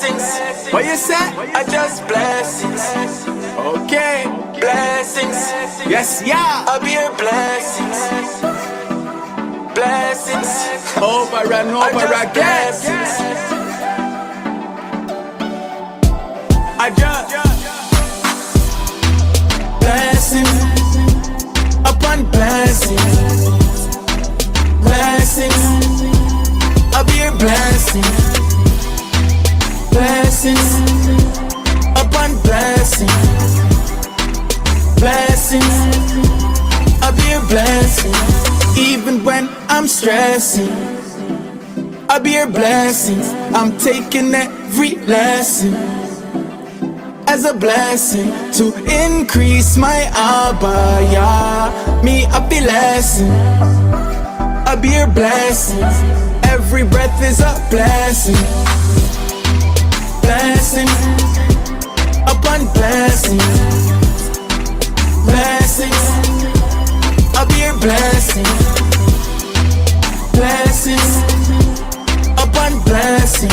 blessings. What you say? I just blessings. Okay, blessings. Yes, yeah. I'll be your blessings. Blessings. Over and over again. I just blessings upon blessings. Blessings. I'll be your blessings. Blessings upon blessings. Blessings, I'll be your blessing. Even when I'm stressing, I'll be your blessings. I'm taking every lesson as a blessing to increase my abaya. Me a be lesson. I'll be your blessings. Every breath is a blessing. Blessings upon blessings. Blessings, I'll be your blessing. Blessings upon blessings.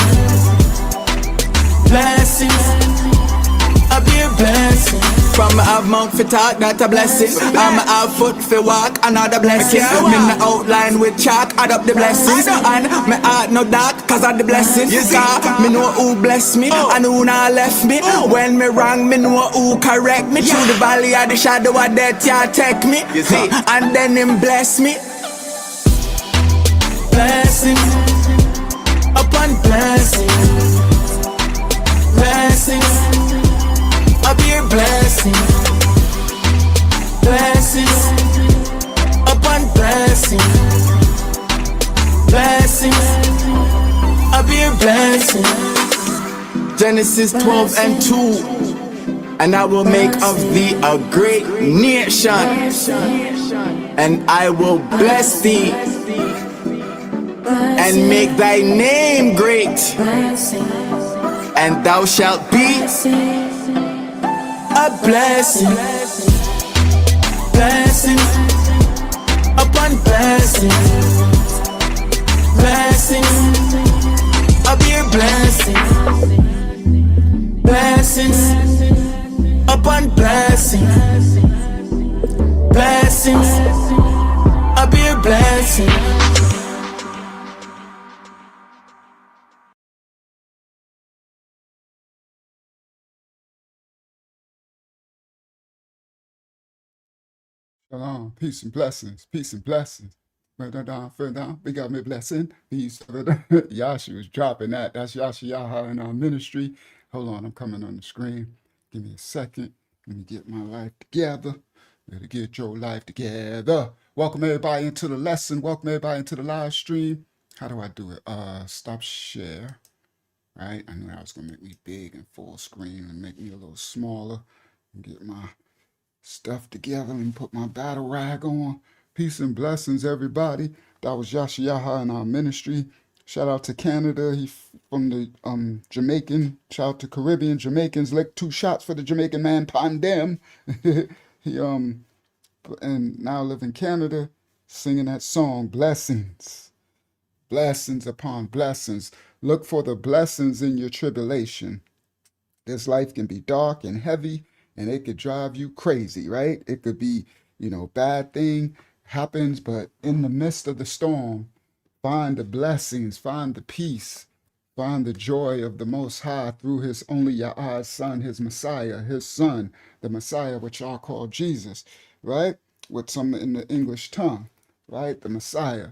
Blessings, I'll be your blessing. From I have mouth for talk, that a blessing. I'm have foot for walk, another blessing. Me in the outline with chalk, add up the blessings. And me heart no dark, cause of the blessing. Cause me know who bless me, and who not left me. When me wrong, me know who correct me. Through the valley of the shadow of death, yeah, take me. And then him bless me. Blessings upon blessings. Blessings, I'll be your blessing. Blessings upon blessings. Blessings, I'll be your blessing. Genesis 12 and 2. And I will make of thee a great nation, and I will bless thee and make thy name great, and thou shalt be a blessing. Blessings upon blessings. Blessings, I'll be your blessing. Blessings upon blessings. Blessings, I'll be your blessing. Shalom, peace and blessings, peace and blessings. Further down, we got me blessing. Peace. Yashi was dropping that. That's Yashi Yaha in our ministry. Hold on, I'm coming on the screen. Give me a second. Let me get my life together. Better get your life together. Welcome everybody into the lesson. Welcome everybody into the live stream. How do I do it? Stop share. Right? I knew that was gonna make me big and full screen and make me a little smaller. And get my stuff together and put my battle rag on. Peace and blessings, everybody. That was Yashiyaha in our ministry. Shout out to Canada. He from the Jamaican. Shout out to Caribbean Jamaicans. Lick 2 shots for the Jamaican man Pandem. He and now live in Canada, singing that song, Blessings. Blessings upon blessings. Look for the blessings in your tribulation. This life can be dark and heavy, and it could drive you crazy, right? It could be, bad thing happens, but in the midst of the storm, find the blessings, find the peace, find the joy of the Most High through his only Yah's Son, his Messiah, his Son, the Messiah, which y'all call Jesus, right? With some in the English tongue, right? The Messiah.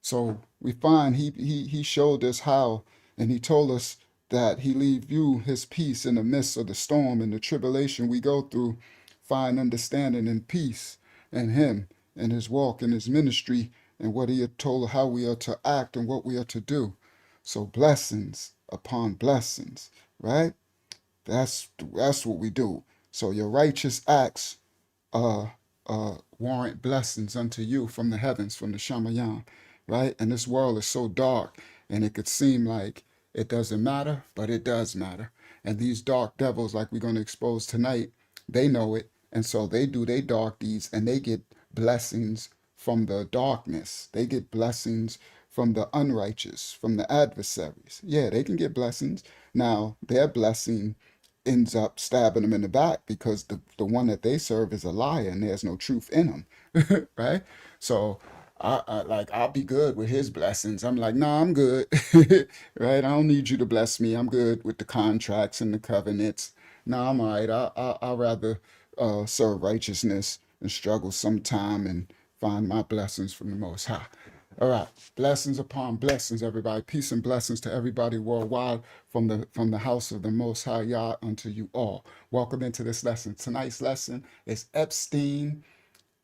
So we find he showed us how, and he told us that he leave you his peace in the midst of the storm and the tribulation we go through. Find understanding and peace in him and his walk and his ministry and what he had told how we are to act and what we are to do. So blessings upon blessings, right? That's what we do. So your righteous acts warrant blessings unto you from the heavens, from the Shamayam, right? And this world is so dark, and it could seem like it doesn't matter, but it does matter. And these dark devils, like we're going to expose tonight, they know it, and so they do their dark deeds, and they get blessings from the darkness. They get blessings from the unrighteous, from the adversaries. Yeah, they can get blessings. Now, their blessing ends up stabbing them in the back because the one that they serve is a liar and there's no truth in them, right? So I'll be good with his blessings. I'm like, nah, I'm good, right? I don't need you to bless me. I'm good with the contracts and the covenants. Nah, I'm all right. I'll rather serve righteousness and struggle sometime and find my blessings from the Most High. All right, blessings upon blessings, everybody. Peace and blessings to everybody worldwide from the house of the Most High Yah unto you all. Welcome into this lesson. Tonight's lesson is Epstein,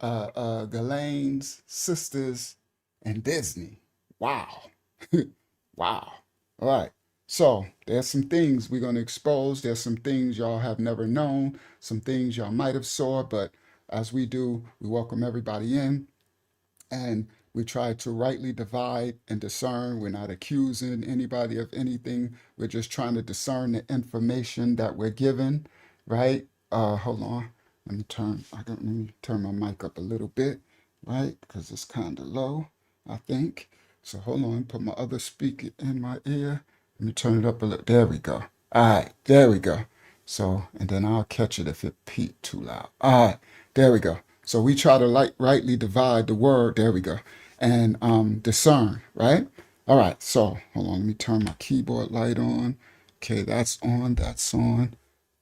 Ghislaine's sisters, and Disney. Wow, wow. All right. So there's some things we're going to expose. There's some things y'all have never known, some things y'all might have saw, but as we do, we welcome everybody in and we try to rightly divide and discern. We're not accusing anybody of anything. We're just trying to discern the information that we're given, right? Hold on. Let me turn my mic up a little bit, right? Because it's kind of low, I think. So hold on, put my other speaker in my ear. Let me turn it up a little. There we go. All right, there we go. So, and then I'll catch it if it peaked too loud. All right, there we go. So we try to rightly divide the word. There we go, and discern. Right. All right. So hold on. Let me turn my keyboard light on. Okay, that's on. That's on.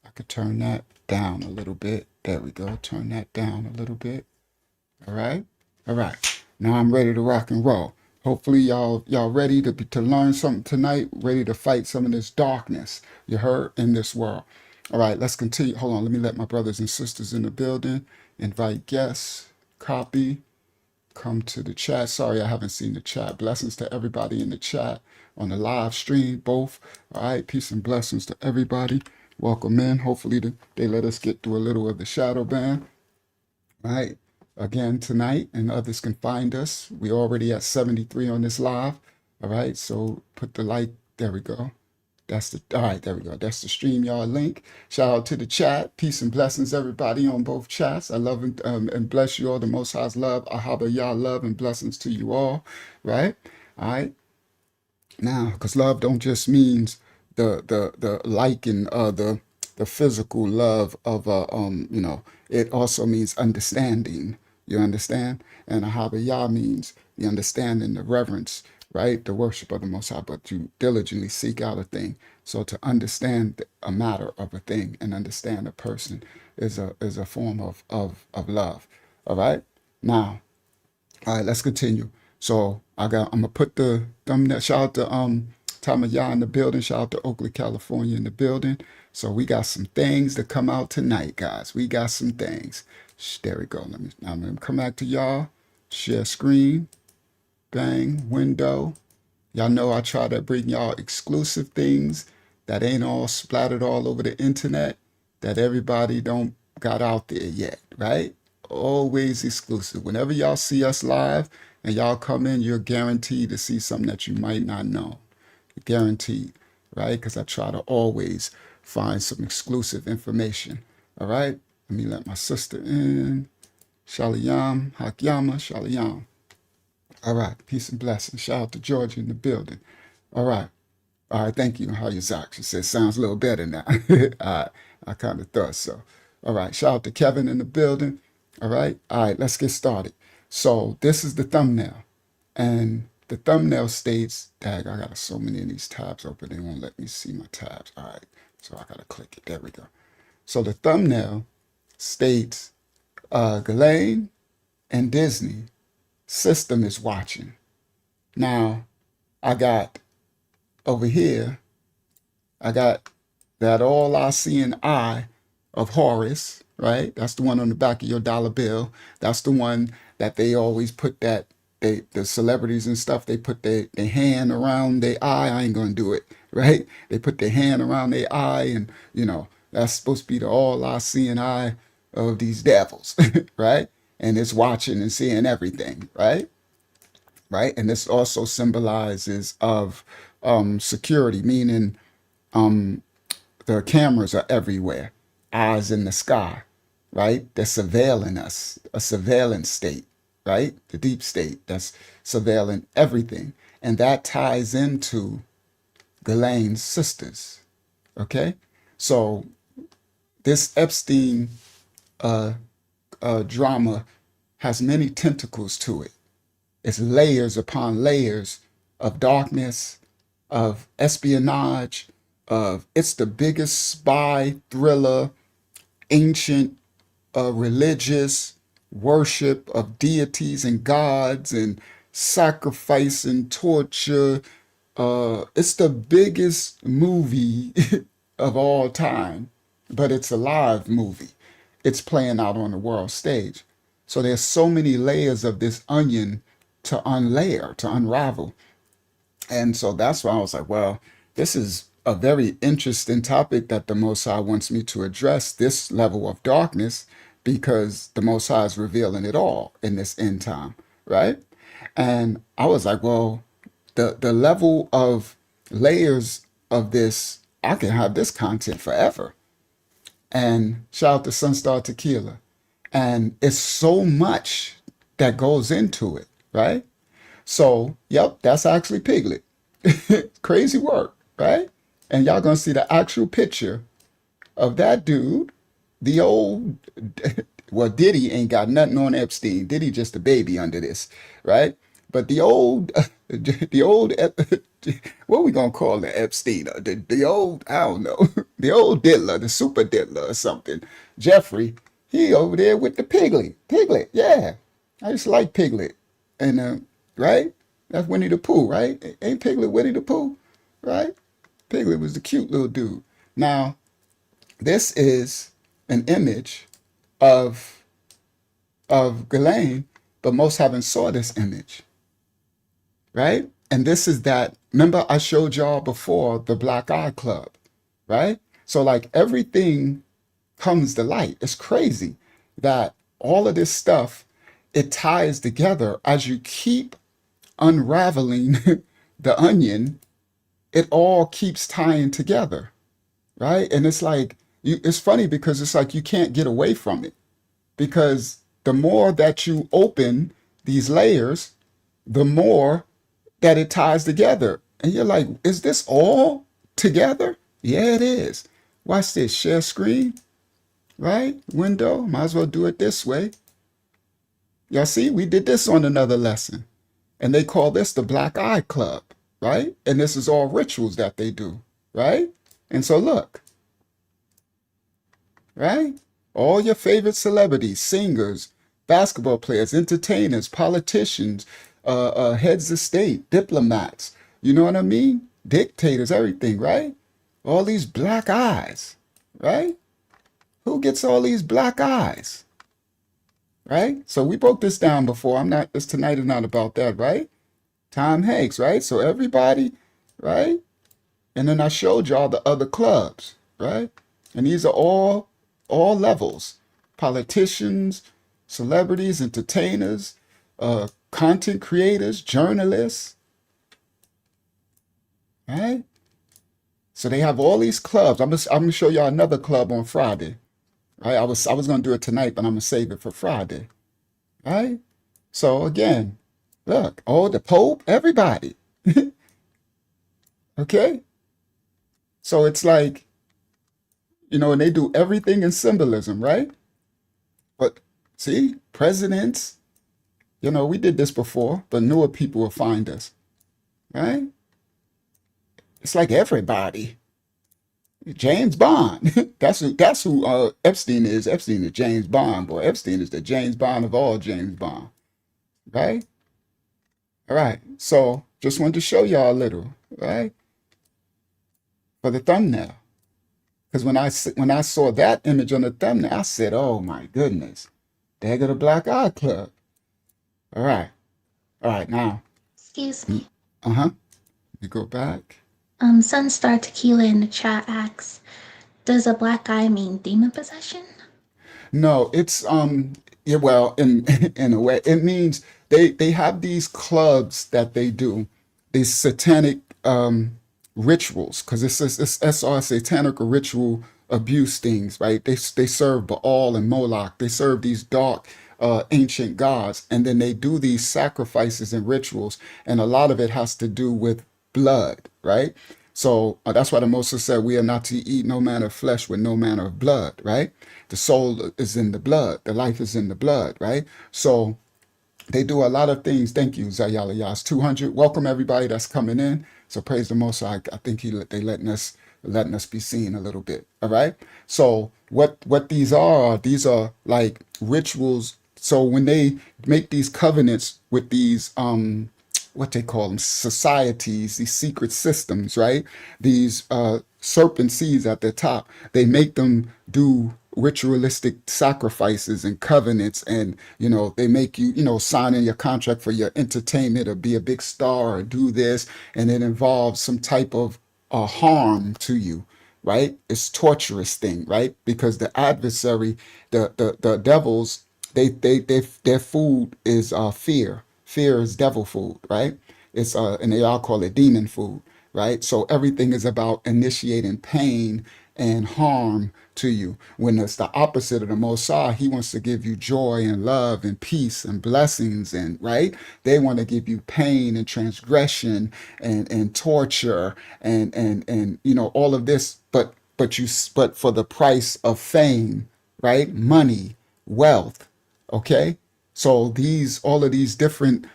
I could turn that down a little bit. There we go. Turn that down a little bit. All right. All right. Now I'm ready to rock and roll. Hopefully y'all ready to learn something tonight, ready to fight some of this darkness you heard in this world. All right, let's continue. Hold on, let me let my brothers and sisters in the building, invite guests, copy, come to the chat. Sorry, I haven't seen the chat. Blessings to everybody in the chat on the live stream, both. All right, peace and blessings to everybody. Welcome in. Hopefully they let us get through a little of the shadow ban. All right. Again tonight, and others can find us. We're already at 73 on this live. All right, so put the like. There we go. All right, there we go. That's the StreamYard link. Shout out to the chat. Peace and blessings, everybody on both chats. I love and bless you all. The Most High's love. Ahaba Yah love and blessings to you all. Right? All right. Now, because love don't just means the liking the physical love of it also means understanding. You understand? And Ahabaya means the understanding, the reverence, right? The worship of the Most High, but you diligently seek out a thing. So to understand a matter of a thing and understand a person is a form of love. All right? Now, all right, let's continue. So I'm gonna put the thumbnail. Shout out to Tamaya in the building. Shout out to Oakley, California in the building. So we got some things to come out tonight, guys. We got some things. There we go. I'm gonna come back to y'all. Share screen. Bang. Window. Y'all know I try to bring y'all exclusive things that ain't all splattered all over the internet, that everybody don't got out there yet, right? Always exclusive. Whenever y'all see us live and y'all come in, you're guaranteed to see something that you might not know. Guaranteed, right? Because I try to always find some exclusive information. All right? Let me let my sister in. Shalom, Hakyama, Shalom. All right, peace and blessings. Shout out to Georgia in the building. All right. All right, thank you. How you, Zach? She said, sounds a little better now. All right, I kind of thought so. All right, shout out to Kevin in the building. All right, let's get started. So this is the thumbnail. And the thumbnail states, dang, I got so many of these tabs open, they won't let me see my tabs. All right, so I got to click it. There we go. So the thumbnail states, Ghislaine and Disney system is watching. Now, I got over here, I got that all I see in eye of Horus, right? That's the one on the back of your dollar bill. That's the one that they always put the celebrities and stuff, they put their hand around their eye. I ain't gonna do it, right? They put their hand around their eye and, that's supposed to be the all I see in eye of these devils, right? And it's watching and seeing everything, right? Right? And this also symbolizes of security, meaning the cameras are everywhere, eyes in the sky, right? They're surveilling us, a surveillance state, right? The deep state that's surveilling everything. And that ties into Ghislaine's sisters. Okay? So this Epstein drama has many tentacles to it. It's layers upon layers of darkness, of espionage, of it's the biggest spy thriller, ancient religious worship of deities and gods and sacrifice and torture. It's the biggest movie of all time, but it's a live movie. It's playing out on the world stage. So there's so many layers of this onion to unlayer, to unravel. And so that's why I was like, well, this is a very interesting topic that the Most High wants me to address, this level of darkness, because the Most High is revealing it all in this end time, right? And I was like, well, the level of layers of this, I can have this content forever. And shout out to Sunstar Tequila. And it's so much that goes into it, right? So, yep, that's actually Piglet. Crazy work, right? And y'all gonna see the actual picture of that dude, the old, well, Diddy ain't got nothing on Epstein. Diddy just a baby under this, right? But the old, what we gonna call the Epstein? The old, I don't know, the old diddler, the super diddler or something. Jeffrey, he over there with the Piglet. Piglet, yeah. I just like Piglet. And, right? That's Winnie the Pooh, right? Ain't Piglet Winnie the Pooh, right? Piglet was the cute little dude. Now, this is an image of Ghislaine, but most haven't saw this image, right? And this is that, remember I showed y'all before the Black Eye Club, right? So like everything comes to light. It's crazy that all of this stuff, it ties together as you keep unraveling the onion, it all keeps tying together, right? And it's like, it's funny because it's like you can't get away from it, because the more that you open these layers, the more that it ties together. And you're like, is this all together? Yeah, it is. Watch this, share screen, right? Window, might as well do it this way. Y'all see, we did this on another lesson. And they call this the Black Eye Club, right? And this is all rituals that they do, right? And so look, right? All your favorite celebrities, singers, basketball players, entertainers, politicians, heads of state, diplomats, you know what I mean? Dictators, everything, right? All these black eyes, right? Who gets all these black eyes, right? So we broke this down before. This tonight is not about that, right? Tom Hanks, right? So everybody, right? And then I showed y'all the other clubs, right? And these are all levels. Politicians, celebrities, entertainers, content creators, journalists, right? So they have all these clubs. I'm gonna show y'all another club on Friday. Right? I was gonna do it tonight, but I'm gonna save it for Friday. Right? So again, look, oh, the Pope, everybody. Okay? So it's like, and they do everything in symbolism, right? But see, presidents, we did this before, but newer people will find us, right? It's like everybody. James Bond. That's who Epstein is. Epstein is James Bond, boy. Epstein is the James Bond of all James Bond, right? All right. So just wanted to show y'all a little, right, for the thumbnail. Because when I saw that image on the thumbnail, I said, "Oh my goodness, there go the Black Eye Club." All right. All right. Now. Excuse me. You go back. Sunstar Tequila in the chat asks, does a black eye mean demon possession? No, it's yeah, well, in in a way, it means they have these clubs that they do, these satanic rituals, because it's all satanic ritual abuse things, right? They serve Baal and Moloch. They serve these dark ancient gods, and then they do these sacrifices and rituals, and a lot of it has to do with blood, right? So that's why the Moses said, we are not to eat no manner of flesh with no manner of blood, right? The soul is in the blood, the life is in the blood, right? So they do a lot of things. Thank you, Zayala Yas. 200. Welcome everybody that's coming in. So praise the Most High. I think they letting us be seen a little bit. All right. So what these are like rituals. So when they make these covenants with these what they call them, societies, these secret systems, right? These serpent seeds at the top, they make them do ritualistic sacrifices and covenants, and they make you sign in your contract for your entertainment or be a big star or do this, and it involves some type of harm to you, right? It's torturous thing, right? Because the adversary, the devils, their food is fear. Fear is devil food, right? It's and they all call it demon food, right? So everything is about initiating pain and harm to you. When it's the opposite of the Most High, He wants to give you joy and love and peace and blessings, and right? They want to give you pain and transgression and torture and all of this, but for the price of fame, right? Money, wealth, okay? So all of these different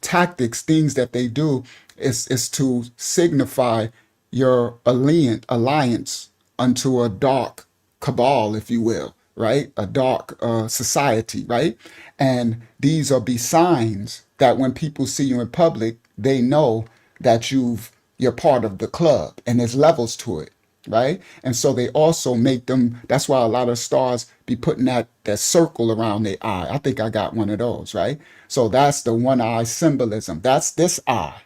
tactics, things that they do, is to signify your alliance unto a dark cabal, if you will, right? A dark society, right? And these are be signs that when people see you in public, they know that you're part of the club, and there's levels to it, right? And so they also make them, that's why a lot of stars be putting that circle around their eye. I think I got one of those, right? So that's the one eye symbolism. That's this eye.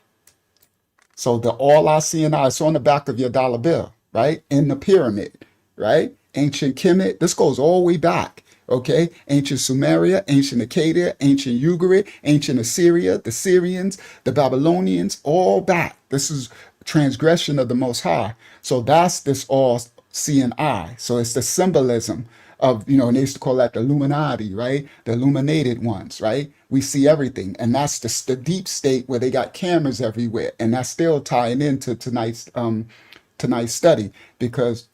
So the all I see and I, it's on the back of your dollar bill, right? In the pyramid, right? Ancient Kemet, this goes all the way back, okay? Ancient Sumeria, ancient Acadia, ancient Ugarit, ancient Assyria, the Syrians, the Babylonians, all back. This is transgression of the Most High. So that's this all seeing eye. So it's the symbolism of, and they used to call that the Illuminati, right? The illuminated ones, right? We see everything. And that's the deep state where they got cameras everywhere. And that's still tying into tonight's study, because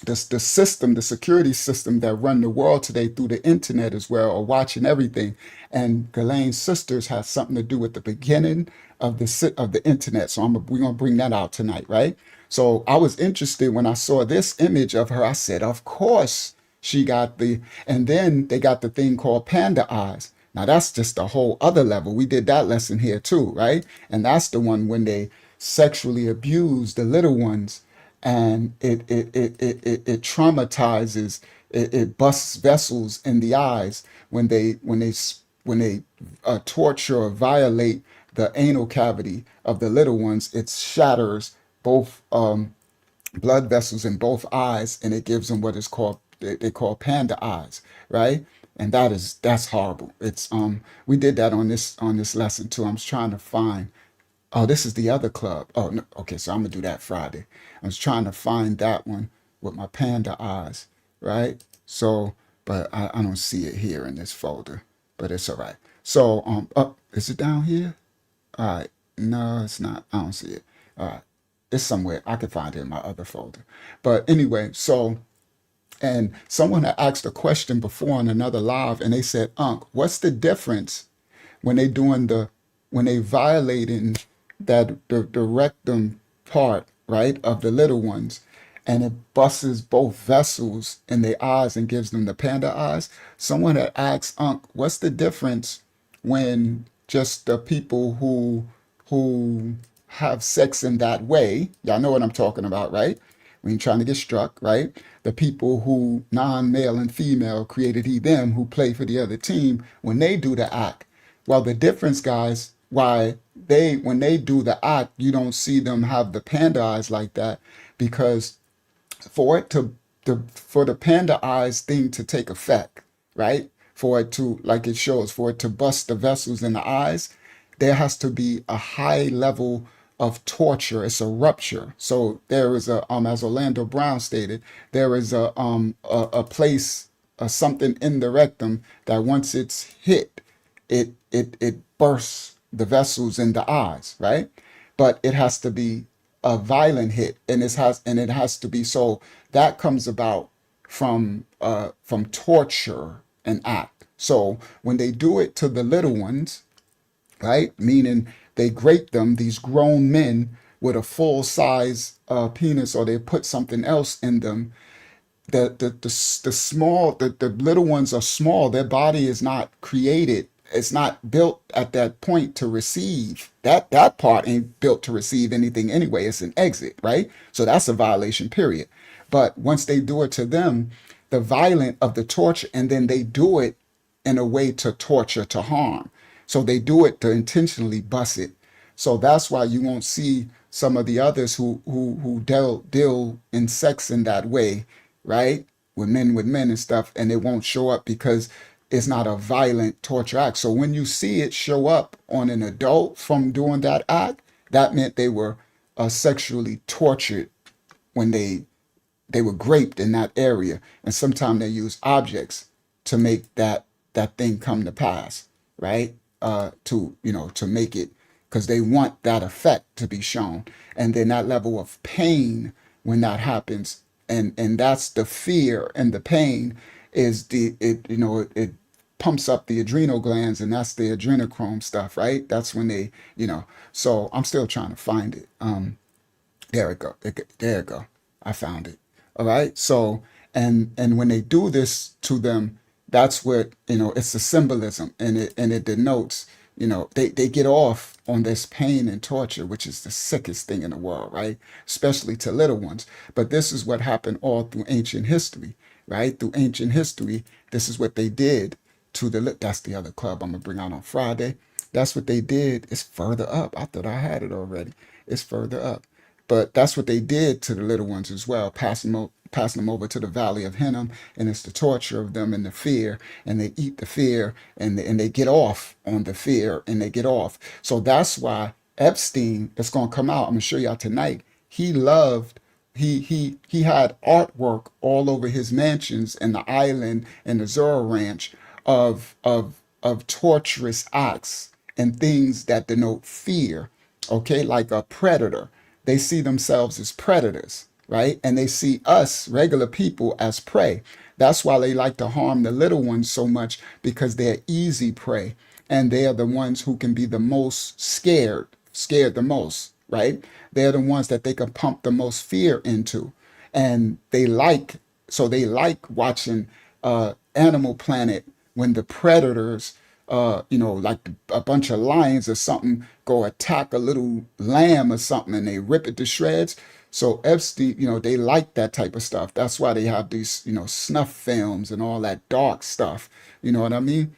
the system, the security system that run the world today through the internet as well, are watching everything. And Ghislaine's sisters has something to do with the beginning of the internet. So we're gonna bring that out tonight, right? So I was interested when I saw this image of her. I said, of course she got and then they got the thing called panda eyes. Now that's just a whole other level. We did that lesson here too, right? And that's the one when they sexually abuse the little ones, and it traumatizes, it busts vessels in the eyes when they torture or violate the anal cavity of the little ones. It shatters both blood vessels in both eyes, and it gives them what is called, they call panda eyes, right? And that's horrible. It's we did that on this lesson too. I'm trying to find. Oh, this is the other club. Oh, no. Okay, so I'm gonna do that Friday. I was trying to find that one with my panda eyes, right? So, but I don't see it here in this folder, but it's all right. So, is it down here? All right. No, it's not. I don't see it. All right. It's somewhere. I can find it in my other folder. But anyway, so, and someone had asked a question before on another live, and they said, Unc, what's the difference when when they violating the rectum part, right, of the little ones, and it busts both vessels in their eyes and gives them the panda eyes? Someone had asked, Unc, what's the difference when just the people who have sex in that way, y'all know what I'm talking about, right? When you're trying to get struck, right? The people who non-male and female created he them who play for the other team, when they do the act. Well, the difference, guys, why when they do the act, you don't see them have the panda eyes like that, because for it for the panda eyes thing to take effect, right? For it to, like it shows, for it to bust the vessels in the eyes, there has to be a high level of torture. It's a rupture. So there is as Orlando Brown stated, there is a place something in the rectum that once it's hit, it bursts the vessels in the eyes, right? But it has to be a violent hit, and it has to be so that comes about from torture and act. So when they do it to the little ones, right? Meaning they grape them, these grown men with a full size penis, or they put something else in them. The little ones are small. Their body is not created. It's not built at that point to receive. That part ain't built to receive anything anyway. It's an exit, right? So that's a violation, period. But once they do it to them, the violent of the torture, and then they do it in a way to torture, to harm. So they do it to intentionally bust it. So that's why you won't see some of the others who deal in sex in that way, right? With men and stuff, and it won't show up because it's not a violent torture act. So when you see it show up on an adult from doing that act, that meant they were sexually tortured when they were graped in that area, and sometimes they use objects to make that thing come to pass, right? To to make it, because they want that effect to be shown, and then that level of pain when that happens, and that's the fear and the pain is it pumps up the adrenal glands, and that's the adrenochrome stuff, right? That's when they So I'm still trying to find it. There it go. There it go. I found it. All right. So and when they do this to them, that's what it's a symbolism, and it denotes they get off on this pain and torture, which is the sickest thing in the world, right? Especially to little ones. But this is what happened all through ancient history, right? Through ancient history, this is what they did to that's the other club I'm gonna bring out on Friday. That's what they did. It's further up. I thought I had it already. It's further up. But that's what they did to the little ones as well, passing them over to the Valley of Hinnom, and it's the torture of them and the fear, and they eat the fear, and they get off on the fear, and they get off. So that's why Epstein, it's gonna come out. I'm gonna show y'all tonight. He loved. He had artwork all over his mansions and the island and the Zorro Ranch of torturous acts and things that denote fear. Okay, like a predator. They see themselves as predators, right? And they see us, regular people, as prey. That's why they like to harm the little ones so much, because they're easy prey. And they are the ones who can be the most scared the most, right? They're the ones that they can pump the most fear into. And they like watching Animal Planet when the predators like a bunch of lions or something go attack a little lamb or something, and they rip it to shreds. So Epstein, they like that type of stuff. That's why they have these, snuff films and all that dark stuff. You know what I mean?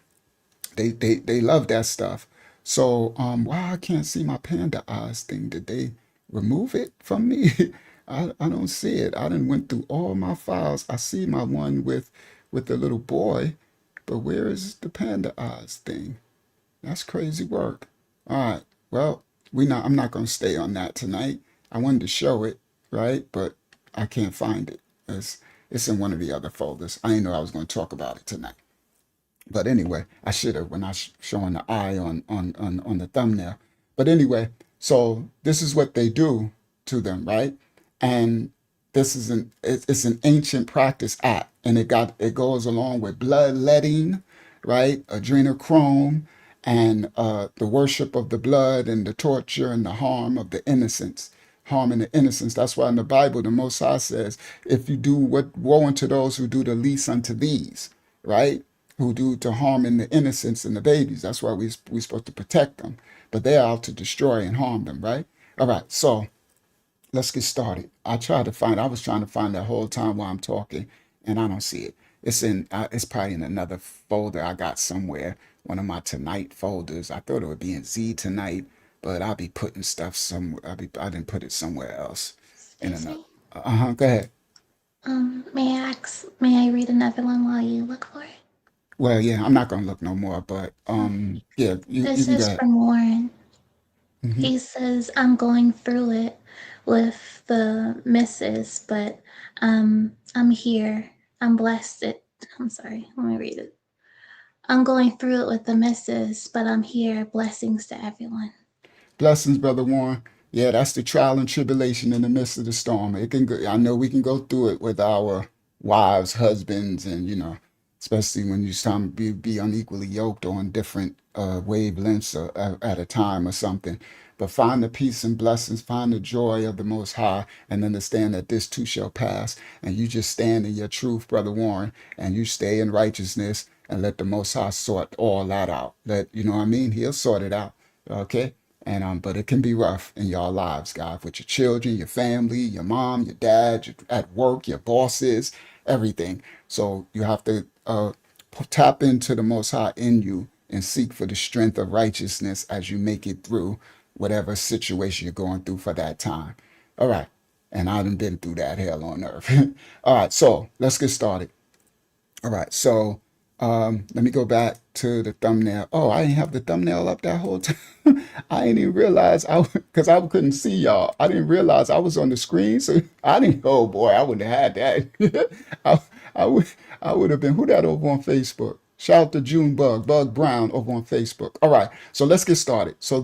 They love that stuff. So why I can't see my panda eyes thing? Did they remove it from me? I don't see it. I done went through all my files. I see my one with the little boy, but where is the panda eyes thing? That's crazy work. All right. Well, I'm not gonna stay on that tonight. I wanted to show it, right? But I can't find it. It's in one of the other folders. I didn't know I was gonna talk about it tonight. But anyway, I should have when I was showing the eye on the thumbnail. But anyway, so this is what they do to them, right? And this is it's an ancient practice act, and it goes along with bloodletting, right? Adrenochrome, and the worship of the blood, and the torture and the harm of the innocents. Harm and the innocence. That's why in the Bible the Most High says, if you do what woe unto those who do the least unto these, right? Who do to harm in the innocents and the babies. That's why we're supposed to protect them. But they're out to destroy and harm them, right? All right, so let's get started. I was trying to find that whole time while I'm talking, and I don't see it. It's probably in another folder I got somewhere, one of my tonight folders. I thought it would be in Z tonight, but I'll be putting stuff somewhere. I didn't put it somewhere else. In Excuse another. me. Go ahead. May I read another one while you look for it? Well, yeah, I'm not gonna look no more, but yeah, you This can go is ahead. from Warren. Hmm. He says, I'm going through it with the missus, but I'm here. I'm blessed. I'm sorry, let me read it. I'm going through it with the missus, but I'm here. Blessings to everyone. Blessings, Brother Warren. Yeah, that's the trial and tribulation in the midst of the storm. It can go, I know we can go through it with our wives, husbands, and especially when you time to be unequally yoked on different wavelengths at a time or something. But find the peace and blessings, find the joy of the Most High, and understand that this too shall pass. And you just stand in your truth, Brother Warren, and you stay in righteousness, and let the Most High sort all that out. You know what I mean? He'll sort it out. Okay? And but it can be rough in your lives, guys, with your children, your family, your mom, your dad, at work, your bosses, everything. So you have to tap into the Most High in you and seek for the strength of righteousness as you make it through whatever situation you're going through for that time. All right. And I done been through that hell on earth. All right. So let's get started. All right. So let me go back to the thumbnail. Oh, I didn't have the thumbnail up that whole time. I didn't even realize because I couldn't see y'all. I didn't realize I was on the screen. So I didn't, oh boy, I wouldn't have had that. I would, I would have been, who that over on Facebook? Shout out to Bug Brown over on Facebook. All right. So let's get started. So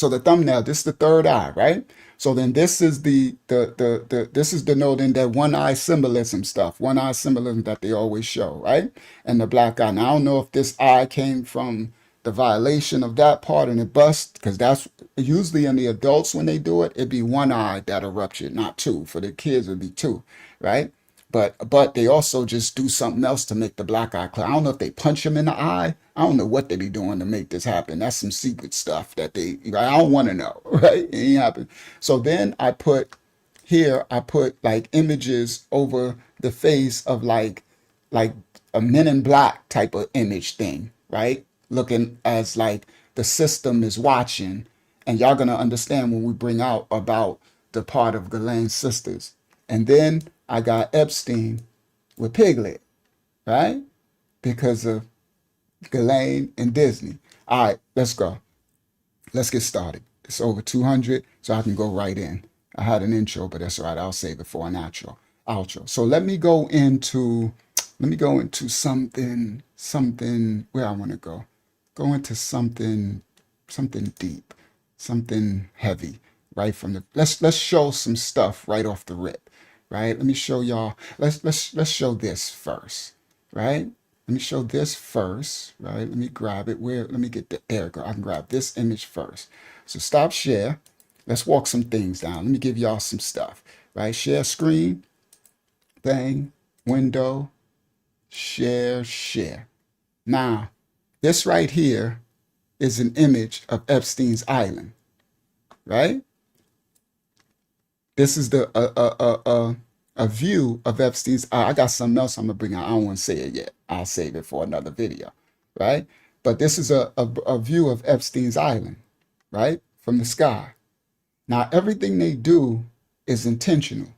the thumbnail, this is the third eye, right? So then this is this is denoting that one eye symbolism stuff, one eye symbolism that they always show, right? And the black eye. Now I don't know if this eye came from the violation of that part and it bust, because that's usually in the adults when they do it, it'd be one eye that'll rupture, not two. For the kids it'd be two, right? But they also just do something else to make the black eye clear. I don't know if they punch him in the eye. I don't know what they be doing to make this happen. That's some secret stuff that I don't want to know, right? It ain't happen. So then I put like images over the face of like a Men in Black type of image thing, right? Looking as like the system is watching, and y'all gonna understand when we bring out about the part of Ghislaine's sisters. And then I got Epstein with Piglet, right? Because of Ghislaine and Disney. All right, let's go. Let's get started. It's over 200, so I can go right in. I had an intro, but that's all right. I'll save it for an outro. So let me go into something where I want to go. Go into something deep, something heavy, right from the let's show some stuff right off the rip, right? Let me show y'all. Let's show this first, right? Let me show this first, right? Let me grab it. Let me get there we go. I can grab this image first. So stop share. Let's walk some things down. Let me give y'all some stuff, right? Share screen, bang, window, share. Now, this right here is an image of Epstein's Island, right? This is a view of Epstein's. I got something else I'm gonna bring out. I don't want to say it yet. I'll save it for another video, right? But this is a view of Epstein's Island, right, from the sky. Now everything they do is intentional.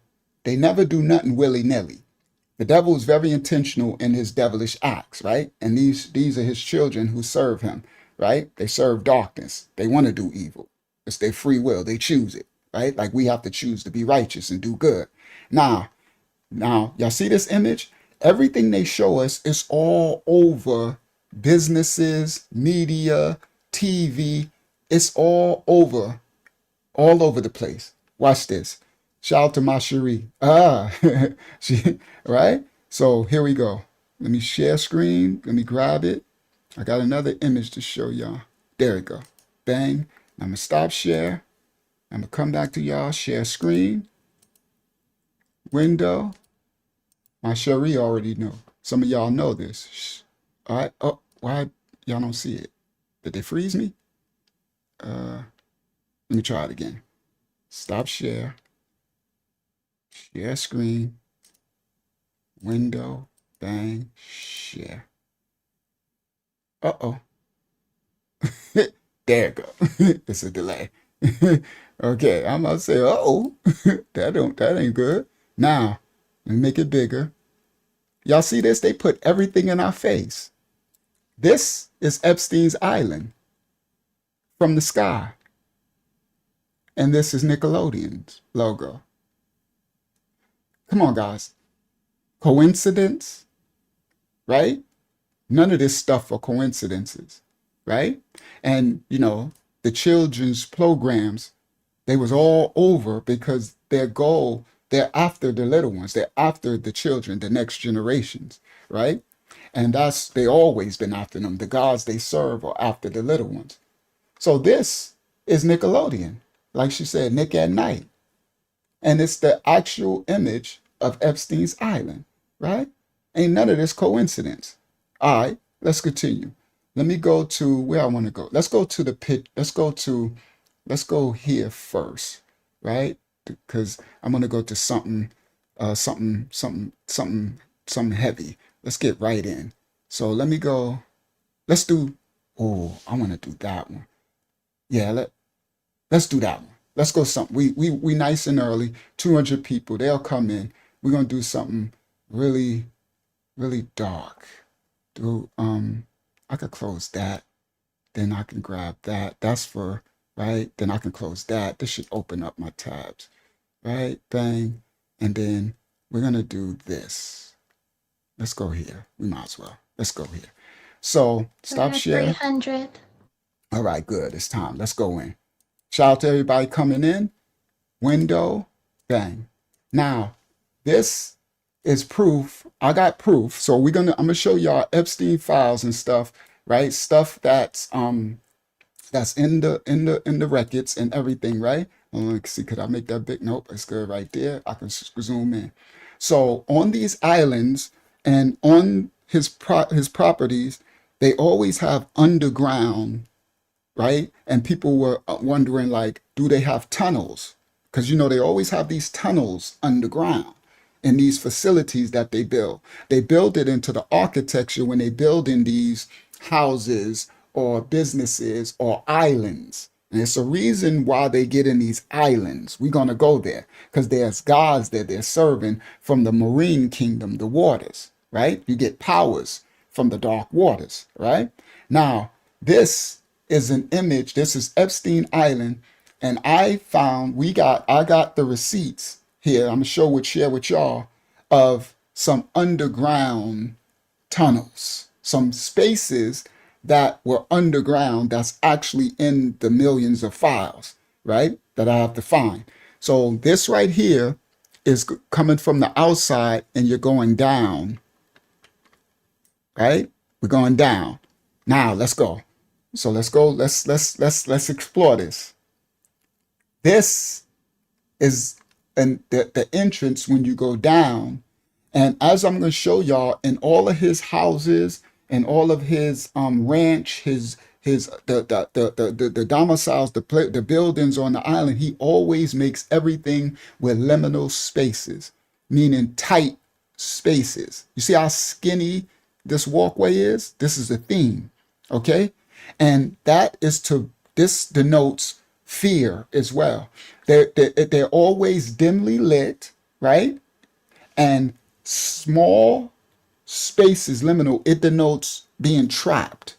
They never do nothing willy-nilly. The devil is very intentional in his devilish acts, right? And these are his children who serve him, right? They serve darkness. They want to do evil. It's their free will. They choose it, right? Like we have to choose to be righteous and do good. Now, y'all see this image? Everything they show us is all over businesses, media, TV. It's all over the place. Watch this. Shout out to my Cherie. She, right? So here we go. Let me share screen. Let me grab it. I got another image to show y'all. There we go. Bang. I'm going to stop share. I'm going to come back to y'all. Share screen. Window. My Cherie already know. Some of y'all know this. All right. Oh, why y'all don't see it? Did they freeze me? Let me try it again. Stop share. Share screen. Window. Bang. Share. Uh-oh. There it go. It's a delay. Okay, I'm about to say, uh-oh. that ain't good. Now, let me make it bigger. Y'all see this? They put everything in our face. This is Epstein's Island from the sky. And this is Nickelodeon's logo. Come on, guys. Coincidence? right? None of this stuff are coincidences, right? And, the children's programs, they was all over because their goal, they're after the little ones, they're after the children, the next generations, right? And they always been after them. The gods they serve are after the little ones. So this is Nickelodeon. Like she said, Nick at Night. And it's the actual image of Epstein's Island, right? Ain't none of this coincidence. All right, let's continue. Let me go to where I want to go. Let's go to the pit. Let's go here first, right? Because I'm gonna go to something heavy. Let's get right in. So let me go. Let's do. Oh, I want to do that one. Yeah, let's do that one. Let's go something. We nice and early. 200 people. They'll come in. We're gonna do something really, really dark. Do I could close that. Then I can grab that. That's for right. Then I can close that. This should open up my tabs. Right? Bang. And then we're gonna do this. Let's go here. We might as well. Let's go here. So stop sharing. 300. All right, good. It's time. Let's go in. Shout out to everybody coming in. Window, bang. Now, this is proof. I got proof. So I'm gonna show y'all Epstein files and stuff, right? Stuff that's in the records and everything, right? Let's see, could I make that big? Nope, it's good right there. I can zoom in. So on these islands and on his properties, they always have underground, right? And people were wondering, like, do they have tunnels? Because, they always have these tunnels underground in these facilities that they build. They build it into the architecture when they build in these houses or businesses or islands. And it's a reason why they get in these islands. We're going to go there because there's gods that they're serving from the marine kingdom, the waters, right? You get powers from the dark waters, right? Now, this is an image. This is Epstein Island. And I got the receipts here. I'm sure share with y'all of some underground tunnels, some spaces that were underground that's actually in the millions of files, right? That I have to find. So this right here is coming from the outside and you're going down, right? We're going down. Now let's go. So let's go. Let's explore this. This is the entrance when you go down. And as I'm going to show y'all, in all of his houses and all of his ranch, the domiciles, the buildings on the island, he always makes everything with liminal spaces, meaning tight spaces. You see how skinny this walkway is? This is a theme, okay? And this denotes fear as well. They're always dimly lit, right? And small spaces, liminal, it denotes being trapped.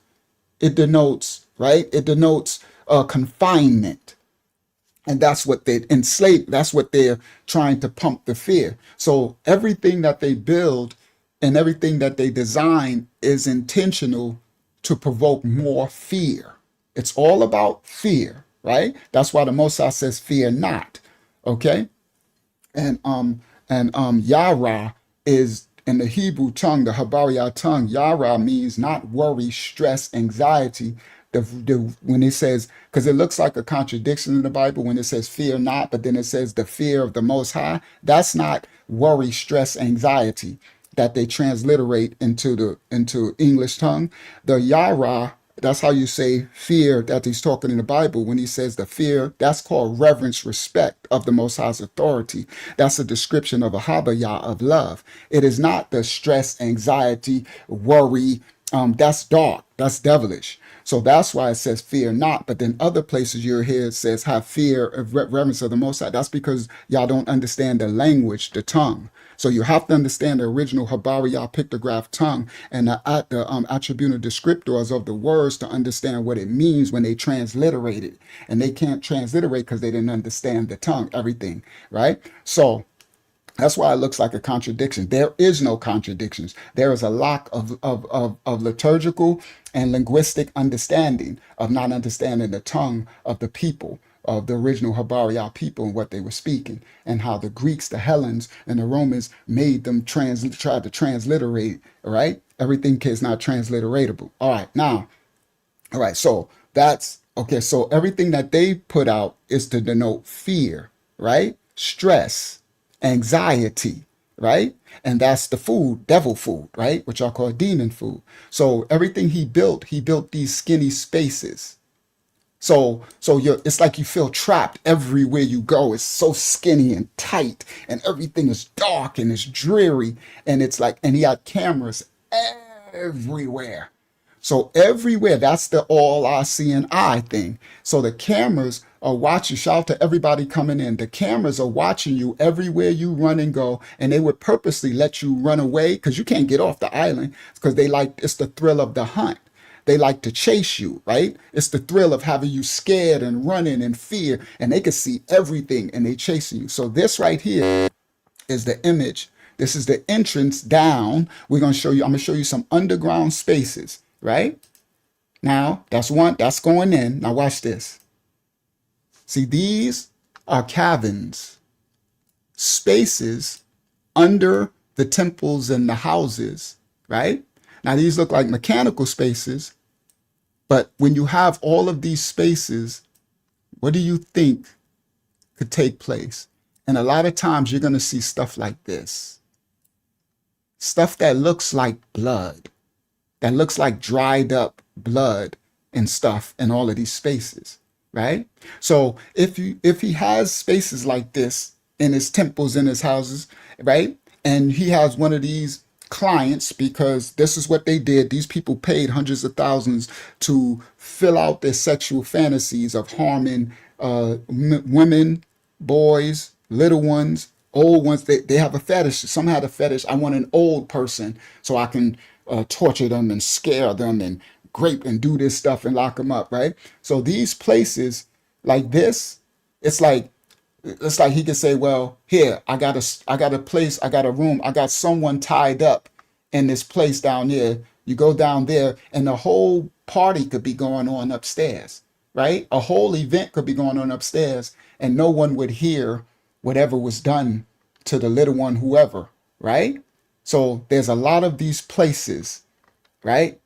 It denotes, right? It denotes confinement. And that's what they enslave. That's what they're trying to pump the fear. So everything that they build and everything that they design is intentional to provoke more fear. It's all about fear, right? That's why the Most High says, "Fear not." Okay, and Yara is in the Hebrew tongue, the Habariya tongue. Yara means not worry, stress, anxiety. When it says, because it looks like a contradiction in the Bible when it says "fear not," but then it says the fear of the Most High. That's not worry, stress, anxiety that they transliterate into English tongue. The Yara, that's how you say fear that he's talking in the Bible when he says the fear. That's called reverence, respect of the Most High's authority. That's a description of a habayah, of love. It is not the stress, anxiety, worry. That's dark. That's devilish. So that's why it says fear not. But then other places you'll hear it says have fear of reverence of the Most High. That's because y'all don't understand the language, the tongue. So you have to understand the original Habariya pictograph tongue and the attributive descriptors of the words to understand what it means when they transliterate it. And they can't transliterate because they didn't understand the tongue, everything, right? So That's why it looks like a contradiction. There is no contradictions. There is a lack of liturgical and linguistic understanding, of not understanding the tongue of the people, of the original Habariya people and what they were speaking, and how the Greeks, the Hellenes, and the Romans made them try to transliterate, right? Everything is not transliteratable. All right, now, all right, so that's okay. So everything that they put out is to denote fear, right? Stress, anxiety, right? And that's the food, devil food, right? Which I call demon food. So everything he built these skinny spaces. So it's like you feel trapped everywhere you go. It's so skinny and tight, and everything is dark and it's dreary. And it's like, and he had cameras everywhere. So everywhere, that's the all I seeing eye thing. So the cameras are watching. Shout out to everybody coming in. The cameras are watching you everywhere you run and go, and they would purposely let you run away because you can't get off the island because they like, it's the thrill of the hunt. They like to chase you, right? It's the thrill of having you scared and running and fear, and they can see everything and they chasing you. So this right here is the image. This is the entrance down. We're going to show you, I'm going to show you some underground spaces, right? Now, that's one, that's going in. Now watch this. See, these are caverns, spaces under the temples and the houses, right? Now, these look like mechanical spaces, but when you have all of these spaces, what do you think could take place? And a lot of times you're going to see stuff like this. Stuff that looks like blood, that looks like dried up blood and stuff in all of these spaces, right? So if he has spaces like this in his temples, in his houses, right? And he has one of these clients, because this is what they did. These people paid hundreds of thousands to fill out their sexual fantasies of harming women, boys, little ones, old ones. They have a fetish. Some had a fetish. I want an old person so I can torture them and scare them and grape and do this stuff and lock them up, right? So these places like this, it's like he could say, well, here, I got a place, I got a room, I got someone tied up in this place down here. You go down there and the whole party could be going on upstairs, right? A whole event could be going on upstairs and no one would hear whatever was done to the little one, whoever, right? So there's a lot of these places, right?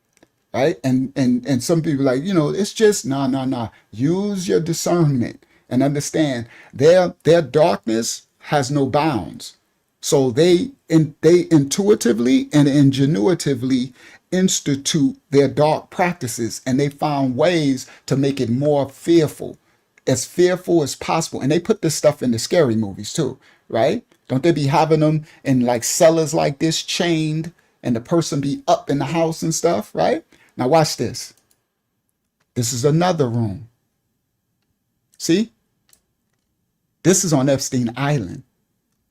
Right? And some people like, it's just nah. Use your discernment and understand their darkness has no bounds. So they intuitively and ingenuitively institute their dark practices, and they found ways to make it more fearful as possible. And they put this stuff in the scary movies too, right? Don't they be having them in like cellars like this, chained, and the person be up in the house and stuff, right? Now watch this. This is another room. See? This is on Epstein Island.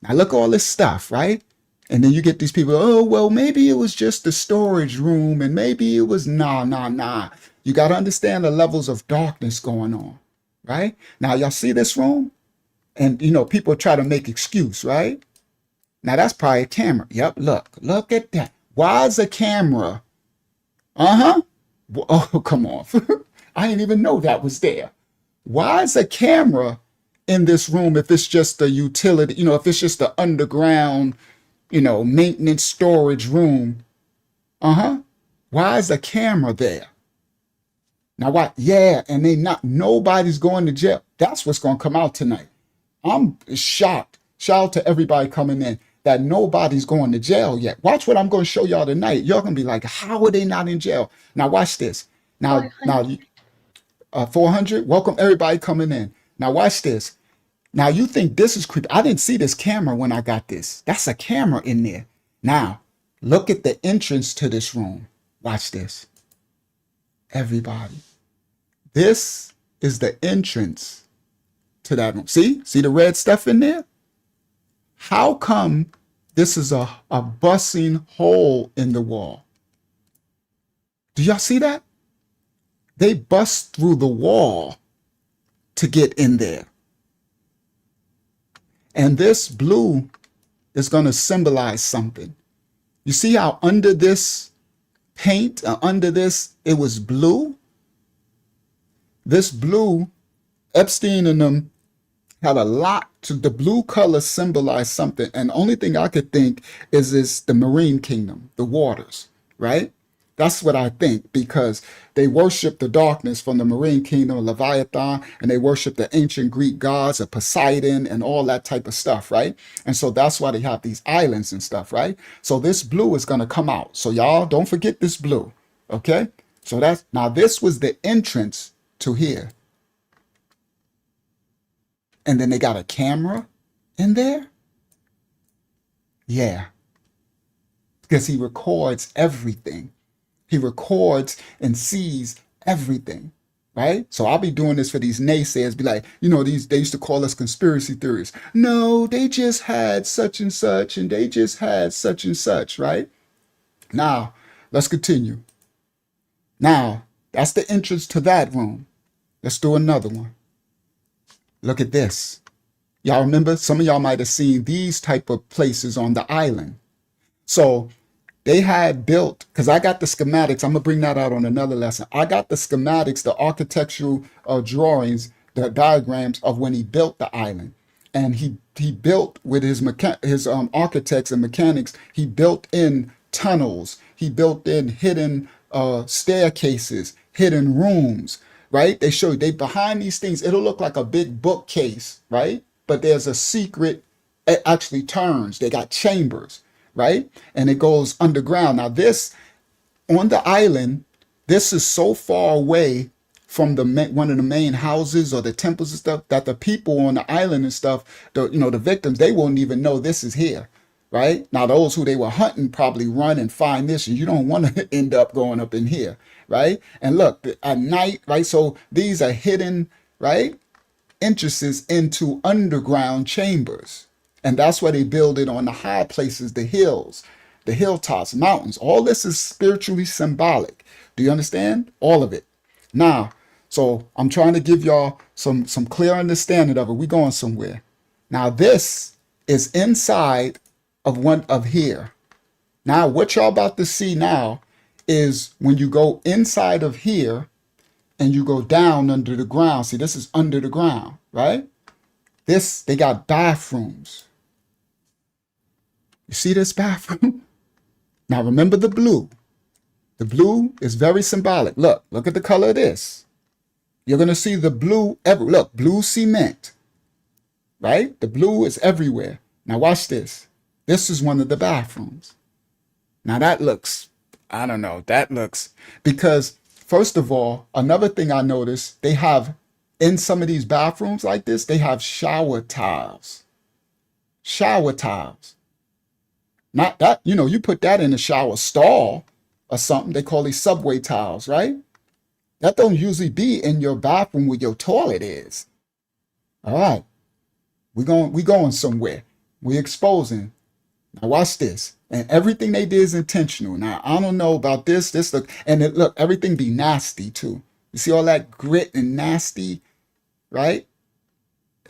Now look at all this stuff, right? And then you get these people, oh, well, maybe it was just the storage room and maybe it was nah. You got to understand the levels of darkness going on, right? Now y'all see this room? And, people try to make excuse, right? Now that's probably a camera. Yep, look at that. Why is a camera? Uh-huh. Oh, come on. I didn't even know that was there. Why is a camera in this room if it's just a utility, if it's just an underground, maintenance storage room? Uh-huh. Why is a camera there? Now what? Yeah, and nobody's going to jail. That's what's going to come out tonight. I'm shocked. Shout out to everybody coming in that nobody's going to jail yet. Watch what I'm going to show y'all tonight. Y'all going to be like, how are they not in jail? Now watch this. Now, 400. Welcome everybody coming in. Now watch this. Now you think this is creepy. I didn't see this camera when I got this. That's a camera in there. Now look at the entrance to this room. Watch this. Everybody. This is the entrance to that room. See the red stuff in there? How come this is a busting hole in the wall? Do y'all see that? They bust through the wall to get in there. And this blue is going to symbolize something. You see how under this paint, under this, it was blue? This blue, Epstein and them had a lot to, the blue color symbolized something. And the only thing I could think is the marine kingdom, the waters, right? That's what I think, because they worship the darkness from the marine kingdom, Leviathan, and they worship the ancient Greek gods of Poseidon and all that type of stuff, right? And so that's why they have these islands and stuff, right? So this blue is going to come out. So y'all don't forget this blue, okay? So that's, now this was the entrance to here. And then they got a camera in there? Yeah. Because he records everything. He records and sees everything, right? So I'll be doing this for these naysayers, be like, you know, they used to call us conspiracy theorists. No, they just had such and such, and they just had such and such, right? Now, let's continue. Now, that's the entrance to that room. Let's do another one. Look at this. Y'all remember? Some of y'all might have seen these type of places on the island. So they had built, because I got the schematics, I'm going to bring that out on another lesson. I got the schematics, the architectural drawings, the diagrams of when he built the island. And he built with his architects and mechanics, he built in tunnels, he built in hidden staircases, hidden rooms, right? They show you, they behind these things, it'll look like a big bookcase, right? But there's a secret, it actually turns, they got chambers, right? And it goes underground. Now this, on the island, this is so far away from the one of the main houses or the temples and stuff that the people on the island and stuff, the victims, they won't even know this is here, right? Now those who they were hunting probably run and find this, and you don't want to end up going up in here, right? And look, at night, right? So these are hidden, right? Entrances into underground chambers. And that's why they build it on the high places, the hills, the hilltops, mountains. All this is spiritually symbolic. Do you understand? All of it. Now, so I'm trying to give y'all some clear understanding of it. We're going somewhere. Now, this is inside of one of here. Now, what y'all about to see now is when you go inside of here and you go down under the ground. See, this is under the ground, right? This, they got bathrooms. You see this bathroom? Now remember the blue. The blue is very symbolic. Look at the color of this. You're going to see the blue, look, blue cement, right? The blue is everywhere. Now watch this. This is one of the bathrooms. Now that looks, I don't know, that looks, because first of all, another thing I noticed, they have, in some of these bathrooms like this, they have shower tiles. Shower tiles. Not that, you put that in a shower stall or something. They call these subway tiles, right? That don't usually be in your bathroom where your toilet is. All right. We going somewhere. We're exposing. Now watch this. And everything they did is intentional. Now, I don't know about this, look, and look, everything be nasty too. You see all that grit and nasty, right?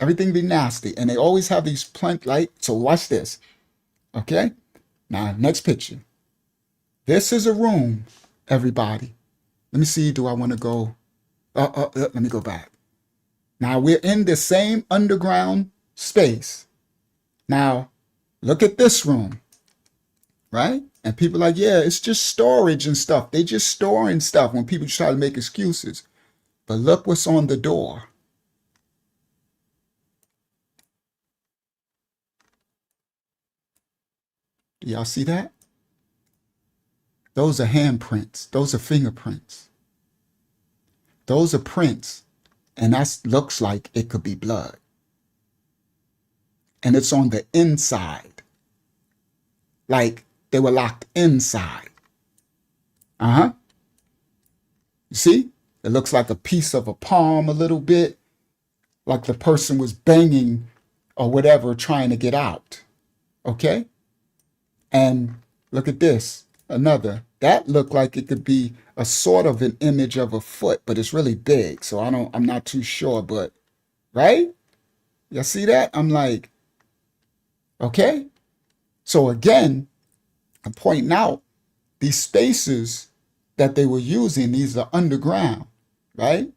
Everything be nasty. And they always have these right? So watch this. Okay? Now, next picture. This is a room, everybody. Let me see, do I want to go? Let me go back. Now, we're in the same underground space. Now, look at this room, right? And people are like, yeah, it's just storage and stuff. They just storing stuff when people try to make excuses. But look what's on the door. Do y'all see that? Those are handprints. Those are fingerprints. Those are prints. And that looks like it could be blood. And it's on the inside. Like they were locked inside. You see? It looks like a piece of a palm a little bit. Like the person was banging or whatever trying to get out. Okay? And look at this, another. That looked like it could be a sort of an image of a foot, but it's really big. So I'm not too sure, but, right? Y'all see that? I'm like, okay. So again, I'm pointing out these spaces that they were using, these are underground, right?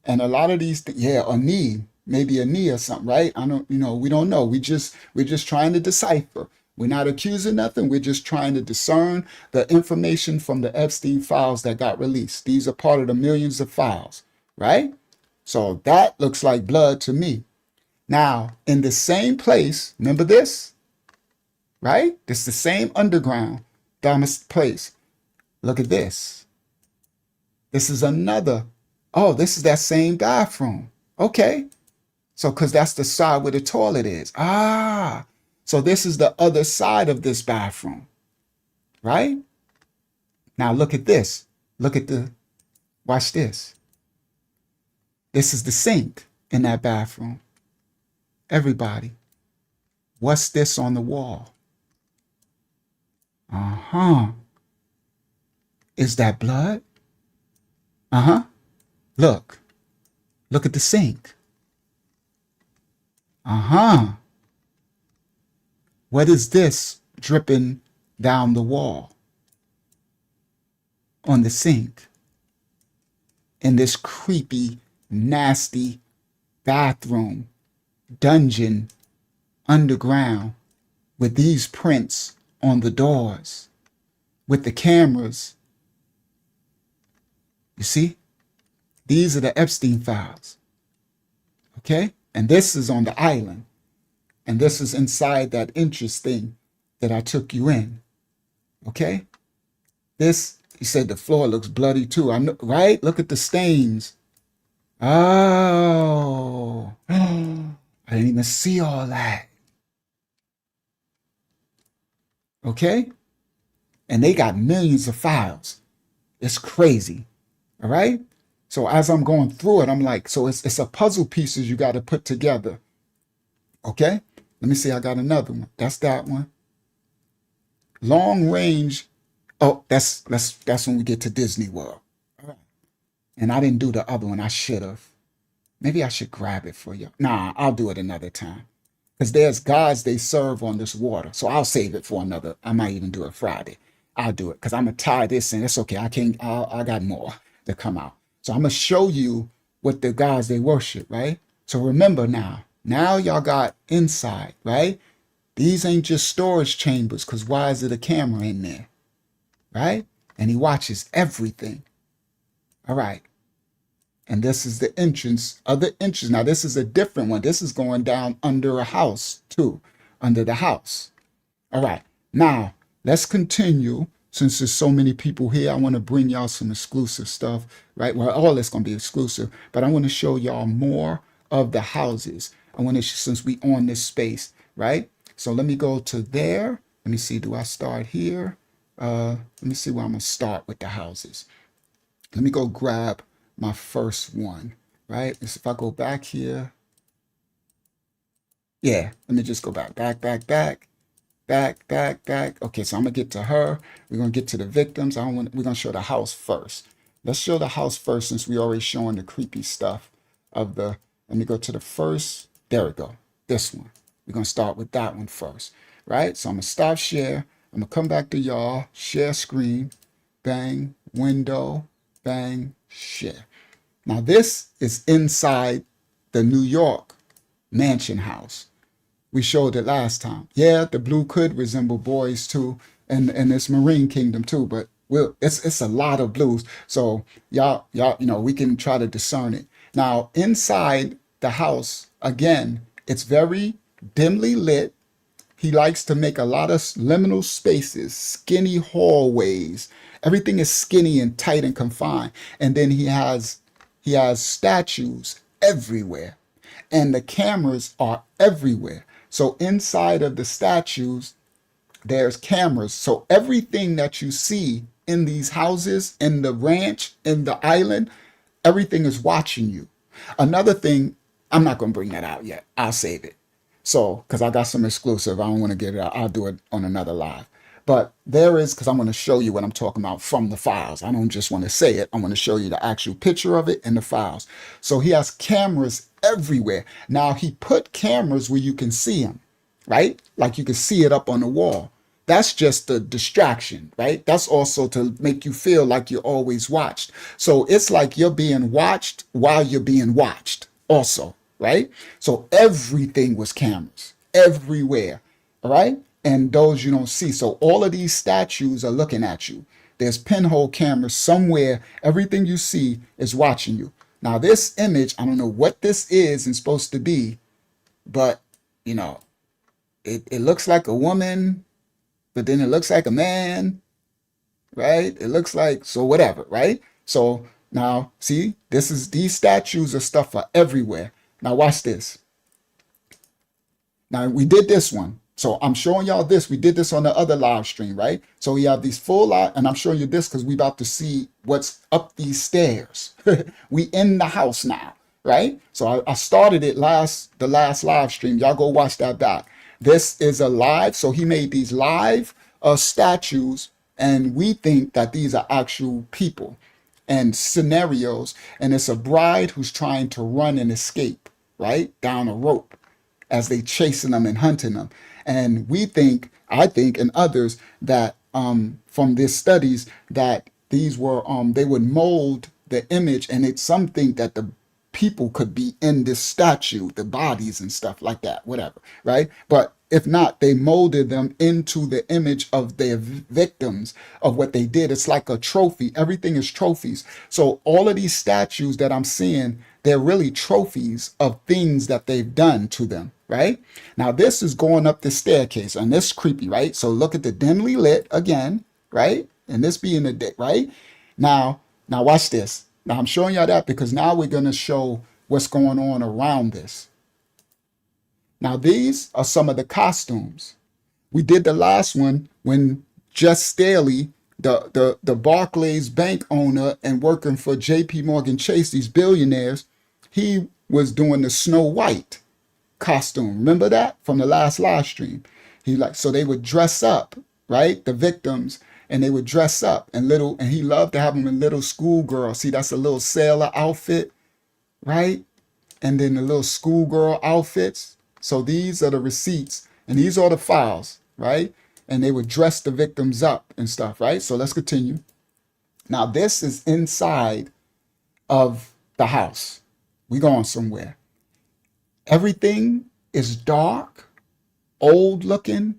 And a lot of these, yeah, a knee, maybe a knee or something, right? I don't, we don't know. We're just trying to decipher. We're not accusing nothing. We're just trying to discern the information from the Epstein files that got released. These are part of the millions of files, right? So that looks like blood to me. Now, in the same place, remember this, right? This is the same underground place. Look at this. This is another. Oh, this is that same bathroom. Okay. So, because that's the side where the toilet is. Ah, so this is the other side of this bathroom, right? Now look at this. Watch this. This is the sink in that bathroom. Everybody, what's this on the wall? Uh-huh. Is that blood? Uh-huh. Look at the sink. Uh-huh. What is this dripping down the wall on the sink in this creepy, nasty bathroom, dungeon, underground, with these prints on the doors, with the cameras? You see? These are the Epstein files. Okay? And this is on the island. And this is inside that interest thing that I took you in. Okay? This, he said the floor looks bloody too. I know, right? Look at the stains. Oh. I didn't even see all that. Okay? And they got millions of files. It's crazy. All right? So as I'm going through it, I'm like, so it's a puzzle pieces you got to put together. Okay? Let me see. I got another one. That's that one. Long range. Oh, that's when we get to Disney World. All right. And I didn't do the other one. I should have. Maybe I should grab it for you. Nah, I'll do it another time. Because there's gods they serve on this water. So I'll save it for another. I might even do it Friday. I'll do it because I'm going to tie this in. It's okay. I got more to come out. So I'm going to show you what the gods they worship, right? So remember now y'all got inside, right? These ain't just storage chambers, because why is it a camera in there, right? And he watches everything. All right. And this is the entrance, other entrance. Now, this is a different one. This is going down under a house, too, under the house. All right. Now, let's continue. Since there's so many people here, I want to bring y'all some exclusive stuff, right? Well, all this going to be exclusive, but I want to show y'all more of the houses. I want to, since we on this space, right? So let me go to there. Let me see, do I start here? Let me see where I'm going to start with the houses. Let me go grab my first one, right? If I go back here, yeah, let me just go back. Okay, so I'm gonna get to her. We're gonna get to the victims. We're gonna show the house first. Let's show the house first, since we already showing the creepy stuff of the. Let me go to the first. There we go. This one. We're gonna start with that one first, right? So I'm gonna stop share. I'm gonna come back to y'all. Share screen. Bang. Window. Bang. Share. Now this is inside the New York mansion house. We showed it last time. Yeah, the blue could resemble boys too, and it's Marine Kingdom too, but it's a lot of blues. So y'all, we can try to discern it. Now, inside the house, again, it's very dimly lit. He likes to make a lot of liminal spaces, skinny hallways. Everything is skinny and tight and confined. And then he has statues everywhere. And the cameras are everywhere. So inside of the statues, there's cameras. So everything that you see in these houses, in the ranch, in the island, everything is watching you. Another thing, I'm not going to bring that out yet. I'll save it. So, because I got some exclusive, I don't want to get it out. I'll do it on another live. But there is, because I'm going to show you what I'm talking about from the files. I don't just want to say it. I'm going to show you the actual picture of it in the files. So he has cameras everywhere. Now he put cameras where you can see them, right? Like you can see it up on the wall. that's just the distraction, right? That's also to make you feel like you're always watched. So it's like you're being watched while you're being watched also, right? So everything was cameras everywhere, all right? And those you don't see. So all of these statues are looking at you. There's pinhole cameras somewhere. Everything you see is watching you. Now, this image, I don't know what this is and supposed to be, but, you know, it looks like a woman, but then it looks like a man, right? It looks like, so whatever, right? So now, see, these statues of stuff are everywhere. Now, watch this. Now we did this one. So I'm showing y'all this. We did this on the other live stream, right? So we have these full live, and I'm showing you this because we about to see what's up these stairs. We in the house now, right? So I started it the last live stream. Y'all go watch that back. This is a live. So he made these live statues, and we think that these are actual people and scenarios. And it's a bride who's trying to run and escape, right? Down a rope as they chasing them and hunting them. And we think, I think, and others that from these studies that these were they would mold the image, and it's something that the people could be in this statue, the bodies and stuff like that, whatever, right? But if not, they molded them into the image of their victims of what they did. It's like a trophy. Everything is trophies. So all of these statues that I'm seeing, they're really trophies of things that they've done to them, right? Now, this is going up the staircase, and this is creepy, right? So look at the dimly lit again, right? And this being the, right? Now watch this. Now, I'm showing y'all that because now we're going to show what's going on around this. Now, these are some of the costumes. We did the last one when Jess Staley, the Barclays bank owner and working for JP Morgan Chase, these billionaires, he was doing the Snow White costume. Remember that from the last live stream? So they would dress up, right? The victims, and they would dress up and he loved to have them in little schoolgirl. See, that's a little sailor outfit, right? And then the little schoolgirl outfits. So these are the receipts and these are the files, right? And they would dress the victims up and stuff, right? So let's continue. Now this is inside of the house. We going somewhere. Everything is dark, old looking,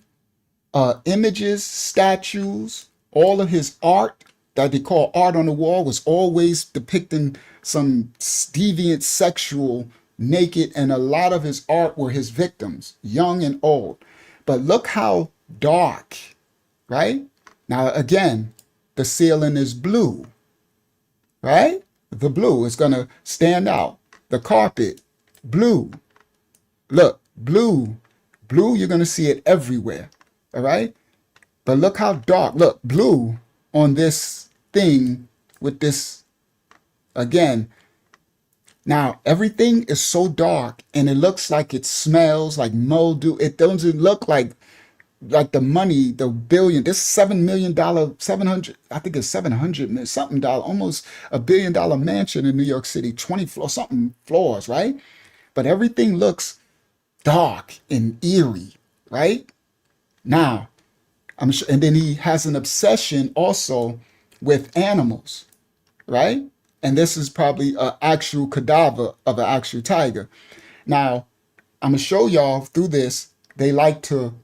images, statues, all of his art that they call art on the wall was always depicting some deviant sexual naked, and a lot of his art were his victims, young and old. But look how dark, right? Now again, the ceiling is blue, right? The blue is gonna stand out. The carpet, blue. Look, blue, you're gonna see it everywhere, all right? But look how dark, look, blue on this thing with this, again. Now, everything is so dark and it looks like it smells like mildew. It doesn't look like the money, the billion, this $7 million, 700, I think it's 700 something dollar, almost $1 billion mansion in New York City, 20 floors, something floors, right? But everything looks dark and eerie, right? Now, I'm sure, and then he has an obsession also with animals, right? And this is probably an actual cadaver of an actual tiger. Now, I'm going to show y'all through this, they like to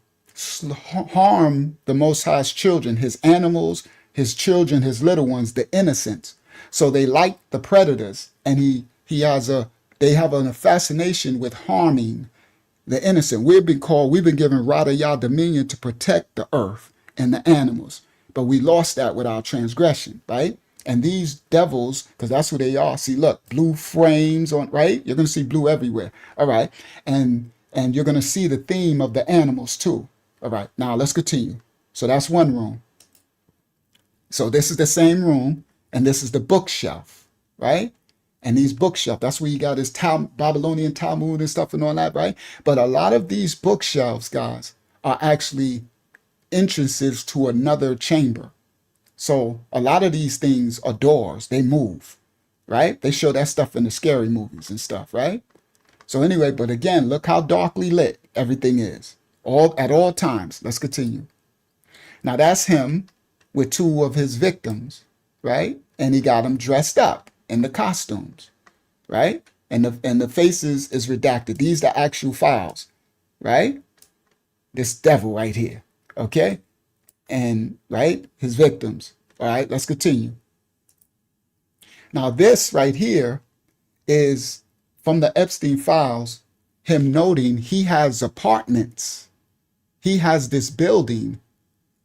harm the Most High's children, his animals, his children, his little ones, the innocents. So they like the predators, and they have a fascination with harming the innocent. We've been given Rada Yah dominion to protect the earth and the animals, but we lost that with our transgression, right? And these devils, because that's who they are. See, look, blue frames on, right? You're going to see blue everywhere. All right. And you're going to see the theme of the animals too. All right. Now let's continue. So that's one room. So this is the same room, and this is the bookshelf, right? And these bookshelves, that's where you got his Babylonian Talmud and stuff and all that, right? But a lot of these bookshelves, guys, are actually entrances to another chamber. So a lot of these things are doors. They move, right? They show that stuff in the scary movies and stuff, right? So anyway, but again, look how darkly lit everything is, all at all times. Let's continue. Now that's him with two of his victims, right? And he got them dressed up in the costumes, right? And the faces is redacted. These are the actual files, right? This devil right here, okay? And right, his victims. All right, let's continue. Now this right here is from the Epstein files, him noting he has apartments. He has this building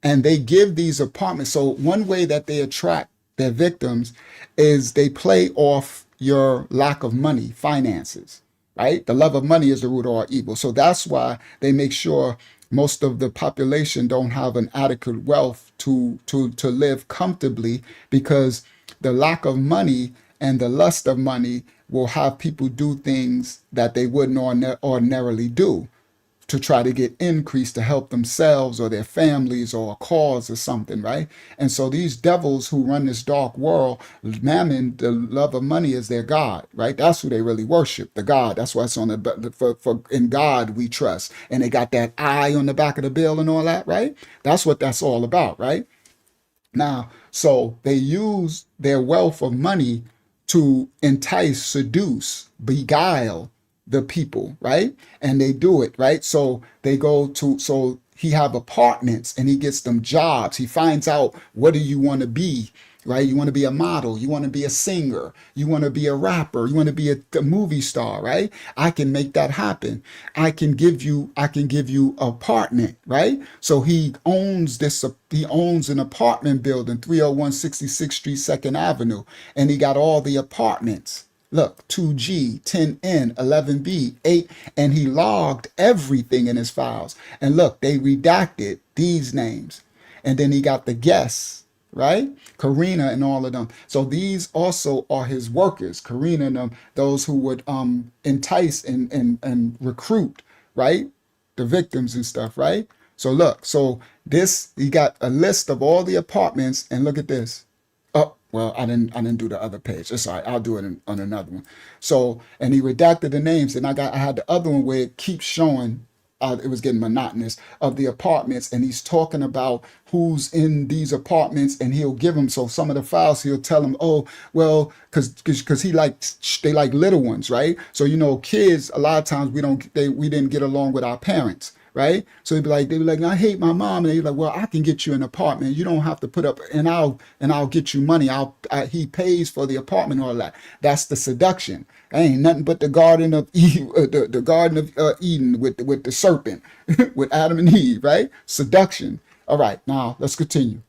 and they give these apartments. So one way that they attract their victims is they play off your lack of money, finances, right? The love of money is the root of all evil. So that's why they make sure most of the population don't have an adequate wealth to live comfortably, because the lack of money and the lust of money will have people do things that they wouldn't ordinarily do to try to get increase to help themselves or their families or a cause or something, right? And so these devils who run this dark world, mammon, the love of money, is their God, right? That's who they really worship, the God. That's why it's on for in God we trust. And they got that eye on the back of the bill and all that, right? That's what that's all about, right? Now, so they use their wealth of money to entice, seduce, beguile the people, right? And they do it, right? So they go to, so he have apartments and he gets them jobs. He finds out, what do you want to be? Right? You want to be a model. You want to be a singer. You want to be a rapper. You want to be a movie star, right? I can make that happen. I can give you apartment, right? So he owns an apartment building, 301 66th Street, 2nd Avenue. And he got all the apartments. Look, 2G, 10N, 11B, 8, and he logged everything in his files. And look, they redacted these names. And then he got the guests, right? Karina and all of them. So these also are his workers, Karina and them, those who would entice and recruit, right? The victims and stuff, right? So look, so this, he got a list of all the apartments, and look at this. Oh, well, I didn't do the other page. It's all right. I'll do it on another one. So, and he redacted the names, and I had the other one where it keeps showing. It was getting monotonous, of the apartments, and he's talking about who's in these apartments, and he'll give them. So some of the files, he'll tell them, oh, well, because they like little ones, right? So kids, a lot of times we didn't get along with our parents, right? So they'd be like, I hate my mom, and they'd be like, well, I can get you an apartment. You don't have to put up, and I'll get you money. He pays for the apartment, all that. That's the seduction. Ain't nothing but the Garden of Eve, the Garden of Eden with the serpent, with Adam and Eve, right? Seduction. All right, now let's continue.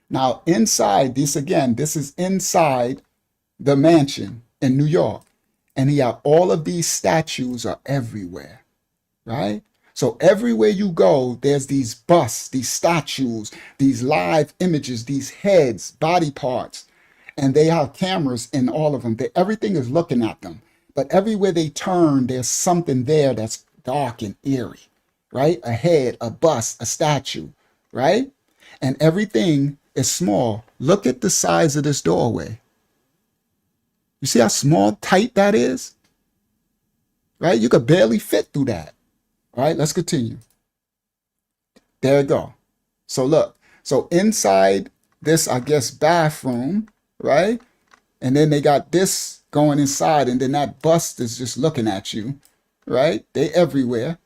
Now inside this is inside the mansion in New York, and he have all of these statues are everywhere, right? So everywhere you go, there's these busts, these statues, these live images, these heads, body parts. And they have cameras in all of them. Everything is looking at them. But everywhere they turn, there's something there that's dark and eerie, right? A head, a bust, a statue, right? And everything is small. Look at the size of this doorway. You see how small, tight that is? Right? You could barely fit through that. All right, let's continue. There you go. So look, so inside this, I guess, bathroom, right? And then they got this going inside, and then that bust is just looking at you, right? They everywhere,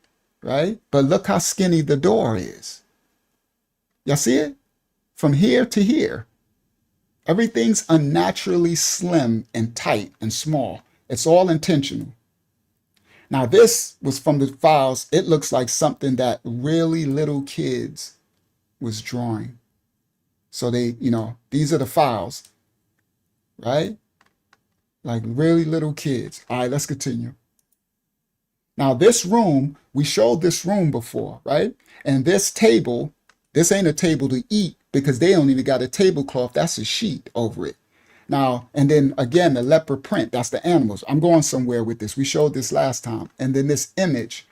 right? But look how skinny the door is. Y'all see it? From here to here. Everything's unnaturally slim and tight and small. It's all intentional. Now this was from the files. It looks like something that really little kids was drawing. So they, these are the files. Right? Like really little kids. All right, let's continue. Now this room, we showed this room before, right? And this table, this ain't a table to eat, because they don't even got a tablecloth. That's a sheet over it. Now, and then again, the leopard print, that's the animals. I'm going somewhere with this. We showed this last time. And then this image,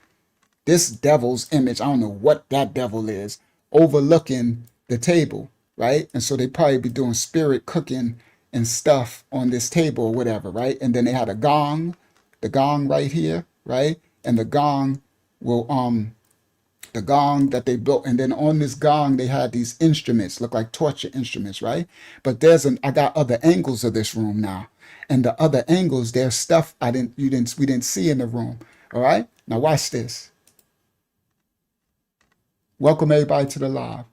this devil's image, I don't know what that devil is, overlooking the table, right? And so they probably be doing spirit cooking and stuff on this table or whatever, right? And then they had the gong right here, right? And the gong will The gong that they built, and then on this gong they had these instruments, look like torture instruments, right? But I got other angles of this room now, and the other angles, there's stuff we didn't see in the room. All right, now watch this. Welcome everybody to the live.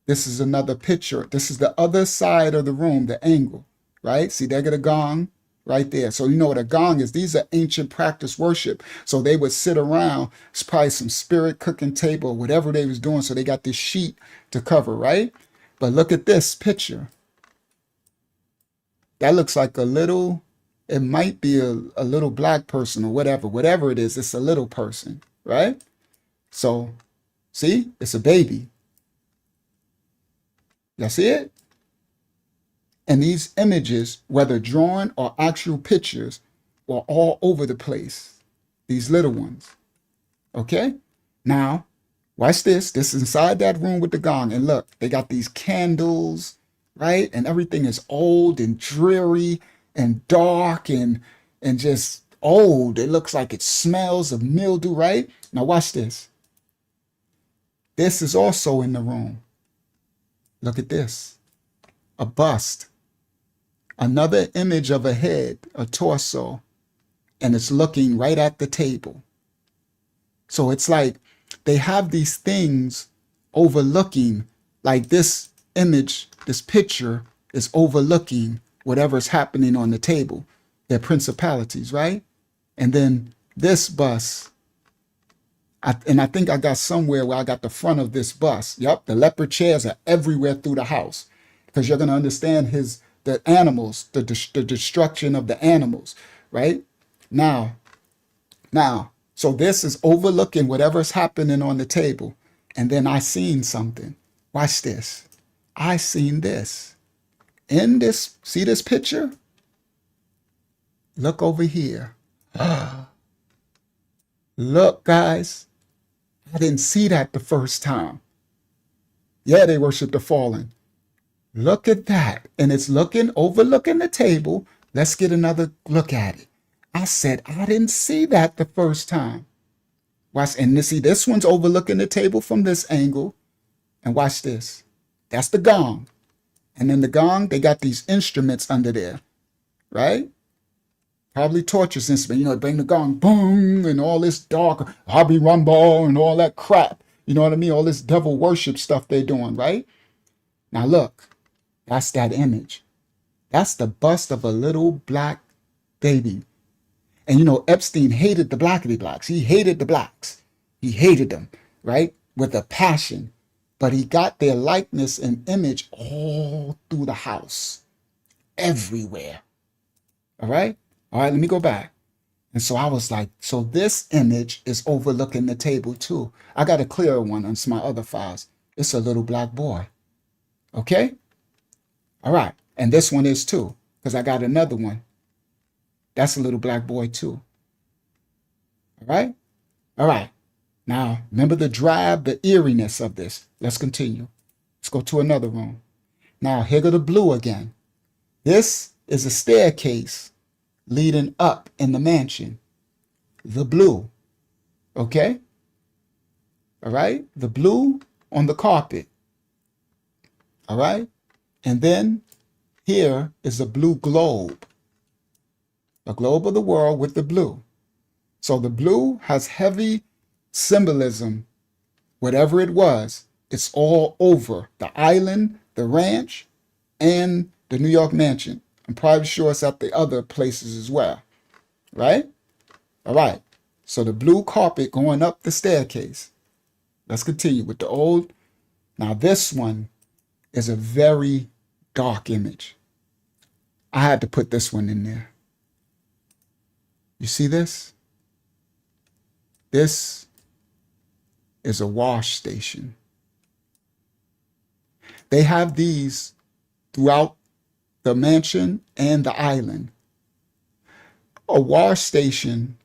This is another picture. This is the other side of the room, the angle, right? See, they got a gong right there. So you know what a gong is. These are ancient practice worship. So they would sit around, it's probably some spirit cooking table, whatever they was doing. So they got this sheet to cover, right? But look at this picture. That looks like it might be a little black person or whatever it is, it's a little person, right? So see, it's a baby. Y'all see it? And these images, whether drawn or actual pictures, were all over the place. These little ones. Okay? Now, watch this. This is inside that room with the gong. And look, they got these candles, right? And everything is old and dreary and dark and just old. It looks like it smells of mildew, right? Now watch this. This is also in the room. Look at this. A bust. Another image of a head, a torso, and it's looking right at the table. So it's like they have these things overlooking, like this image, this picture is overlooking whatever's happening on the table. They're principalities, right? And then this bus, I think I got somewhere where I got the front of this bus. Yep, the leopard chairs are everywhere through the house because you're going to understand the animals, the destruction of the animals, right? Now, so this is overlooking whatever's happening on the table. And then I seen something. Watch this. I seen this. In this, see this picture? Look over here. Look, guys. I didn't see that the first time. Yeah, they worship the fallen. Look at that. And it's overlooking the table. Let's get another look at it. I said, I didn't see that the first time. Watch, and see, this one's overlooking the table from this angle. And watch this. That's the gong. And then the gong, they got these instruments under there, right? Probably torture instrument. You know, bring the gong, boom, and all this dark hobby rumble and all that crap. You know what I mean? All this devil worship stuff they're doing, right? Now look. That's that image. That's the bust of a little black baby. And you know, Epstein hated the blackity blacks. He hated the blacks. He hated them, right? With a passion. But he got their likeness and image all through the house. Everywhere. All right? All right, let me go back. And so I was like, so this image is overlooking the table too. I got a clearer one on some of my other files. It's a little black boy. Okay? All right. And this one is too, because I got another one. That's a little black boy too. All right? All right. Now, remember the eeriness of this. Let's continue. Let's go to another room. Now, here go the blue again. This is a staircase leading up in the mansion. The blue. Okay? All right? The blue on the carpet. All right? And then here is a blue globe. A globe of the world with the blue. So the blue has heavy symbolism. Whatever it was, it's all over the island, the ranch, and the New York mansion. I'm probably sure it's at the other places as well. Right? All right. So the blue carpet going up the staircase. Let's continue with the old. Now this one is a very dark image. I had to put this one in there. You see this? This is a wash station. They have these throughout the mansion and the island. A wash station,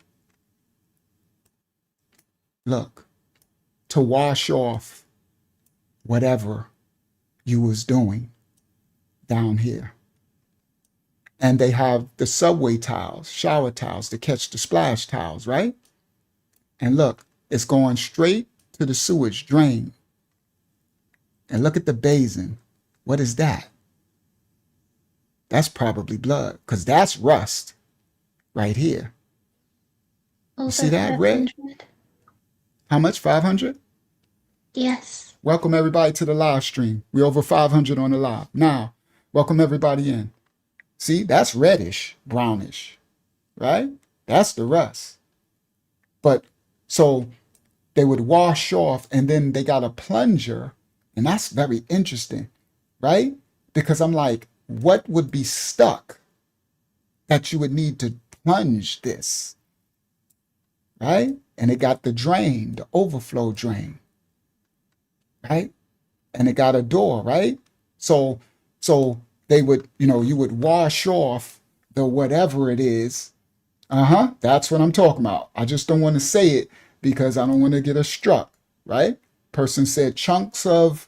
look, to wash off whatever you was doing down here. And they have the subway tiles, shower tiles to catch the splash tiles, right? And look, it's going straight to the sewage drain. And look at the basin. What is that? That's probably blood, because that's rust right here. Over You see that, red? 500. How much? 500? Yes. Welcome everybody to the live stream. We're over 500 on the live. Now, welcome everybody in. See, that's reddish, brownish, right? That's the rust. But so they would wash off, and then they got a plunger, and that's very interesting, right? Because I'm like, what would be stuck that you would need to plunge this, right? And it got the drain, the overflow drain, right? And it got a door, right? So they would, you would wash off the whatever it is. That's what I'm talking about. I just don't want to say it because I don't want to get us struck, right? Person said chunks of,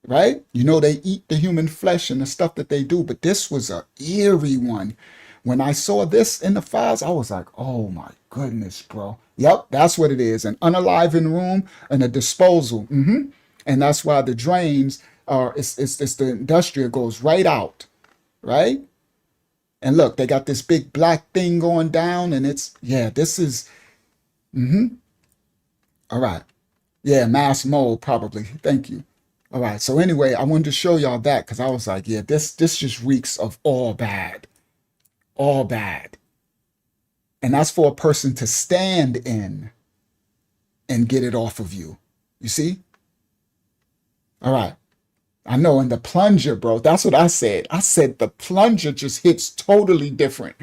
right? They eat the human flesh and the stuff that they do, but this was a eerie one. When I saw this in the files, I was like, oh my goodness, bro. Yep, that's what it is. An unalivened room and a disposal. And that's why the drains are, it's the industrial goes right out, right? And look, they got this big black thing going down, and this is, all right. Yeah, mass mold probably. Thank you. All right. So anyway, I wanted to show y'all that because I was like, yeah, this just reeks of all bad. All bad. And that's for a person to stand in and get it off of you. You see? All right. I know. And the plunger, bro, that's what I said. I said the plunger just hits totally different.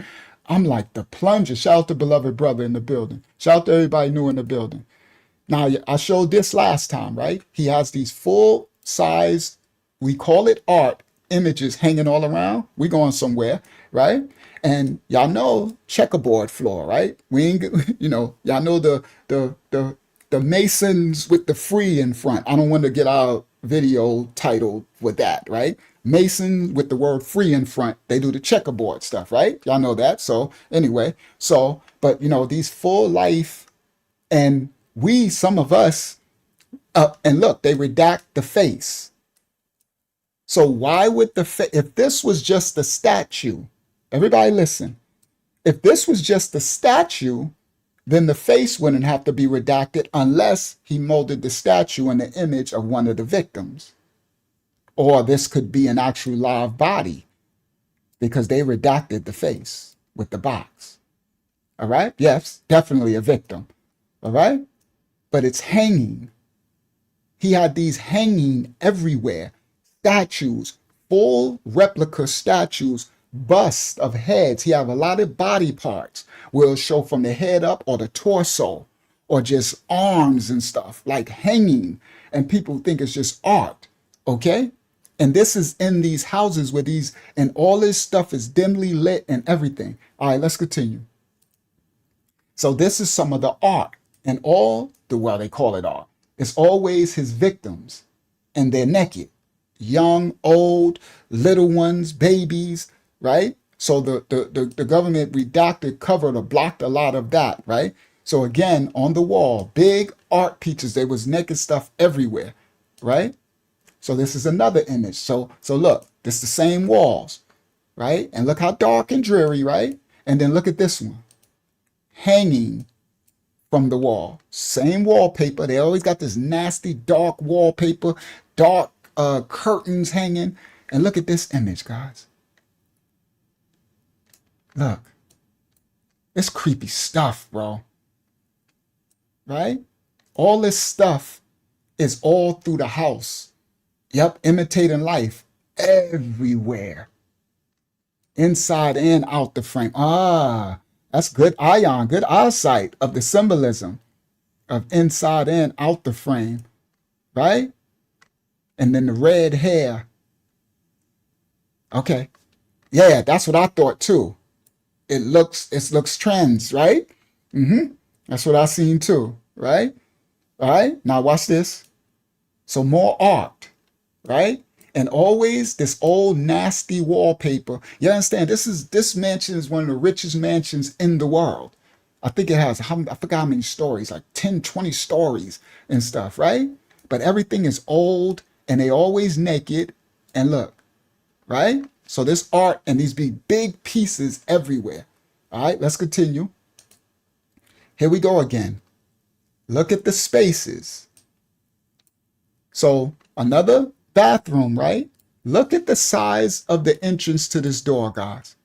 I'm like, the plunger. Shout out to beloved brother in the building. Shout out to everybody new in the building. Now, I showed this last time, right? He has these full size, we call it art, images hanging all around. We going somewhere, right? And y'all know checkerboard floor, right? We ain't, y'all know the Masons with the free in front. I don't want to get our video titled with that, right? Mason with the word free in front. They do the checkerboard stuff, right? Y'all know that. So anyway, but these full life, and some of us, and look, they redact the face. So why would if this was just a statue, everybody listen, if this was just a statue, then the face wouldn't have to be redacted unless he molded the statue in the image of one of the victims. Or this could be an actual live body because they redacted the face with the box. All right? Yes, definitely a victim. All right? But it's hanging. He had these hanging everywhere. Statues, full replica statues, busts of heads. He have a lot of body parts where it'll show from the head up or the torso or just arms and stuff like hanging. And people think it's just art. Okay? And this is in these houses where and all this stuff is dimly lit and everything. All right, let's continue. So this is some of the art. And they call it art. It's always his victims, and they're naked, young, old, little ones, babies, right? So the government redacted, covered, or blocked a lot of that, right? So again, on the wall, big art pieces. There was naked stuff everywhere, right? So this is another image. So look, this is the same walls, right? And look how dark and dreary, right? And then look at this one, hanging from the wall. Same wallpaper. They always got this nasty dark wallpaper, dark curtains hanging. And look at this image, guys. Look. It's creepy stuff, bro. Right? All this stuff is all through the house. Yep, imitating life everywhere. Inside and out the frame. That's good good eyesight of the symbolism of inside and out the frame, right? And then the red hair. Okay. Yeah, that's what I thought too. It looks trends, right? That's what I seen too, right? All right, now watch this. So more art, right? And always this old nasty wallpaper. You understand? This mansion is one of the richest mansions in the world. I think it has, I forgot how many stories, like 10, 20 stories and stuff, right? But everything is old and they always naked. And look, right? So this art and these big pieces everywhere. All right, let's continue. Here we go again. Look at the spaces. So another bathroom, right? Look at the size of the entrance to this door, guys.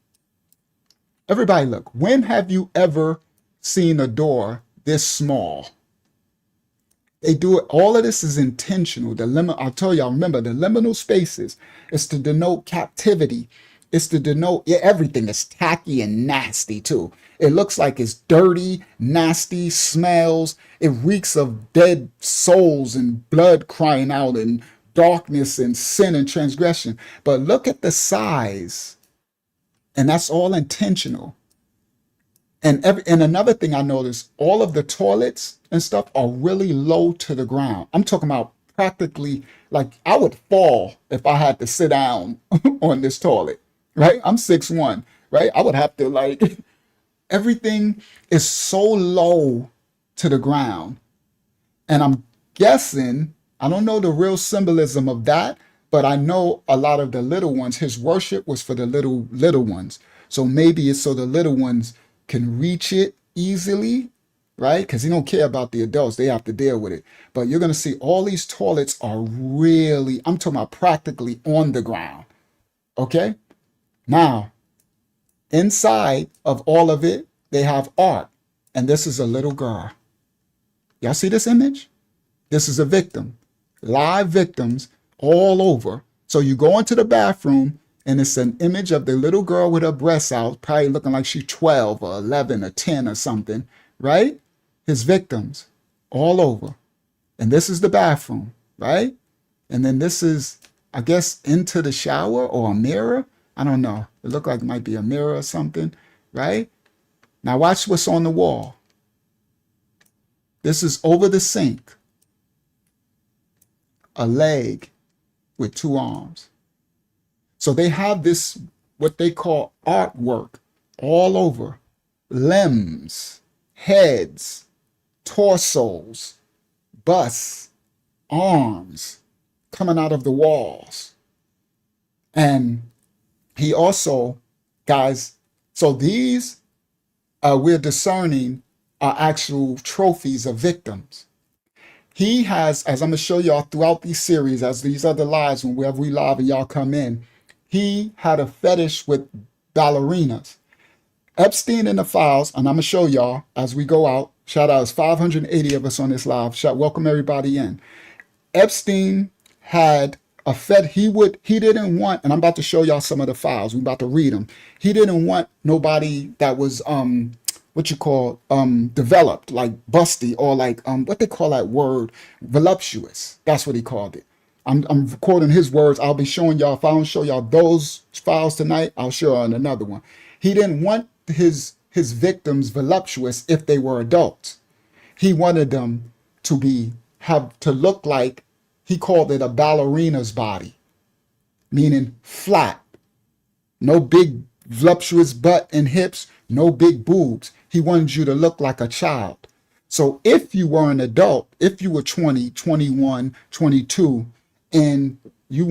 Everybody look. When have you ever seen a door this small? They do it. All of this is intentional. I'll tell y'all, remember, the liminal spaces is to denote captivity. It's to denote, yeah, everything is tacky and nasty too. It looks like it's dirty, nasty, smells. It reeks of dead souls and blood crying out and darkness and sin and transgression. But look at the size. And that's all intentional. And another thing I noticed, all of the toilets and stuff are really low to the ground. I'm talking about practically, like I would fall if I had to sit down on this toilet, right? I'm 6'1", right? I would have to like, everything is so low to the ground. And I'm guessing, I don't know the real symbolism of that, but I know a lot of the little ones, his worship was for the little ones. So maybe it's so the little ones can reach it easily, right? Because he don't care about the adults. They have to deal with it. But you're going to see all these toilets are really, I'm talking about practically on the ground. Okay? Now, inside of all of it, they have art. And this is a little girl. Y'all see this image? This is a victim. Live victims all over. So you go into the bathroom and it's an image of the little girl with her breasts out, probably looking like she's 12 or 11 or 10 or something, right? His victims all over. And this is the bathroom, right? And then this is, I guess, into the shower or a mirror. I don't know. It looked like it might be a mirror or something, right? Now watch what's on the wall. This is over the sink. A leg with 2 arms. So they have this, what they call artwork all over. Limbs, heads, torsos, busts, arms coming out of the walls. And he also, guys, so these we're discerning are actual trophies of victims. He has, as I'm going to show y'all throughout these series, as these other lives, whenever we live and y'all come in, he had a fetish with ballerinas. Epstein in the files, and I'm going to show y'all as we go out. Shout out, it's 580 of us on this live. Welcome everybody in. Epstein had a he didn't want, and I'm about to show y'all some of the files. We're about to read them. He didn't want nobody that was, developed, like busty, or like, what they call that word, voluptuous. That's what he called it. I'm quoting his words. I'll be showing y'all, if I don't show y'all those files tonight, I'll show on another one. He didn't want his victims voluptuous if they were adults. He wanted them to look like, he called it a ballerina's body, meaning flat, no big voluptuous butt and hips, no big boobs. He wanted you to look like a child. So if you were an adult, if you were 20, 21, 22, and they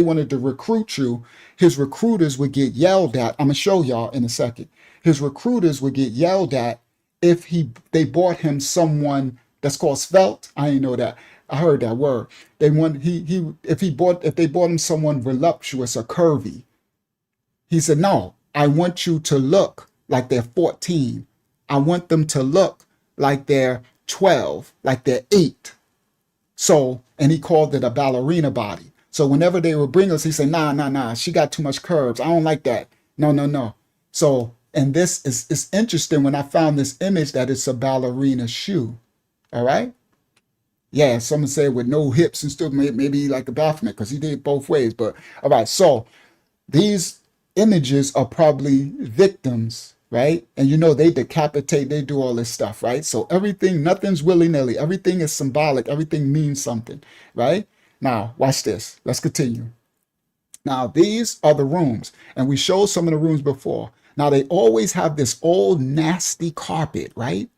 wanted to recruit you, his recruiters would get yelled at. I'm gonna show y'all in a second. His recruiters would get yelled at if they bought him someone that's called svelte. I didn't know that. I heard that word. If they bought him someone voluptuous or curvy, he said, no, I want you to look like they're 14. I want them to look like they're 12, like they're 8. So, and he called it a ballerina body. So whenever they would bring us, he said, nah, she got too much curves. I don't like that. No. So, and this is interesting when I found this image that it's a ballerina shoe. All right. Yeah, someone said with no hips and stuff, maybe like a Baphomet, because he did both ways. But all right, so these images are probably victims, right? And they decapitate, they do all this stuff, right? So everything, nothing's willy-nilly. Everything is symbolic. Everything means something, right? Now, watch this. Let's continue. Now, these are the rooms, and we showed some of the rooms before. Now they always have this old nasty carpet, right?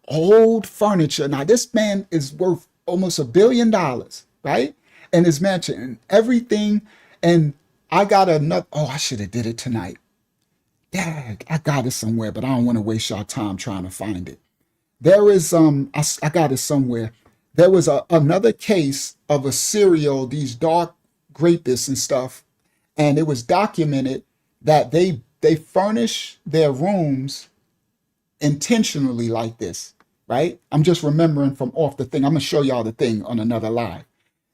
Old furniture. Now this man is worth almost $1 billion, right? And his mansion and everything. And I got another. Oh, I should have did it tonight. Yeah, I got it somewhere, but I don't want to waste your time trying to find it. There is I got it somewhere. There was another case of a serial, these dark rapists and stuff, and it was documented that they furnish their rooms intentionally like this, right? I'm just remembering from off the thing. I'm gonna show y'all the thing on another live.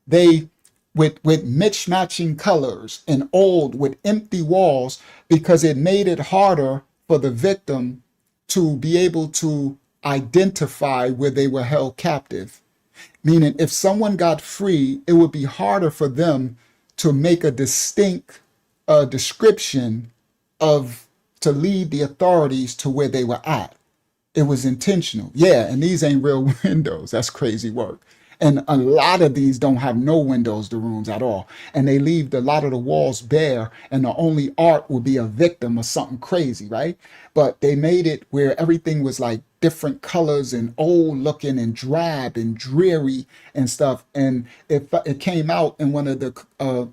They with mismatching colors and old with empty walls because it made it harder for the victim to be able to identify where they were held captive. Meaning if someone got free, it would be harder for them to make a distinct description of to lead the authorities to where they were at. It was intentional. Yeah, and these ain't real windows. That's crazy work. And a lot of these don't have no windows to rooms at all. And they leave a lot of the walls bare, and the only art would be a victim or something crazy, right? But they made it where everything was like different colors and old looking and drab and dreary and stuff. And it came out in one of the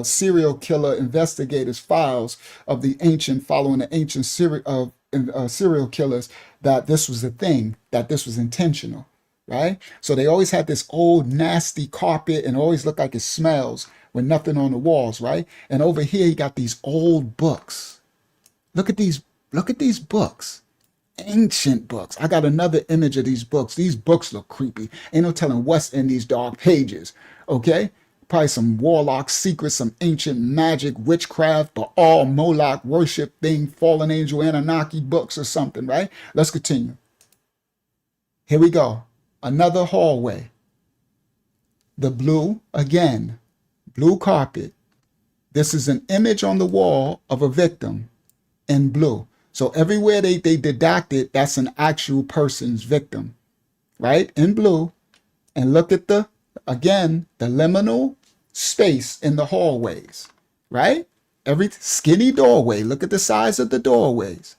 serial killer investigators' files of the ancient, following the ancient serial killers, that this was a thing, that this was intentional, right? So they always had this old nasty carpet and always looked like it smells with nothing on the walls, right? And over here you got these old books. Look at these books. Ancient books. I got another image of these books. These books look creepy. Ain't no telling what's in these dark pages. Okay? Probably some warlock secrets, some ancient magic, witchcraft, but all Moloch worship thing, fallen angel Anunnaki books or something, right? Let's continue. Here we go. Another hallway. The blue, again, blue carpet. This is an image on the wall of a victim in blue. So everywhere they deducted, that's an actual person's victim, right? In blue. And look at the liminal space in the hallways, right? Every skinny doorway. Look at the size of the doorways.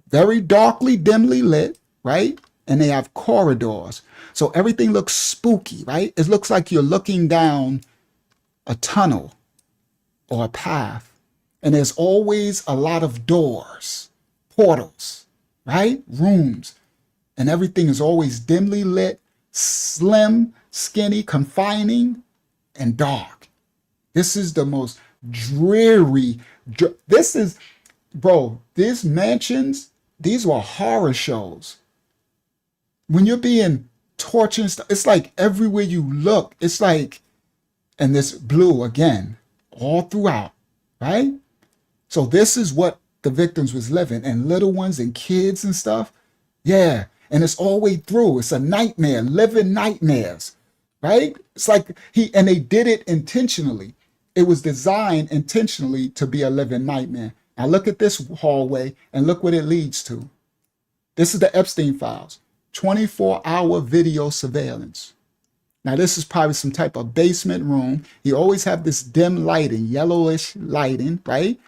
Very darkly, dimly lit, right? And they have corridors. So everything looks spooky, right? It looks like you're looking down a tunnel or a path. And there's always a lot of doors, portals, right? Rooms. And everything is always dimly lit, slim, skinny, confining, and dark. This is the most dreary. This is, bro, these mansions, these were horror shows. When you're being tortured and stuff, it's like everywhere you look, it's like, and this blue again, all throughout, right? So this is what the victims was living, and little ones and kids and stuff. Yeah. And it's all the way through. It's a nightmare, living nightmares, right? It's like and they did it intentionally. It was designed intentionally to be a living nightmare. Now look at this hallway and look what it leads to. This is the Epstein files, 24-hour video surveillance. Now this is probably some type of basement room. You always have this dim lighting, yellowish lighting, right?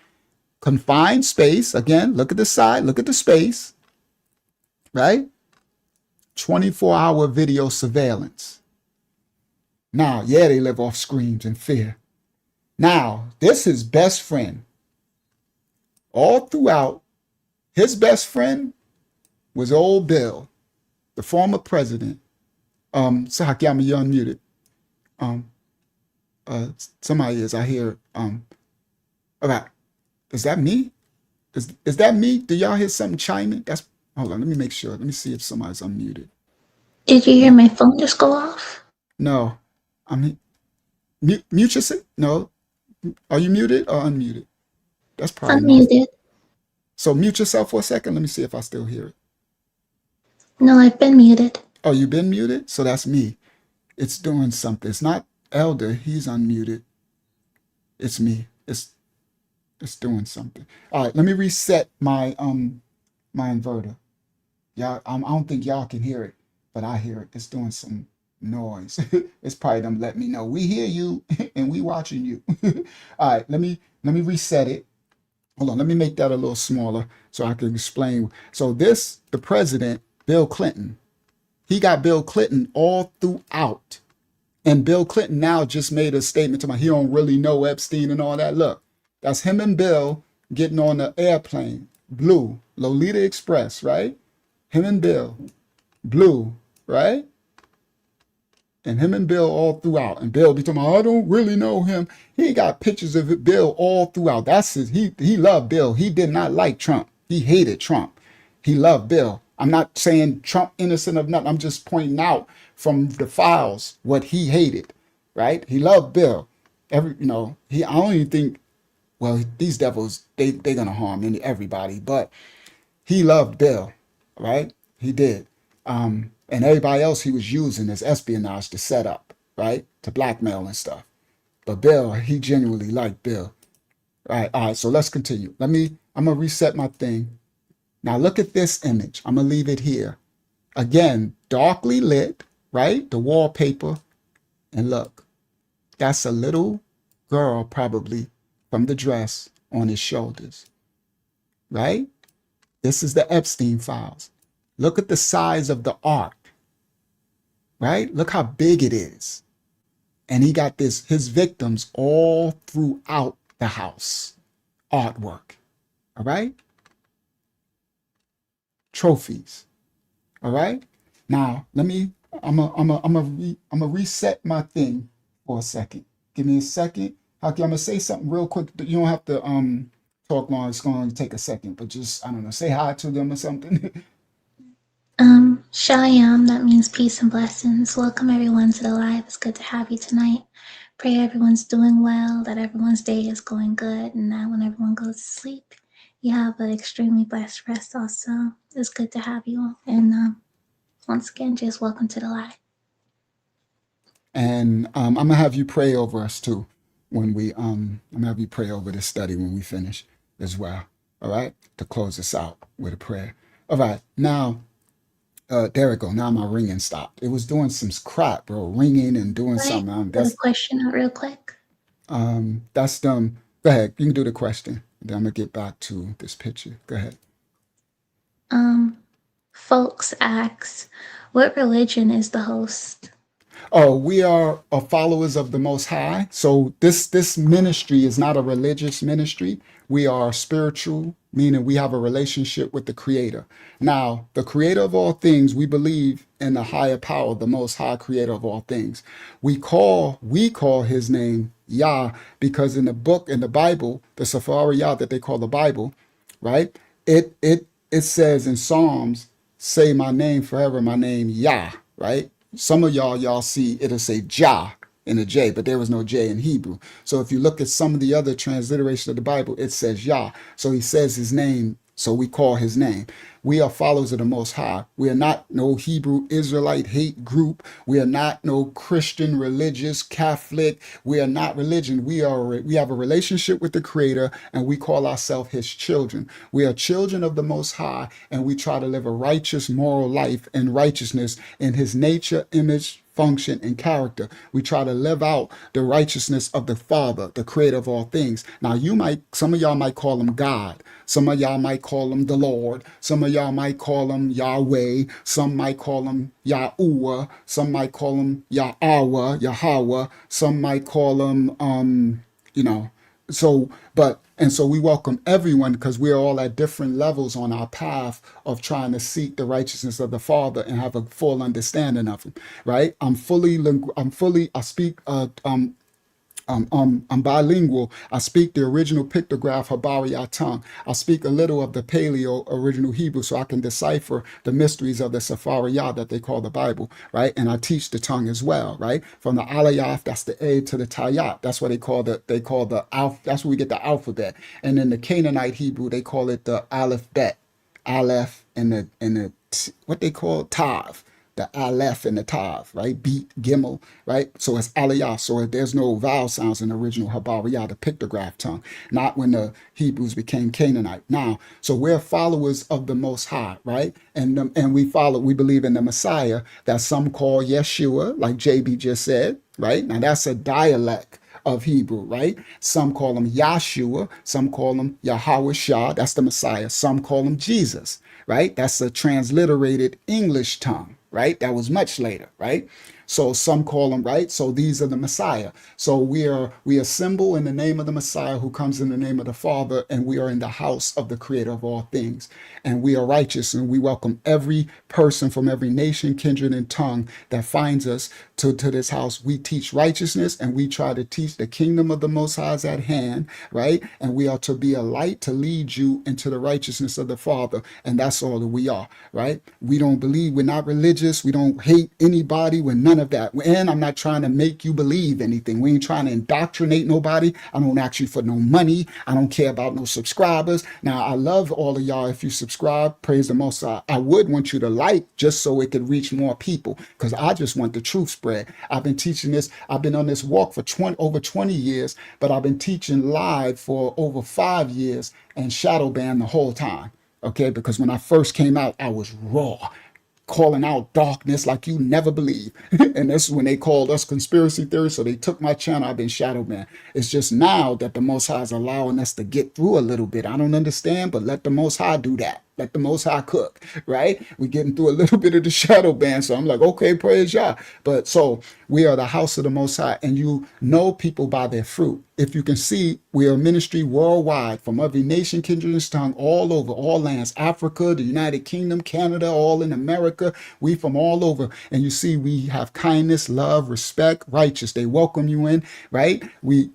Confined space. Again, look at the side, look at the space, right? 24-hour video surveillance. Now, yeah, they live off screams and fear. Now, this is his best friend. All throughout, his best friend was old Bill, the former president. Sahakyama, you're unmuted. Somebody is, I hear. All right. Is that me? Is that me? Do y'all hear something chiming? Hold on, let me make sure. Let me see if somebody's unmuted. Did you hear my phone just go off? No. I mean, mute yourself? No. Are you muted or unmuted? That's probably I'm not. muted. So mute yourself for a second. Let me see if I still hear it. No, I've been muted. Oh, you've been muted? So that's me. It's doing something. It's not Elder. He's unmuted. It's me. It's doing something. All right, let me reset my my inverter. Y'all, I don't think y'all can hear it, but I hear it. It's doing some noise. It's probably them letting me know we hear you and we watching you. All right, let me reset it. hold on, let me make that a little smaller so I can explain. So this, the president, Bill Clinton, he got Bill Clinton all throughout. And Bill Clinton now just made a statement to my, he don't really know Epstein and all that. Look, that's him and Bill getting on the airplane, Blue, Lolita Express, right? Him and Bill, Blue, right? And him and Bill all throughout. And Bill be talking about, I don't really know him. He got pictures of Bill all throughout. That's his, he loved Bill. He did not like Trump. He hated Trump. He loved Bill. I'm not saying Trump innocent of nothing. I'm just pointing out from the files what he hated, right? He loved Bill. I don't even think, well, these devils, they're gonna harm everybody, but he loved Bill, right? He did. And everybody else he was using as espionage to set up, right? To blackmail and stuff. But Bill, he genuinely liked Bill. All right, so let's continue. I'm gonna reset my thing. Now look at this image. I'm gonna leave it here. Again, darkly lit, right? The wallpaper. And look, that's a little girl probably from the dress on his shoulders, right? This is the Epstein files. Look at the size of the ark, right? Look how big it is. And he got his victims all throughout the house. Artwork, all right? Trophies, all right? Now, I'm gonna reset my thing for a second. Give me a second. I'm gonna say something real quick. You don't have to talk long. It's going to take a second, but just, I don't know, say hi to them or something. Shalom, that means peace and blessings. Welcome everyone to the live. It's good to have you tonight. Pray everyone's doing well, that everyone's day is going good, and that when everyone goes to sleep, you have an extremely blessed rest also. It's good to have you all. And once again, just welcome to the live. And I'm gonna have you pray over us too when I'm gonna have you pray over this study when we finish as well. All right, to close us out with a prayer. All right, now there we go. Now my ringing stopped. It was doing some crap, bro, ringing and doing something. That's a question out real quick. That's dumb. Go ahead, you can do the question. Then I'm gonna get back to this picture. Go ahead. Folks asks, what religion is the host? Oh, we are followers of the Most High. So this ministry is not a religious ministry. We are spiritual, meaning we have a relationship with the Creator. Now, the Creator of all things, we believe in the higher power, the Most High Creator of all things. We call His name Yah because in the Bible, the Safari Yah that they call the Bible, right? It says in Psalms, say my name forever, my name Yah, right? Some of y'all see it'll say Jah in a J, but there was no J in Hebrew. So if you look at some of the other transliterations of the Bible, it says Yah. So he says his name, so we call his name. We are followers of the Most High. We are not no Hebrew Israelite hate group. We are not no Christian religious Catholic. We are not religion. We have a relationship with the Creator, and we call ourselves his children. We are children of the Most High, and we try to live a righteous moral life and righteousness in his nature, image, function, and character. We try to live out the righteousness of the Father, the Creator of all things. Now, some of y'all might call him God. Some of y'all might call him the Lord. Some of y'all might call him Yahweh. Some might call him Yahuwah. Some might call him Yahweh. Some might call him, so we welcome everyone because we're all at different levels on our path of trying to seek the righteousness of the Father and have a full understanding of him, right? I speak, I'm bilingual. I speak the original pictograph Habariya tongue. I speak a little of the Paleo original Hebrew so I can decipher the mysteries of the Safariyah that they call the Bible, right? And I teach the tongue as well, right? From the Alayaf, that's the A, to the Tayat. That's what that's where we get the alphabet. And in the Canaanite Hebrew, they call it the Aleph Bet. Aleph and what they call Tav. The Aleph and the Tav, right? Beat, Gimel, right? So it's Aliyah. So there's no vowel sounds in the original Habariyah, the pictograph tongue, not when the Hebrews became Canaanite. Now, so we're followers of the Most High, right? And we believe in the Messiah that some call Yeshua, like JB just said, right? Now that's a dialect of Hebrew, right? Some call him Yahshua, some call him Yahweh Shah, that's the Messiah. Some call him Jesus, right? That's a transliterated English tongue, right? That was much later, right? So some call him, right? So these are the Messiah. So we assemble in the name of the Messiah who comes in the name of the Father, and we are in the house of the Creator of all things. And we are righteous, and we welcome every person from every nation, kindred, and tongue that finds us to this house. We teach righteousness, and we try to teach the kingdom of the Most High is at hand, right? And we are to be a light to lead you into the righteousness of the Father. And that's all that we are, right? We don't believe, we're not religious. We don't hate anybody. We're none of that. And I'm not trying to make you believe anything. We ain't trying to indoctrinate nobody. I don't ask you for no money. I don't care about no subscribers. Now, I love all of y'all. If you subscribe, praise the Most High. I would want you to like just so it could reach more people, because I just want the truth spread. I've been teaching this. I've been on this walk for over 20 years, but I've been teaching live for over 5 years and shadow banned the whole time. Okay, because when I first came out, I was raw, calling out darkness like you never believe. And that's when they called us conspiracy theories. So they took my channel. I've been shadow banned. It's just now that the Most High is allowing us to get through a little bit. I don't understand, but let the Most High do that. Let the Most High cook, right? We're getting through a little bit of the shadow ban. So I'm like, okay, praise Yah. But so we are the house of the Most High, and you know people by their fruit. If you can see, we are a ministry worldwide, from every nation, kindred, and tongue, all over, all lands, Africa, the United Kingdom, Canada, all in America. We from all over. And you see, we have kindness, love, respect, righteous. They welcome you in, right? We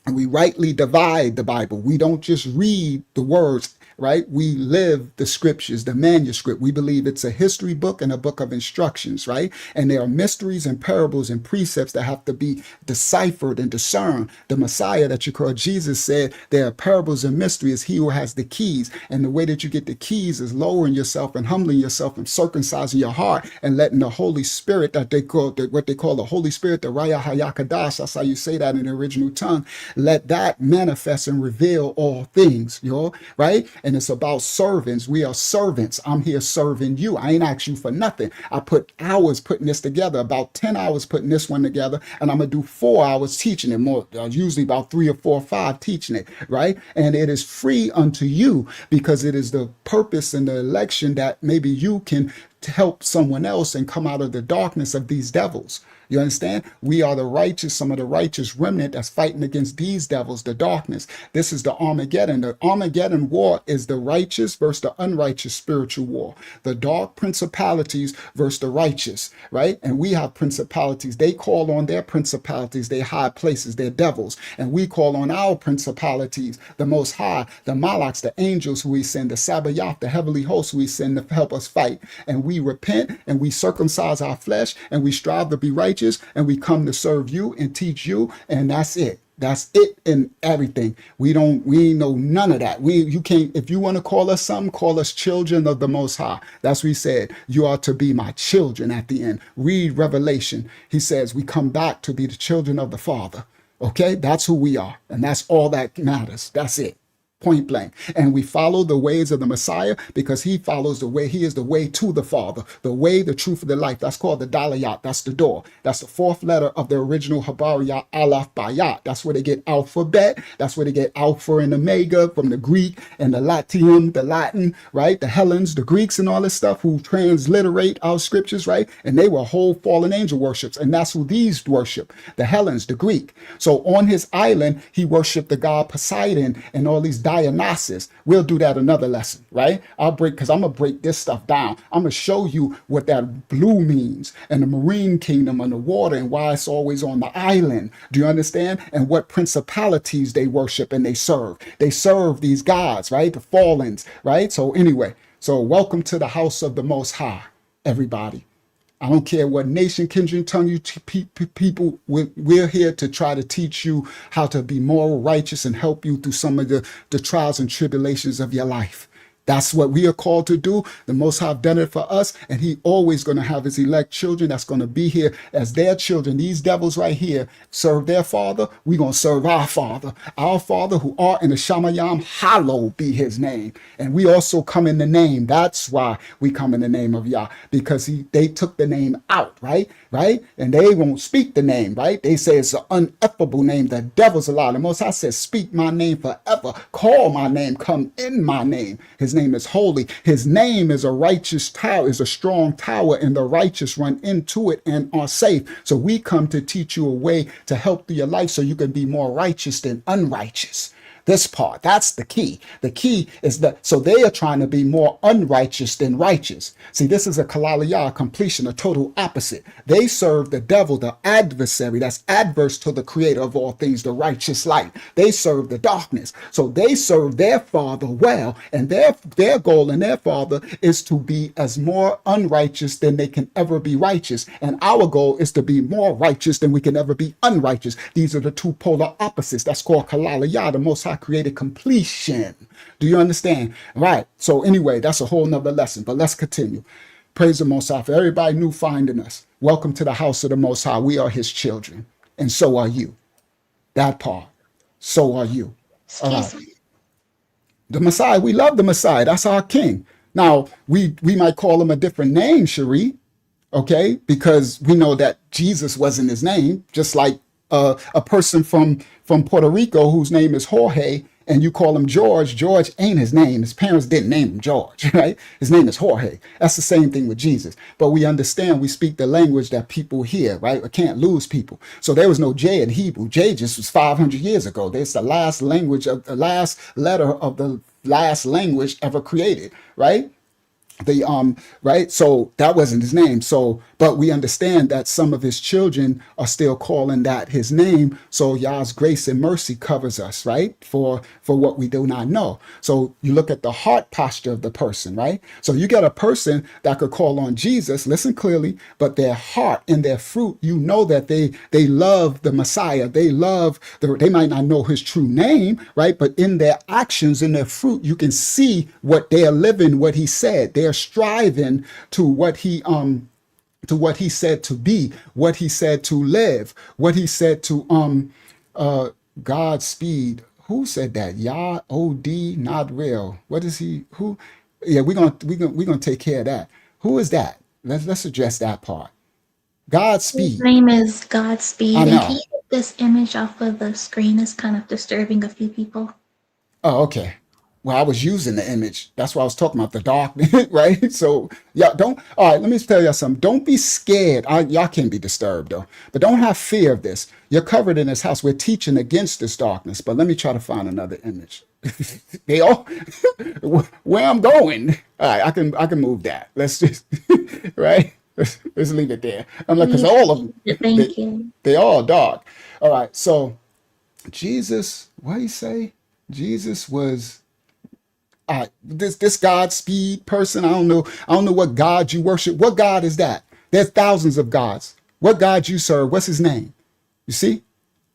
rightly divide the Bible. We don't just read the words, right? We live the scriptures, the manuscript. We believe it's a history book and a book of instructions, right? And there are mysteries and parables and precepts that have to be deciphered and discerned. The Messiah that you call Jesus said there are parables and mysteries. He who has the keys. And the way that you get the keys is lowering yourself and humbling yourself and circumcising your heart and letting the Holy Spirit, that they call what they call the Holy Spirit, the Raya Hayakadash, that's how you say that in the original tongue. Let that manifest and reveal all things, right? And it's about servants. We are servants. I'm here serving you. I ain't asked you for nothing. I put hours putting this together, about 10 hours putting this one together, and I'm going to do 4 hours teaching it, more usually about 3 or 4 or 5 teaching it, right? And it is free unto you, because it is the purpose and the election that maybe you can help someone else and come out of the darkness of these devils. You understand? We are the righteous, some of the righteous remnant that's fighting against these devils, the darkness. This is the Armageddon. The Armageddon war is the righteous versus the unrighteous spiritual war. The dark principalities versus the righteous, right? And we have principalities. They call on their principalities, their high places, their devils. And we call on our principalities, the Most High, the Malaks, the angels who we send, the Sabaoth, the heavenly hosts who we send to help us fight. And we repent and we circumcise our flesh and we strive to be righteous, and we come to serve you and teach you, and that's it. That's it in everything. We ain't know none of that. You can't, if you want to call us something, call us children of the Most High. That's what he said. You are to be my children at the end. Read Revelation. He says we come back to be the children of the Father. Okay? That's who we are. And that's all that matters. That's it. Point blank. And we follow the ways of the Messiah because he follows the way. He is the way to the Father, the way, the truth, of the life. That's called the Dalayat. That's the door. That's the 4th letter of the original Habariyat Aleph Bayat. That's where they get alphabet. That's where they get Alpha and Omega from the Greek and the Latium, the Latin, right? The Hellenes, the Greeks and all this stuff who transliterate our scriptures, right? And they were whole fallen angel worships. And that's who these worship, the Hellenes, the Greek. So on his island, he worshiped the god Poseidon and all these Dionysus. We'll do that another lesson, right? Because I'm going to break this stuff down. I'm going to show you what that blue means and the marine kingdom and the water and why it's always on the island. Do you understand? And what principalities they worship and they serve. They serve these gods, right? The fallens, right? So anyway, so welcome to the house of the Most High, everybody. I don't care what nation, kindred, tongue you people, we're here to try to teach you how to be moral, righteous, and help you through some of the trials and tribulations of your life. That's what we are called to do. The Most High have done it for us, and he always going to have his elect children that's going to be here as their children. These devils right here serve their father. We're going to serve our Father. Our Father who art in the Shamayam, hallowed be his name. And we also come in the name. That's why we come in the name of Yah, because they took the name out, right? And they won't speak the name, right? They say it's an uneffable name. The devil's a lie. The Most High says, speak my name forever. Call my name. Come in my name. His name is holy. His name is a righteous tower, is a strong tower, and the righteous run into it and are safe. So we come to teach you a way to help through your life so you can be more righteous than unrighteous. This part, that's the key. The key is that, so they are trying to be more unrighteous than righteous. See, this is a kalaliyah, completion, a total opposite. They serve the devil, the adversary, that's adverse to the creator of all things, the righteous light. They serve the darkness. So they serve their father well, and their goal and their father is to be as more unrighteous than they can ever be righteous. And our goal is to be more righteous than we can ever be unrighteous. These are the two polar opposites. That's called kalaliyah, the Most High created completion. Do you understand? Right. So anyway, that's a whole nother lesson, but let's continue. Praise the Most High. For everybody new finding us, welcome to the house of the Most High. We are his children, and so are you. That part. So are you. All right. The Messiah, we love the Messiah. That's our king. Now, we might call him a different name, Cherie, okay? Because we know that Jesus wasn't his name, just like a person from Puerto Rico whose name is Jorge, and you call him George. George ain't his name. His parents didn't name him George, right? His name is Jorge. That's the same thing with Jesus. But we understand, we speak the language that people hear, right? We can't lose people. So there was no J in Hebrew. J just was 500 years ago. That's the last language of the last letter of the last language ever created, right? Right, so that wasn't his name. So but we understand that some of his children are still calling that his name. So Yah's grace and mercy covers us, right, for what we do not know. So you look at the heart posture of the person, right? So you get a person that could call on Jesus, listen clearly, but their heart and their fruit, you know that they love the Messiah. They might not know his true name, right? But in their actions, in their fruit, you can see what they are living, what he said. They're striving to what he said to be, what he said to live, what he said to Godspeed. Who said that? Yah od not real. What is he? Who? Yeah, we're gonna take care of that. Who is that? Let's address that part. Godspeed. His name is Godspeed. I know. And can you get this image off of the screen? It's kind of disturbing a few people. Oh, okay. Well, I was using the image. That's why I was talking about the darkness, right? So, yeah, all right, let me tell y'all something. Don't be scared. Y'all can't be disturbed, though. But don't have fear of this. You're covered in this house. We're teaching against this darkness. But let me try to find another image. They all, where I'm going. All right, I can move that. Let's just, right? Let's leave it there. I'm like, because all of them, Thank you. they all dark. All right, so Jesus, what did he say? Jesus was... this Godspeed person, I don't know what God you worship. What God is that? There's thousands of gods. What God you serve? What's his name? You see,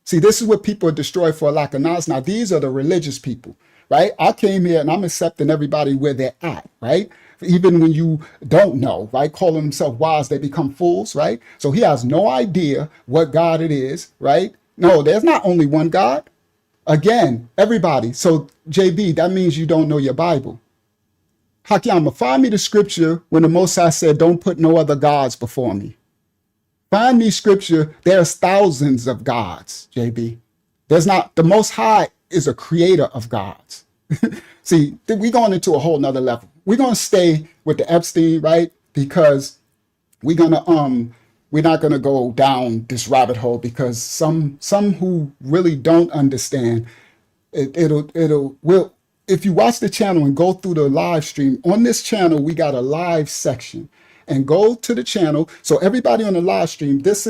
this is what people are destroyed for a lack of knowledge. Now, these are the religious people, right? I came here and I'm accepting everybody where they're at, right? Even when you don't know, right? Calling themselves wise, they become fools, right? So he has no idea what God it is, right? No, there's not only one God. Again, everybody. So, JB, that means you don't know your Bible. Hakiyama, find me the scripture when the Most High said, don't put no other gods before me. Find me scripture. There's thousands of gods, JB. There's not, the Most High is a creator of gods. See, we're going into a whole nother level. We're going to stay with the Epstein, right? Because we're not going to go down this rabbit hole, because some who really don't understand will, if you watch the channel and go through the live stream, on this channel we got a live section, and go to the channel. So everybody on the live stream, this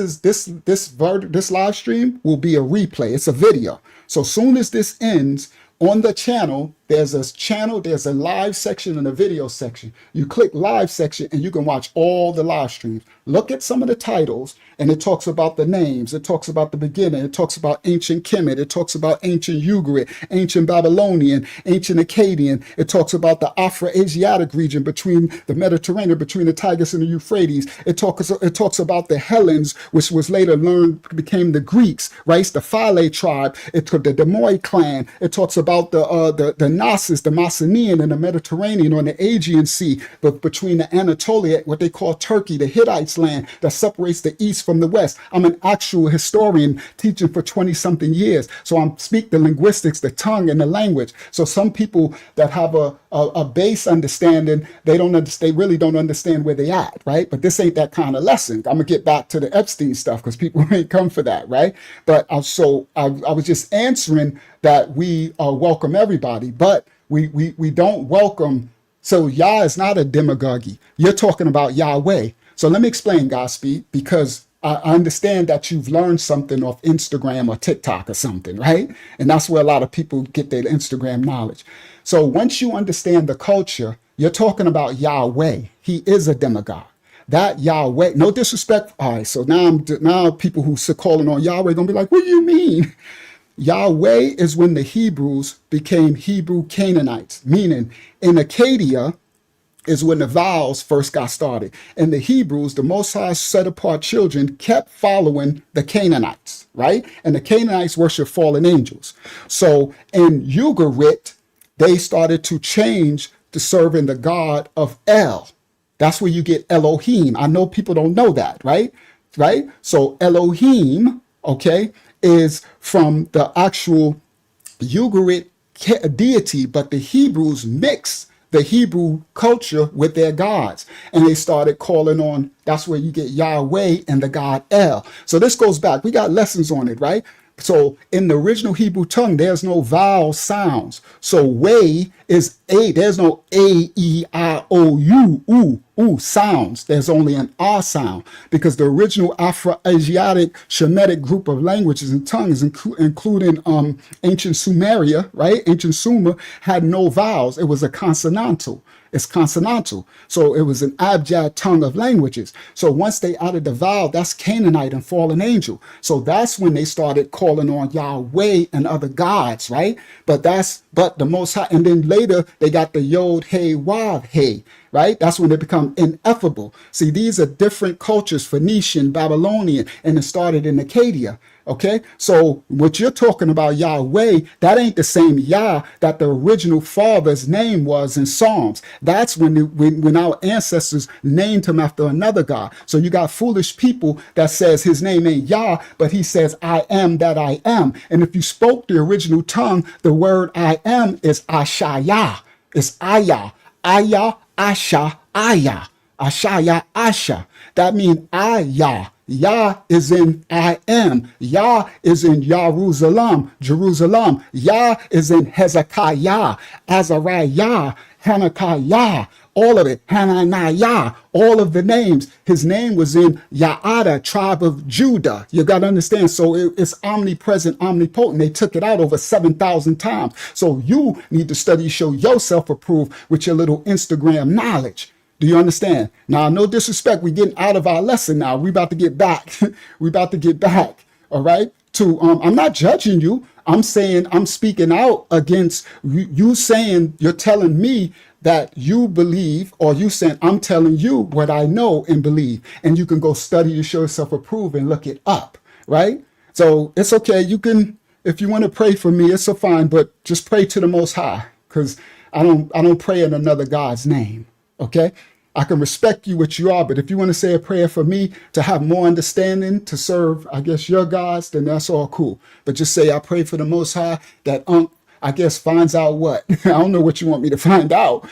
live stream will be a replay. It's a video. So soon as this ends on the channel, there's a channel, there's a live section and a video section. You click live section and you can watch all the live streams. Look at some of the titles, and it talks about the names. It talks about the beginning. It talks about ancient Kemet. It talks about ancient Ugarit, ancient Babylonian, ancient Akkadian. It talks about the Afro-Asiatic region between the Mediterranean, between the Tigris and the Euphrates. It talks about the Hellenes, which was later became the Greeks, right? It's the Phile tribe. It took the Demoy clan. It talks about the Knossos, the Mycenaean and the Mediterranean on the Aegean Sea, but between the Anatolia, what they call Turkey, the Hittites land that separates the East from the West. I'm an actual historian teaching for 20 something years. So I speak the linguistics, the tongue and the language. So some people that have a base understanding, they really don't understand where they at, right? But this ain't that kind of lesson. I'm gonna get back to the Epstein stuff because people ain't come for that, right? But I was just answering that we welcome everybody, but we don't welcome. So Yah is not a demagogy. You're talking about Yahweh. So let me explain, Godspeed, because I understand that you've learned something off Instagram or TikTok or something, right? And that's where a lot of people get their Instagram knowledge. So once you understand the culture, you're talking about Yahweh. He is a demagogue. That Yahweh, no disrespect. All right, so now people who are calling on Yahweh gonna be like, what do you mean? Yahweh is when the Hebrews became Hebrew Canaanites, meaning in Acadia is when the vowels first got started. And the Hebrews, the Most High set apart children, kept following the Canaanites, right? And the Canaanites worship fallen angels. So in Ugarit, they started to change to serving the god of El. That's where you get Elohim. I know people don't know that, right? Right? So Elohim, okay, is from the actual Ugarit deity, but the Hebrews mix the Hebrew culture with their gods. And they started calling on, that's where you get Yahweh and the god El. So this goes back, we got lessons on it, right? So in the original Hebrew tongue, there's no vowel sounds. So way is A, there's no A, E, I, O, U sounds. There's only an R sound because the original Afro-Asiatic Shemitic group of languages and tongues, including ancient Sumeria, right? Ancient Sumer had no vowels. It was a consonantal. It's consonantal. So it was an abjad tongue of languages. So once they added the vowel, that's Canaanite and fallen angel. So that's when they started calling on Yahweh and other gods, right? But the Most High. And then later they got the Yod, Hey, Wav, Hey, right? That's when they become ineffable. See, these are different cultures, Phoenician, Babylonian, and it started in Acadia. Okay, so what you're talking about, Yahweh, that ain't the same Yah that the original father's name was in Psalms. That's when our ancestors named him after another God. So you got foolish people that says his name ain't Yah, but he says, I am that I am. And if you spoke the original tongue, the word I am is Ashaya. It's Ayah. Ayah, Asha, Ayah. Ashaya, Asha. That means Ayah. Yah is in I am. Yah is in Jerusalem. Yah is in Hezekiah, Azariah, Hananiah, all of it. Hananiah, all of the names. His name was in Yaada, tribe of Judah. You got to understand. So it's omnipresent, omnipotent. They took it out over 7,000 times. So you need to study, show yourself approved with your little Instagram knowledge. Do you understand? Now, no disrespect. We're getting out of our lesson now. We about to get back. We about to get back. All right. I'm not judging you. I'm saying I'm speaking out against you saying you're telling me that you believe, or you saying I'm telling you what I know and believe. And you can go study to show yourself approved and look it up. Right. So it's okay. You can, if you want to pray for me, it's so fine. But just pray to the Most High, because I don't pray in another God's name. Okay. I can respect you what you are, but if you want to say a prayer for me to have more understanding, to serve, I guess, your gods, then that's all cool. But just say, I pray for the Most High that I guess finds out what? I don't know what you want me to find out,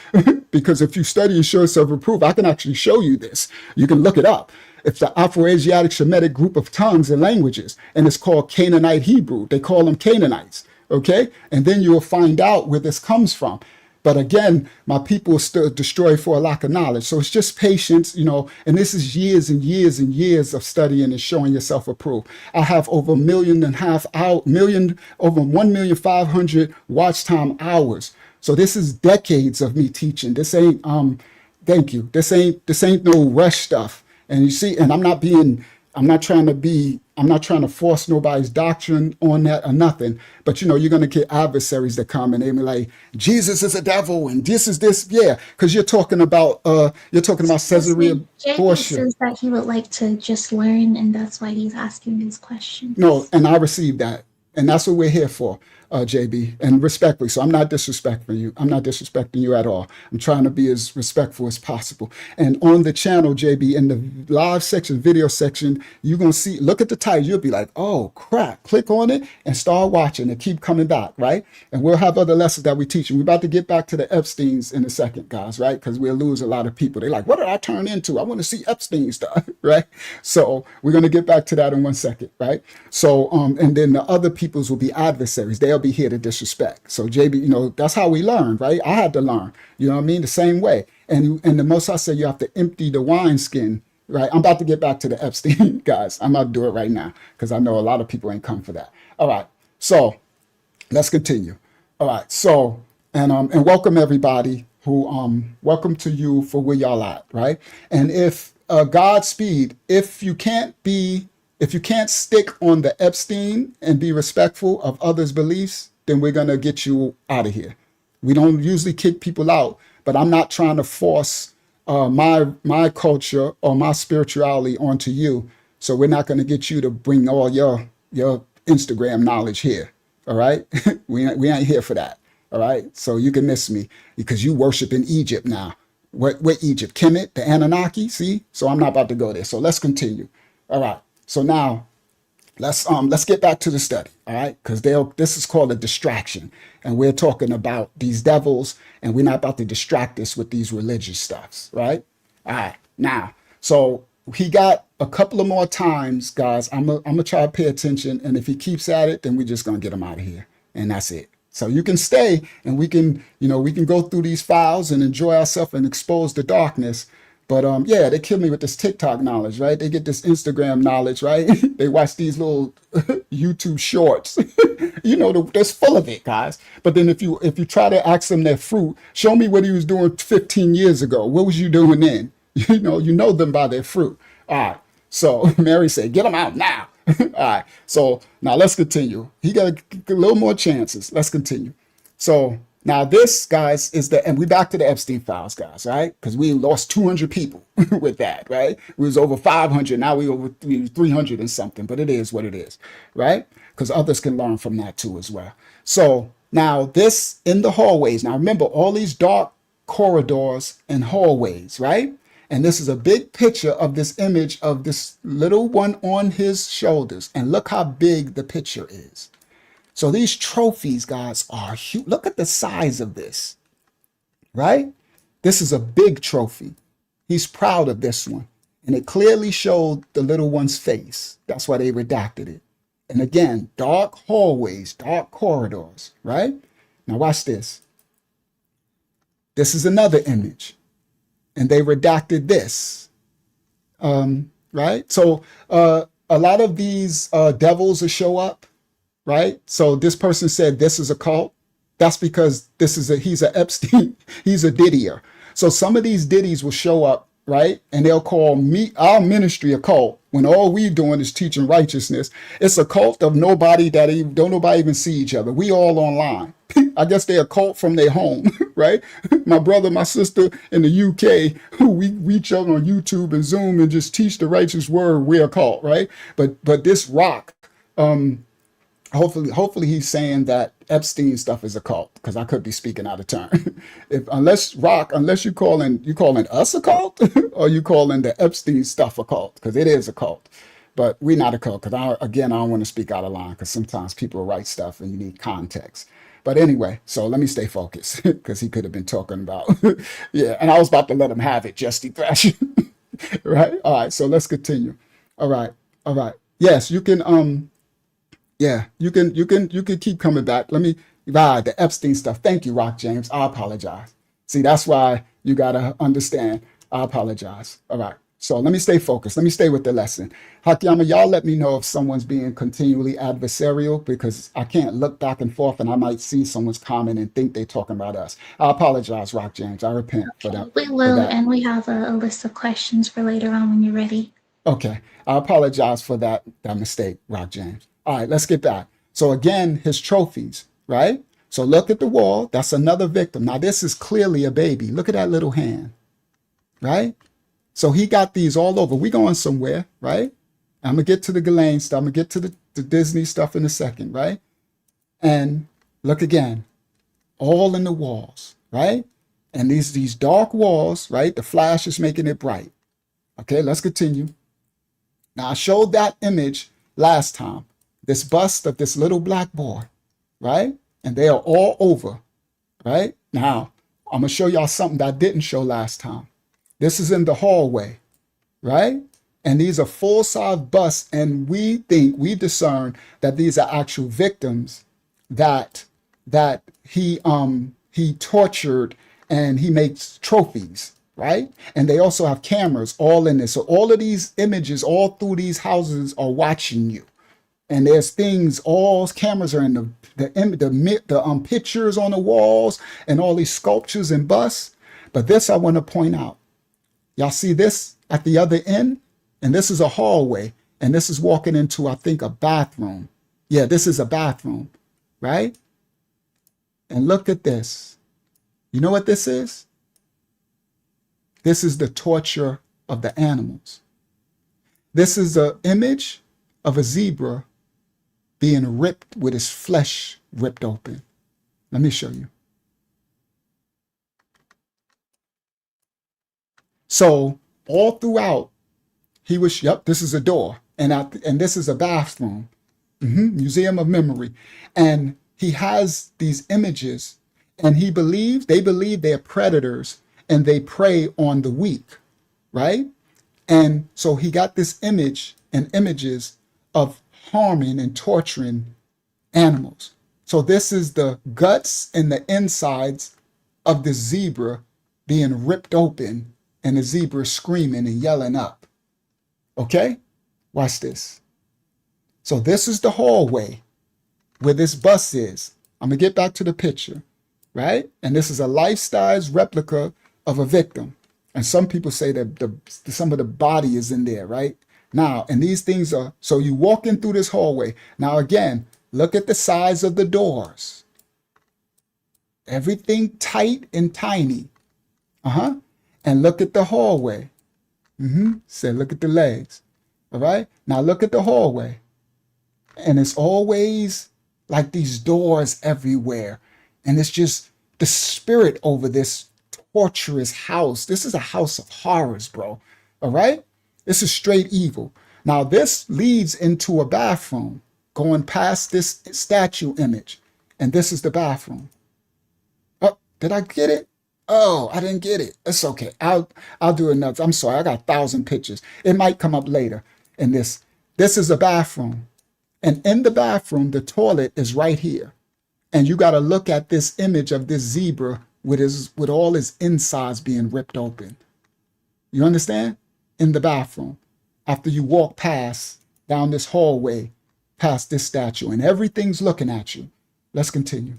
because if you study and show yourself approved, I can actually show you this. You can look it up. It's the Afro-Asiatic Shemitic group of tongues and languages, and it's called Canaanite Hebrew. They call them Canaanites, okay? And then you will find out where this comes from. But again, my people are still destroyed for a lack of knowledge. So it's just patience, and this is years and years and years of studying and showing yourself approved. I have over 1.5 million, over 1,500,000 watch time hours So this is decades of me teaching. This ain't thank you. This ain't no rush stuff. And you see, and I'm not trying to force nobody's doctrine on that or nothing. But you're gonna get adversaries that come and they be like, Jesus is a devil and this is this, yeah, because you're talking about Caesarea JB Borgia. says that he would like to just learn, and that's why he's asking these questions. No, and I received that. And that's what we're here for, JB, and respectfully. So I'm not disrespecting you. I'm not disrespecting you at all. I'm trying to be as respectful as possible. And on the channel, JB, in the live section, video section, you're going to see, look at the title. You'll be like, oh, crap. Click on it and start watching and keep coming back, right? And we'll have other lessons that we teach. We're about to get back to the Epsteins in a second, guys, right? Because we'll lose a lot of people. They're like, what did I turn into? I want to see Epstein stuff, right? So we're going to get back to that in 1 second, right? So, and then the other peoples will be adversaries. They'll be here to disrespect. So JB, that's how we learn, right? I had to learn, you know what I mean? The same way. And the Most High said you have to empty the wineskin, right? I'm about to get back to the Epstein, guys. I'm about to do it right now because I know a lot of people ain't come for that. All right. So let's continue. All right. So, and welcome everybody welcome to you for where y'all at, right? And if Godspeed, if you can't stick on the Epstein and be respectful of others' beliefs, then we're going to get you out of here. We don't usually kick people out, but I'm not trying to force my culture or my spirituality onto you. So we're not going to get you to bring all your Instagram knowledge here. All right. we ain't here for that. All right. So you can miss me because you worship in Egypt now. What Egypt? Kemet, the Anunnaki. See? So I'm not about to go there. So let's continue. All right. So now let's get back to the study, all right? Because this is called a distraction, and we're talking about these devils, and we're not about to distract us with these religious stuffs, right? All right, now, so he got a couple of more times, guys. I'm gonna try to pay attention, and if he keeps at it, then we're just gonna get him out of here, and that's it. So you can stay, and we can go through these files and enjoy ourselves and expose the darkness. But yeah, they kill me with this TikTok knowledge, right? They get this Instagram knowledge, right? They watch these little YouTube shorts, that's full of it, guys. But then if you try to ask them their fruit, show me what he was doing 15 years ago. What was you doing then? You know them by their fruit. All right. So Mary said, get them out now. All right. So now let's continue. He got a little more chances. Let's continue. So now this, guys, and we back to the Epstein files, guys, right? Because we lost 200 people with that, right? We was over 500. Now we over 300 and something, but it is what it is, right? Because others can learn from that too as well. So now this in the hallways. Now remember all these dark corridors and hallways, right? And this is a big picture of this image of this little one on his shoulders. And look how big the picture is. So these trophies, guys, are huge. Look at the size of this, right? This is a big trophy. He's proud of this one. And it clearly showed the little one's face. That's why they redacted it. And again, dark hallways, dark corridors, right? Now watch this. This is another image. And they redacted this, right? So a lot of these devils will show up. Right. So this person said this is a cult. That's because he's a Epstein. He's a Didier. So some of these Diddies will show up, right? And they'll call our ministry a cult when all we doing is teaching righteousness. It's a cult of nobody don't nobody even see each other. We all online. I guess they're a cult from their home, right? My brother, my sister in the UK, who we reach out on YouTube and Zoom and just teach the righteous word, we're a cult, right? But this rock, hopefully he's saying that Epstein stuff is a cult, because I could be speaking out of turn. Unless you calling us a cult, or you calling the Epstein stuff a cult, because it is a cult. But we're not a cult, because I don't want to speak out of line, because sometimes people write stuff and you need context. But anyway, so let me stay focused, because he could have been talking about, yeah, and I was about to let him have it, Justy Thrash. Right? All right, so let's continue. All right. Yes, you can, yeah, you can keep coming back. The Epstein stuff. Thank you, Rock James. I apologize. See, that's why you gotta understand. I apologize. All right. So let me stay focused. Let me stay with the lesson. Hakiyama, y'all let me know if someone's being continually adversarial, because I can't look back and forth and I might see someone's comment and think they're talking about us. I apologize, Rock James. I repent for that. We will, and we have a list of questions for later on when you're ready. Okay. I apologize for that mistake, Rock James. All right, let's get back. So again, his trophies, right? So look at the wall. That's another victim. Now this is clearly a baby. Look at that little hand, right? So he got these all over. We going somewhere, right? I'm going to get to the Ghislaine stuff. I'm going to get to the Disney stuff in a second, right? And look again, all in the walls, right? And these dark walls, right? The flash is making it bright. Okay, let's continue. Now, I showed that image last time, this bust of this little black boy, right? And they are all over, right? Now, I'm going to show y'all something that I didn't show last time. This is in the hallway, right? And these are full-size busts, and we discern that these are actual victims that he tortured, and he makes trophies, right? And they also have cameras all in this. So all of these images all through these houses are watching you. And there's things, all cameras are in the pictures on the walls and all these sculptures and busts. But this I want to point out. Y'all see this at the other end? And this is a hallway. And this is walking into, I think, a bathroom. Yeah, this is a bathroom, right? And look at this. You know what this is? This is the torture of the animals. This is an image of a zebra being ripped with his flesh ripped open. Let me show you. So all throughout, he was, yep, this is a door. And this is a bathroom, Museum of Memory. And he has these images, and they believe they're predators, and they prey on the weak, right? And so he got this image and images of harming and torturing animals. So this is the guts and the insides of the zebra being ripped open, and the zebra screaming and yelling up. Okay? Watch this. So this is the hallway where this bus is. I'm going to get back to the picture, right? And this is a life-size replica of a victim. And some people say that some of the body is in there, right? Now, and these things are, so you walk in through this hallway. Now, again, look at the size of the doors. Everything tight and tiny. And look at the hallway. Say, look at the legs. All right? Now, look at the hallway. And it's always like these doors everywhere. And it's just the spirit over this torturous house. This is a house of horrors, bro. All right? This is straight evil. Now, this leads into a bathroom going past this statue image. And this is the bathroom. Oh, did I get it? Oh, I didn't get it. It's okay. I'll do another. I'm sorry. I got 1,000 pictures. It might come up later in this. This is a bathroom. And in the bathroom, the toilet is right here. And you got to look at this image of this zebra with all his insides being ripped open. You understand? In the bathroom. After you walk past, down this hallway, past this statue, and everything's looking at you. Let's continue.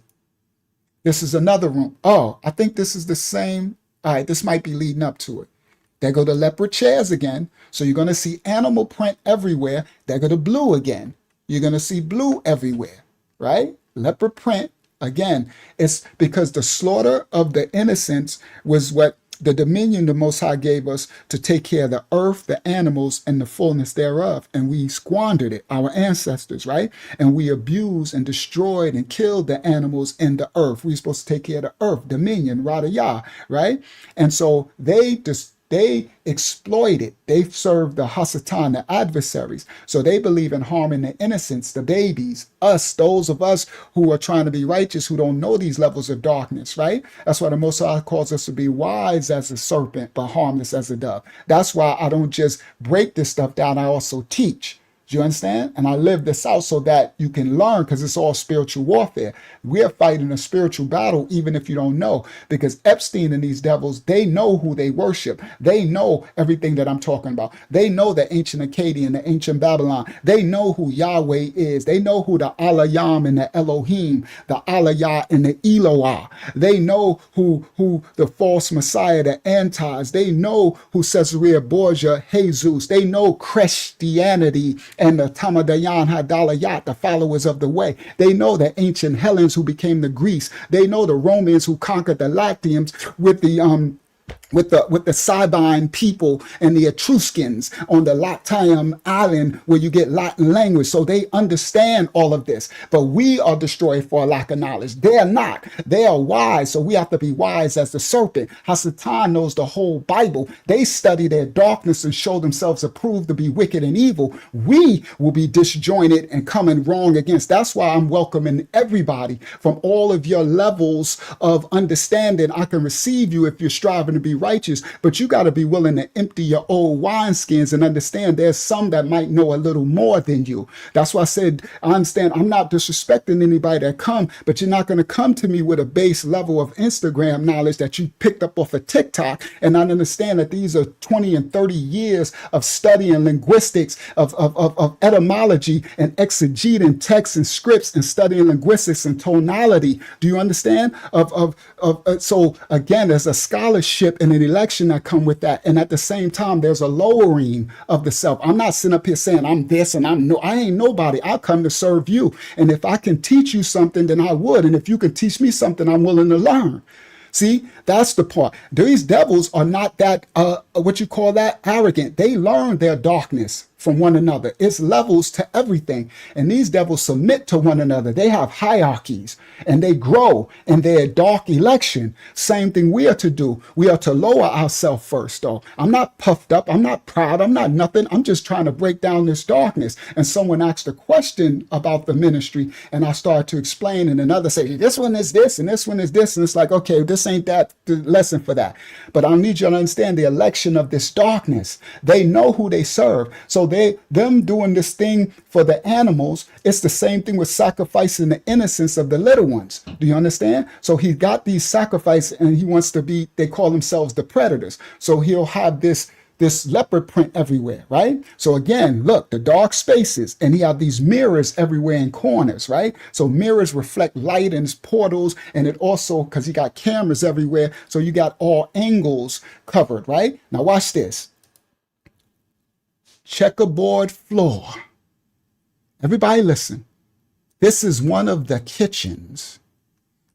This is another room. Oh, I think this is the same. All right, this might be leading up to it. There go the leopard chairs again. So you're going to see animal print everywhere. There go the blue again. You're going to see blue everywhere, right? Leopard print. Again, it's because the slaughter of the innocents was what the dominion the Most High gave us to take care of the earth, the animals, and the fullness thereof. And we squandered it, our ancestors, right? And we abused and destroyed and killed the animals in the earth. We're supposed to take care of the earth, dominion, Radayah, right? And so they exploited, they served the Hasatan, the adversaries. So they believe in harming the innocents, the babies, us, those of us who are trying to be righteous, who don't know these levels of darkness, right? That's why the Most High calls us to be wise as a serpent, but harmless as a dove. That's why I don't just break this stuff down, I also teach. Do you understand? And I live this out so that you can learn, because it's all spiritual warfare. We are fighting a spiritual battle, even if you don't know, because Epstein and these devils, they know who they worship. They know everything that I'm talking about. They know the ancient Akkadian, the ancient Babylon. They know who Yahweh is. They know who the Alayam and the Elohim, the Alayah and the Eloah. They know who the false Messiah, the Antis. They know who Caesarea Borgia, Jesus. They know Christianity and the Tamadayan Hadalayat, the followers of the way. They know the ancient Hellenes who became the Greece. They know the Romans who conquered the Latiums with the Sabine people and the Etruscans on the Latium island where you get Latin language. So they understand all of this. But we are destroyed for a lack of knowledge. They're not. They are wise. So we have to be wise as the serpent. Hasatan knows the whole Bible. They study their darkness and show themselves approved to be wicked and evil. We will be disjointed and coming wrong against. That's why I'm welcoming everybody from all of your levels of understanding. I can receive you if you're striving to be righteous, but you got to be willing to empty your old wineskins and understand there's some that might know a little more than you. That's why I said, I understand I'm not disrespecting anybody that come, but you're not going to come to me with a base level of Instagram knowledge that you picked up off of TikTok and not understand that these are 20 and 30 years of studying linguistics, of etymology and exegeting texts and scripts and studying linguistics and tonality. Do you understand? So again, there's a scholarship and an election that come with that. And at the same time, there's a lowering of the self. I'm not sitting up here saying I'm this and I ain't nobody. I come to serve you. And if I can teach you something, then I would. And if you can teach me something, I'm willing to learn. See, that's the part. These devils are not that, what you call that, arrogant. They learn their darkness from one another. It's levels to everything. And these devils submit to one another. They have hierarchies and they grow in their dark election. Same thing we are to do. We are to lower ourselves first, though. I'm not puffed up. I'm not proud. I'm not nothing. I'm just trying to break down this darkness. And someone asked a question about the ministry and I started to explain and another say, this one is this and this one is this. And it's like, okay, this ain't that the lesson for that. But I need you to understand the election of this darkness. They know who they serve. So them doing this thing for the animals, it's the same thing with sacrificing the innocence of the little ones. Do you understand? So he got these sacrifices and he wants to be, they call themselves the predators. So he'll have this leopard print everywhere, right? So again, look, the dark spaces, and he have these mirrors everywhere in corners, right? So mirrors reflect light and portals, and it also, because he got cameras everywhere, so you got all angles covered, right? Now watch this. Checkerboard floor. Everybody listen. This is one of the kitchens.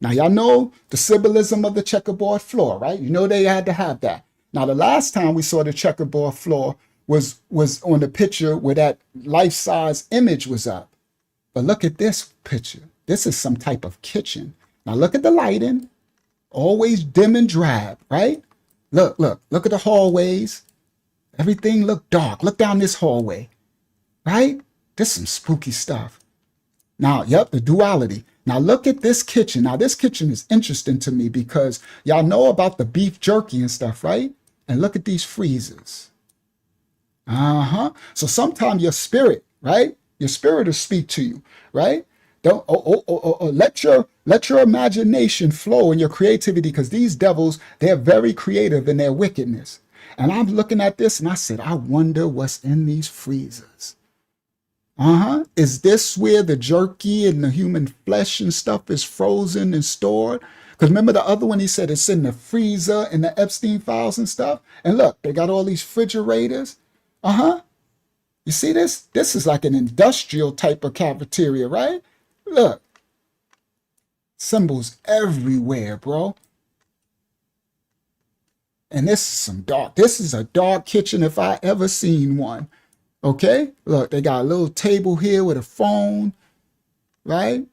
Now y'all know the symbolism of the checkerboard floor, right? You know they had to have that. Now the last time we saw the checkerboard floor was on the picture where that life-size image was up. But look at this picture. This is some type of kitchen. Now look at the lighting. Always dim and drab, right? Look at the hallways. Everything look dark. Look down this hallway, right? This is some spooky stuff. Now, yep, the duality. Now look at this kitchen. Now this kitchen is interesting to me because y'all know about the beef jerky and stuff, right? And look at these freezers. So sometimes your spirit, right? Your spirit will speak to you, right? Don't let your imagination flow and your creativity, because these devils, they're very creative in their wickedness. And I'm looking at this and I said, I wonder what's in these freezers. Is this where the jerky and the human flesh and stuff is frozen and stored? Because remember the other one, he said it's in the freezer and the Epstein files and stuff. And look, they got all these refrigerators. You see this? This is like an industrial type of cafeteria, right? Look, symbols everywhere, bro. And this is a dark kitchen if I ever seen one. Okay, look, they got a little table here with a phone, right?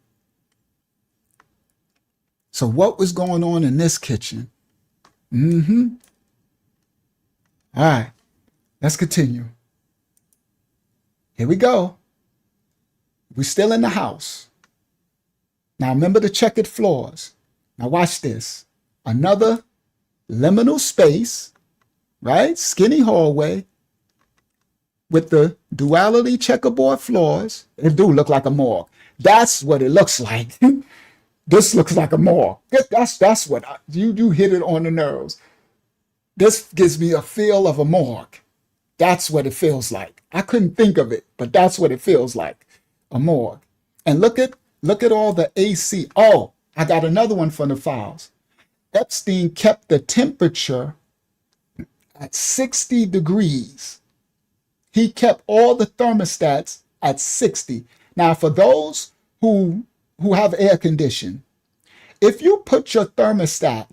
So what was going on in this kitchen? All right, let's continue. Here we go. We're still in the house. Now remember the checkered floors. Now watch this. Another liminal space, right? Skinny hallway with the duality checkerboard floors. It do look like a morgue. That's what it looks like. This looks like a morgue. That's what you hit it on the nerves. This gives me a feel of a morgue. That's what it feels like. I couldn't think of it, but that's what it feels like, a morgue. And look at all the AC. Oh, I got another one from the files. Epstein kept the temperature at 60 degrees. He kept all the thermostats at 60. Now, for those who have air conditioning, if you put your thermostat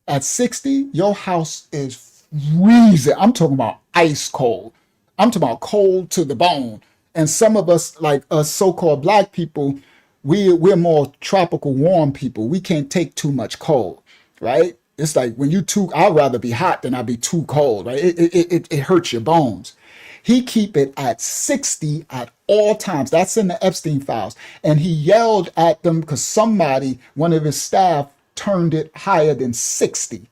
at 60, your house is freezing. I'm talking about ice cold. I'm talking about cold to the bone. And some of us, like us so-called black people, we're more tropical warm people. We can't take too much cold, right? It's like when I'd rather be hot than I'd be too cold, right? It hurts your bones. He keep it at 60 at all times. That's in the Epstein files. And he yelled at them because one of his staff, turned it higher than 60.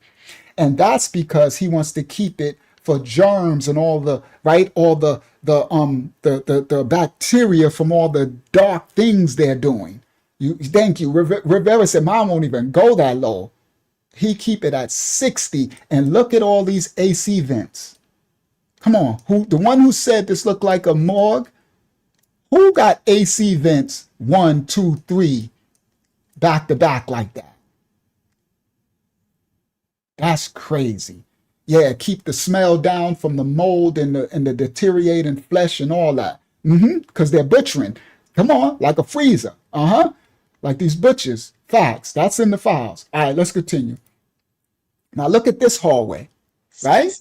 And that's because he wants to keep it for germs and all the bacteria from all the dark things they're doing. Thank you. Rivera said, Mom won't even go that low. He keep it at 60. And look at all these AC vents. Come on. The one who said this looked like a morgue? Who got AC vents 1, 2, 3 back to back like that? That's crazy. Yeah, keep the smell down from the mold and the deteriorating flesh and all that. Because they're butchering. Come on, like a freezer. Like these butchers. Facts. That's in the files. All right, let's continue. Now look at this hallway. Right?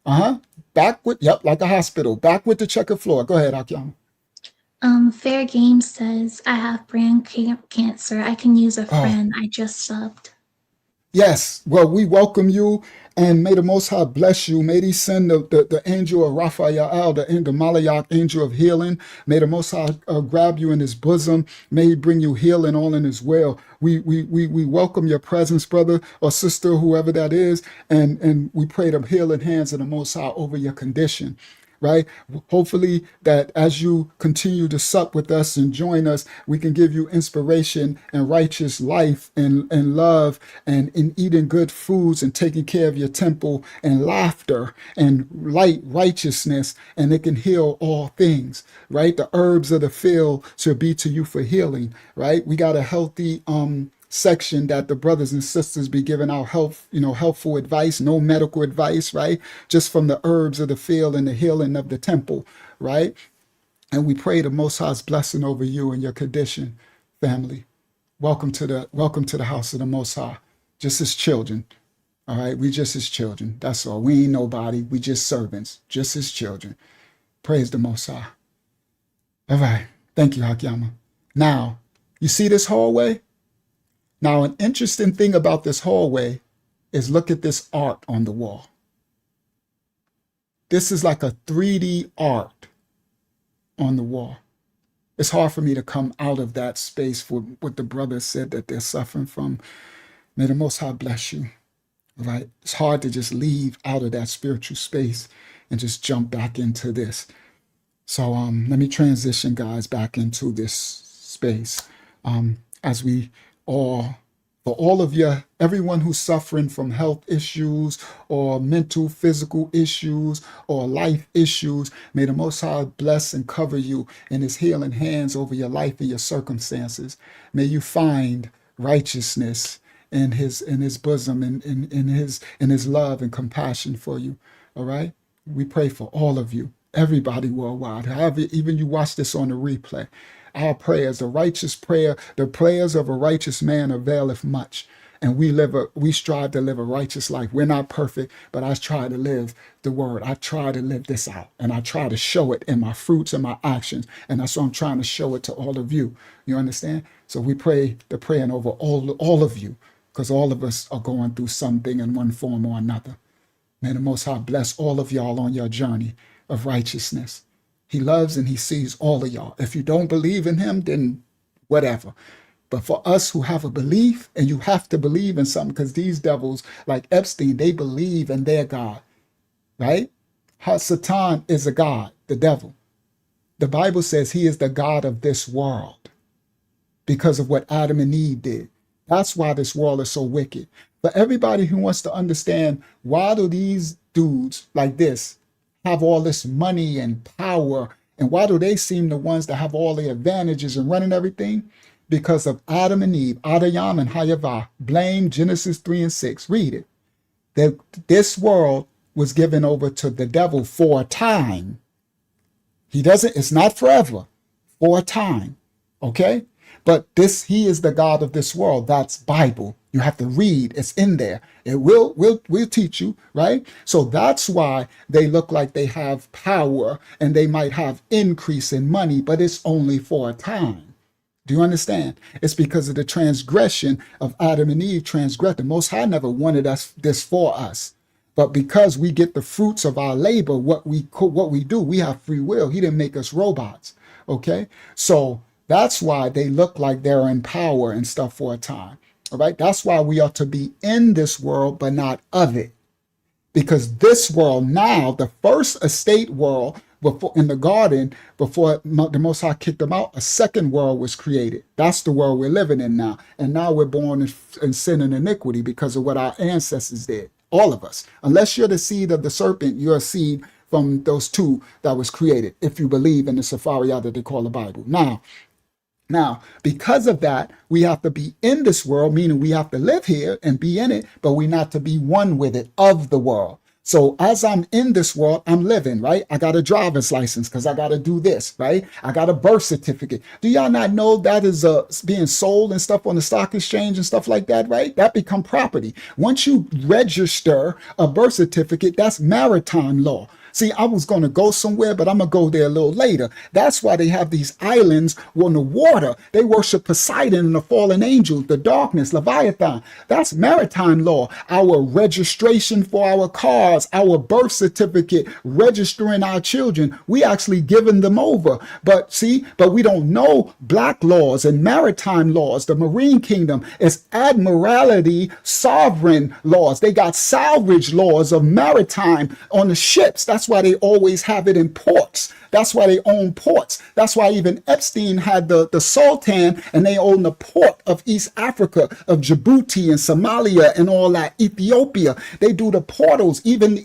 Like a hospital. Back with the checkered floor. Go ahead, Akiama. Fair Game says, I have brain cancer. I can use a friend. I just subbed. Yes. Well, we welcome you, and may the Most High bless you. May he send the angel of Raphael, the Malayak angel of healing. May the Most High grab you in his bosom. May he bring you healing all in his will. We welcome your presence, brother or sister, whoever that is, and we pray the healing hands of the Most High over your condition. Right? Hopefully that as you continue to sup with us and join us, we can give you inspiration and righteous life and love and in eating good foods and taking care of your temple and laughter and light righteousness, and it can heal all things, right? The herbs of the field shall be to you for healing, right? We got a healthy section that the brothers and sisters be giving out helpful advice, no medical advice, right? Just from the herbs of the field and the healing of the temple, right? And we pray the Most High's blessing over you and your condition, family. Welcome to the house of the Most High. Just as children, all right? We just as children. That's all. We ain't nobody. We just servants, just as children. Praise the Most High. All right. Thank you, Hakiyama. Now, you see this hallway? Now, an interesting thing about this hallway is look at this art on the wall. This is like a 3D art on the wall. It's hard for me to come out of that space for what the brothers said that they're suffering from. May the Most High bless you, right? It's hard to just leave out of that spiritual space and just jump back into this. So let me transition, guys, back into this space as we all, for all of you, everyone who's suffering from health issues or mental, physical issues or life issues, may the Most High bless and cover you in his healing hands over your life and your circumstances. May you find righteousness in his bosom, in his love and compassion for you. All right? We pray for all of you, everybody worldwide. However, even you watch this on the replay. Our prayers, the righteous prayer, the prayers of a righteous man availeth much. And we strive to live a righteous life. We're not perfect, but I try to live the word. I try to live this out, and I try to show it in my fruits and my actions. And that's what I'm trying to show it to all of you. You understand? So we pray the praying over all of you, because all of us are going through something in one form or another. May the Most High bless all of y'all on your journey of righteousness. He loves and he sees all of y'all. If you don't believe in him, then whatever. But for us who have a belief, and you have to believe in something, because these devils like Epstein, they believe in their God, right? Satan is a god, the devil. The Bible says he is the god of this world because of what Adam and Eve did. That's why this world is so wicked. But everybody who wants to understand, why do these dudes like this have all this money and power, and why do they seem the ones that have all the advantages and running everything? Because of Adam and Eve, Adayam and Hayavah. Blame Genesis 3 and 6. Read it. That this world was given over to the devil for a time. It's not forever, for a time. Okay? But he is the God of this world. That's Bible. You have to read. It's in there. It will teach you, right? So that's why they look like they have power and they might have increase in money, but it's only for a time. Do you understand? It's because of the transgression of Adam and Eve transgressed. The Most High never wanted this for us. But because we get the fruits of our labor, what we do, we have free will. He didn't make us robots. Okay? So that's why they look like they're in power and stuff for a time. All right? That's why we are to be in this world, but not of it. Because this world now, the first estate world, before in the garden, before the Most High kicked them out, a second world was created. That's the world we're living in now. And now we're born in sin and iniquity because of what our ancestors did. All of us. Unless you're the seed of the serpent, you're a seed from those two that was created, if you believe in the Safari that they call the Bible. Now, because of that, we have to be in this world, meaning we have to live here and be in it, but we're not to be one with it, of the world. So as I'm in this world, I'm living, right? I got a driver's license because I got to do this, right? I got a birth certificate. Do y'all not know that is being sold and stuff on the stock exchange and stuff like that, right? That become property. Once you register a birth certificate, that's maritime law. See, I was going to go somewhere, but I'm going to go there a little later. That's why they have these islands on the water. They worship Poseidon and the fallen angels, the darkness, Leviathan. That's maritime law. Our registration for our cars, our birth certificate, registering our children, we actually giving them over. But we don't know black laws and maritime laws. The Marine Kingdom is admiralty, sovereign laws. They got salvage laws of maritime on the ships. That's why they always have it in ports. That's why they own ports. That's why even Epstein had the Sultan, and they own the port of East Africa, of Djibouti and Somalia and all that, Ethiopia. They do the portals, even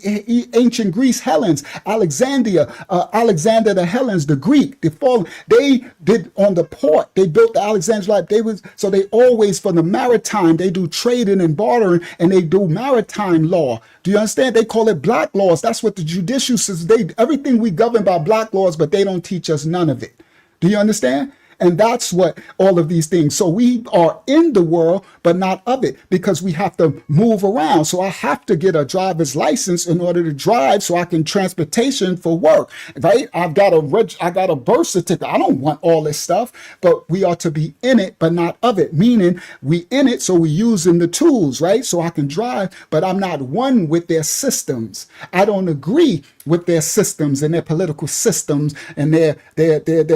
ancient Greece, Hellenes, Alexander the Hellenes, the Greek, the fallen. They did on the port. They built the Alexandrite. They always, for the maritime, they do trading and bartering, and they do maritime law. Do you understand? They call it black laws. That's what the judicial system, everything we govern by black laws, but they don't teach us none of it. Do you understand? And that's what all of these things. So we are in the world, but not of it, because we have to move around. So I have to get a driver's license in order to drive so I can transportation for work, right? I got a birth certificate. I don't want all this stuff, but we are to be in it, but not of it, meaning we in it. So we're using the tools, right? So I can drive, but I'm not one with their systems. I don't agree with their systems and their political systems and their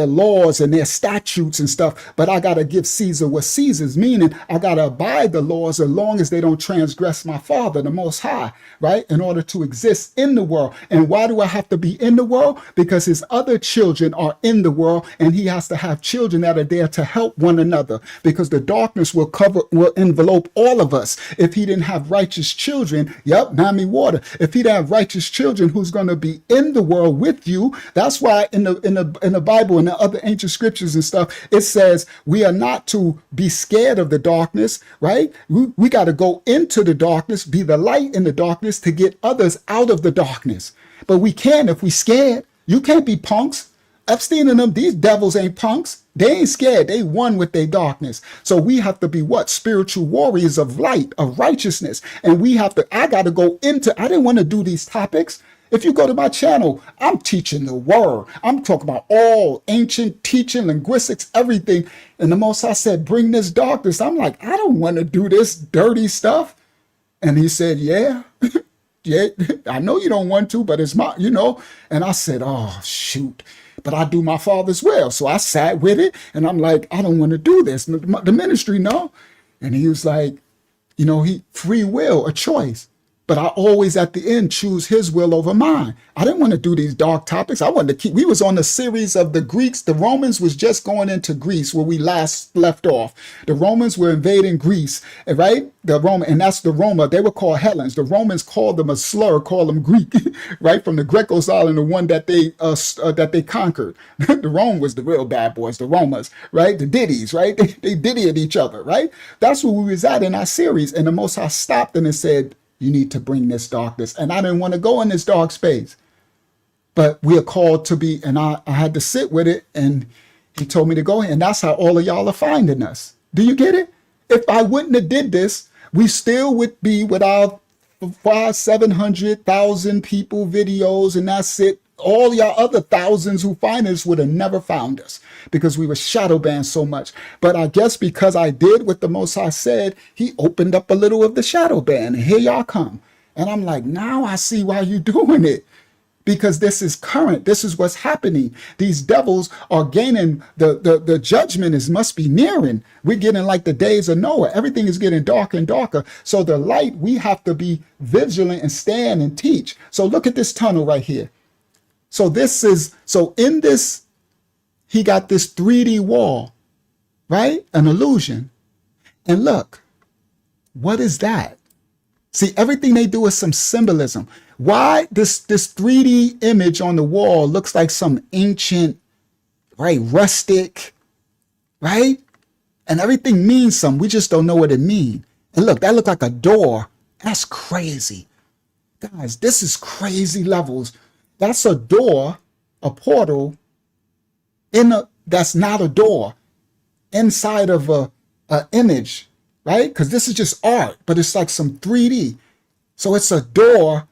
laws and their statutes and stuff. But I got to give Caesar what Caesar's, meaning I got to abide the laws as long as they don't transgress my Father, the Most High, right? In order to exist in the world. And why do I have to be in the world? Because his other children are in the world, and he has to have children that are there to help one another, because the darkness will envelope all of us. If he didn't have righteous children, Nami water. If he didn't have righteous children, who's going to be in the world with you? That's why in the Bible and the other ancient scriptures and stuff, it says we are not to be scared of the darkness, right? We got to go into the darkness, be the light in the darkness to get others out of the darkness. But we can if we scared. You can't be punks. Epstein and them, these devils ain't punks. They ain't scared. They won with their darkness. So we have to be what? Spiritual warriors of light, of righteousness. And I got to go into, I didn't want to do these topics. If you go to my channel, I'm teaching the word. I'm talking about all ancient teaching, linguistics, everything. And the Most High said, bring this darkness. I'm like, I don't want to do this dirty stuff. And he said, yeah, I know you don't want to, but it's my, And I said, oh, shoot. But I do my Father's will. So I sat with it, and I'm like, I don't want to do this. The ministry, no. And he was like, free will, a choice. But I always at the end choose his will over mine. I didn't want to do these dark topics. I wanted to keep, we was on the series of the Greeks. The Romans was just going into Greece where we last left off. The Romans were invading Greece, right? And that's the Roma. They were called Hellenes. The Romans called them a slur, called them Greek, right? From the Greco island, the one that they conquered. The Rome was the real bad boys, the Romas, right? The Diddies, right? They diddied each other, right? That's where we was at in our series. And the Most High stopped and it said, you need to bring this darkness. And I didn't want to go in this dark space. But we are called to be, and I had to sit with it, and he told me to go in. And that's how all of y'all are finding us. Do you get it? If I wouldn't have did this, we still would be with our 700,000 people videos, and that's it. All y'all other thousands who find us would have never found us because we were shadow banned so much. But I guess because I did what the Most High said, he opened up a little of the shadow ban, and here y'all come. And I'm like, now I see why you doing it. Because this is current. This is what's happening. These devils are gaining, the judgment must be nearing. We're getting like the days of Noah. Everything is getting darker and darker. So the light, we have to be vigilant and stand and teach. So look at this tunnel right here. So in this, he got this 3D wall, right? An illusion. And look, what is that? See, everything they do is some symbolism. Why this 3D image on the wall looks like some ancient, right, rustic, right? And everything means something. We just don't know what it means. And look, that looked like a door. That's crazy. Guys, this is crazy levels. That's a door, a portal, that's not a door, inside of a image, right? Because this is just art, but it's like some 3D. So it's a door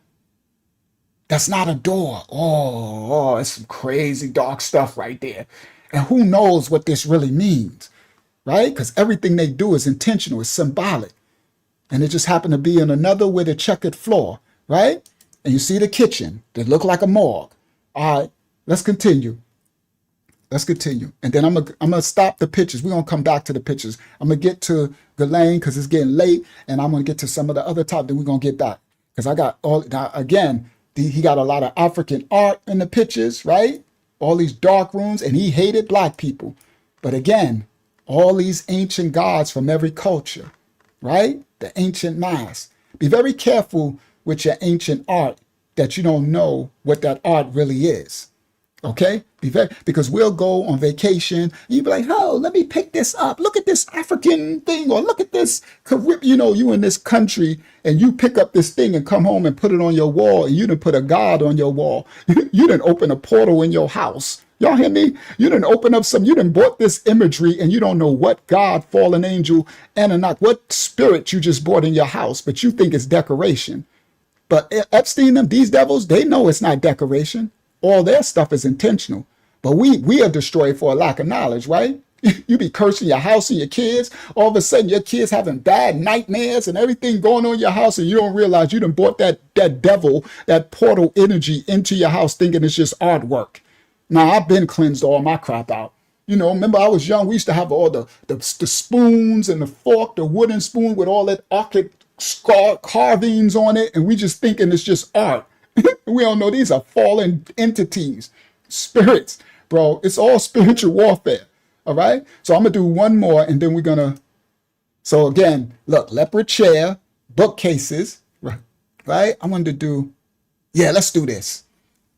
that's not a door. Oh, it's some crazy dark stuff right there. And who knows what this really means, right? Because everything they do is intentional, it's symbolic. And it just happened to be in another with a checkered floor, right? And you see the kitchen that look like a morgue. All right, let's continue. Let's continue. And then I'm gonna stop the pictures. We're gonna come back to the pictures. I'm gonna get to Ghislaine because it's getting late, and I'm gonna get to some of the other topics, then we're gonna get back. Because I got all again, he got a lot of African art in the pictures, right? All these dark rooms, and he hated black people. But again, all these ancient gods from every culture, right? The ancient mass. Be very careful with your ancient art that you don't know what that art really is. Okay? Because we'll go on vacation and you'll be like, oh, let me pick this up. Look at this African thing, or look at this, you in this country, and you pick up this thing and come home and put it on your wall, and you didn't put a god on your wall. You didn't open a portal in your house. Y'all hear me? You didn't open up you didn't bought this imagery, and you don't know what God, fallen angel, Anunnaki, what spirit you just bought in your house, but you think it's decoration. But Epstein, these devils, they know it's not decoration. All their stuff is intentional. But we are destroyed for a lack of knowledge, right? You be cursing your house and your kids. All of a sudden, your kids having bad nightmares and everything going on in your house, and you don't realize you done brought that devil, that portal energy into your house thinking it's just artwork. Now, I've been cleansed all my crap out. Remember I was young, we used to have all the spoons and the fork, the wooden spoon with all that orchid carvings on it, and we just thinking it's just art. We don't know these are fallen entities, spirits, bro. It's all spiritual warfare. All right. So I'm gonna do one more, and then we're gonna. So again, look, leopard chair, bookcases, right? I'm going to do. Yeah, let's do this.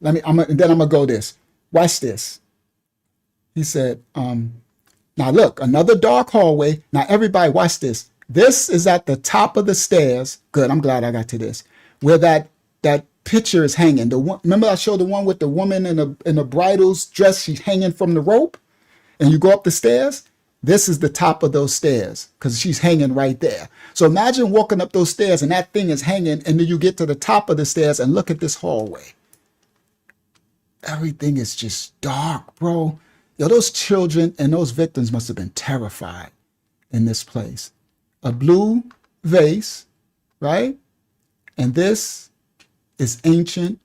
And then I'm gonna go this. Watch this. He said, now look, another dark hallway. Now everybody, watch this. This is at the top of the stairs. Good. I'm glad I got to this. Where that picture is hanging. Remember I showed the one with the woman in the bridal's dress. She's hanging from the rope, and you go up the stairs. This is the top of those stairs because she's hanging right there. So imagine walking up those stairs and that thing is hanging, and then you get to the top of the stairs and look at this hallway. Everything is just dark, bro. Yo, those children and those victims must have been terrified in this place. A blue vase, right? And this is ancient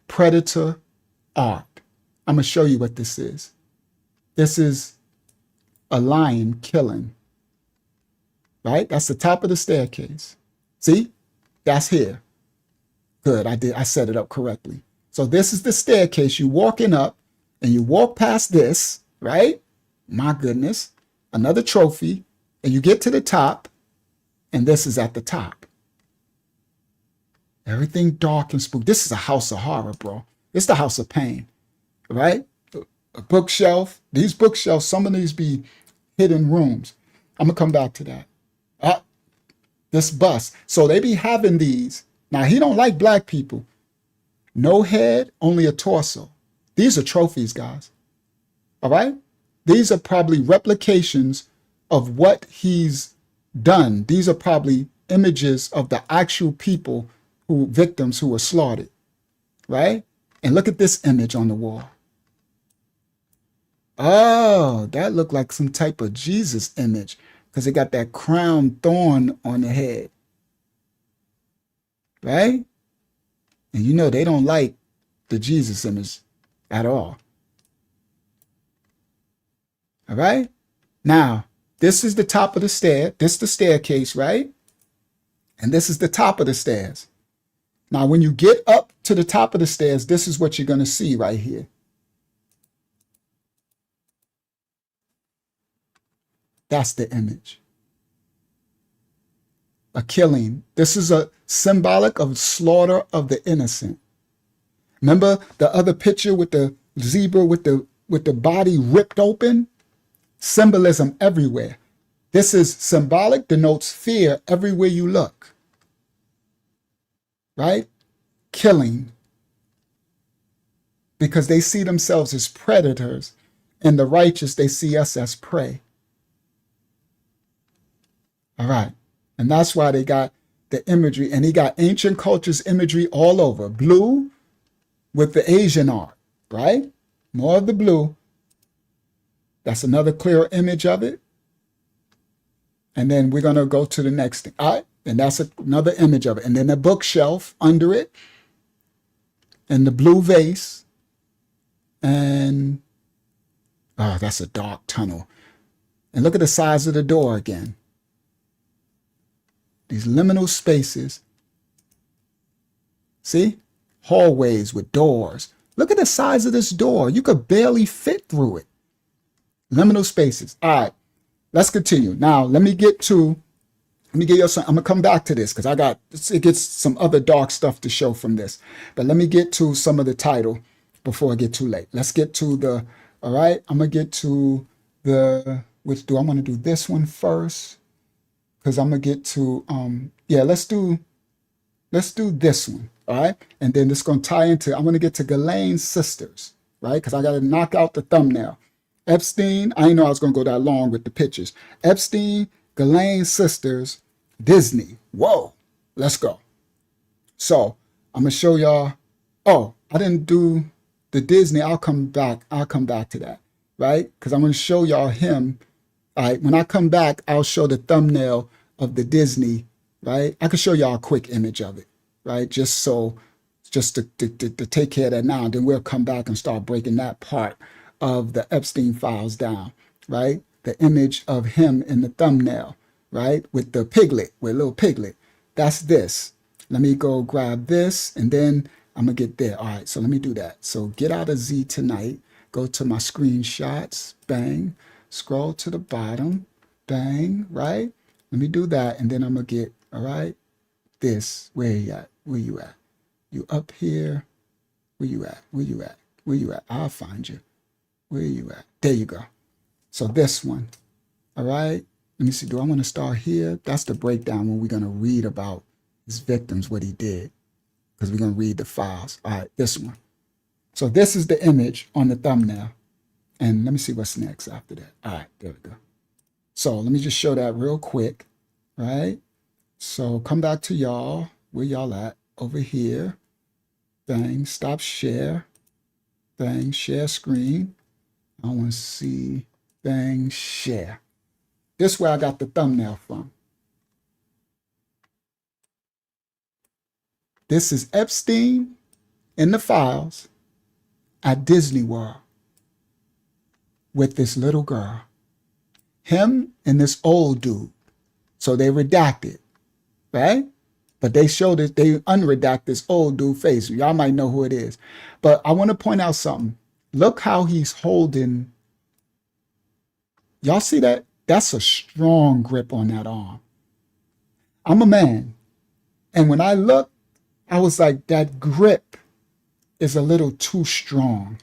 predator art. I'm going to show you what this is. This is a lion killing, right? That's the top of the staircase. See? That's here. Good, I set it up correctly. So this is the staircase. You walking up and you walk past this, right? My goodness. Another trophy. And you get to the top, and this is at the top. Everything dark and spooky. This is a house of horror, bro. It's the house of pain, right? A bookshelf. These bookshelves, some of these be hidden rooms. I'm going to come back to that. This bus. So they be having these. Now, he don't like black people. No head, only a torso. These are trophies, guys. All right? These are probably replications of what he's done. These are probably images of the actual people victims who were slaughtered, right? And look at this image on the wall. Oh, that looked like some type of Jesus image because it got that crown thorn on the head, right? And you know they don't like the Jesus image at all. All right? Now, this is the top of the stair. This is the staircase, right? And this is the top of the stairs. Now, when you get up to the top of the stairs, this is what you're going to see right here. That's the image. A killing. This is a symbolic of slaughter of the innocent. Remember the other picture with the zebra with the body ripped open? Symbolism everywhere. This is symbolic, denotes fear everywhere you look. Right? Killing. Because they see themselves as predators, and the righteous, they see us as prey. All right. And that's why they got the imagery, and he got ancient cultures imagery all over. Blue with the Asian art, right? More of the blue. That's another clear image of it. And then we're going to go to the next thing. All right. And that's another image of it. And then the bookshelf under it. And the blue vase. And, oh, that's a dark tunnel. And look at the size of the door again. These liminal spaces. See? Hallways with doors. Look at the size of this door. You could barely fit through it. Liminal spaces. All right. Let's continue. Now, let me get you some, I'm going to come back to this because it gets some other dark stuff to show from this. But let me get to some of the title before I get too late. Let's get to all right, I'm going to get to I want to do this one first because I'm going to get to, let's do this one. All right. And then it's going to tie into, I'm going to get to Ghislaine's sisters, right? Because I got to knock out the thumbnail. Epstein, I didn't know I was going to go that long with the pictures. Epstein, Ghislaine's sisters, Disney. Whoa, let's go. So I'm going to show y'all. Oh, I didn't do the Disney. I'll come back to that, right? Because I'm going to show y'all him. All right, when I come back, I'll show the thumbnail of the Disney, right? I can show y'all a quick image of it, right? Just to take care of that now. And then we'll come back and start breaking that part of the Epstein files down, right? The image of him in the thumbnail, right? With the piglet, with a little piglet. That's this. Let me go grab this and then I'm gonna get there. All right, so let me do that. So get out of Z tonight, go to my screenshots, bang, scroll to the bottom, bang, right? Let me do that and then I'm gonna get, all right, this, where you at? Where you at? You up here? Where you at? Where you at? Where you at? I'll find you. Where are you at? There you go. So this one, all right? Let me see, do I want to start here? That's the breakdown when we're going to read about his victims, what he did, because we're going to read the files. All right, this one. So this is the image on the thumbnail. And let me see what's next after that. All right, there we go. So let me just show that real quick, right? So come back to y'all. Where y'all at? Over here. Bang, stop share. Bang, share screen. I want to see, bang, share. This is where I got the thumbnail from. This is Epstein in the files at Disney World with this little girl. Him and this old dude. So they redacted, right? But they showed it, they unredact this old dude face. Y'all might know who it is. But I want to point out something. Look how he's holding. Y'all see that? That's a strong grip on that arm. I'm a man. And when I looked, I was like, that grip is a little too strong.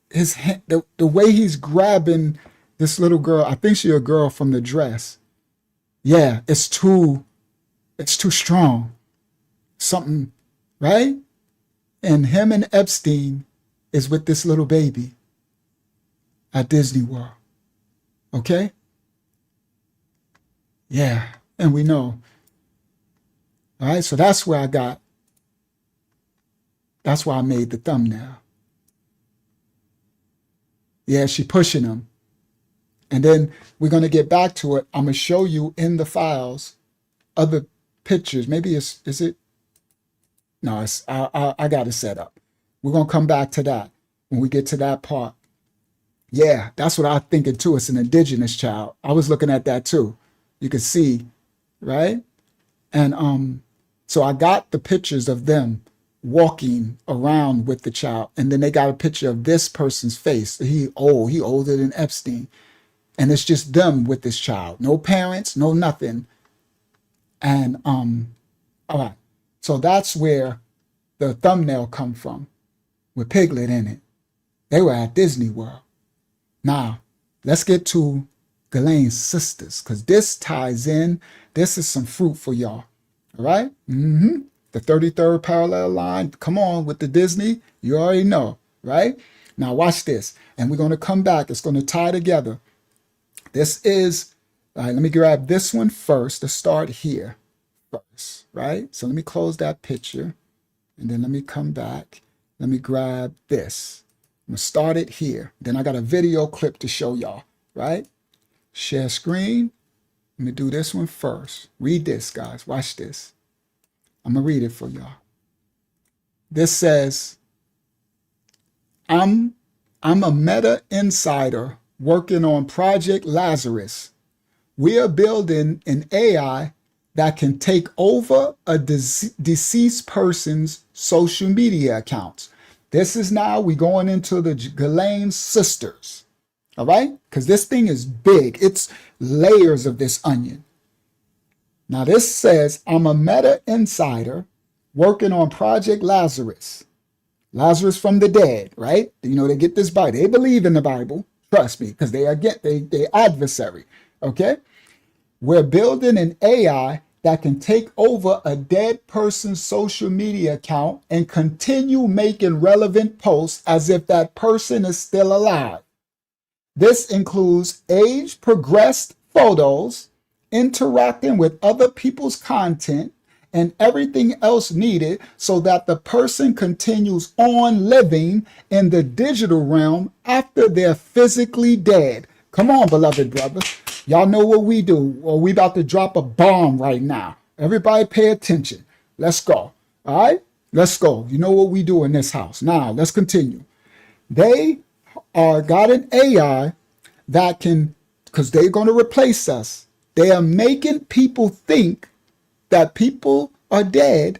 His hand, the way he's grabbing this little girl, I think she's a girl from the dress. Yeah, it's too strong. Something, right? And him and Epstein is with this little baby at Disney World. Okay? Yeah, and we know. All right, so that's where that's why I made the thumbnail. Yeah, she pushing him. And then we're going to get back to it. I'm going to show you in the files other pictures. Maybe is it? No, I got it set up. We're going to come back to that when we get to that part. Yeah, that's what I'm thinking too. It's an indigenous child. I was looking at that too. You can see, right? And so I got the pictures of them walking around with the child. And then they got a picture of this person's face. He older than Epstein. And it's just them with this child. No parents, no nothing. And all right. So that's where the thumbnail come from, with Piglet in it. They were at Disney World. Now, let's get to Ghislaine's sisters, because this ties in. This is some fruit for y'all. All right? The 33rd parallel line. Come on, with the Disney. You already know, right? Now, watch this. And we're going to come back. It's going to tie together. This is, all right, let me grab this one first to start here first, right? So let me close that picture. And then let me come back. Let me grab this. I'm going to start it here. Then I got a video clip to show y'all, right? Share screen. Let me do this one first. Read this, guys. Watch this. I'm going to read it for y'all. This says, I'm a meta insider working on Project Lazarus. We are building an AI that can take over a deceased person's social media accounts. This is now we going into the Ghislaine sisters. All right? Because this thing is big. It's layers of this onion. Now this says, I'm a meta insider working on Project Lazarus. Lazarus from the dead, right? You know, they get this Bible. They believe in the Bible. Trust me, because they adversary. Okay? We're building an AI that can take over a dead person's social media account and continue making relevant posts as if that person is still alive. This includes age-progressed photos, interacting with other people's content, and everything else needed so that the person continues on living in the digital realm after they're physically dead. Come on, beloved brothers. Y'all know what we do. Well, we about to drop a bomb right now. Everybody pay attention. Let's go. All right? Let's go. You know what we do in this house. Now, let's continue. They got an AI that can, because they're going to replace us. They are making people think that people are dead.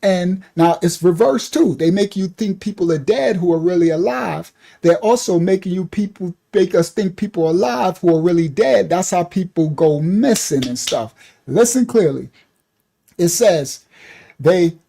And now it's reversed too. They make you think people are dead who are really alive. They're also making make us think people are alive who are really dead. That's how people go missing and stuff. Listen clearly. It says,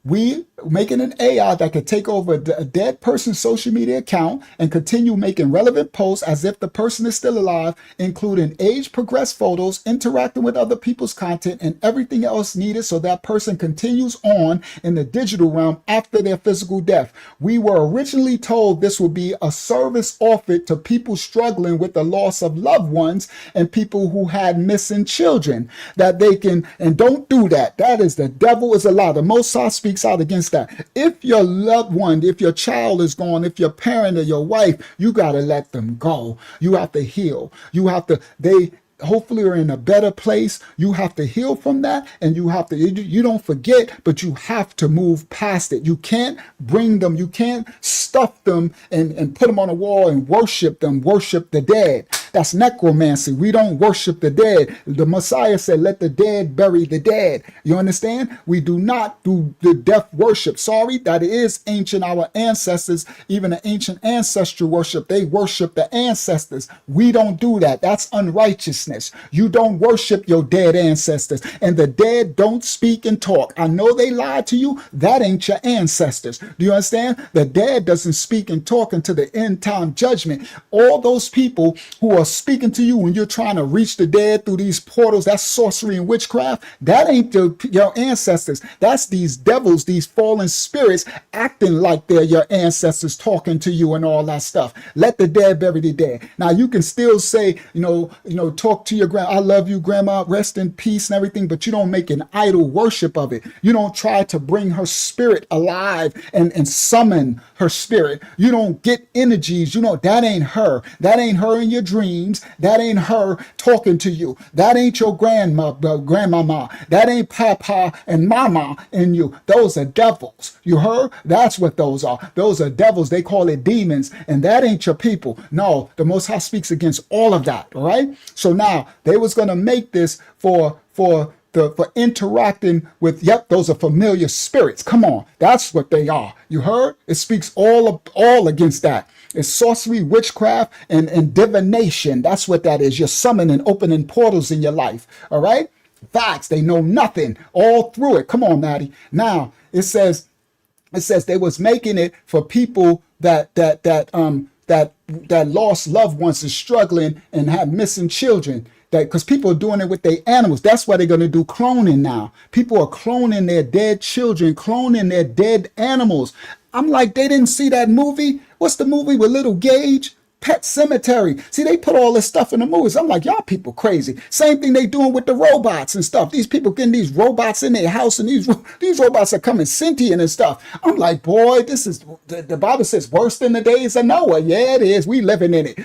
we making an AI that could take over a dead person's social media account and continue making relevant posts as if the person is still alive, including age-progressed photos, interacting with other people's content, and everything else needed so that person continues on in the digital realm after their physical death. We were originally told this would be a service offered to people struggling with the loss of loved ones and people who had missing children, that they can, and don't do that. That is, the devil is a lie. The Most High speaks out against that. If your loved one, if your child is gone, if your parent or your wife, you got to let them go. You have to heal. You have to, they hopefully are in a better place. You have to heal from that, and you have to, you don't forget, but you have to move past it. You can't bring them, you can't stuff them and put them on a wall and worship them, worship the dead. That's necromancy. We don't worship the dead. The Messiah said, let the dead bury the dead. You understand? We do not do the death worship. Sorry, that is ancient. Our ancestors, even the ancient ancestral worship, they worship the ancestors. We don't do that. That's unrighteousness. You don't worship your dead ancestors. And the dead don't speak and talk. I know they lied to you. That ain't your ancestors. Do you understand? The dead doesn't speak and talk until the end time judgment. All those people who are speaking to you when you're trying to reach the dead through these portals, that's sorcery and witchcraft. That ain't your ancestors. That's these devils, these fallen spirits acting like they're your ancestors, talking to you and all that stuff. Let the dead bury the dead. Now you can still say, talk to your grandma. I love you, grandma, rest in peace and everything, but you don't make an idol worship of it. You don't try to bring her spirit alive and summon her spirit. You don't get energies. That ain't her. That ain't her in your dreams. That ain't her talking to you. That ain't your grandmama. That ain't papa and mama in you. Those are devils. You heard? That's what those are. Those are devils. They call it demons. And that ain't your people. No, the Most High speaks against all of that. All right. So now they was going to make this for interacting with, those are familiar spirits. Come on. That's what they are. You heard? It speaks all against that. It's sorcery, witchcraft, and divination. That's what that is. You're summoning, opening portals in your life. All right? Facts. They know nothing all through it. Come on, Maddie. Now, it says they was making it for people that lost loved ones and struggling and have missing children. That because people are doing it with their animals. That's why they're going to do cloning now. People are cloning their dead children, cloning their dead animals. I'm like, they didn't see that movie? What's the movie with Little Gage? Pet Cemetery. See, they put all this stuff in the movies. I'm like, y'all people crazy. Same thing they doing with the robots and stuff. These people getting these robots in their house, and these robots are coming sentient and stuff. I'm like, boy, this is, the Bible says, worse than the days of Noah. Yeah, it is. We living in it.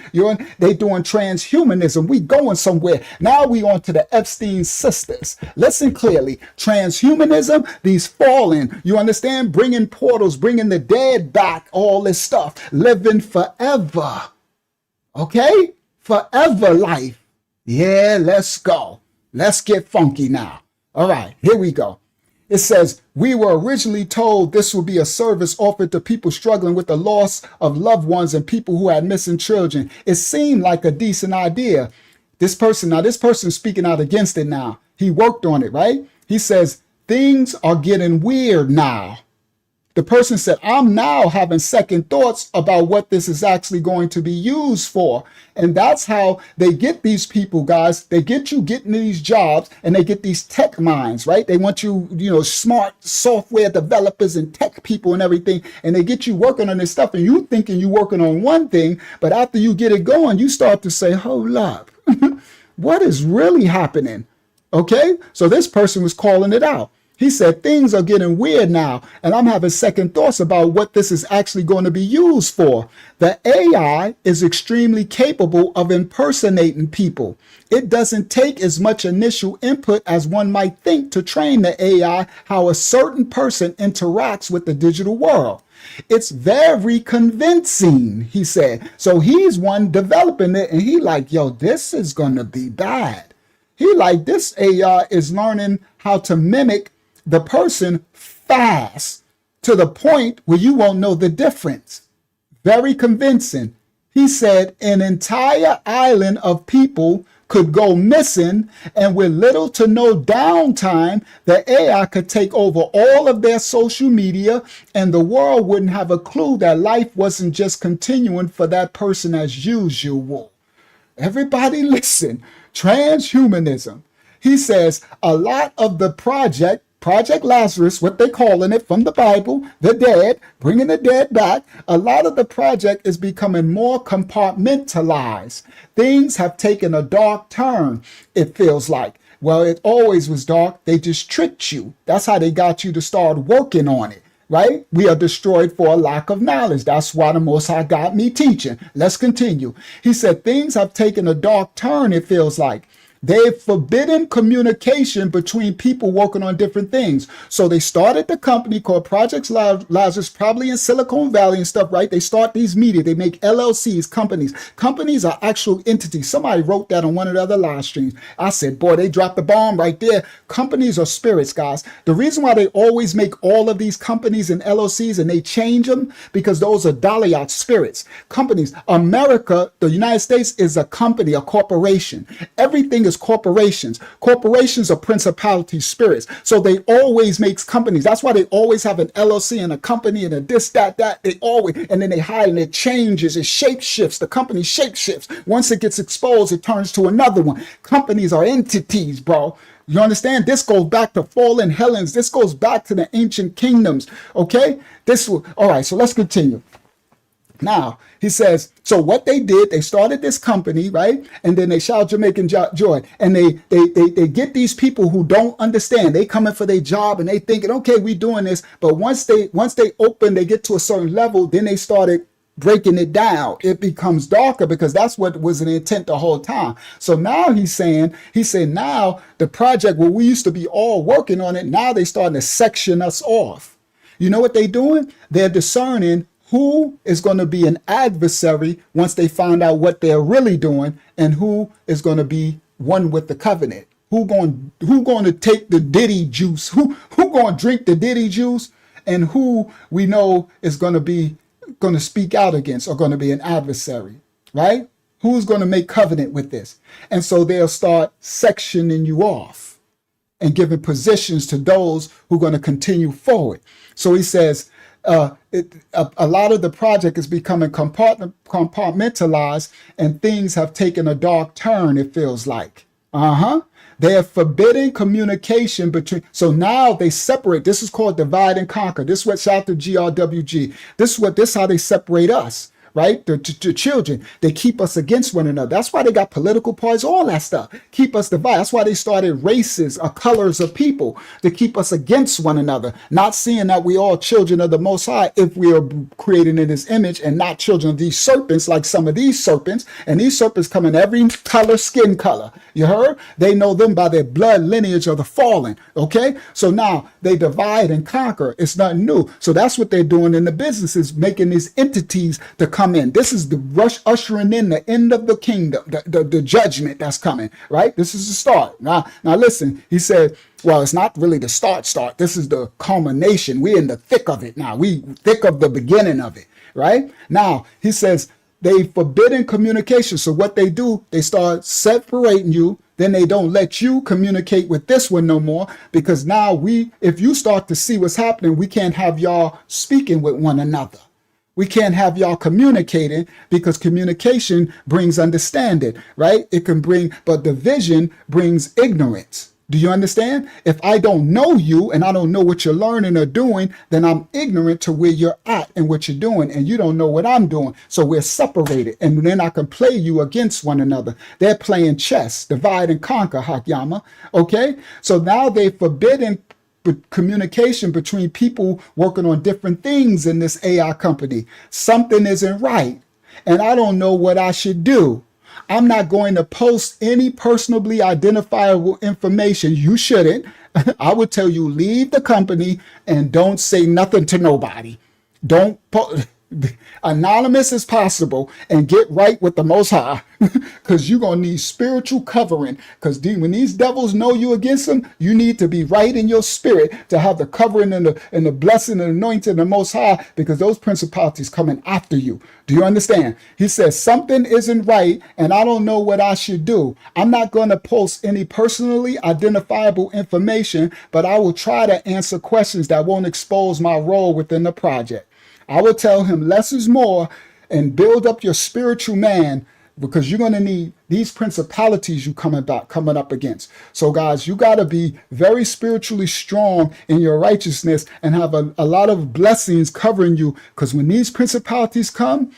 They doing transhumanism. We going somewhere. Now we on to the Epstein sisters. Listen clearly. Transhumanism, these fallen, you understand? Bringing portals, bringing the dead back, all this stuff. Living forever. Okay? Forever life. Yeah, let's go. Let's get funky now. All right, here we go. It says, we were originally told this would be a service offered to people struggling with the loss of loved ones and people who had missing children. It seemed like a decent idea. This person speaking out against it now. He worked on it, right? He says, things are getting weird now. The person said, I'm now having second thoughts about what this is actually going to be used for. And that's how they get these people, guys. They get you getting these jobs and they get these tech minds, right? They want you, smart software developers and tech people and everything. And they get you working on this stuff and you thinking you're working on one thing. But after you get it going, you start to say, hold up, what is really happening? Okay, so this person was calling it out. He said, things are getting weird now, and I'm having second thoughts about what this is actually going to be used for. The AI is extremely capable of impersonating people. It doesn't take as much initial input as one might think to train the AI how a certain person interacts with the digital world. It's very convincing, he said. So he's one developing it, and he like, yo, this is going to be bad. He like, this AI is learning how to mimic the person fast to the point where you won't know the difference. Very convincing. He said an entire island of people could go missing, and with little to no downtime, the AI could take over all of their social media, and the world wouldn't have a clue that life wasn't just continuing for that person as usual. Everybody listen. Transhumanism. He says a lot of the Project Lazarus, what they calling it from the Bible, the dead, bringing the dead back. A lot of the project is becoming more compartmentalized. Things have taken a dark turn, it feels like. Well, it always was dark. They just tricked you. That's how they got you to start working on it, right? We are destroyed for a lack of knowledge. That's why the Most High got me teaching. Let's continue. He said, things have taken a dark turn, it feels like. They've forbidden communication between people working on different things. So they started the company called Project Lazarus, probably in Silicon Valley and stuff, right? They start these media. They make LLCs, companies. Companies are actual entities. Somebody wrote that on one of the other live streams. I said, boy, they dropped the bomb right there. Companies are spirits, guys. The reason why they always make all of these companies and LLCs and they change them, because those are Dalayat spirits. Companies. America, the United States, is a company, a corporation. Everything is corporations. Corporations are principalities, spirits. So they always make companies. That's why they always have an LLC and a company and a this, that. They always, and then they hide and it changes, it shape shifts. The company shape shifts. Once it gets exposed, it turns to another one. Companies are entities, bro. You understand? This goes back to fallen Helens. This goes back to the ancient kingdoms. Okay? All right, so let's continue. Now, he says, so what they did, they started this company, right? And then they shout Jamaican joy. And they get these people who don't understand. They coming for their job and they thinking, okay, we doing this. But once they open, they get to a certain level, then they started breaking it down. It becomes darker because that's what was an intent the whole time. So now he said now the project where we used to be all working on it, now they starting to section us off. You know what they doing? They're discerning who is going to be an adversary once they find out what they're really doing, and who is going to be one with the covenant. Who going to take the Diddy juice? Who going to drink the Diddy juice? And who we know is going to speak out against or going to be an adversary, right? Who's going to make covenant with this? And so they'll start sectioning you off and giving positions to those who are going to continue forward. So he says, a lot of the project is becoming compartmentalized and things have taken a dark turn, it feels like. They are forbidding communication between. So now they separate. This is called divide and conquer. This is what's out to GRWG. This is how they separate us. Right? The children, they keep us against one another. That's why they got political parties, all that stuff. Keep us divided. That's why they started races or colors of people to keep us against one another. Not seeing that we all children of the Most High if we are created in His image and not children of these serpents like some of these serpents. And these serpents come in every color, skin color. You heard? They know them by their blood lineage of the fallen. Okay? So now they divide and conquer. It's nothing new. So that's what they're doing in the businesses, making these entities to come in. This is the ushering in the end of the kingdom, the judgment that's coming, right? This is the start. Now listen, he said, well, it's not really the start. This is the culmination. We're in the thick of it now. We thick of the beginning of it, right? Now, he says, they forbidden communication. So what they do, they start separating you. Then they don't let you communicate with this one no more, because now if you start to see what's happening, we can't have y'all speaking with one another. We can't have y'all communicating, because communication brings understanding, right? It can bring, but division brings ignorance. Do you understand? If I don't know you and I don't know what you're learning or doing, then I'm ignorant to where you're at and what you're doing, and you don't know what I'm doing. So we're separated, and then I can play you against one another. They're playing chess, divide and conquer, Hakyama. Okay? So now they're forbidden communication between people working on different things in this AI company. Something isn't right, and I don't know what I should do. I'm not going to post any personally identifiable information. You shouldn't. I would tell you, leave the company and don't say nothing to nobody. Don't anonymous as possible and get right with the Most High, because you're going to need spiritual covering, because when these devils know you against them, you need to be right in your spirit to have the covering and the blessing and anointing of the Most High, because those principalities coming after you. Do you understand? He says, something isn't right and I don't know what I should do. I'm not going to post any personally identifiable information, but I will try to answer questions that won't expose my role within the project. I will tell him less is more and build up your spiritual man, because you're going to need these principalities you coming up against. So guys, you got to be very spiritually strong in your righteousness and have a lot of blessings covering you, because when these principalities come,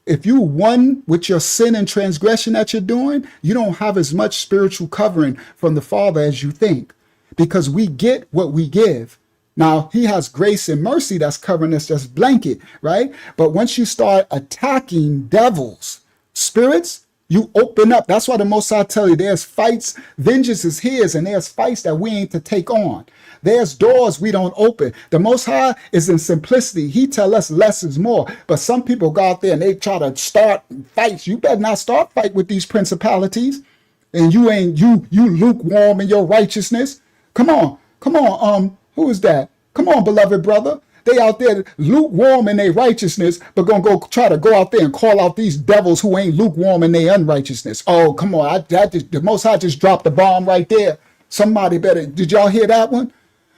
if you won with your sin and transgression that you're doing, you don't have as much spiritual covering from the Father as you think, because we get what we give. Now, he has grace and mercy that's covering us, just blanket, right? But once you start attacking devils, spirits, You open up. That's why the Most High tell you there's fights. Vengeance is his, and there's fights that we ain't to take on. There's doors we don't open. The Most High is in simplicity. He tell us less is more. But some people go out there and they try to start fights. You better not start fight with these principalities. And you lukewarm in your righteousness. Come on. Who is that? Come on, beloved brother. They out there lukewarm in their righteousness, but gonna try to go out there and call out these devils who ain't lukewarm in their unrighteousness. Oh, come on. The Most High just dropped the bomb right there. Somebody better. Did y'all hear that one?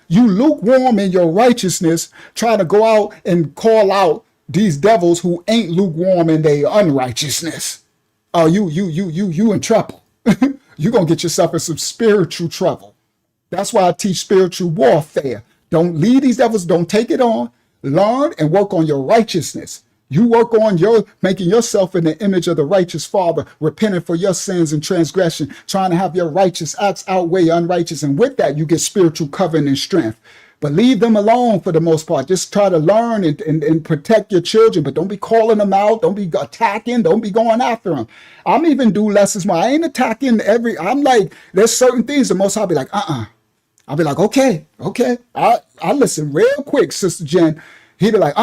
You lukewarm in your righteousness, trying to go out and call out these devils who ain't lukewarm in their unrighteousness. Oh, you in trouble. You're gonna get yourself in some spiritual trouble. That's why I teach spiritual warfare. Don't lead these devils. Don't take it on. Learn and work on your righteousness. You work on your making yourself in the image of the righteous Father, repenting for your sins and transgression, trying to have your righteous acts outweigh unrighteous. And with that, you get spiritual covering and strength. But leave them alone for the most part. Just try to learn and protect your children, but don't be calling them out. Don't be attacking. Don't be going after them. I'm even do lessons. I ain't attacking I'm like, there's certain things the Most High be like, I'll be like, okay. I listen real quick, Sister Jen. He'd be like,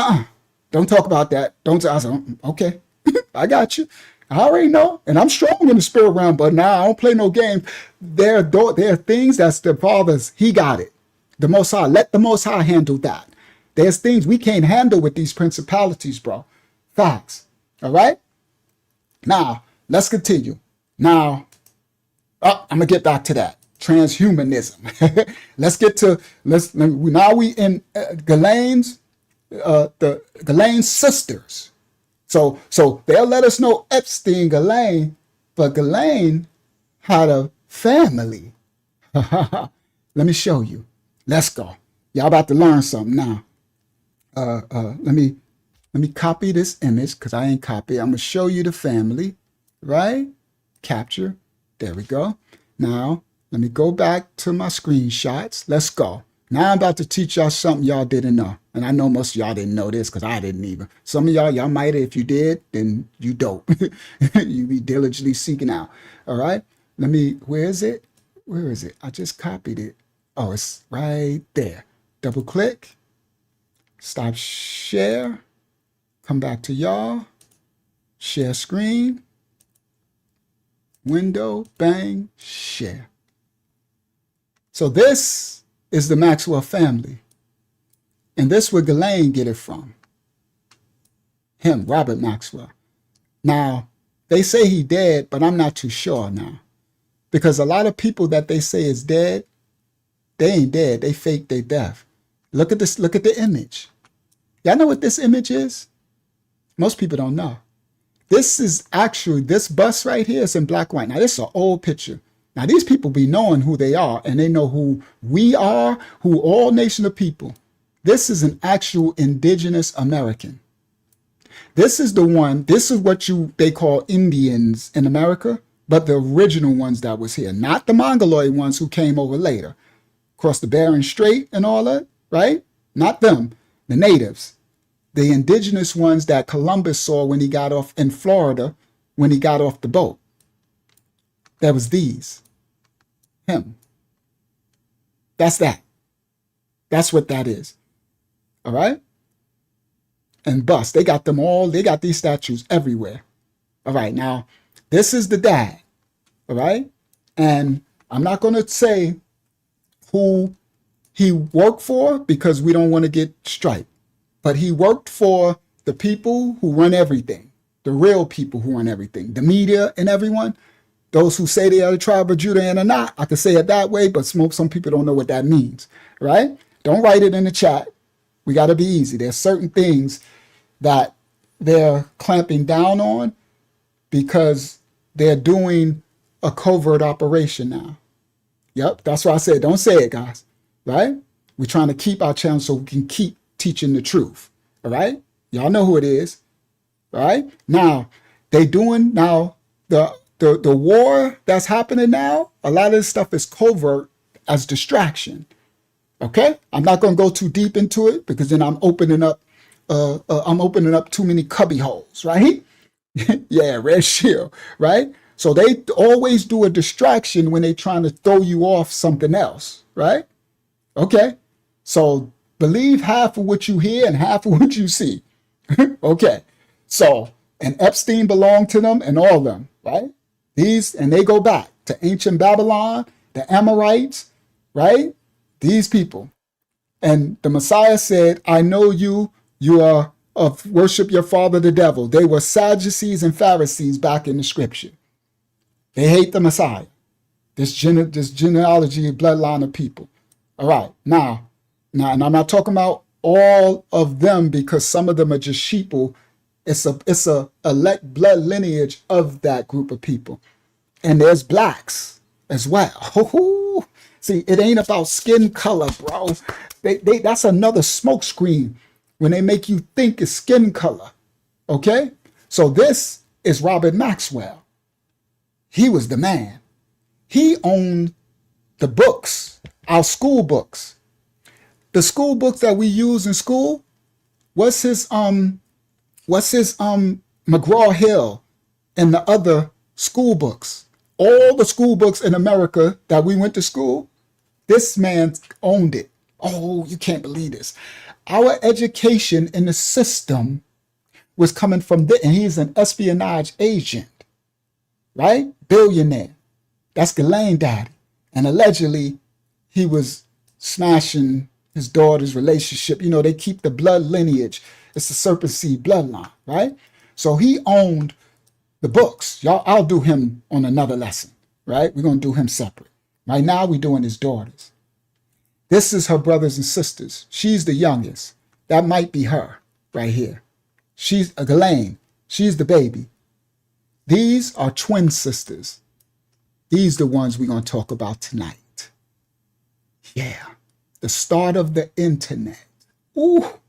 don't talk about that. Don't. I said, okay, I got you. I already know. And I'm strong in the spirit realm, but now I don't play no games. There are things that's the Father's. He got it. The Most High. Let the Most High handle that. There's things we can't handle with these principalities, bro. Facts. All right? Now, let's continue. Now, I'm going to get back to that. Transhumanism. Now we in Ghislaine's, the Ghislaine's sisters. So they'll let us know Epstein, Ghislaine, but Ghislaine had a family. Let me show you. Let's go. Y'all about to learn something now. Let me copy this image because I ain't copy. I'm gonna show you the family, right? Capture. There we go. Now let me go back to my screenshots. Let's go. Now I'm about to teach y'all something y'all didn't know. And I know most of y'all didn't know this because I didn't either. Some of y'all might have. If you did, then you dope. You be diligently seeking out. All right. Where is it? Where is it? I just copied it. Oh, it's right there. Double click. Stop share. Come back to y'all. Share screen. Window. Bang. Share. So this is the Maxwell family. And this where Ghislaine get it from. Him, Robert Maxwell. Now, they say he dead, but I'm not too sure now. Because a lot of people that they say is dead, they ain't dead. They fake their death. Look at this. Look at the image. Y'all know what this image is? Most people don't know. This is actually, this bus right here is in black and white. Now, this is an old picture. Now, these people be knowing who they are, and they know who we are, who all nation of people. This is an actual indigenous American. This is the one, this is what they call Indians in America, but the original ones that was here, not the Mongoloid ones who came over later. Across the Bering Strait and all that, right? Not them, the natives. The indigenous ones that Columbus saw when he got off in Florida, when he got off the boat. That was these. Him. That's that. That's what that is. All right? And bust. They got them all. They got these statues everywhere. All right. Now, this is the dad. All right? And I'm not going to say who he worked for because we don't want to get striped. But he worked for the people who run everything. The real people who run everything. The media and everyone. Those who say they are the tribe of Judah and are not. I can say it that way, but some people don't know what that means. Right? Don't write it in the chat. We got to be easy. There's certain things that they're clamping down on because they're doing a covert operation now. Yep, that's why I said don't say it, guys. Right? We're trying to keep our channel so we can keep teaching the truth. All right? Y'all know who it is. All right? Now, they doing now the war that's happening now, a lot of this stuff is covert as distraction. Okay? I'm not going to go too deep into it because then I'm opening up too many cubby holes, right? Yeah, red shield, right? So they always do a distraction when they're trying to throw you off something else, right? Okay. So believe half of what you hear and half of what you see. Okay. So, and Epstein belonged to them and all of them, right? These, and they go back to ancient Babylon, the Amorites, right? These people. And the Messiah said, I know you, you are of worship your father the devil. They were Sadducees and Pharisees back in the scripture. They hate the Messiah, this genealogy, bloodline of people. All right, now, and I'm not talking about all of them because some of them are just sheeple. It's a elect blood lineage of that group of people. And there's blacks as well. See, it ain't about skin color, bro. That's another smoke screen when they make you think it's skin color. Okay? So this is Robert Maxwell. He was the man. He owned the books, our school books. The school books that we use in school, what's his McGraw-Hill and the other school books. All the school books in America that we went to school, this man owned it. Oh, you can't believe this. Our education in the system was coming from there, and he's an espionage agent, right? Billionaire. That's Ghislaine daddy. And allegedly, he was smashing his daughter's relationship. You know, they keep the blood lineage. It's the serpent seed bloodline, right? So he owned the books. Y'all, I'll do him on another lesson, right? We're going to do him separate. Right now, we're doing his daughters. This is her brothers and sisters. She's the youngest. That might be her right here. She's a Ghislaine. She's the baby. These are twin sisters. These are the ones we're going to talk about tonight. Yeah. The start of the internet. Ooh.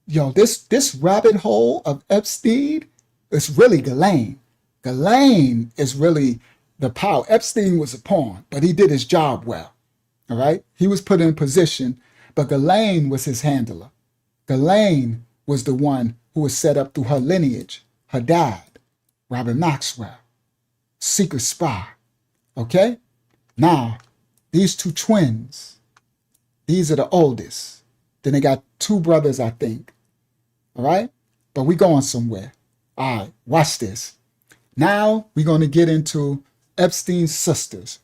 Yo, this rabbit hole of Epstein is really Ghislaine. Ghislaine is really the power. Epstein was a pawn, but he did his job well. All right? He was put in position, but Ghislaine was his handler. Ghislaine was the one who was set up through her lineage, her dad, Robert Maxwell, secret spy. Okay? Now, these two twins, these are the oldest. Then they got two brothers, I think. All right? But we going somewhere. All right, watch this. Now we're going to get into Epstein's sisters.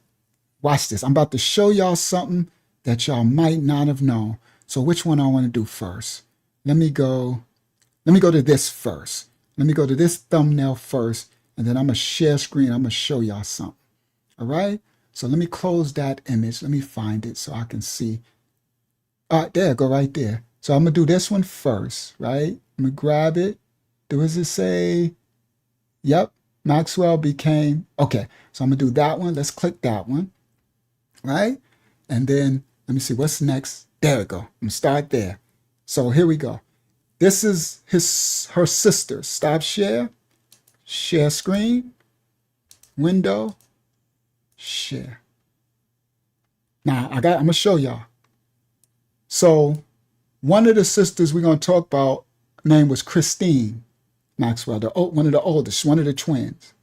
Watch this. I'm about to show y'all something that y'all might not have known. So which one I want to do first? Let me go to this first. Let me go to this thumbnail first, and then I'm going to share screen. I'm going to show y'all something. All right? So let me close that image. Let me find it so I can see. All right, there, go right there. So I'm going to do this one first, right? I'm going to grab it. Does it say? Yep, Maxwell became. Okay, so I'm going to do that one. Let's click that one, right? And then let me see what's next. There we go. I'm going to start there. So here we go. This is her sister. Stop share. Share screen. Window. Share. Now, I'm going to show y'all. So one of the sisters we're going to talk about, name was Christine Maxwell, one of the oldest, one of the twins.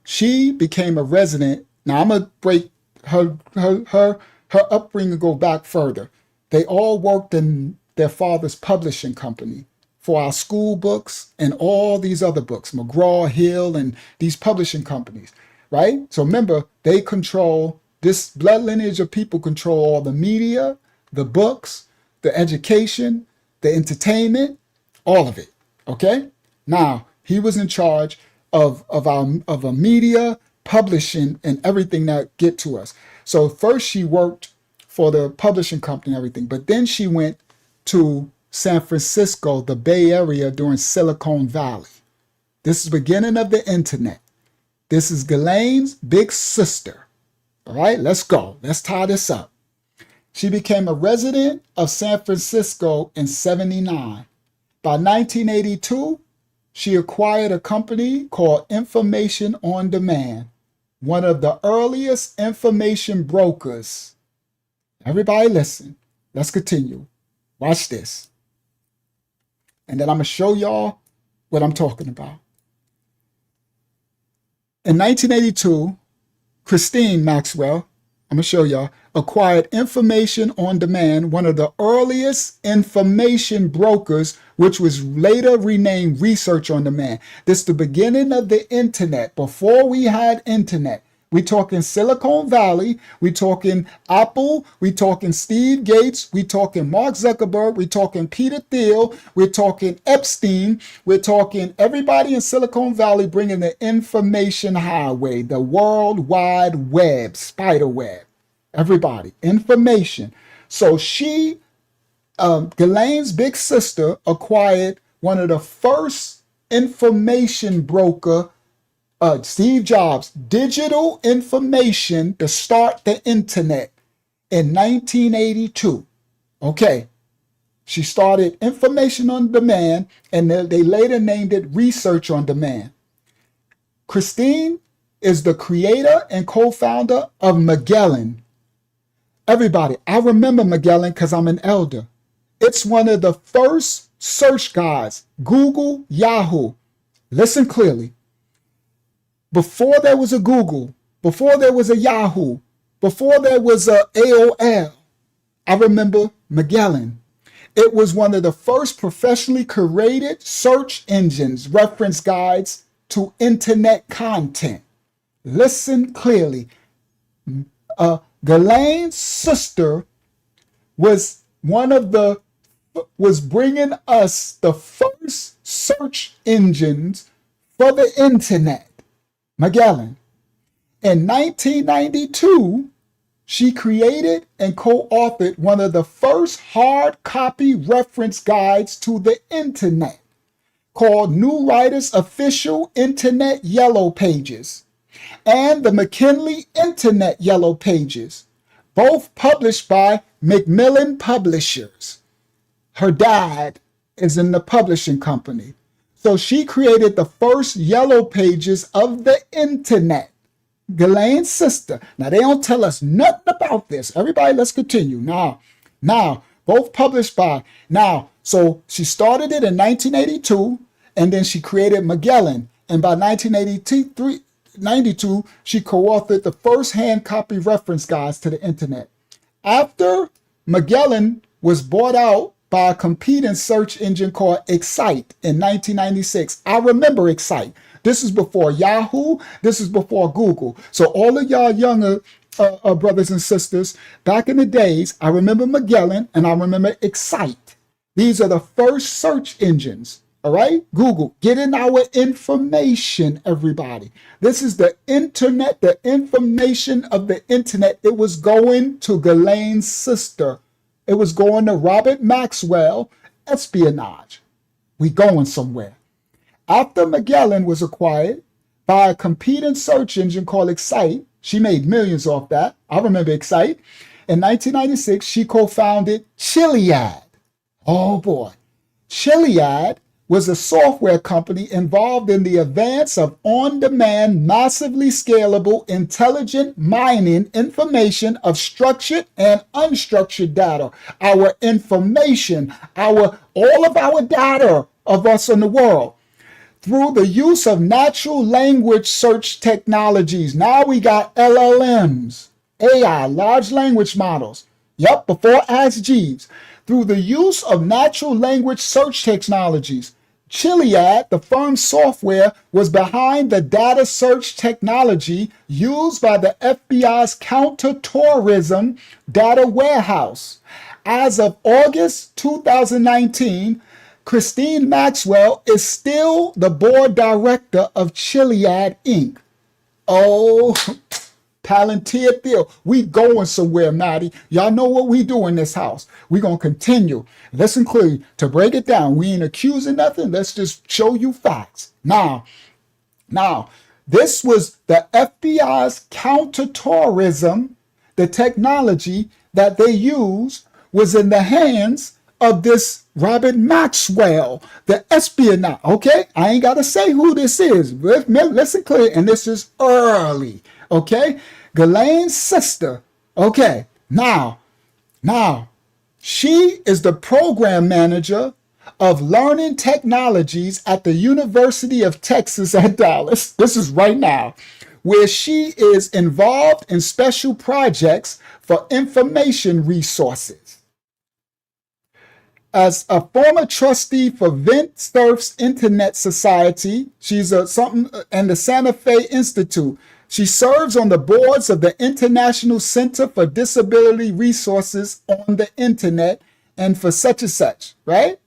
She became a resident. Now, I'm going to break her upbringing, go back further. They all worked in their father's publishing company for our school books and all these other books, McGraw-Hill and these publishing companies, right? So remember, they control, this blood lineage of people control all the media, the books, the education, the entertainment, all of it, okay? Now, he was in charge of a media, publishing, and everything that get to us. So first she worked for the publishing company and everything, but then she went to San Francisco, the Bay Area, during Silicon Valley. This is the beginning of the internet. This is Ghislaine's big sister. All right, let's go. Let's tie this up. She became a resident of San Francisco in 1979. By 1982, she acquired a company called Information on Demand, one of the earliest information brokers. Everybody listen. Let's continue. Watch this. And then I'm going to show y'all what I'm talking about. In 1982, Ghislaine Maxwell, I'm going to show y'all, acquired information on demand, one of the earliest information brokers, which was later renamed research on demand. This is the beginning of the internet, before we had internet. We talking Silicon Valley, we talking Apple, we talking Steve Gates, we talking Mark Zuckerberg, we talking Peter Thiel, we're talking Epstein, we're talking everybody in Silicon Valley bringing the information highway, the World Wide Web, spider web. Everybody, information. So Ghislaine's big sister acquired one of the first information broker, Steve Jobs, digital information to start the internet in 1982. Okay. She started information on demand, and they later named it research on demand. Ghislaine is the creator and co-founder of Magellan. Everybody, I remember Magellan because I'm an elder. It's one of the first search guides, Google, Yahoo. Listen clearly. Before there was a Google, before there was a Yahoo, before there was a AOL, I remember Magellan. It was one of the first professionally curated search engines, reference guides to internet content. Listen clearly. Ghislaine's sister was bringing us the first search engines for the internet. Magellan. In 1992, she created and co-authored one of the first hard copy reference guides to the internet called New Writer's Official Internet Yellow Pages and the McKinley Internet Yellow Pages, both published by Macmillan Publishers. Her dad is in the publishing company. So she created the first yellow pages of the internet. Ghislaine's sister. Now, they don't tell us nothing about this. Everybody, let's continue. Now, both published by. So she started it in 1982, and then she created Magellan. And by 1992, she co-authored the first hand copy reference guides to the internet. After Magellan was bought out by a competing search engine called Excite in 1996. I remember Excite. This is before Yahoo. This is before Google. So all of y'all younger brothers and sisters, back in the days, I remember Magellan and I remember Excite. These are the first search engines. All right, Google, getting our information, everybody. This is the internet, the information of the internet. It was going to Ghislaine's sister. It was going to Robert Maxwell, espionage. We going somewhere. After Magellan was acquired by a competing search engine called Excite, she made millions off that. I remember Excite. In 1996, she co-founded Chiliad. Oh boy. Chiliad was a software company involved in the advance of on-demand, massively scalable, intelligent mining information of structured and unstructured data. Our information, all of our data of us in the world, through the use of natural language search technologies. Now we got LLMs, AI, large language models. Yep, before Ask Jeeves. Through the use of natural language search technologies, Chiliad, the firm's software, was behind the data search technology used by the FBI's counter-terrorism data warehouse. As of August 2019, Ghislaine Maxwell is still the board director of Chiliad, Inc. Oh, Palantir Theo. We going somewhere, Maddie. Y'all know what we do in this house. We going to continue. Listen clearly. To break it down, we ain't accusing nothing. Let's just show you facts. Now, this was the FBI's counterterrorism. The technology that they used was in the hands of this Robert Maxwell, the espionage. Okay, I ain't got to say who this is. Listen clear, and this is early. Okay, Ghislaine's sister. Okay, now, she is the program manager of Learning Technologies at the University of Texas at Dallas. This is right now, where she is involved in special projects for information resources. As a former trustee for Vint Cerf's Internet Society, she's and the Santa Fe Institute. She serves on the boards of the International Center for Disability Resources on the Internet and for such and such, right?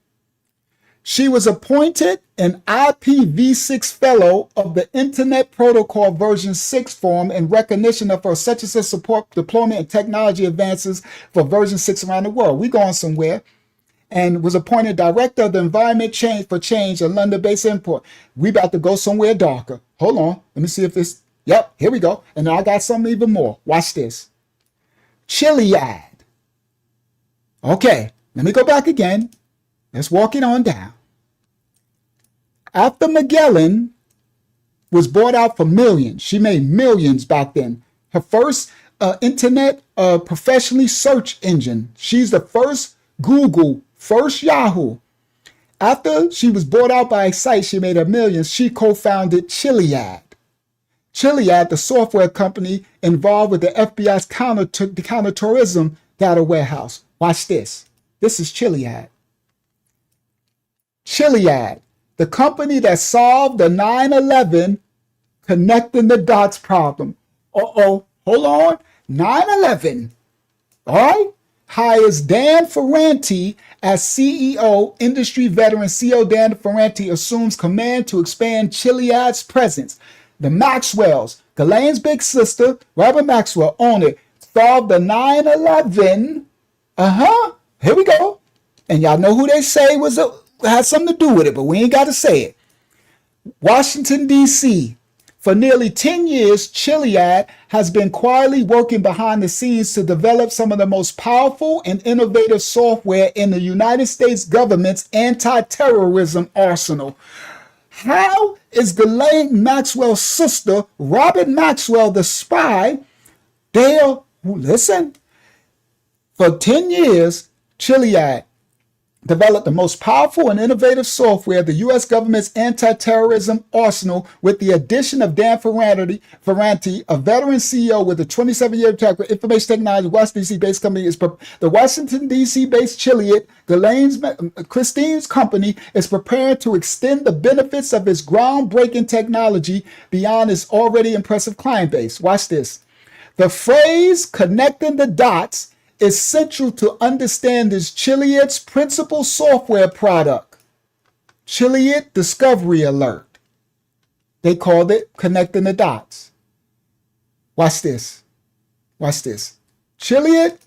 She was appointed an IPv6 Fellow of the Internet Protocol version 6 Forum in recognition of her such and such support, deployment, and technology advances for version 6 around the world. We going somewhere. And was appointed Director of the Environment Change for Change at London-based import. We about to go somewhere darker. Hold on. Let me see if this... Yep, here we go. And I got something even more. Watch this. Chiliad. Okay, let me go back again. Let's walk it on down. After Magellan was bought out for millions, she made millions back then. Her first internet professionally search engine. She's the first Google, first Yahoo. After she was bought out by a site, she made her millions. She co-founded Chiliad. Chiliad, the software company involved with the FBI's counterterrorism data warehouse. Watch this. This is Chiliad. Chiliad, the company that solved the 9/11 connecting the dots problem. Hold on. 9/11. All right. Hires Dan Ferranti as CEO. Industry veteran CEO Dan Ferranti assumes command to expand Chiliad's presence. The Maxwells, Ghislaine's big sister, Robert Maxwell, owned it. Solved the 9/11. Here we go. And y'all know who they say had something to do with it, but we ain't got to say it. Washington, D.C. For nearly 10 years, Chiliad has been quietly working behind the scenes to develop some of the most powerful and innovative software in the United States government's anti-terrorism arsenal. How is Ghislaine Maxwell's sister, Robert Maxwell, the spy, listen, for 10 years, Chiliad developed the most powerful and innovative software, the U.S. government's anti-terrorism arsenal, with the addition of Dan Ferranti, a veteran CEO with a 27-year track record, information technology, Washington, D.C.-based company. The Washington, D.C.-based Chiliad, Christine's company, is preparing to extend the benefits of its groundbreaking technology beyond its already impressive client base. Watch this. The phrase connecting the dots is central to understand this Chiliad's principal software product, Chiliad Discovery Alert. They called it connecting the dots. Watch this. Watch this. Chiliad's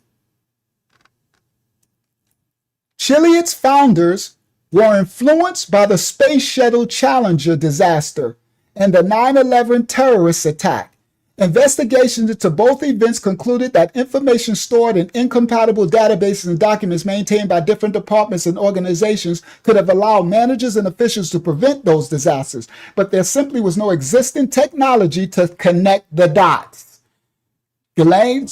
founders were influenced by the Space Shuttle Challenger disaster and the 9/11 terrorist attack. Investigations into both events concluded that information stored in incompatible databases and documents maintained by different departments and organizations could have allowed managers and officials to prevent those disasters, but there simply was no existing technology to connect the dots. Ghislaine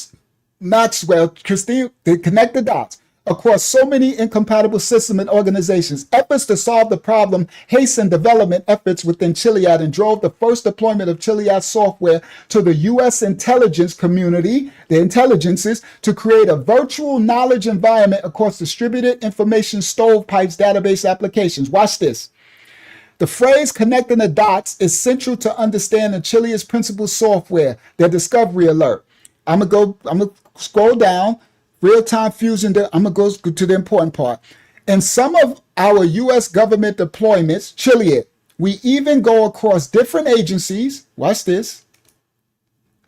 Maxwell, Christine, they connect the dots across so many incompatible systems and organizations. Efforts to solve the problem hastened development efforts within Chiliad and drove the first deployment of Chiliad software to the U.S. intelligence community, the intelligences, to create a virtual knowledge environment across distributed information stovepipes database applications. Watch this. The phrase connecting the dots is central to understanding Chiliad's principal software, their Discovery Alert. I'm going to scroll down. Real-time fusion, I'm going to go to the important part. In some of our U.S. government deployments, Chiliad, we even go across different agencies. Watch this.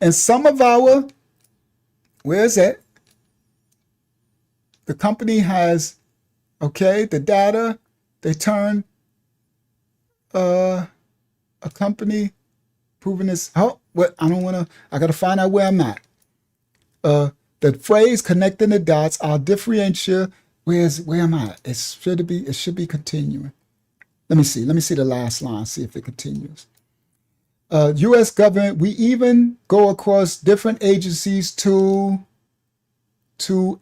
And some of our, where is it? The company has, the data, they turn a company proving this. I got to find out where I'm at. The phrase connecting the dots, I'll differentiate. Where am I? It should be continuing. Let me see the last line, see if it continues. U.S. government, we even go across different agencies to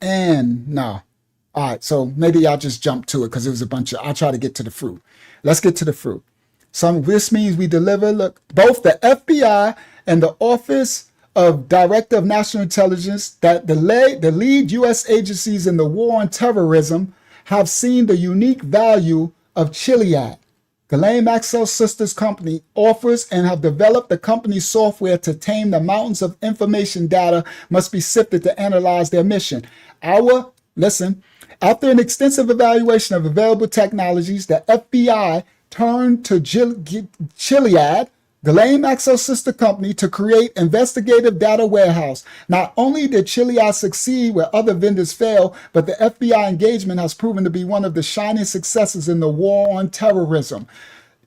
end. No, All right, so maybe y'all just jump to it because it was a bunch of, I'll try to get to the fruit. Let's get to the fruit. This means we deliver, look, both the FBI and the Office of Director of National Intelligence, that the lead U.S. agencies in the war on terrorism, have seen the unique value of Chiliad. Ghislaine Maxwell's sister's company offers and have developed the company's software to tame the mountains of information data must be sifted to analyze their mission. After an extensive evaluation of available technologies, the FBI turned to Chiliad, Ghislaine Maxwell's sister company, to create investigative data warehouse. Not only did Chiliad succeed where other vendors failed, but the FBI engagement has proven to be one of the shining successes in the war on terrorism.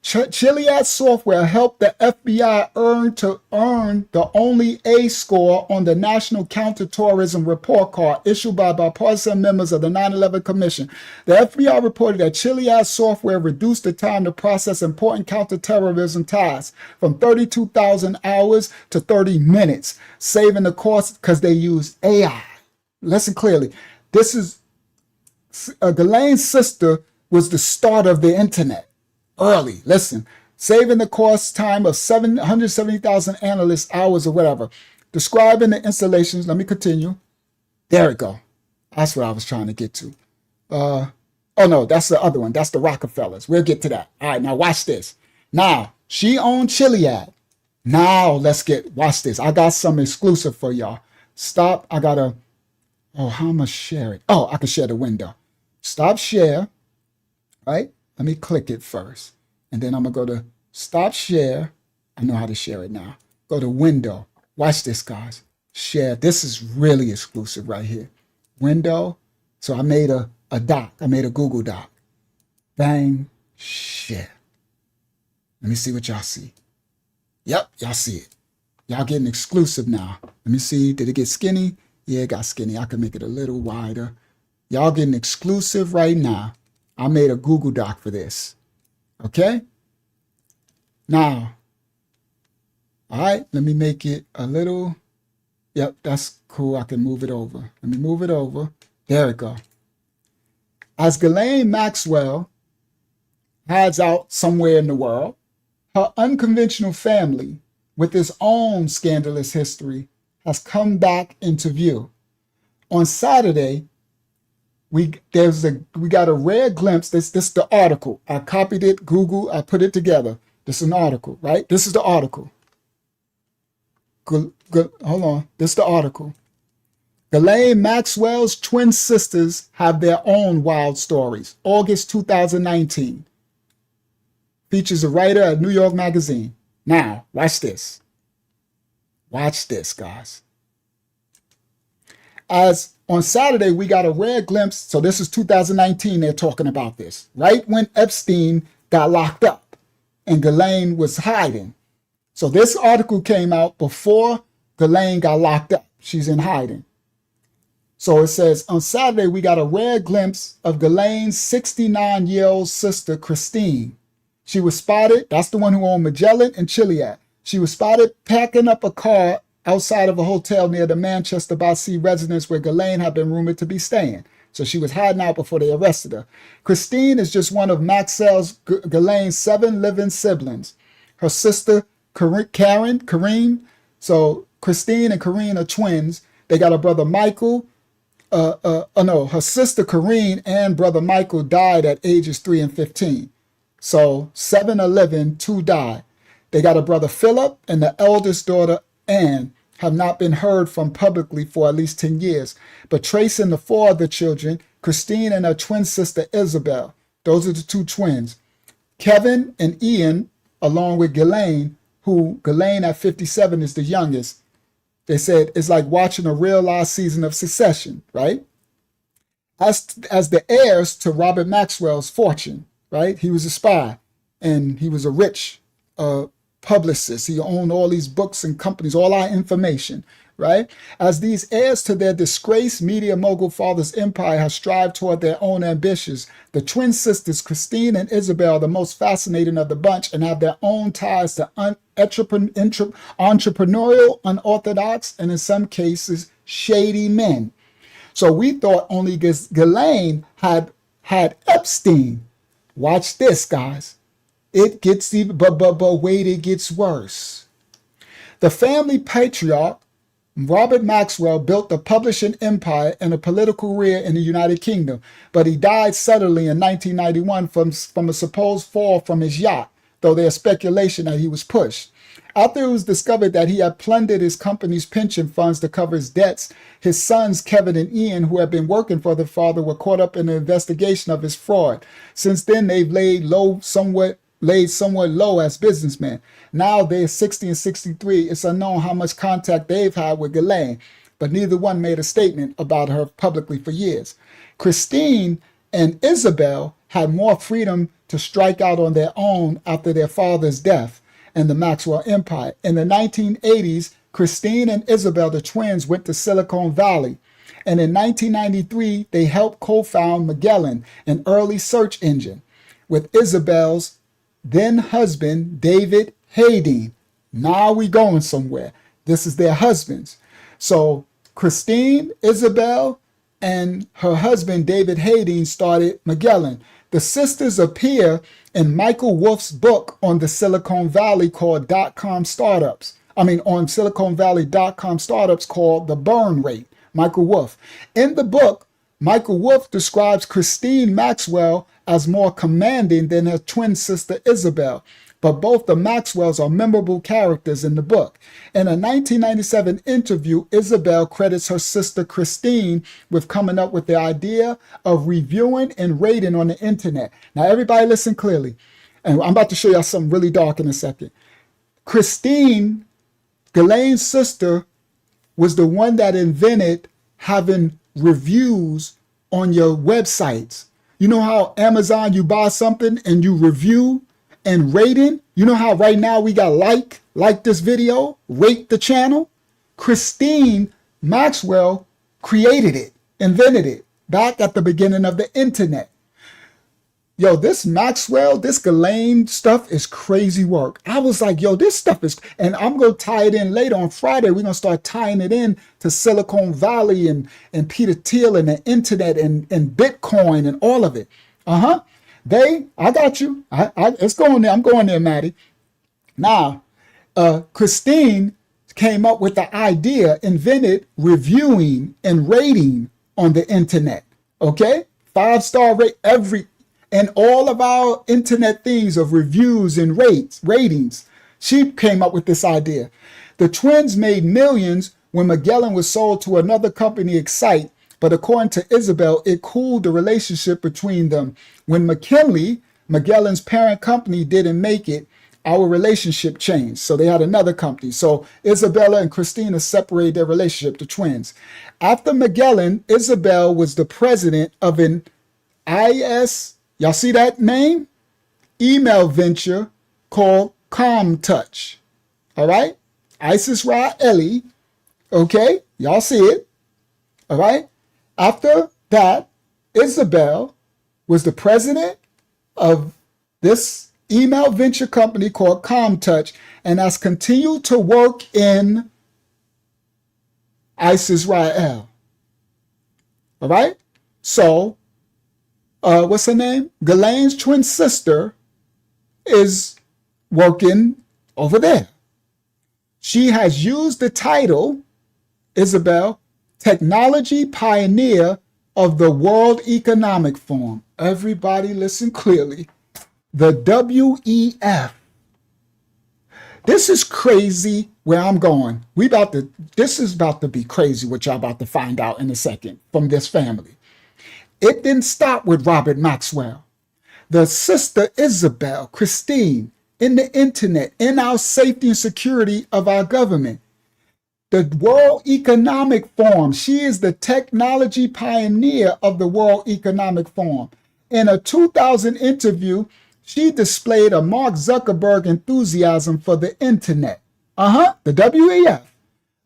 Chiliad software helped the FBI earn the only A score on the National Counterterrorism Report Card issued by bipartisan members of the 9/11 Commission. The FBI reported that Chiliad software reduced the time to process important counterterrorism tasks from 32,000 hours to 30 minutes, saving the cost because they use AI. Listen clearly. This is Ghislaine's sister was the start of the internet. Early, listen, saving the cost time of 770,000 analyst hours or whatever. Describing the installations, let me continue. There we go. That's what I was trying to get to. Oh no, that's the other one. That's the Rockefellers. We'll get to that. All right, now watch this. Now, she owned Chiliad. Now watch this. I got some exclusive for y'all. Stop, how am I gonna share it? Oh, I can share the window. Stop share, right? Let me click it first. And then I'm going to go to stop share. I know how to share it now. Go to window. Watch this, guys. Share. This is really exclusive right here. Window. So I made a doc. I made a Google Doc. Bang. Share. Let me see what y'all see. Yep, y'all see it. Y'all getting exclusive now. Let me see. Did it get skinny? Yeah, it got skinny. I can make it a little wider. Y'all getting exclusive right now. I made a Google Doc for this. Okay? Now, all right, let me make it a little. Yep, that's cool. I can move it over. Let me move it over. There we go. As Ghislaine Maxwell hides out somewhere in the world, her unconventional family, with its own scandalous history, has come back into view. On Saturday, we got a rare glimpse. This is the article. I copied it, Google, I put it together. This is an article, right? This is the article. Hold on. This is the article. Ghislaine Maxwell's twin sisters have their own wild stories. August 2019. Features a writer at New York Magazine. Now, watch this. Watch this, guys. As on Saturday, we got a rare glimpse. So this is 2019. They're talking about this. Right when Epstein got locked up and Ghislaine was hiding. So this article came out before Ghislaine got locked up. She's in hiding. So it says, on Saturday, we got a rare glimpse of Ghislaine's 69-year-old sister, Christine. She was spotted. That's the one who owned Magellan and Chiliad. She was spotted packing up a car outside of a hotel near the Manchester-by-Sea residence where Ghislaine had been rumored to be staying. So she was hiding out before they arrested her. Christine is just one of Maxwell's, Ghislaine's 7 living siblings. Her sister, Karine. So Christine and Karine are twins. They got a brother, Michael. Her sister, Karine, and brother Michael died at ages 3 and 15. So 7 are living, 2 died. They got a brother, Philip, and the eldest daughter, Anne, have not been heard from publicly for at least 10 years. But tracing the 4 other children, Christine and her twin sister, Isabel, those are the 2 twins. Kevin and Ian, along with Ghislaine, who Ghislaine at 57 is the youngest. They said it's like watching a real live season of Succession, right? As the heirs to Robert Maxwell's fortune, right? He was a spy and he was a rich publicist. He owned all these books and companies, all our information, right? As these heirs to their disgraced media mogul father's empire have strived toward their own ambitions, the twin sisters, Christine and Isabel, are the most fascinating of the bunch and have their own ties to entrepreneurial, unorthodox, and in some cases, shady men. So we thought only Ghislaine had Epstein. Watch this, guys. It gets even, but wait, it gets worse. The family patriarch, Robert Maxwell, built a publishing empire and a political career in the United Kingdom, but he died suddenly in 1991 from a supposed fall from his yacht, though there's speculation that he was pushed. After it was discovered that he had plundered his company's pension funds to cover his debts, his sons, Kevin and Ian, who had been working for the father, were caught up in an investigation of his fraud. Since then, they've laid somewhat low as businessmen. Now they're 60 and 63. It's unknown how much contact they've had with Ghislaine, but neither one made a statement about her publicly for years. Christine and Isabel had more freedom to strike out on their own after their father's death and the Maxwell Empire. In the 1980s, Christine and Isabel, the twins, went to Silicon Valley. And in 1993, they helped co-found Magellan, an early search engine, with Isabel's then husband, David Hayden. Now we going somewhere. This is their husbands. So Christine, Isabel, and her husband, David Hayden, started Magellan. The sisters appear in Michael Wolff's book on the Silicon Valley called on Silicon Valley.com startups called The Burn Rate, Michael Wolff. In the book, Michael Wolff describes Ghislaine Maxwell as more commanding than her twin sister Isabel, but both the Maxwells are memorable characters in the book. In a 1997 interview, Isabel credits her sister Christine with coming up with the idea of reviewing and rating on the internet. Now, everybody listen clearly. And I'm about to show y'all something really dark in a second. Christine, Ghislaine's sister, was the one that invented having reviews on your websites. You know how Amazon, you buy something and you review and rating? You know how right now we got like this video, rate the channel? Ghislaine Maxwell created it, invented it, back at the beginning of the internet. Yo, this Maxwell, this Ghislaine stuff is crazy work. I was like, yo, this stuff is, and I'm going to tie it in later on Friday. We're going to start tying it in to Silicon Valley and Peter Thiel and the internet and Bitcoin and all of it. I got you. It's going there. I'm going there, Maddie. Now, Christine came up with the idea, invented reviewing and rating on the internet. Okay? 5-star rate and all of our internet things of reviews and ratings. She came up with this idea. The twins made millions when Magellan was sold to another company, Excite, but according to Isabel, it cooled the relationship between them. When McKinley, Magellan's parent company, didn't make it, our relationship changed. So they had another company. So Isabella and Christina separated their relationship, the twins. After Magellan, Isabel was the president of an y'all see that name? Email venture called ComTouch. All right? Isis Ra Ellie. Okay? Y'all see it. All right? After that, Isabel was the president of this email venture company called ComTouch and has continued to work in Isis Rael. All right? So, what's her name? Ghislaine's twin sister is working over there. She has used the title, Isabel, Technology Pioneer of the World Economic Forum. Everybody listen clearly. The WEF. This is crazy where I'm going. This is about to be crazy, what y'all about to find out in a second from this family. It didn't stop with Robert Maxwell. The sister Isabel, Christine, in the internet, in our safety and security of our government. The World Economic Forum. She is the technology pioneer of the World Economic Forum. In a 2000 interview, she displayed a Mark Zuckerberg enthusiasm for the internet. The WEF.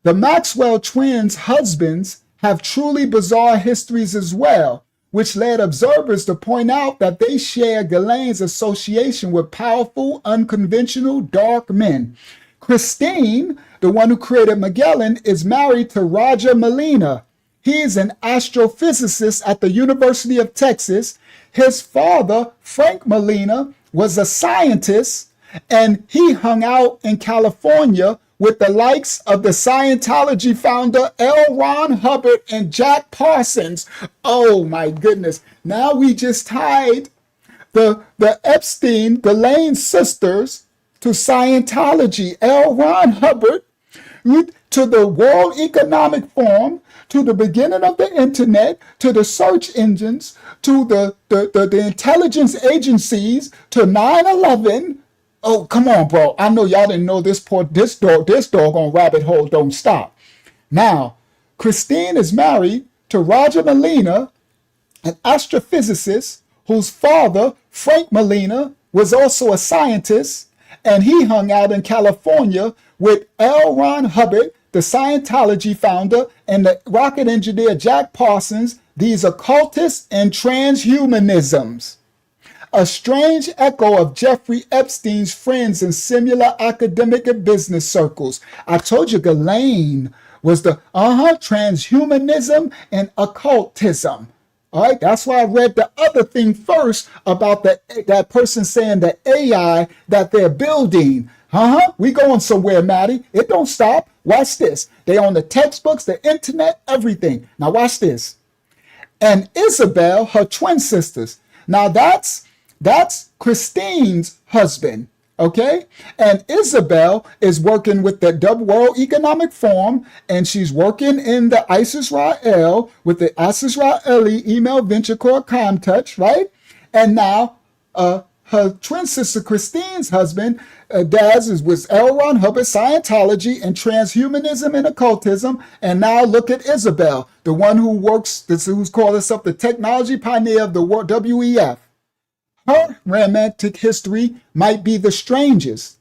The Maxwell twins' husbands have truly bizarre histories as well, which led observers to point out that they share Ghislaine's association with powerful, unconventional, dark men. Christine, the one who created Magellan, is married to Roger Molina, He's an astrophysicist at the University of Texas. His father, Frank Molina, was a scientist, and he hung out in California with the likes of the Scientology founder L. Ron Hubbard and Jack Parsons. Oh my goodness. Now we just tied the Epstein, Ghislaine sisters to Scientology. L. Ron Hubbard to the World Economic Forum, to the beginning of the internet, to the search engines, to the intelligence agencies, to 9/11. Oh, come on, bro. I know y'all didn't know this doggone rabbit hole don't stop. Now, Christine is married to Roger Molina, an astrophysicist whose father, Frank Molina, was also a scientist, and he hung out in California with L. Ron Hubbard, the Scientology founder, and the rocket engineer Jack Parsons, these occultists and transhumanisms. A strange echo of Jeffrey Epstein's friends in similar academic and business circles. I told you Ghislaine was the transhumanism and occultism. All right, that's why I read the other thing first about that person saying the AI that they're building. We going somewhere, Maddie. It don't stop. Watch this. They own the textbooks, the internet, everything. Now watch this. And Isabel, her twin sisters. Now that's Christine's husband. Okay, and Isabel is working with the World Economic Forum, and she's working in the Israel with the Israeli email venture called Contouch, right? And now her twin sister Christine's husband, Daz, was L. Ron Hubbard, Scientology, and transhumanism and occultism. And now look at Isabel, the one who's called herself the technology pioneer of the world, WEF. Her romantic history might be the strangest.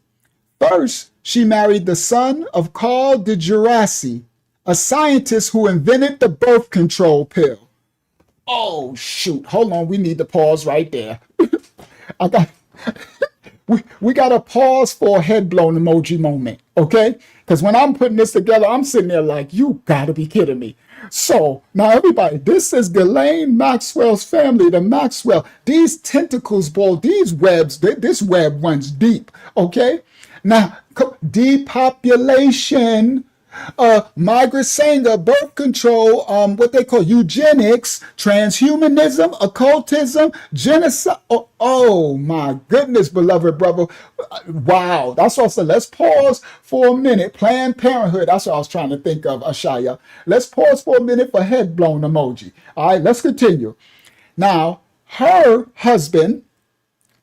First, she married the son of Carl de Jurassic, a scientist who invented the birth control pill. Oh, shoot. Hold on. We need to pause right there. We got to pause for a head blown emoji moment, okay? Because when I'm putting this together, I'm sitting there like, you got to be kidding me. So now everybody, this is Ghislaine Maxwell's family, the Maxwell. These tentacles, boy, these webs, this web runs deep, okay? Now, depopulation, Margaret Sanger, birth control, what they call eugenics, transhumanism, occultism, genocide. Oh my goodness, beloved brother. Wow. That's what I said. Let's pause for a minute. Planned Parenthood. That's what I was trying to think of, Ashaya. Let's pause for a minute for head blown emoji. All right, let's continue. Now, her husband,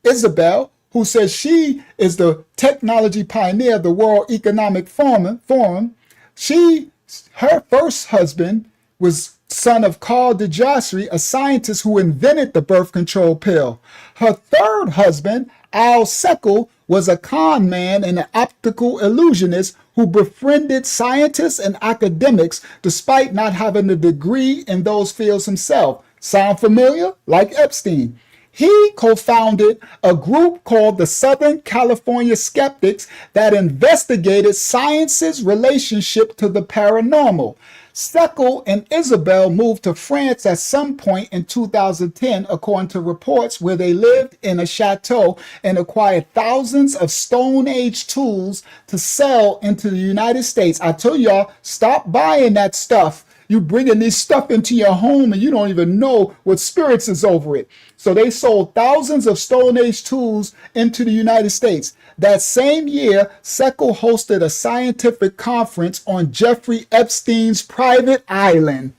Isabel, who says she is the technology pioneer of the World Economic Forum, her first husband was son of Carl de Jurassic, a scientist who invented the birth control pill. Her third husband, Al Seckel, was a con man and an optical illusionist who befriended scientists and academics despite not having a degree in those fields himself. Sound familiar? Like Epstein. He co-founded a group called the Southern California Skeptics that investigated science's relationship to the paranormal. Seckel and Isabel moved to France at some point in 2010, according to reports, where they lived in a chateau and acquired thousands of Stone Age tools to sell into the United States. I tell y'all, stop buying that stuff. You bringing this stuff into your home and you don't even know what spirits is over it. So they sold thousands of Stone Age tools into the United States. That same year, Seckel hosted a scientific conference on Jeffrey Epstein's private island,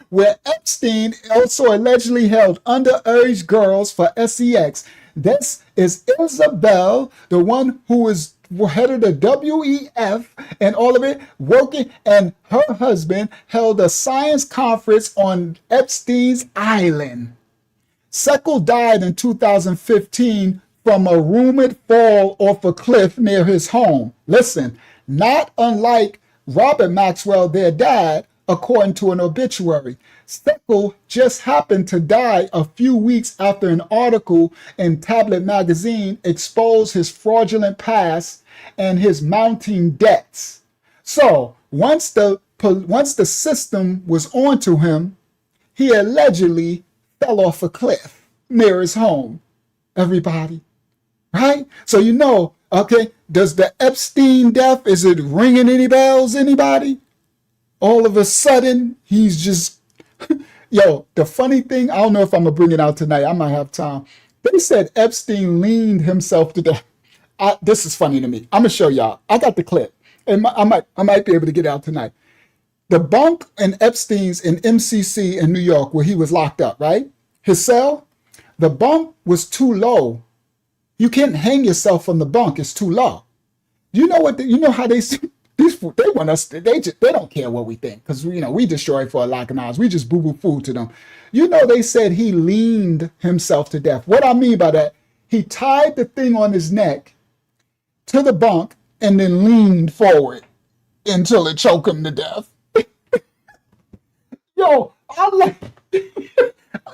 where Epstein also allegedly held underage girls for sex. This is Isabel, the one who is head of the WEF and all of it, working, and her husband held a science conference on Epstein's island. Seckel died in 2015 from a rumored fall off a cliff near his home. Listen, not unlike Robert Maxwell, their dad, according to an obituary. Seckel just happened to die a few weeks after an article in Tablet magazine exposed his fraudulent past and his mounting debts. So once the once the system was onto him, he allegedly fell off a cliff near his home. Everybody, right? So you know, okay, does the Epstein death, is it ringing any bells, anybody? All of a sudden, he's just, yo, the funny thing, I don't know if I'm going to bring it out tonight. I might have time. They said Epstein leaned himself to death. This is funny to me. I'm going to show y'all. I got the clip. And I might be able to get it out tonight. The bunk in Epstein's in MCC in New York where he was locked up, right? His cell, the bunk was too low. You can't hang yourself from the bunk. It's too low. You know what? You know how they want us. They don't care what we think because we destroy for a lack of knowledge. We just boo boo food to them. You know they said he leaned himself to death. What I mean by that, he tied the thing on his neck to the bunk and then leaned forward until it choked him to death. Yo,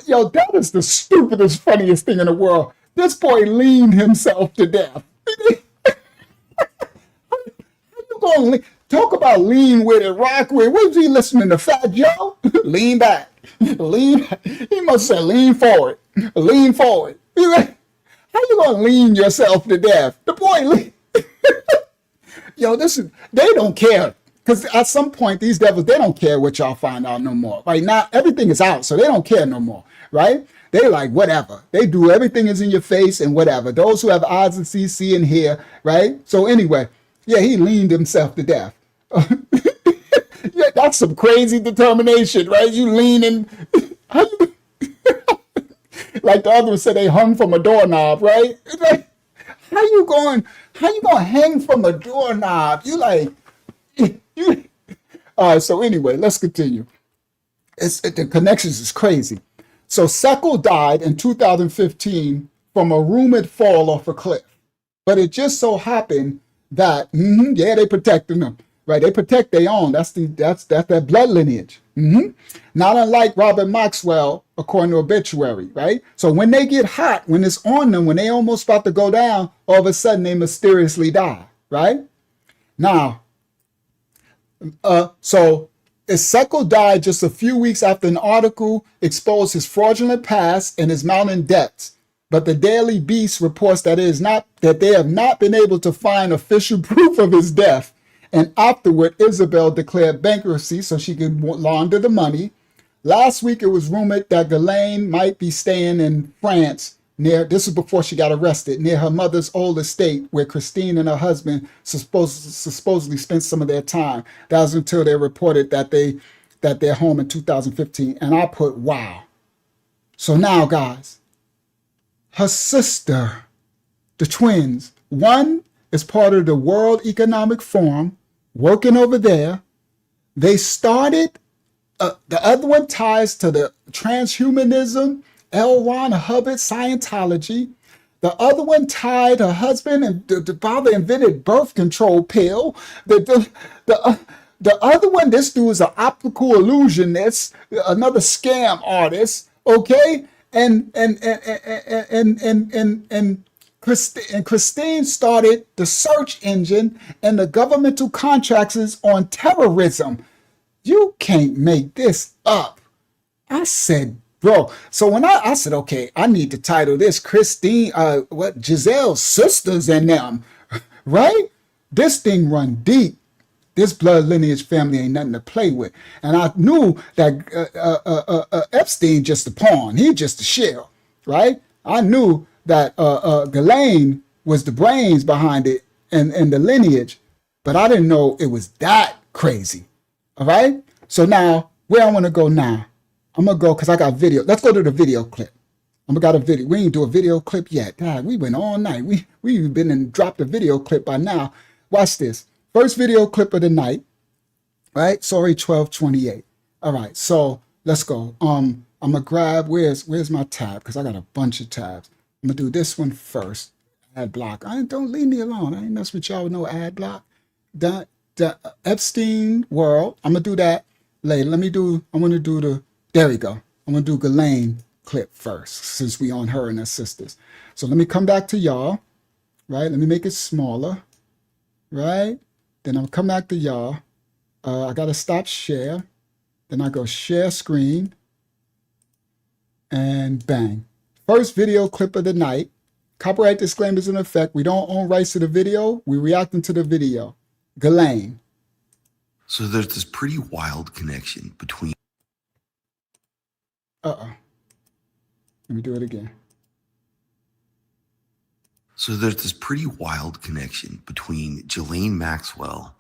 yo, that is the stupidest, funniest thing in the world. This boy leaned himself to death. Talk about lean with it, rock with it. What was he listening to, Fat Joe? Lean back. Lean back. He must have said lean forward. Lean forward. How you gonna lean yourself to death? The boy lean. Yo, they don't care. Because at some point, these devils, they don't care what y'all find out no more. Right now, everything is out, so they don't care no more, right? They like, whatever. They do everything is in your face and whatever. Those who have eyes and see and hear, right? So anyway, yeah, he leaned himself to death. Yeah, that's some crazy determination, right? You leaning. Like the other one said, they hung from a doorknob, right? It's like, how you going to hang from a doorknob? You like, all right, so anyway, let's continue. The connections is crazy. So Seckle died in 2015 from a rumored fall off a cliff. But it just so happened that, they protected them. Right, they protect their own. That's their blood lineage. Not unlike Robert Maxwell, according to obituary, right? So when they get hot, when it's on them, when they almost about to go down, all of a sudden they mysteriously die, right? Now, so Seckle died just a few weeks after an article exposed his fraudulent past and his mounting debts. But the Daily Beast reports that they have not been able to find official proof of his death. And afterward, Isabel declared bankruptcy so she could launder the money. Last week, it was rumored that Ghislaine might be staying in France this is before she got arrested, near her mother's old estate where Christine and her husband supposedly spent some of their time. That was until they reported that they're home in 2015. And I put, wow. So now, guys, her sister, the twins, one is part of the World Economic Forum, working over there. They started, the other one ties to the transhumanism, L. Ron Hubbard, Scientology. The other one tied her husband, and the father invented birth control pill. The other one, this dude is an optical illusionist, another scam artist, okay? And Christine started the search engine and the governmental contracts on terrorism. You can't make this up. I said, bro. So when I said, okay, I need to title this Christine, Giselle's sisters and them, right? This thing run deep. This blood lineage family ain't nothing to play with. And I knew that Epstein just a pawn. He just a shell, right? I knew that Ghislaine was the brains behind it and the lineage, but I didn't know it was that crazy. All right. So now where I want to go now, I'm going to go because I got video. Let's go to the video clip. We got a video. We ain't do a video clip yet. God, we went all night. We've been and dropped a video clip by now. Watch this. First video clip of the night. Right. Sorry, 1228. All right. So let's go. I'm going to grab, where's my tab? Because I got a bunch of tabs. I'm going to do this one first. Ad block. Don't leave me alone. I ain't mess with y'all with no ad block. The Epstein world. I'm going to do that later. I want to do there we go. I'm going to do Ghislaine clip first since we on her and her sisters. So let me come back to y'all. Right. Let me make it smaller. Right. Then I'll come back to y'all. I got to stop share. Then I go share screen and bang. First video clip of the night. Copyright disclaimers in effect. We don't own rights to the video. We're reacting to the video. Ghislaine. So there's this pretty wild connection between... Let me do it again. So there's this pretty wild connection between Ghislaine Maxwell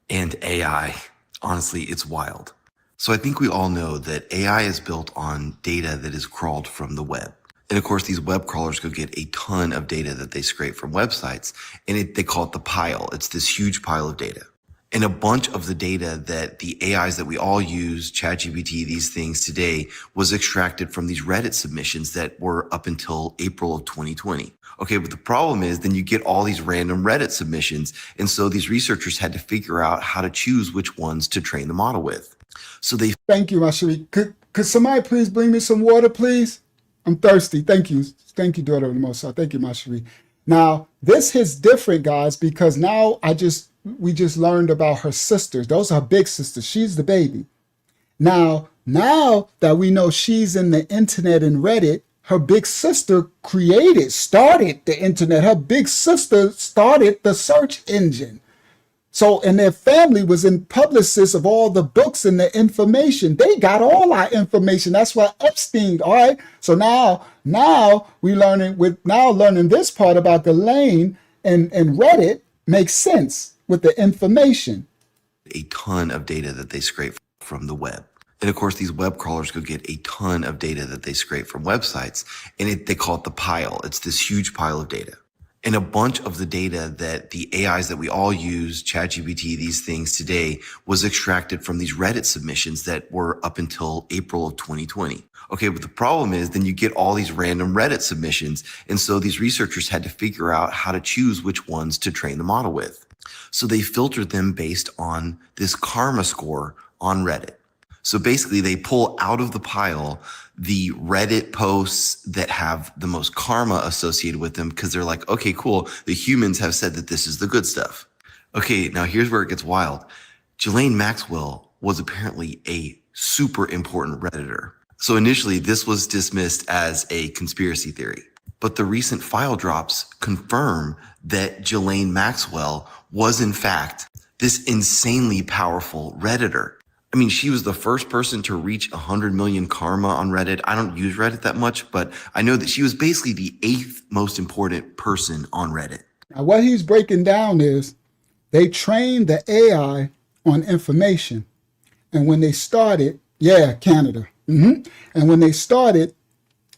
and AI. Honestly, it's wild. So I think we all know that AI is built on data that is crawled from the web. And of course, these web crawlers go get a ton of data that they scrape from websites, and they call it the pile. It's this huge pile of data. And a bunch of the data that the AIs that we all use, ChatGPT, these things today, was extracted from these Reddit submissions that were up until April of 2020. Okay, but the problem is then you get all these random Reddit submissions. And so these researchers had to figure out how to choose which ones to train the model with. So they... Thank you, Mashiri. Could somebody please bring me some water, please? I'm thirsty. Thank you. Thank you, daughter of the Most High. Thank you, Mashiri. Now, this hits different, guys, because now we just learned about her sisters. Those are her big sisters. She's the baby. Now that we know she's in the internet and Reddit, her big sister started the internet. Her big sister started the search engine. So, and their family was in publicists of all the books and the information. They got all our information. That's why Epstein, all right? So now learning this part about Ghislaine and Reddit makes sense with the information. A ton of data that they scrape from the web. And of course, these web crawlers go get a ton of data that they scrape from websites, and they call it the pile. It's this huge pile of data. And a bunch of the data that the AIs that we all use, ChatGPT, these things today, was extracted from these Reddit submissions that were up until April of 2020. Okay, but the problem is then you get all these random Reddit submissions. And so these researchers had to figure out how to choose which ones to train the model with. So they filtered them based on this karma score on Reddit. So basically they pull out of the pile the Reddit posts that have the most karma associated with them because they're like, okay, cool. The humans have said that this is the good stuff. Okay, now here's where it gets wild. Ghislaine Maxwell was apparently a super important Redditor. So initially this was dismissed as a conspiracy theory, but the recent file drops confirm that Ghislaine Maxwell was in fact this insanely powerful Redditor. I mean, she was the first person to reach 100 million karma on Reddit. I don't use Reddit that much, but I know that she was basically the 8th most important person on Reddit. Now, what he's breaking down is they trained the AI on information. And when they started, Canada. And when they started,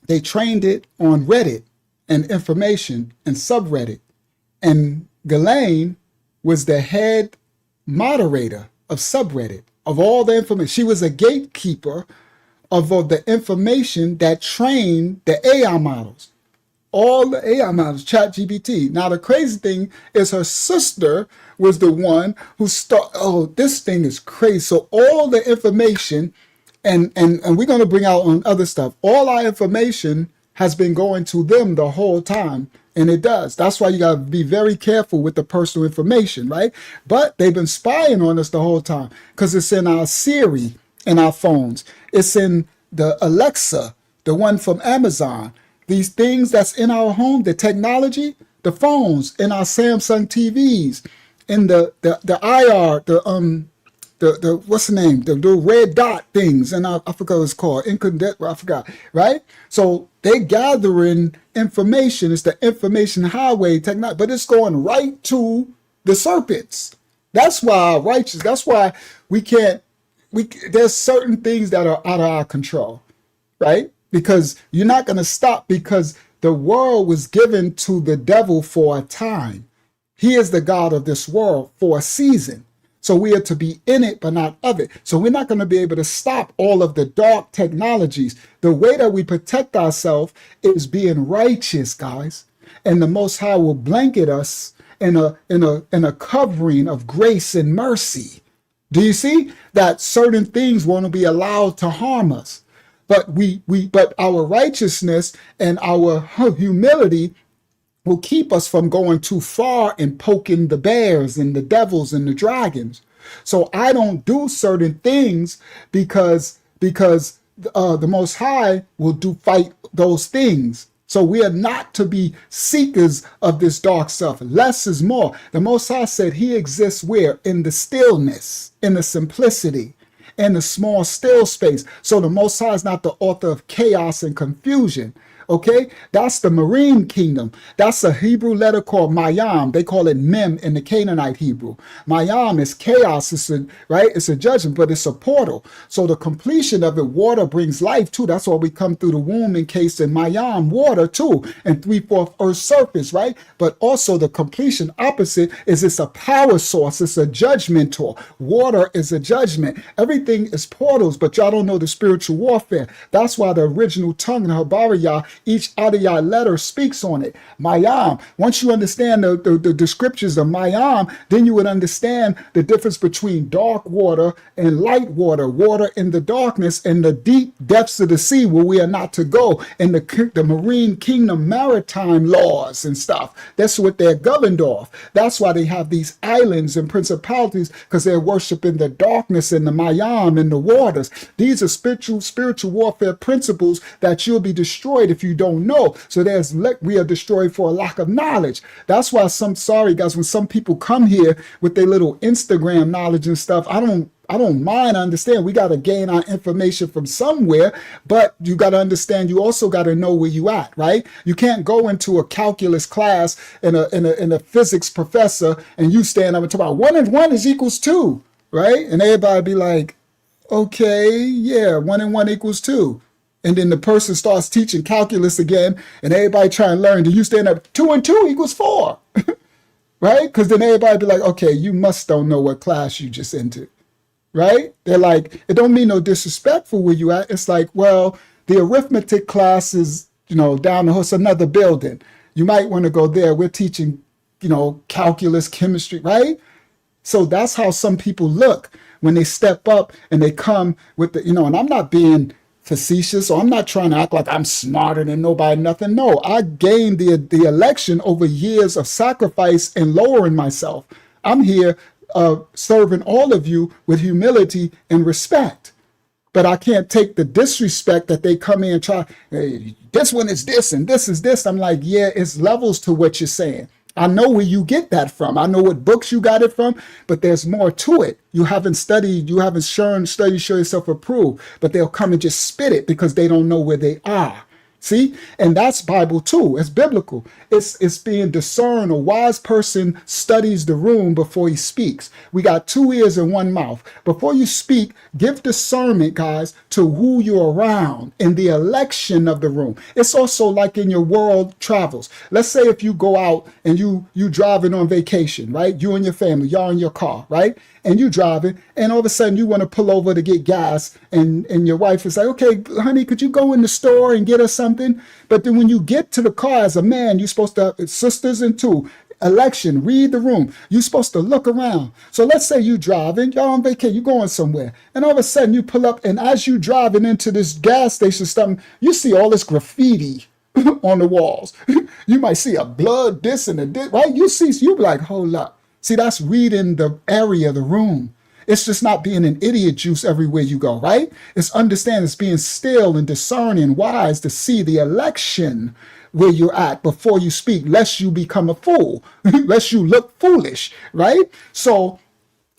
they trained it on Reddit and information and subreddit. And Ghislaine was the head moderator of subreddit. Of all the information, she was a gatekeeper of the information that trained the AI models. All the AI models, ChatGPT. Now, the crazy thing is her sister was the one who this thing is crazy. So all the information, and we're going to bring out on other stuff, all our information has been going to them the whole time. And it does. That's why you got to be very careful with the personal information, right? But they've been spying on us the whole time because it's in our Siri in our phones. It's in the Alexa, the one from Amazon. These things that's in our home, the technology, the phones, in our Samsung TVs, in the IR, the what's the name? The red dot things, and I forgot what it's called. Incandescent, I forgot, right? So they gathering information. It's the information highway technology, but it's going right to the serpents. That's why righteous. That's why we can't. There's certain things that are out of our control, right? Because you're not going to stop because the world was given to the devil for a time. He is the God of this world for a season. So we are to be in it, but not of it. So we're not going to be able to stop all of the dark technologies. The way that we protect ourselves is being righteous, guys. And the Most High will blanket us in a covering of grace and mercy. Do you see that certain things won't be allowed to harm us? But but our righteousness and our humility will keep us from going too far and poking the bears and the devils and the dragons. So I don't do certain things because the Most High will fight those things. So we are not to be seekers of this dark stuff. Less is more. The Most High said he exists where? In the stillness, in the simplicity, in the small still space. So the Most High is not the author of chaos and confusion. Okay, that's the marine kingdom. That's a Hebrew letter called Mayam. They call it Mem in the Canaanite Hebrew. Mayam is chaos. It's a judgment, but it's a portal. So the completion of it, water brings life too. That's why we come through the womb encased in Mayam, water too, and 3/4 Earth's surface, right? But also the completion opposite is it's a power source. It's a judgmental. Water is a judgment. Everything is portals, but y'all don't know the spiritual warfare. That's why the original tongue in Habariyah, each Adiyah letter speaks on it. Mayam. Once you understand the scriptures of Mayam, then you would understand the difference between dark water and light water, water in the darkness and the deep depths of the sea where we are not to go, in the marine kingdom, maritime laws and stuff. That's what they're governed off. That's why they have these islands and principalities, because they're worshiping the darkness and the Mayam in the waters. These are spiritual warfare principles that you'll be destroyed if you don't know. So we are destroyed for a lack of knowledge. That's why sorry guys, when some people come here with their little Instagram knowledge and stuff, I don't mind. I understand we got to gain our information from somewhere, but you got to understand, you also got to know where you at, right? You can't go into a calculus class and a physics professor and you stand up and talk about 1 and 1 is equals 2, right? And everybody be like, okay, yeah, 1 and 1 equals 2. And then the person starts teaching calculus again, and everybody try and learn. Do you stand up 2 and 2 equals 4, right? Because then everybody be like, okay, you must don't know what class you just entered, right? They're like, it don't mean no disrespectful where you at. It's like, well, the arithmetic class is, down the hall. It's another building. You might want to go there. We're teaching, calculus, chemistry, right? So that's how some people look when they step up and they come with the, and I'm not being facetious, or I'm not trying to act like I'm smarter than nobody, nothing. No, I gained the election over years of sacrifice and lowering myself. I'm here serving all of you with humility and respect. But I can't take the disrespect that they come in and try, hey, this one is this and this is this. I'm like, yeah, it's levels to what you're saying. I know where you get that from. I know what books you got it from, but there's more to it. You haven't studied, you haven't show yourself approved, but they'll come and just spit it because they don't know where they are. See? And that's Bible too. It's biblical. It's being discerned. A wise person studies the room before he speaks. We got 2 ears and 1 mouth. Before you speak, give discernment, guys, to who you're around in the election of the room. It's also like in your world travels. Let's say if you go out and you driving on vacation, right? You and your family, y'all in your car, right? And you driving, and all of a sudden you want to pull over to get gas, and your wife is like, okay, honey, could you go in the store and get us something? But then when you get to the car as a man, you're supposed to, sisters and two, election, read the room. You're supposed to look around. So let's say you driving, y'all on vacation, you going somewhere, and all of a sudden you pull up, and as you driving into this gas station, something, you see all this graffiti on the walls. You might see a blood this and a this, right? You be like, hold up. See, that's reading the area, the room. It's just not being an idiot juice everywhere you go, right? It's understanding, it's being still and discerning, wise to see the election where you're at before you speak, lest you become a fool, lest you look foolish, right? So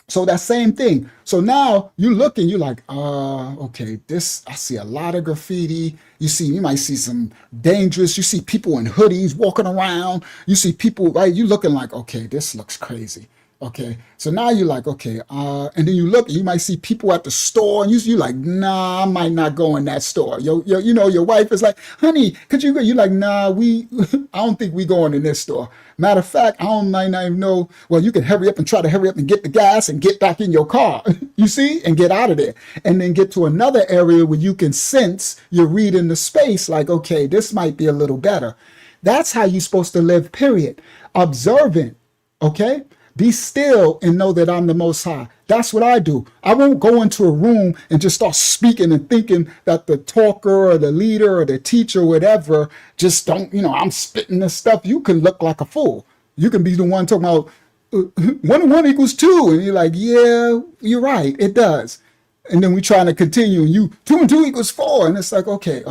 that same thing. So now you look and you're like, okay, I see a lot of graffiti. You might see some dangerous, you see people in hoodies walking around. You see people, right? You looking like, okay, this looks crazy. Okay. So now you're like, okay. And then you look, you might see people at the store and you're like, nah, I might not go in that store. Your wife is like, honey, could you go? You're like, nah, I don't think we going in this store. Matter of fact, might not even know. Well, you can hurry up and try to hurry up and get the gas and get back in your car, you see, and get out of there. And then get to another area where you can sense you're reading the space like, okay, this might be a little better. That's how you're supposed to live, period. Observant, okay? Be still and know that I'm the Most High. That's what I do. I won't go into a room and just start speaking and thinking that the talker or the leader or the teacher or whatever just don't, I'm spitting this stuff. You can look like a fool. You can be the one talking about 1 and 1 equals 2. And you're like, yeah, you're right, it does. And then we trying to continue, and you 2 and 2 equals 4. And it's like, okay.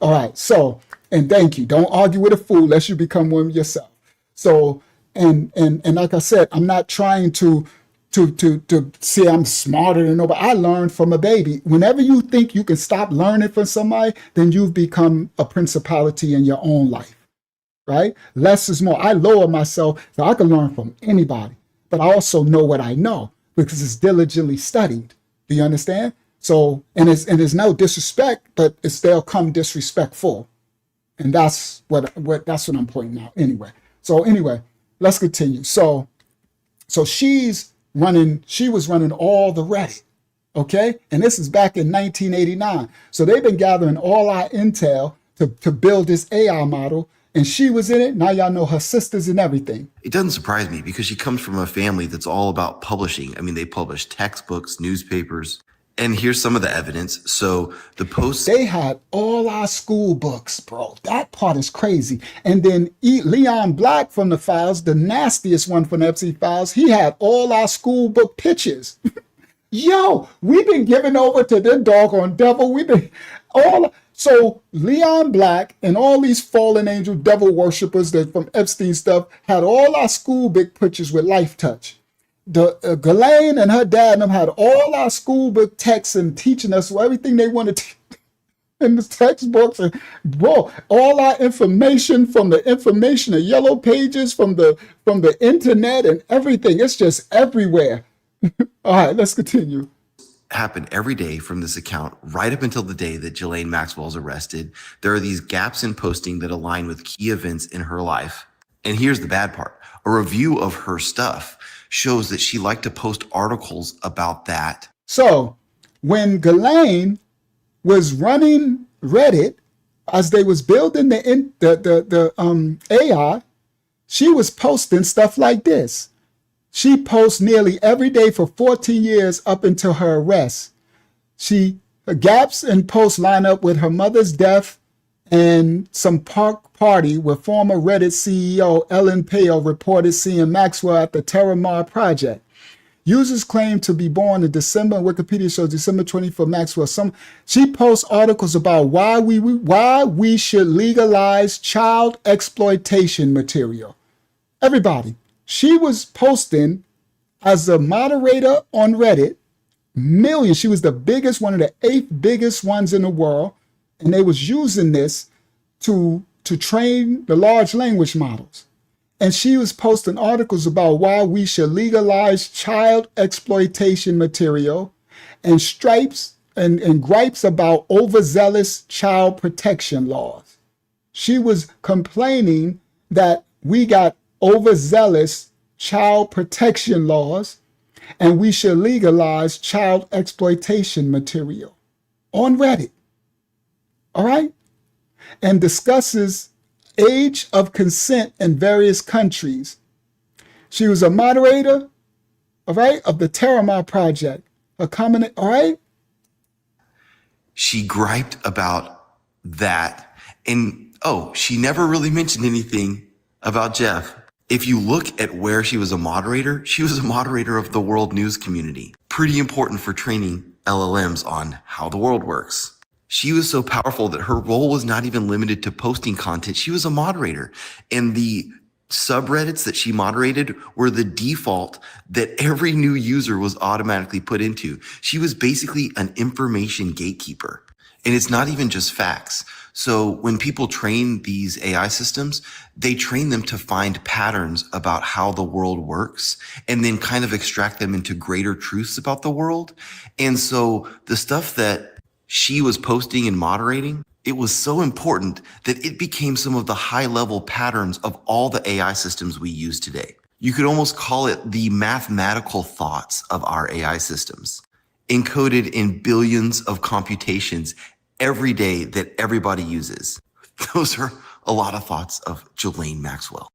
All right. So, and thank you. Don't argue with a fool lest you become one yourself. So, and like I said, I'm not trying to say I'm smarter than nobody. I learned from a baby. Whenever you think you can stop learning from somebody, then you've become a principality in your own life, right? Less is more. I lower myself so I can learn from anybody, but I also know what I know because it's diligently studied. Do you understand? So, and it's no disrespect, but it's they'll come disrespectful. And that's what I'm pointing out anyway. So anyway, let's continue. So she was running all the Reddit, okay? And this is back in 1989. So they've been gathering all our intel to build this AI model, and she was in it. Now y'all know her sisters and everything. It doesn't surprise me because she comes from a family that's all about publishing. I mean, they publish textbooks, newspapers, and here's some of the evidence. So the posts... They had all our school books, bro. That part is crazy. And then Leon Black from the files, the nastiest one from the Epstein files, he had all our school book pictures. Yo, we've been giving over to the doggone devil. So Leon Black and all these fallen angel devil worshippers that from Epstein stuff had all our school book pictures with Life Touch. Ghislaine and her dad and them had all our school book texts and teaching us everything they wanted in the textbooks, and bro, all our information from the yellow pages from the internet and everything. It's just everywhere. All right, let's continue. Happen every day from this account right up until the day that Ghislaine Maxwell is arrested. There are these gaps in posting that align with key events in her life. And here's the bad part. A review of her stuff shows that she liked to post articles about that. So when Ghislaine was running Reddit, as they was building the AI, she was posting stuff like this. She posts nearly every day for 14 years up until her arrest. Her gaps and posts line up with her mother's death and some party where former Reddit CEO Ellen Pale reported seeing Maxwell at the Terramar project. Users claim to be born in December, and Wikipedia shows December 20 for Maxwell. She posts articles about why we should legalize child exploitation material. Everybody, she was posting as a moderator on Reddit, millions. She was the biggest, one of the 8th biggest ones in the world. And they was using this to train the large language models. And she was posting articles about why we should legalize child exploitation material and stripes and gripes about overzealous child protection laws. She was complaining that we got overzealous child protection laws and we should legalize child exploitation material on Reddit. All right? And discusses age of consent in various countries. She was a moderator, all right, of the Terramar project. All right? She griped about that. And, she never really mentioned anything about Jeff. If you look at where she was a moderator of the world news community. Pretty important for training LLMs on how the world works. She was so powerful that her role was not even limited to posting content. She was a moderator. And the subreddits that she moderated were the default that every new user was automatically put into. She was basically an information gatekeeper. And it's not even just facts. So when people train these AI systems, they train them to find patterns about how the world works and then kind of extract them into greater truths about the world. And so the stuff that she was posting and moderating, it was so important that it became some of the high-level patterns of all the AI systems we use today. You could almost call it the mathematical thoughts of our AI systems, encoded in billions of computations every day that everybody uses. Those are a lot of thoughts of Ghislaine Maxwell.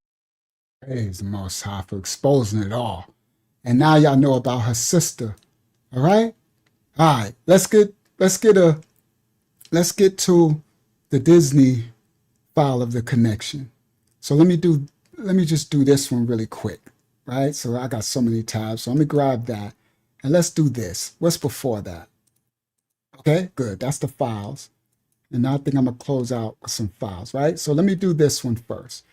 Praise the Most High for exposing it all. And now y'all know about her sister. All right? All right, let's get to the Disney file of the connection. So let me just do this one really quick. right? So I got so many tabs. So let me grab that. And let's do this. What's before that? Okay, good. That's the files. And now I think I'm going to close out with some files, right? So let me do this one first.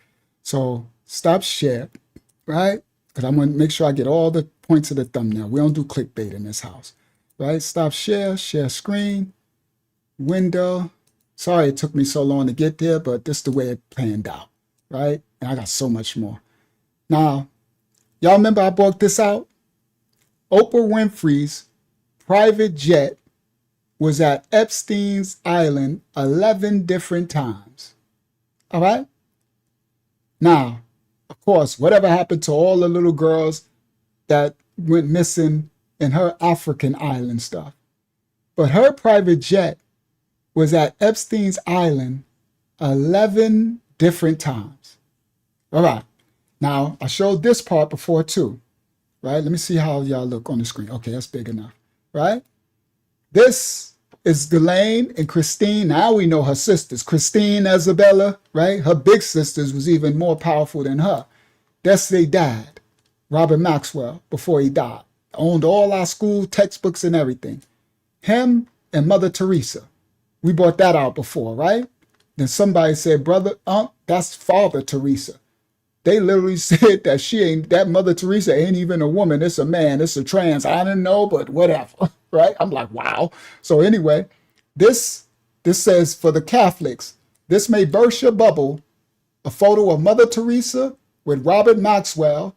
So stop share, right? Because I'm going to make sure I get all the points of the thumbnail. We don't do clickbait in this house, right? Stop share, share screen, window. Sorry it took me so long to get there, but this is the way it planned out, right? And I got so much more. Now, y'all remember I brought this out? Oprah Winfrey's private jet was at Epstein's Island 11 different times. All right? Now, of course, whatever happened to all the little girls that went missing in her African island stuff? But her private jet was at Epstein's Island 11 different times. All right. Now, I showed this part before too, right? Let me see how y'all look on the screen. Okay, that's big enough, right? This is Ghislaine and Christine. Now we know her sisters. Christine Isabella, right? Her big sisters was even more powerful than her. That's their dad, Robert Maxwell, before he died. Owned all our school textbooks and everything. Him and Mother Teresa. We brought that out before, right? Then somebody said, brother, that's Father Teresa. They literally said that that Mother Teresa ain't even a woman. It's a man. It's a trans. I didn't know, but whatever, right? I'm like, wow. So anyway, this says for the Catholics, this may burst your bubble, a photo of Mother Teresa with Robert Maxwell.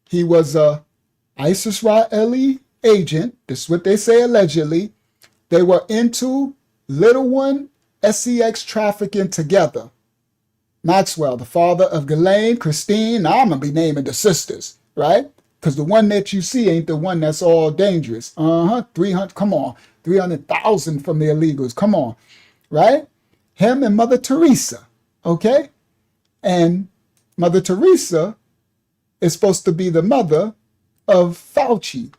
He was a Israeli agent. This is what they say allegedly. They were into little one sex trafficking together. Maxwell, the father of Ghislaine, Christine. Now I'm going to be naming the sisters, right? Because the one that you see ain't the one that's all dangerous. 300, come on. 300,000 from the illegals. Come on, right? Him and Mother Teresa, okay? And Mother Teresa is supposed to be the mother of Fauci,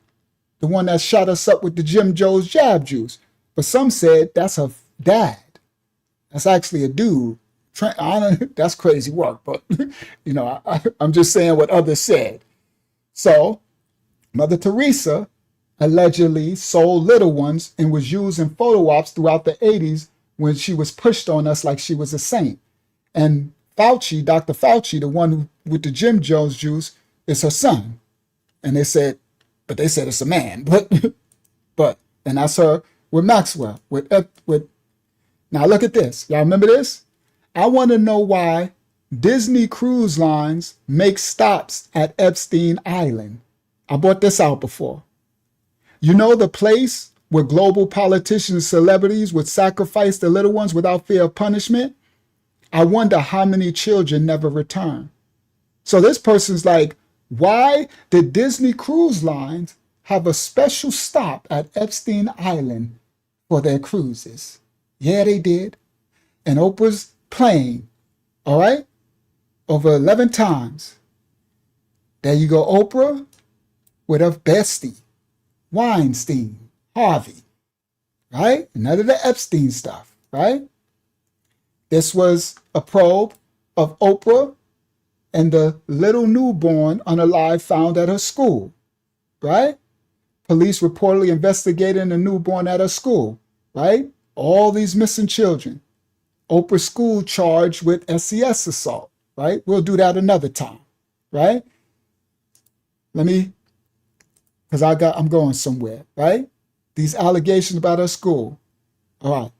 the one that shot us up with the Jim Joe's jab juice. But some said that's her dad. That's actually a dude. That's crazy work, but you know, I'm just saying what others said. So Mother Teresa allegedly sold little ones and was used in photo ops throughout the 80s when she was pushed on us like she was a saint. And Fauci, Dr. Fauci, the one who with the Jim Jones juice, is her son. And they said it's a man, but and that's her with Maxwell. Now look at this. Y'all remember this? I want to know why Disney Cruise Lines make stops at Epstein Island. I brought this out before. You know the place where global politicians, celebrities would sacrifice the little ones without fear of punishment? I wonder how many children never return. So this person's like, why did Disney Cruise Lines have a special stop at Epstein Island for their cruises? Yeah, they did. And Oprah's plane, all right, over 11 times. There you go, Oprah with her bestie, Weinstein, Harvey, right? None of the Epstein stuff, right? This was a probe of Oprah and the little newborn unalive found at her school, right? Police reportedly investigating the newborn at her school, right? All these missing children. Oprah school charged with SES assault, right? We'll do that another time, right? Because I'm going somewhere, right? These allegations about her school. All right.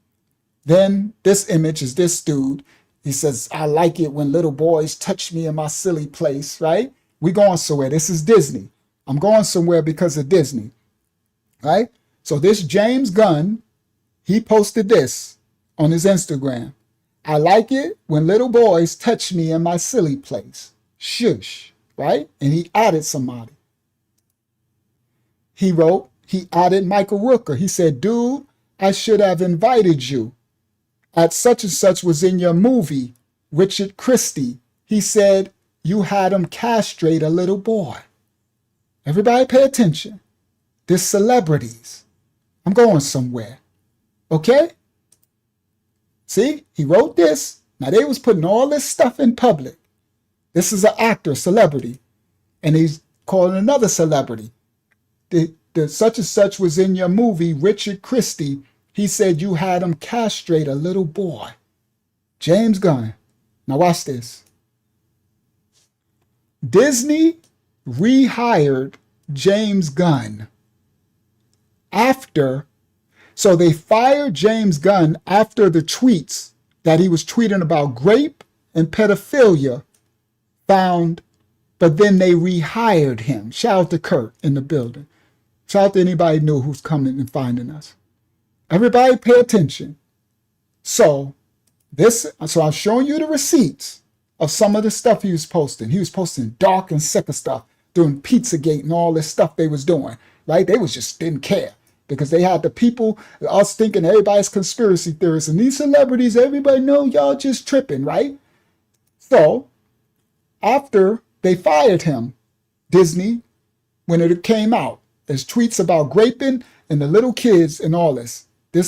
Then this image is this dude. He says, I like it when little boys touch me in my silly place, right? We going somewhere. This is Disney. I'm going somewhere because of Disney, right? So this James Gunn, he posted this on his Instagram. I like it when little boys touch me in my silly place. Shush, right? And he added somebody. He added Michael Rooker. He said, dude, I should have invited you. At such and such was in your movie, Richard Christie. He said, you had him castrate a little boy. Everybody pay attention. This celebrities. I'm going somewhere. Okay? See, he wrote this. Now they was putting all this stuff in public. This is an actor, celebrity. And he's calling another celebrity. The such and such was in your movie, Richard Christie. He said you had him castrate a little boy. James Gunn. Now watch this. Disney rehired James Gunn so they fired James Gunn after the tweets that he was tweeting about rape and pedophilia found, but then they rehired him. Shout out to Kurt in the building. Shout out to anybody new who's coming and finding us. Everybody pay attention. So I'm showing you the receipts of some of the stuff he was posting. He was posting dark and sicker stuff, doing Pizzagate and all this stuff they was doing, right? They was just didn't care because they had the people, us thinking everybody's conspiracy theorists, and these celebrities, everybody know y'all just tripping, right? So after they fired him, Disney, when it came out, there's tweets about graping and the little kids and all this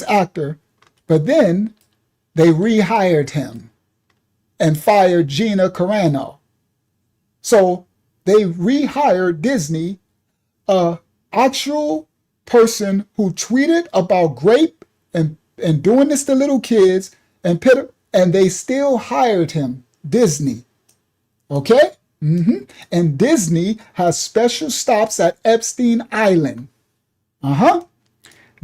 actor, but then they rehired him and fired Gina Carano. So they rehired Disney, a actual person who tweeted about grape and doing this to little kids, and they still hired him, Disney. Okay? And Disney has special stops at Epstein Island.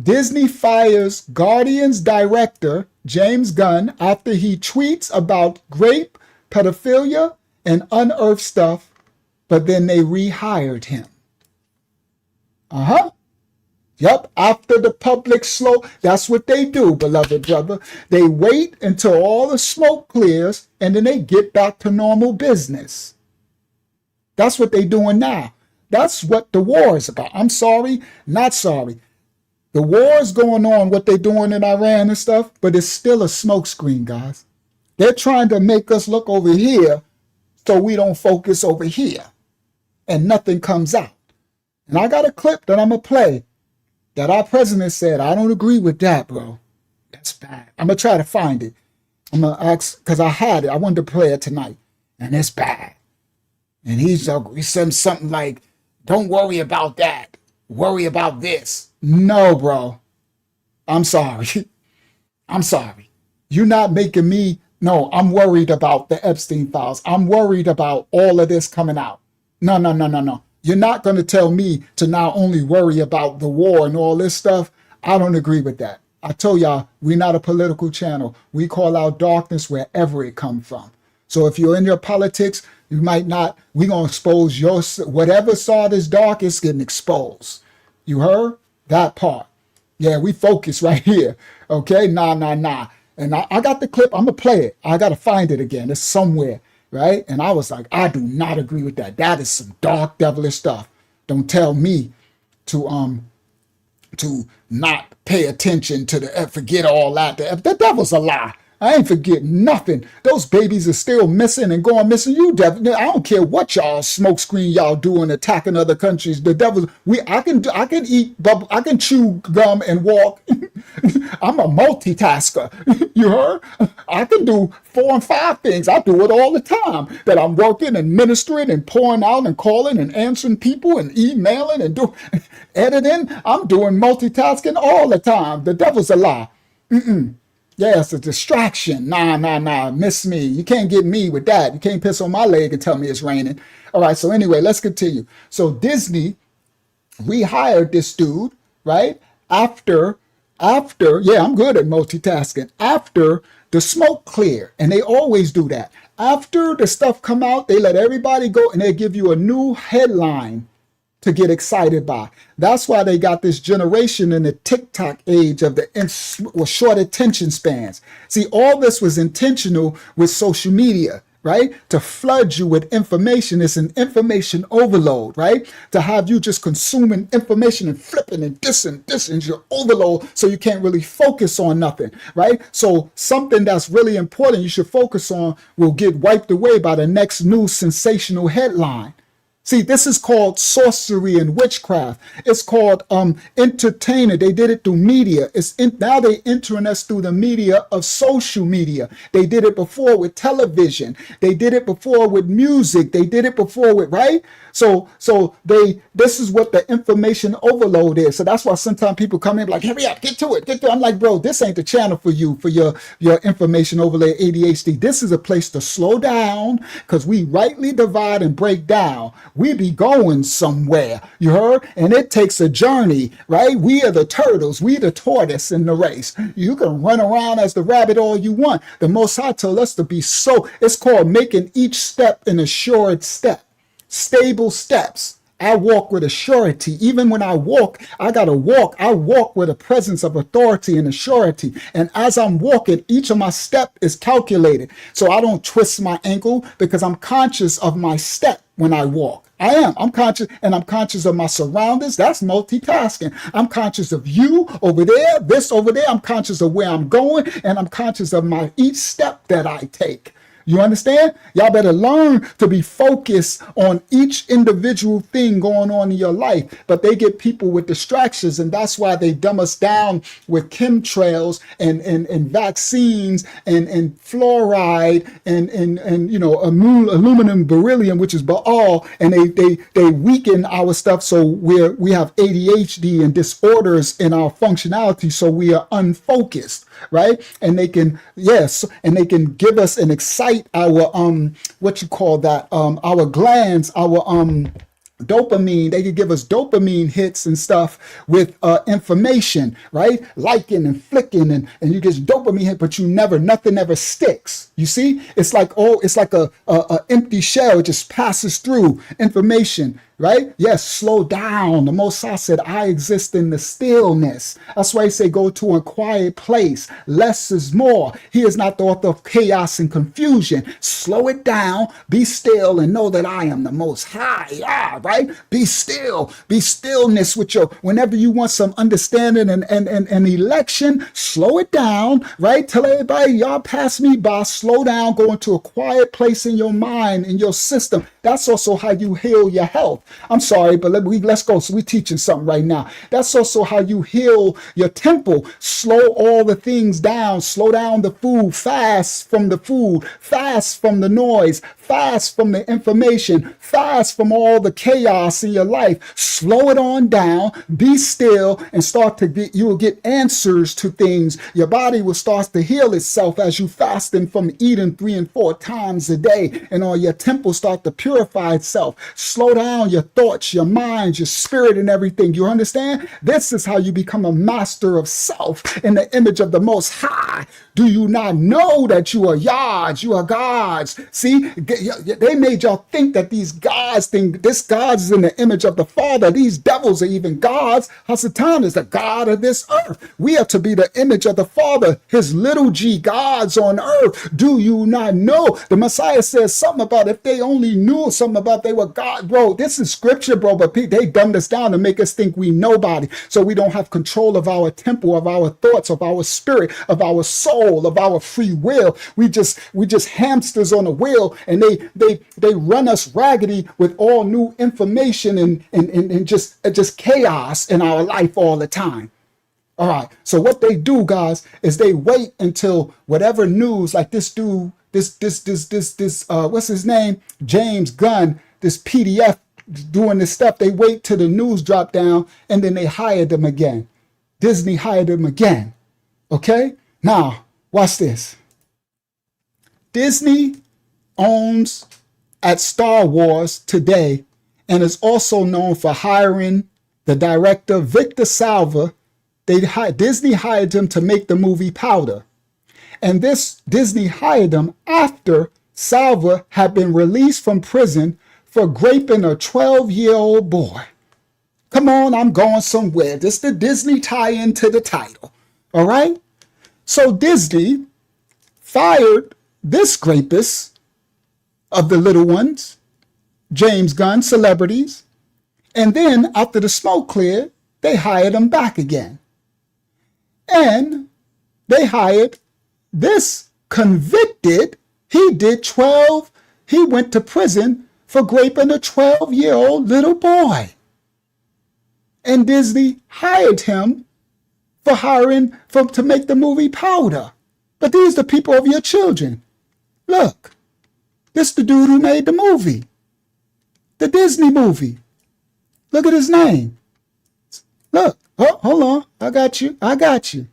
Disney fires Guardian's director, James Gunn, after he tweets about grape, pedophilia, and unearthed stuff, but then they rehired him. Yep, after the public that's what they do, beloved brother. They wait until all the smoke clears, and then they get back to normal business. That's what they're doing now. That's what the war is about. I'm sorry, not sorry. The war is going on, what they're doing in Iran and stuff, but it's still a smokescreen, guys. They're trying to make us look over here so we don't focus over here and nothing comes out. And I got a clip that I'm going to play that our president said, I don't agree with that, bro. That's bad. I'm going to try to find it. I'm going to ask, because I had it. I wanted to play it tonight. And it's bad. And he said something like, don't worry about that. Worry about this. No, bro. I'm sorry. I'm sorry. You're not making me. No, I'm worried about the Epstein files. I'm worried about all of this coming out. No. You're not going to tell me to not only worry about the war and all this stuff. I don't agree with that. I told y'all, we're not a political channel. We call out darkness wherever it comes from. So if you're in your politics, you might not, we're going to expose your, whatever side is dark is getting exposed. You heard? That part. Yeah, we focus right here. Okay? Nah. And I got the clip. I'm going to play it. I got to find it again. It's somewhere. Right? And I was like, I do not agree with that. That is some dark, devilish stuff. Don't tell me to not pay attention to forget all that. The devil's a lie. I ain't forgetting nothing. Those babies are still missing and going missing. You devil, I don't care what y'all smokescreen y'all doing, attacking other countries. The devil, I can eat bubble, I can chew gum and walk. I'm a multitasker. You heard? I can do 4 and 5 things. I do it all the time. That I'm working and ministering and pouring out and calling and answering people and emailing and editing. I'm doing multitasking all the time. The devil's a lie. Yeah, it's a distraction. Nah. Miss me. You can't get me with that. You can't piss on my leg and tell me it's raining. All right, so anyway, let's continue. So Disney rehired this dude, right? After, yeah, I'm good at multitasking. After the smoke cleared, and they always do that. After the stuff come out, they let everybody go, and they give you a new headline to get excited by. That's why they got this generation in the TikTok age of the short attention spans. See, all this was intentional with social media, right? To flood you with information. It's an information overload, right? To have you just consuming information and flipping and this and your overload, so you can't really focus on nothing, right? So something that's really important you should focus on will get wiped away by the next new sensational headline. See, this is called sorcery and witchcraft. It's called entertainment. They did it through media. Now they entering us through the media of social media. They did it before with television. They did it before with music. They did it before with, right? So this is what the information overload is. So that's why sometimes people come in like, hurry up, get to it, get to it. I'm like, bro, this ain't the channel for you, for your information overlay ADHD. This is a place to slow down, because we rightly divide and break down. We be going somewhere, you heard? And it takes a journey, right? We are the turtles. We the tortoise in the race. You can run around as the rabbit all you want. The Most High told us to be so. It's called making each step an assured step. Stable steps. I walk with a surety. Even when I walk, I walk with a presence of authority and a surety. And as I'm walking, each of my step is calculated. So I don't twist my ankle, because I'm conscious of my step when I walk. I'm conscious, and I'm conscious of my surroundings. That's multitasking. I'm conscious of you over there, this over there. I'm conscious of where I'm going, and I'm conscious of each step that I take. You understand? Y'all better learn to be focused on each individual thing going on in your life. But they get people with distractions, and that's why they dumb us down with chemtrails and vaccines and fluoride and you know, aluminum, beryllium, which is Baal, and they weaken our stuff, so we have ADHD and disorders in our functionality, so we are unfocused, right? And they can, yes, and they can give us and excite our our glands, our dopamine. They could give us dopamine hits and stuff with information, right? Liking and flicking, and you get dopamine hit, but nothing ever sticks. You see, it's like a empty shell. It just passes through information, right? Yes, slow down. The Most High said, I exist in the stillness. That's why he say, go to a quiet place. Less is more. He is not the author of chaos and confusion. Slow it down, be still, and know that I am the Most High. Yeah, right? Be still. Be stillness with whenever you want some understanding and election, slow it down, right? Tell everybody, y'all pass me by, slow down, go into a quiet place in your mind, in your system. That's also how you heal your health. I'm sorry, but let's go. So we're teaching something right now. That's also how you heal your temple. Slow all the things down. Slow down the food. Fast from the food. Fast from the noise. Fast from the information. Fast from all the chaos in your life. Slow it on down. Be still and you will get answers to things. Your body will start to heal itself as you fasting from eating 3 and 4 times a day, and all your temple start to purify itself. Slow down your thoughts, your mind, your spirit, and everything. You understand? This is how you become a master of self in the image of the Most High. Do you not know that you are Yahs? You are gods. See, they made y'all think that these gods think this God is in the image of the Father. These devils are even gods. Hasatan is the God of this earth. We are to be the image of the Father, his little g gods on earth. Do you not know? The Messiah says something about if they only knew something about they were God. Bro, this is scripture, bro, but they dumbed us down to make us think we nobody, so we don't have control of our temple, of our thoughts, of our spirit, of our soul, of our free will. We just hamsters on a wheel, and they run us raggedy with all new information and just chaos in our life all the time. All right. So what they do, guys, is they wait until whatever news, like this dude, this what's his name? James Gunn, this PDF doing this stuff. They wait till the news drop down, and then they hired them again. Disney hired them again. Okay. Now, watch this. Disney owns at Star Wars today, and is also known for hiring the director Victor Salva. Disney hired him to make the movie Powder. And this Disney hired him after Salva had been released from prison for raping a 12-year-old boy. Come on, I'm going somewhere. This is the Disney tie-in to the title. All right? So Disney fired this rapist of the little ones, James Gunn, celebrities, and then after the smoke cleared, they hired him back again. And they hired this convicted, he went to prison for raping a 12-year-old little boy. And Disney hired him to make the movie Powder. But these are the people of your children. Look, this the dude who made the movie. The Disney movie. Look at his name. Look, oh, hold on. I got you.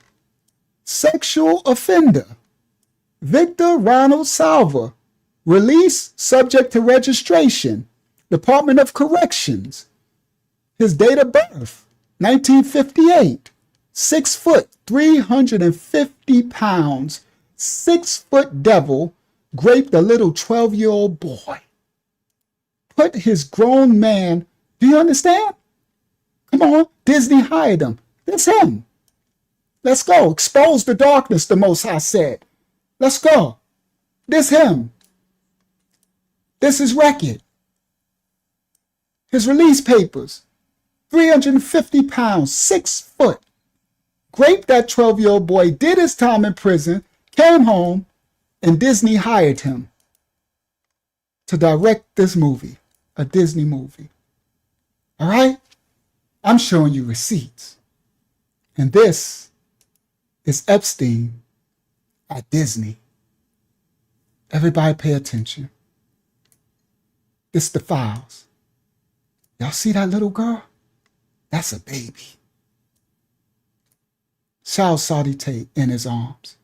Sexual offender. Victor Ronald Salva. Release subject to registration. Department of Corrections. His date of birth, 1958. 6 foot, 350 pounds, 6-foot devil, raped a little 12-year-old boy. Put his grown man, do you understand? Come on, Disney hired him. That's him. Let's go. Expose the darkness, the Most High said. Let's go. This him. This is record. His release papers. 350 pounds, 6 foot. Raped that 12-year-old boy, did his time in prison, came home, and Disney hired him to direct this movie, a Disney movie. All right? I'm showing you receipts. And this is Epstein at Disney. Everybody pay attention. This the files. Y'all see that little girl? That's a baby. Child Saudi Tate in his arms.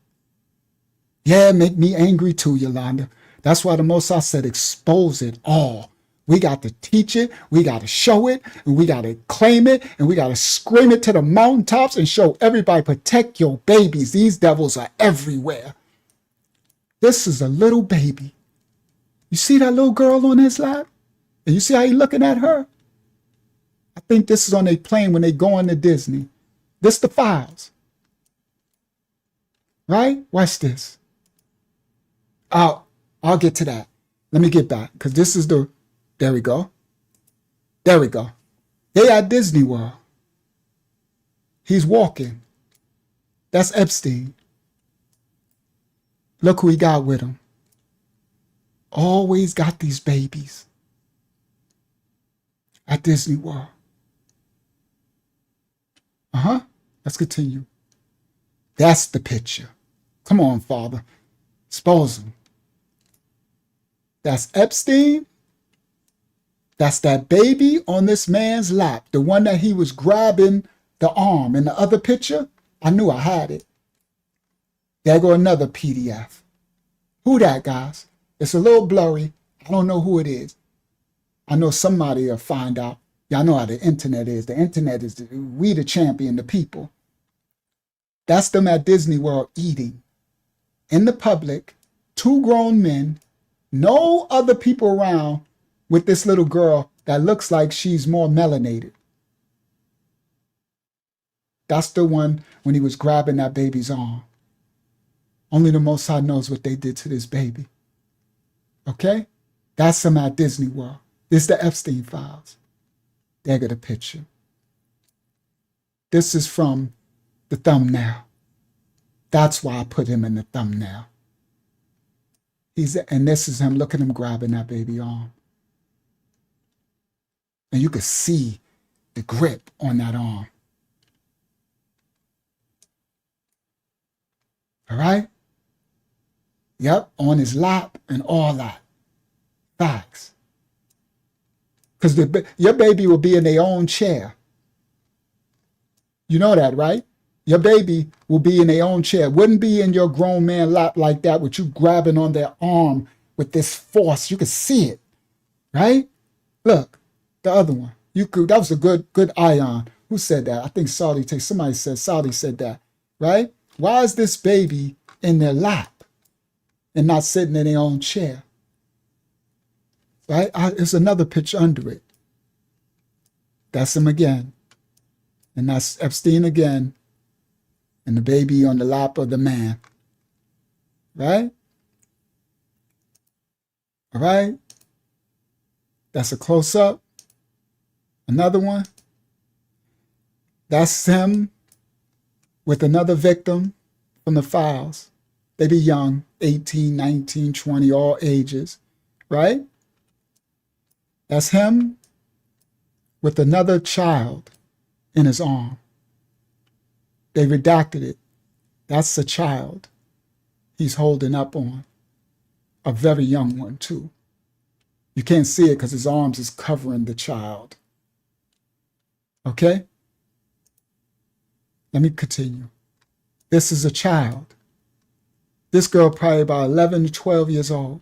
Yeah, make me angry too, Yolanda. That's why the Most High said expose it all. We got to teach it, we got to show it, and we got to claim it, and we got to scream it to the mountaintops and show everybody, protect your babies. These devils are everywhere. This is a little baby. You see that little girl on his lap? And you see how he looking at her? I think this is on their plane when they going to Disney. This the files. Right? Watch this. I'll get to that. Let me get back. Because this is the... There we go. There we go. They at Disney World. He's walking. That's Epstein. Look who he got with him. Always got these babies. At Disney World. Let's continue. That's the picture. Come on, Father. Expose him. That's Epstein. That's that baby on this man's lap. The one that he was grabbing the arm. In the other picture, I knew I had it. There go another PDF. Who that, guys? It's a little blurry. I don't know who it is. I know somebody will find out. Y'all know how the internet is. The internet is, we the champion, the people. That's them at Disney World eating. In the public, 2 grown men, no other people around with this little girl that looks like she's more melanated. That's the one when he was grabbing that baby's arm. Only the Most High knows what they did to this baby. Okay? That's them at Disney World. This is the Epstein files. There go the picture. This is from the thumbnail. That's why I put him in the thumbnail. And this is him, look at him grabbing that baby arm. And you can see the grip on that arm. All right? Yep, on his lap and all that. Facts. Because your baby will be in their own chair. You know that, right? Your baby will be in their own chair. Wouldn't be in your grown man lap like that with you grabbing on their arm with this force. You could see it, right? Look, the other one. That was a good ion. Who said that? I think somebody said Saudi said that, right? Why is this baby in their lap and not sitting in their own chair? Right? There's another picture under it. That's him again. And that's Epstein again. And the baby on the lap of the man. Right? All right? That's a close-up. Another one. That's him with another victim from the files. They be young, 18, 19, 20, all ages. Right? That's him with another child in his arm. They redacted it. That's the child he's holding up on. A very young one, too. You can't see it because his arms is covering the child. Okay? Let me continue. This is a child. This girl probably about 11 to 12 years old.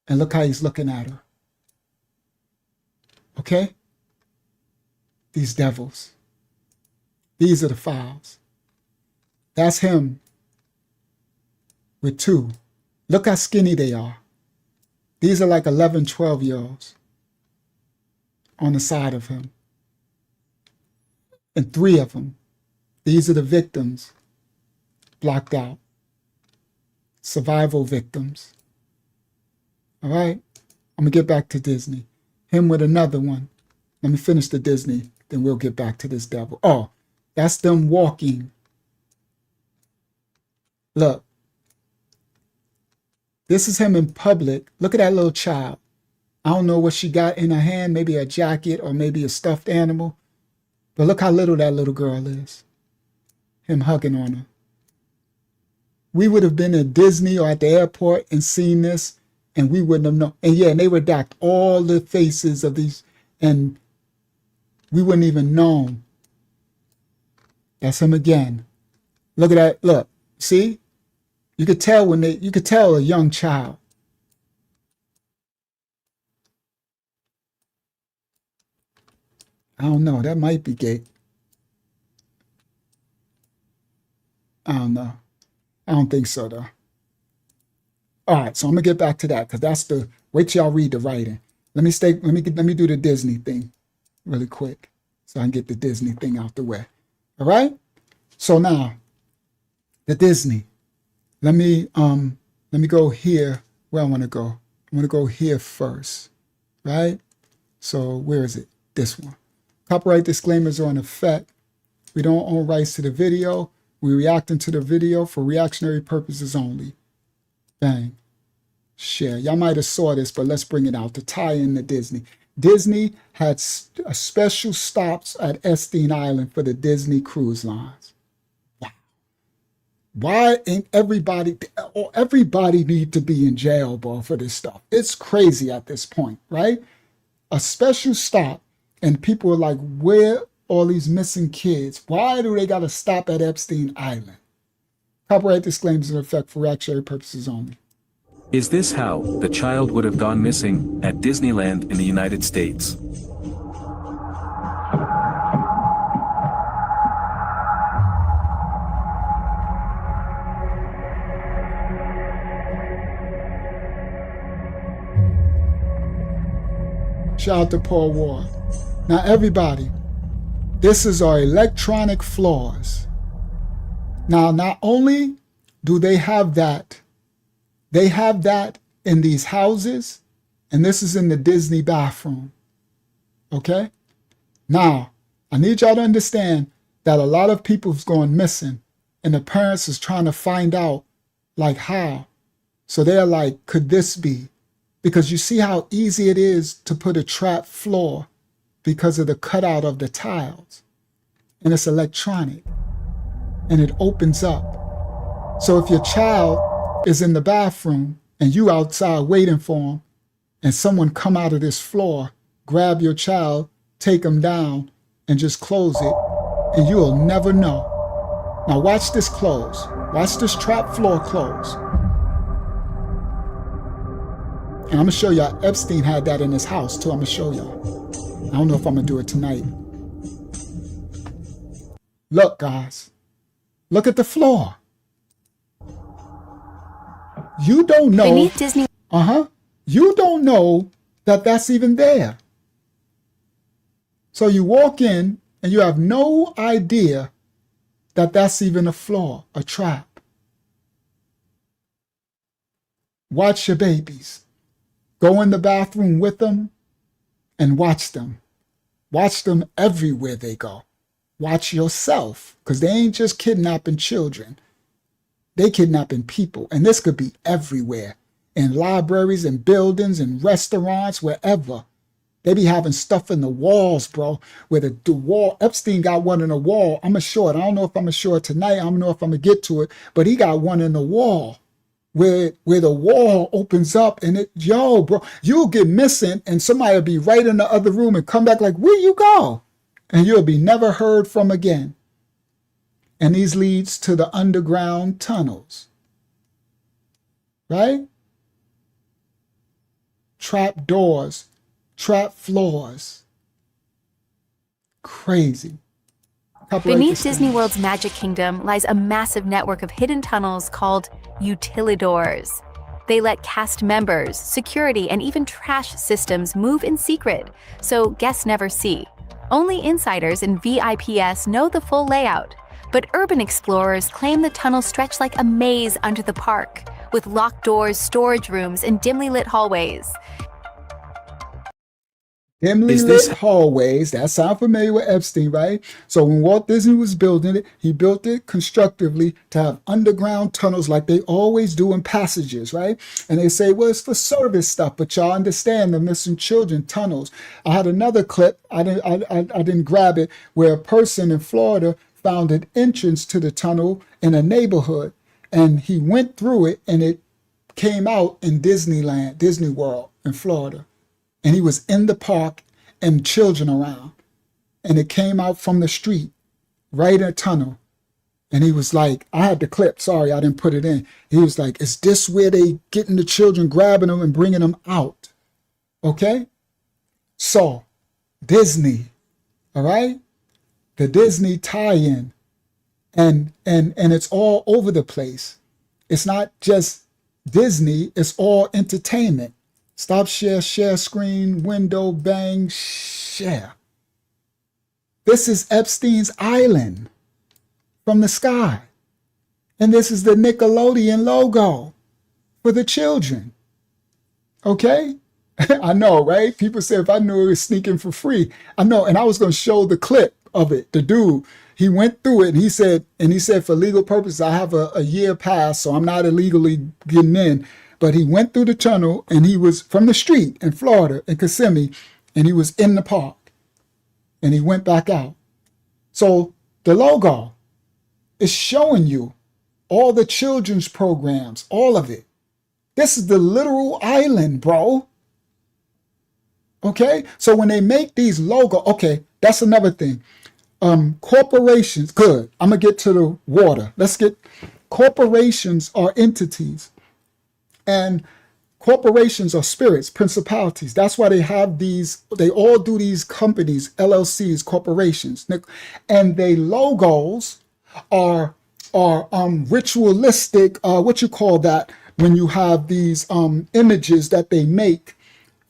And look how he's looking at her. Okay? These devils. These are the files. That's him with two. Look how skinny they are. These are like 11, 12-year-olds on the side of him. And three of them. These are the victims blocked out. Survival victims. All right? I'm going to get back to Disney. Him with another one. Let me finish the Disney, then we'll get back to this devil. Oh, that's them walking. Look. This is him in public. Look at that little child. I don't know what she got in her hand, maybe a jacket or maybe a stuffed animal. But look how little that little girl is. Him hugging on her. We would have been at Disney or at the airport and seen this, and we wouldn't have known. And yeah, and they redact all the faces of these, and we wouldn't even known. That's him again. Look at that. Look, see? You could tell you could tell a young child. I don't know. That might be gay. I don't know. I don't think so, though. All right, so I'm gonna get back to that because that's the. Wait till y'all read the writing. Let me do the Disney thing really quick so I can get the Disney thing out the way. All right. So now, the Disney. Let me go here where I want to go. I want to go here first, right? So where is it? This one. Copyright disclaimers are in effect. We don't own rights to the video. We're reacting to the video for reactionary purposes only. Bang. Share. Y'all might have saw this, but let's bring it out to tie in the Disney. Disney had special stops at Epstein Island for the Disney cruise lines. Wow. Why ain't everybody need to be in jail, bro, for this stuff? It's crazy at this point, right? A special stop, and people are like, where all these missing kids? Why do they got to stop at Epstein Island? Copyright disclaimers in effect for reactionary purposes only. Is this how the child would have gone missing at Disneyland in the United States? Shout out to Paul Ward. Now, everybody, this is our electronic flaws. Now, not only do they have that in these houses, and this is in the Disney bathroom. Okay? Now, I need y'all to understand that a lot of people's going missing, and the parents is trying to find out, like, how. So they're like, could this be? Because you see how easy it is to put a trap floor because of the cutout of the tiles. And it's electronic. And it opens up. So if your child is in the bathroom and you outside waiting for him, and someone come out of this floor, grab your child, take him down, and just close it, and you'll never know. Now watch this close. Watch this trap floor close. And I'm gonna show y'all, Epstein had that in his house too. I'm gonna show y'all. I don't know if I'm gonna do it tonight. Look, guys. Look at the floor. You don't know. Beneath Disney. You don't know that that's even there. So you walk in and you have no idea that that's even a floor, a trap. Watch your babies. Go in the bathroom with them and watch them. Watch them everywhere they go. Watch yourself, because they ain't just kidnapping children. They kidnapping people, and this could be everywhere. in libraries and buildings and restaurants, wherever. They be having stuff in the walls, bro, where the wall, Epstein got one in the wall. I'm assured. I don't know if I'm assured tonight. I don't know if I'm going to get to it, but he got one in the wall where the wall opens up and yo, bro, you'll get missing and somebody will be right in the other room and come back like, where you go? And you'll be never heard from again. And these leads to the underground tunnels, right? Trap doors, trap floors. Crazy. Beneath Disney World's Magic Kingdom lies a massive network of hidden tunnels called utilidors. They let cast members, security, and even trash systems move in secret, so guests never see. Only insiders and VIPs know the full layout. But urban explorers claim the tunnels stretch like a maze under the park, with locked doors, storage rooms, and dimly lit hallways. Dimly lit hallways, that sound familiar with Epstein, right? So when Walt Disney was building it, he built it constructively to have underground tunnels like they always do in passages, right? And they say, well, it's for service stuff, but y'all understand the missing children tunnels. I had another clip, I didn't grab it, where a person in Florida found an entrance to the tunnel in a neighborhood, and he went through it, and it came out in Disneyland, Disney World in Florida. And he was in the park and children around. And it came out from the street, right in a tunnel. And he was like, I had the clip, sorry, I didn't put it in. He was like, is this where they getting the children, grabbing them and bringing them out? Okay? So, Disney, all right? The Disney tie-in. And it's all over the place. It's not just Disney, it's all entertainment. Stop, share screen, window, bang, share. This is Epstein's Island from the sky. And this is the Nickelodeon logo for the children. Okay? I know, right? People say if I knew it was sneaking for free. I know, and I was going to show the clip of it. The dude, he went through it and he said for legal purposes, I have a year pass, so I'm not illegally getting in. But he went through the tunnel and he was from the street in Florida, in Kissimmee, and he was in the park. And he went back out. So the logo is showing you all the children's programs, all of it. This is the literal island, bro. Okay? So when they make these logos, okay, that's another thing. Corporations, good. I'm going to get to the water. Corporations are entities. And corporations are spirits, principalities. That's why they have these, they all do these companies, LLCs, corporations. And they logos are ritualistic, what you call that, when you have these images that they make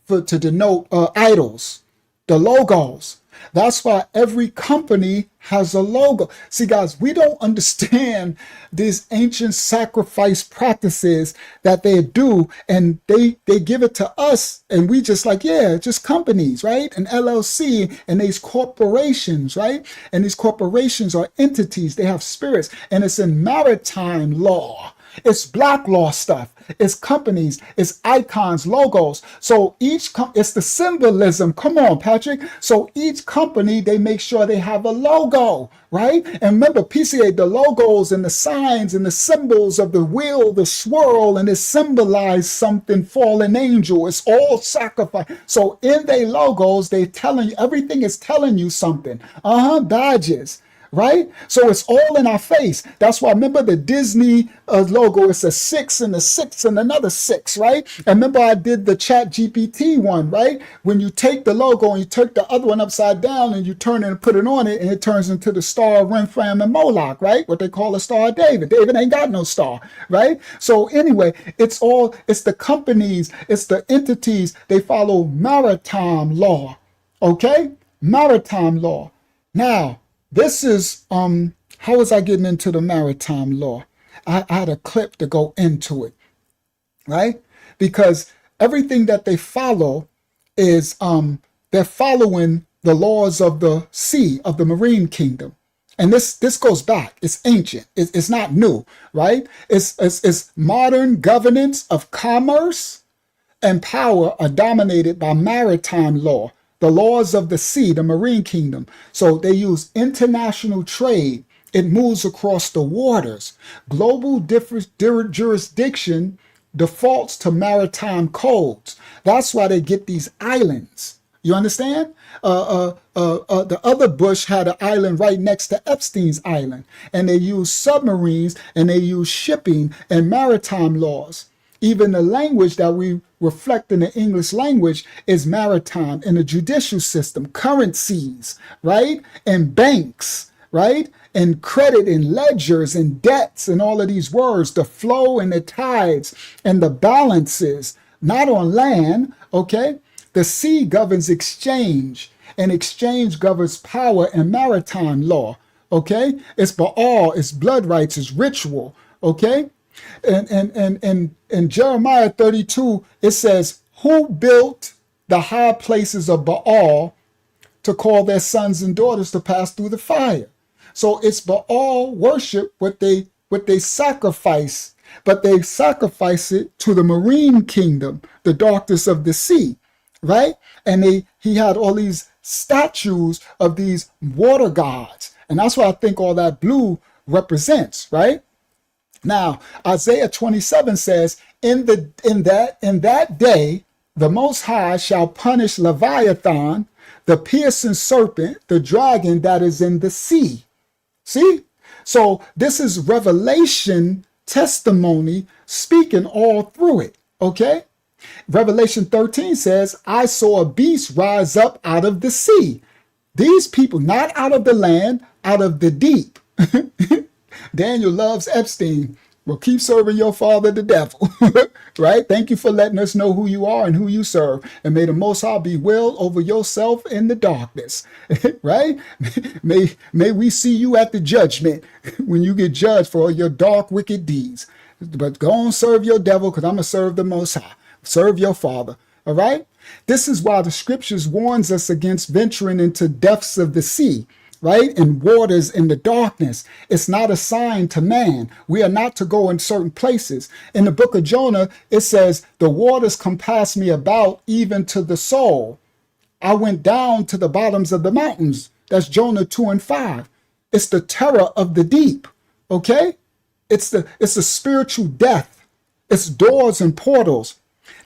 to denote idols, the logos. That's why every company has a logo. See, guys, we don't understand these ancient sacrifice practices that they do, and they give it to us, and we just like, yeah, just companies, right? An LLC and these corporations, right? And these corporations are entities. They have spirits, and it's in maritime law. It's black law stuff. It's companies. It's icons, logos. So it's the symbolism. Come on, Patrick. So each company, they make sure they have a logo, right? And remember, PCA, the logos and the signs and the symbols of the wheel, the swirl, and it symbolizes something, fallen angel. It's all sacrifice. So in their logos, they telling you, everything is telling you something. Badges. Right? So it's all in our face. That's why, remember the Disney logo, it's a 6 and a 6 and another 6, right? And remember I did the Chat GPT one, right? When you take the logo and you take the other one upside down and you turn it and put it on it, and it turns into the Star of Renfram and Moloch, right? What they call a Star of David. David ain't got no star, right? So anyway, it's the companies, it's the entities, they follow maritime law, okay? Maritime law. Now, this is, how was I getting into the maritime law? I had a clip to go into it, right? Because everything that they follow is, they're following the laws of the sea, of the marine kingdom. And this goes back. It's ancient. It's not new, right? It's modern governance of commerce and power are dominated by maritime law, the laws of the sea, the marine kingdom. So they use international trade. It moves across the waters. Global jurisdiction defaults to maritime codes. That's why they get these islands. You understand? The other Bush had an island right next to Epstein's island, and they use submarines and they use shipping and maritime laws. Even the language that we reflect in the English language is maritime in the judicial system, currencies, right? And banks, right? And credit and ledgers and debts and all of these words, the flow and the tides and the balances, not on land, okay? The sea governs exchange, and exchange governs power and maritime law, okay? It's Baal, it's blood rights, it's ritual, okay? And in Jeremiah 32, it says, who built the high places of Baal to call their sons and daughters to pass through the fire? So it's Baal worship, what they sacrifice, but they sacrifice it to the marine kingdom, the darkness of the sea, right? And he had all these statues of these water gods. And that's what I think all that blue represents, right? Now, Isaiah 27 says, in that day, the Most High shall punish Leviathan, the piercing serpent, the dragon that is in the sea. See? So this is revelation testimony speaking all through it, okay? Revelation 13 says, I saw a beast rise up out of the sea. These people, not out of the land, out of the deep. Daniel loves Epstein. Well, keep serving your father, the devil, right? Thank you for letting us know who you are and who you serve. And may the Most High be well over yourself in the darkness, right? May we see you at the judgment when you get judged for all your dark, wicked deeds. But go on, serve your devil, because I'm going to serve the Most High. Serve your father, all right? This is why the scriptures warns us against venturing into depths of the sea, right? And waters in the darkness. It's not a sign to man. We are not to go in certain places. In the book of Jonah, it says, the waters compass me about even to the soul. I went down to the bottoms of the mountains. That's Jonah 2 and 5. It's the terror of the deep, okay? It's a spiritual death. It's doors and portals.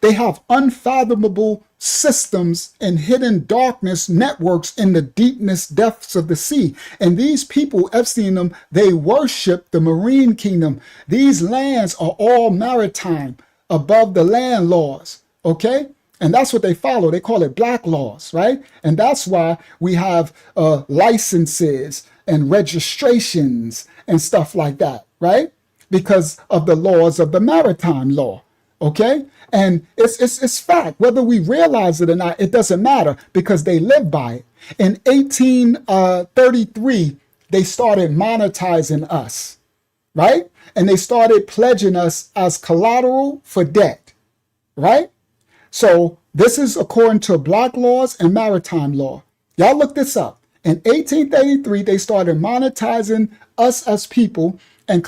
They have unfathomable systems and hidden darkness networks in the deepness depths of the sea. And these people, Epstein, them, they worship the marine kingdom. These lands are all maritime, above the land laws, okay? And that's what they follow. They call it black laws, right? And that's why we have licenses and registrations and stuff like that, right? Because of the laws of the maritime law. Okay, and it's fact. Whether we realize it or not, it doesn't matter because they live by it. In 1833, they started monetizing us, right? And they started pledging us as collateral for debt, right? So this is according to black laws and maritime law. Y'all look this up. In 1833, they started monetizing us as people and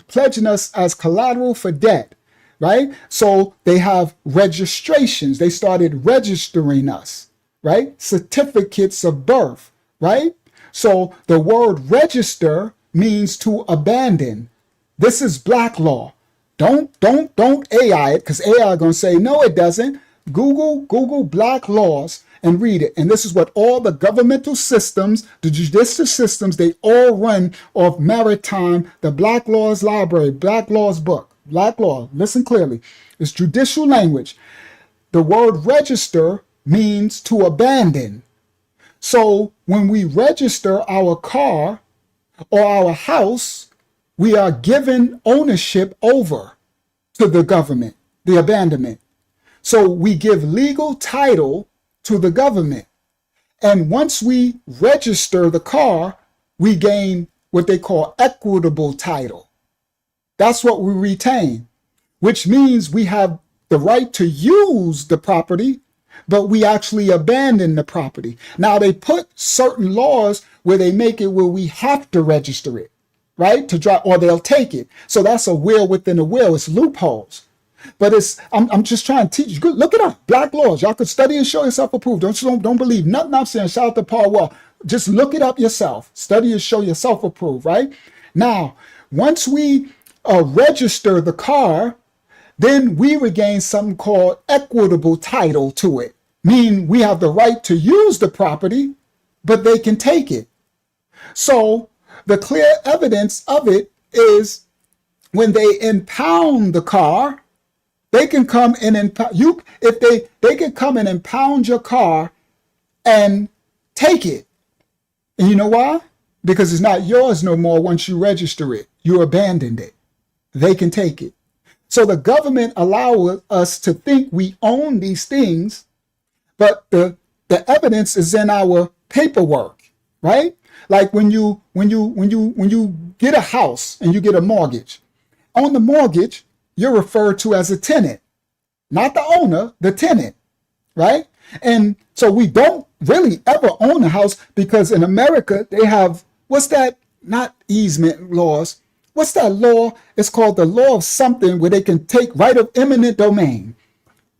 pledging us as collateral for debt. Right? So they have registrations. They started registering us, right? Certificates of birth, right? So the word register means to abandon. This is black law. Don't AI it, because AI gonna say, no, it doesn't. Google black laws and read it. And this is what all the governmental systems, the judicial systems, they all run off maritime, the Black Laws Library, Black Laws book. Black law, listen clearly. It's judicial language. The word register means to abandon. So when we register our car or our house, we are given ownership over to the government, the abandonment. So we give legal title to the government. And once we register the car, we gain what they call equitable title. That's what we retain, which means we have the right to use the property, but we actually abandon the property. Now they put certain laws where they make it where we have to register it, right? To drive, or they'll take it. So that's a will within a will. It's loopholes. But I'm just trying to teach you. Look it up. Black laws. Y'all could study and show yourself approved. Don't believe nothing I'm saying. Shout out to Paul Wall. Just look it up yourself. Study and show yourself approved, right? Now, once we register the car, then we regain something called equitable title to it. Meaning we have the right to use the property, but they can take it. So the clear evidence of it is when they impound the car, they can come and impound you. If they can come and impound your car and take it. And you know why? Because it's not yours no more once you register it. You abandoned it. They can take it. So the government allows us to think we own these things, but the evidence is in our paperwork, right? Like when you get a house and you get a mortgage, on the mortgage, you're referred to as a tenant, not the owner, the tenant, right? And so we don't really ever own a house because in America, they have, what's that? Not easement laws. What's that law? It's called the law of something where they can take right of eminent domain.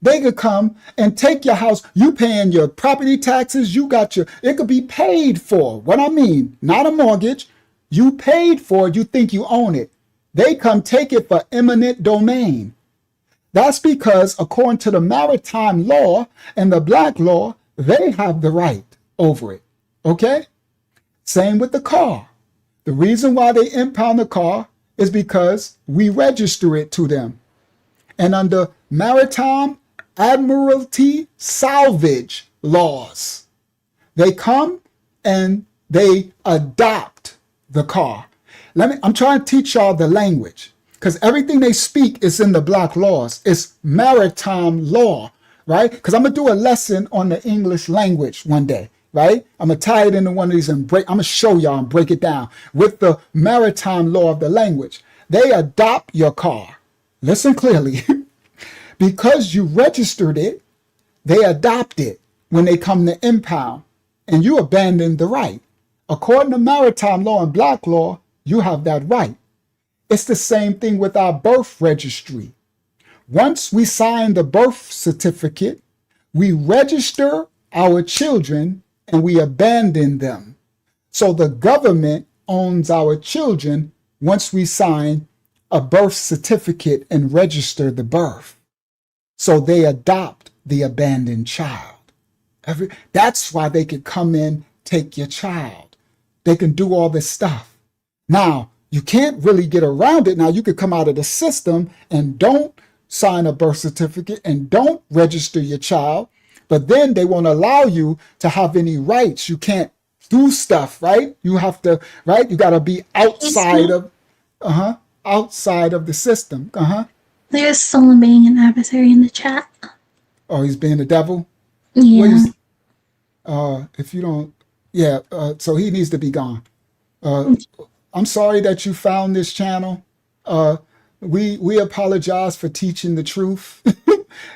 They could come and take your house. You paying your property taxes. You got it could be paid for. What I mean, not a mortgage. You paid for it. You think you own it. They come take it for eminent domain. That's because according to the maritime law and the black law, they have the right over it. Okay? Same with the car. The reason why they impound the car is because we register it to them. And under maritime admiralty salvage laws, they come and they adopt the car. I'm trying to teach y'all the language because everything they speak is in the black laws. It's maritime law, right? Because I'm going to do a lesson on the English language one day, right? I'm going to tie it into one of these and I'm going to show y'all and break it down with the maritime law of the language. They adopt your car. Listen clearly. Because you registered it, they adopt it when they come to impound and you abandon the right. According to maritime law and black law, you have that right. It's the same thing with our birth registry. Once we sign the birth certificate, we register our children and we abandon them. So the government owns our children once we sign a birth certificate and register the birth. So they adopt the abandoned child. That's why they can come in, take your child. They can do all this stuff. Now, you can't really get around it. Now, you could come out of the system and don't sign a birth certificate and don't register your child, but then they won't allow you to have any rights. You can't do stuff, right? You have to, right? You got to be outside of, outside of the system. There's someone being an adversary in the chat. Oh, he's being the devil? Yeah. If you don't, so he needs to be gone. I'm sorry that you found this channel. We apologize for teaching the truth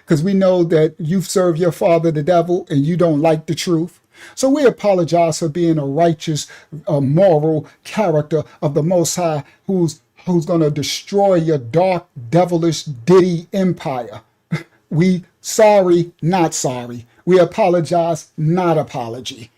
because we know that you've served your father, the devil, and you don't like the truth. So we apologize for being a righteous, moral character of the Most High who's going to destroy your dark, devilish Diddy empire. We sorry, not sorry. We apologize, not apology.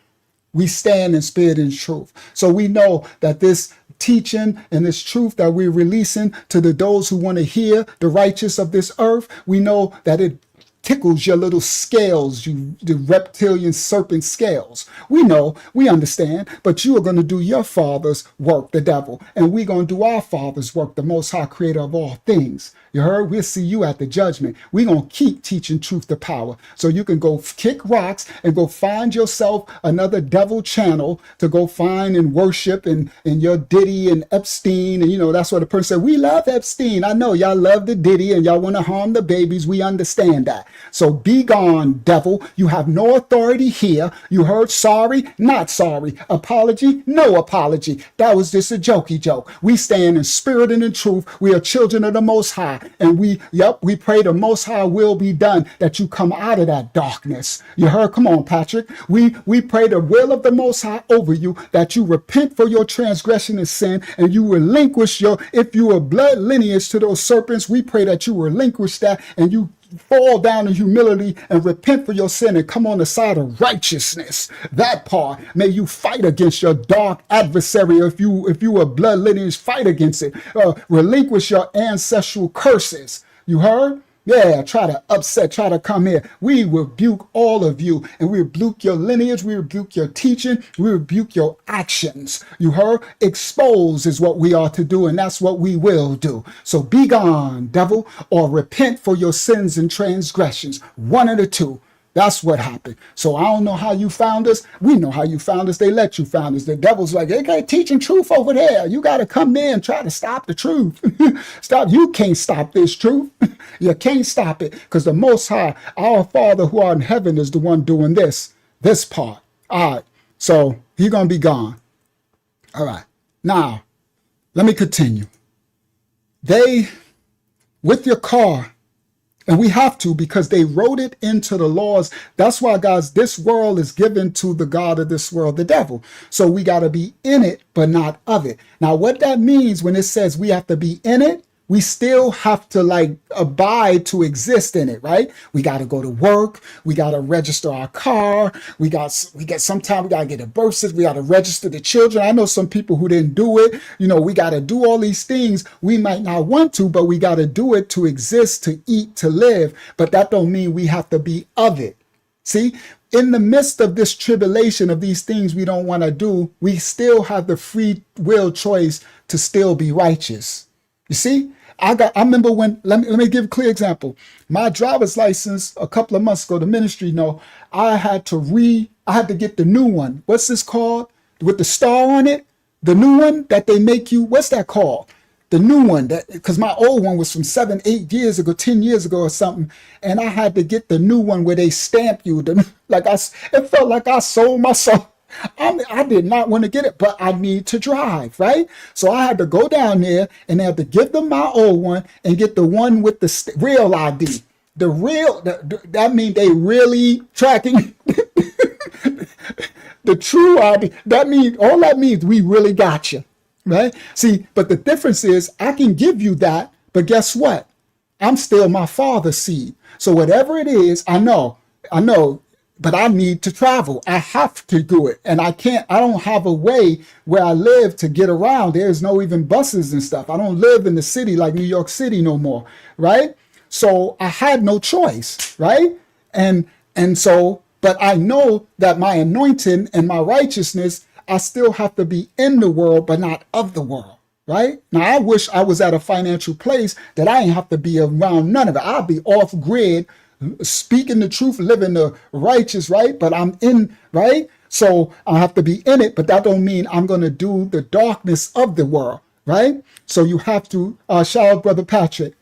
We stand in spirit and truth. So we know that this teaching and this truth that we're releasing to those who want to hear, the righteous of this earth, we know that it tickles your little scales, the reptilian serpent scales. We know, we understand, but you are going to do your father's work, the devil, and we're going to do our father's work, the Most High Creator of all things. You heard? We'll see you at the judgment. We're going to keep teaching truth to power. So you can go kick rocks and go find yourself another devil channel to go find and worship and your Diddy and Epstein. And, that's what the person said. We love Epstein. I know y'all love the Diddy and y'all want to harm the babies. We understand that. So be gone, devil. You have no authority here. You heard sorry, not sorry. Apology, no apology. That was just a jokey joke. We stand in spirit and in truth. We are children of the Most High. And we pray the Most High will be done, that you come out of that darkness. You heard? Come on, Patrick. We pray the will of the Most High over you, that you repent for your transgression and sin, and you relinquish if you were blood lineage to those serpents, we pray that you relinquish that and you fall down in humility and repent for your sin and come on the side of righteousness. That part, may you fight against your dark adversary. If you were blood lineage, fight against it. Relinquish your ancestral curses. You heard? Yeah, try to come here. We rebuke all of you, and we rebuke your lineage, we rebuke your teaching, we rebuke your actions. You heard? Expose is what we are to do, and that's what we will do. So be gone, devil, or repent for your sins and transgressions. One of the two. That's what happened. So I don't know how you found us. We know how you found us. They let you find us. The devil's like, they got teaching truth over there. You got to come there and try to stop the truth. Stop. You can't stop this truth. You can't stop it, because the Most High, our Father who art in heaven, is the one doing this part. All right. So he's going to be gone. All right. Now, let me continue. With your car, and we have to, because they wrote it into the laws. That's why, guys, this world is given to the God of this world, the devil. So we got to be in it, but not of it. Now, what that means when it says we have to be in it, we still have to abide to exist in it, right? We got to go to work. We got to register our car. Sometimes we got to get a birth certificate. We got to register the children. I know some people who didn't do it. We got to do all these things. We might not want to, but we got to do it to exist, to eat, to live. But that don't mean we have to be of it. See, in the midst of this tribulation of these things we don't want to do, we still have the free will choice to still be righteous. You see? I remember when, let me give a clear example. My driver's license a couple of months ago, the ministry I had to get the new one. What's this called? With the star on it? The new one that they make you, what's that called? The new one, because my old one was from 7, 8 years ago, 10 years ago or something. And I had to get the new one where they stamp you. It felt like I sold my soul. I did not want to get it, but I need to drive, right? So I had to go down there and I had to give them my old one and get the one with the real ID. That means they really tracking the true ID. All that means we really got you, right? See, but the difference is I can give you that, but guess what? I'm still my father's seed. So whatever it is, I know, but I need to travel. I have to do it. And I don't have a way where I live to get around. There's no even buses and stuff. I don't live in the city like New York City no more, right? So I had no choice, right? And so, but I know that my anointing and my righteousness, I still have to be in the world, but not of the world, right? Now, I wish I was at a financial place that I didn't have to be around none of it. I'd be off grid, speaking the truth, living the righteous, right? But I'm in, right? So I have to be in it, but that don't mean I'm going to do the darkness of the world, right? So you have to, shout out Brother Patrick.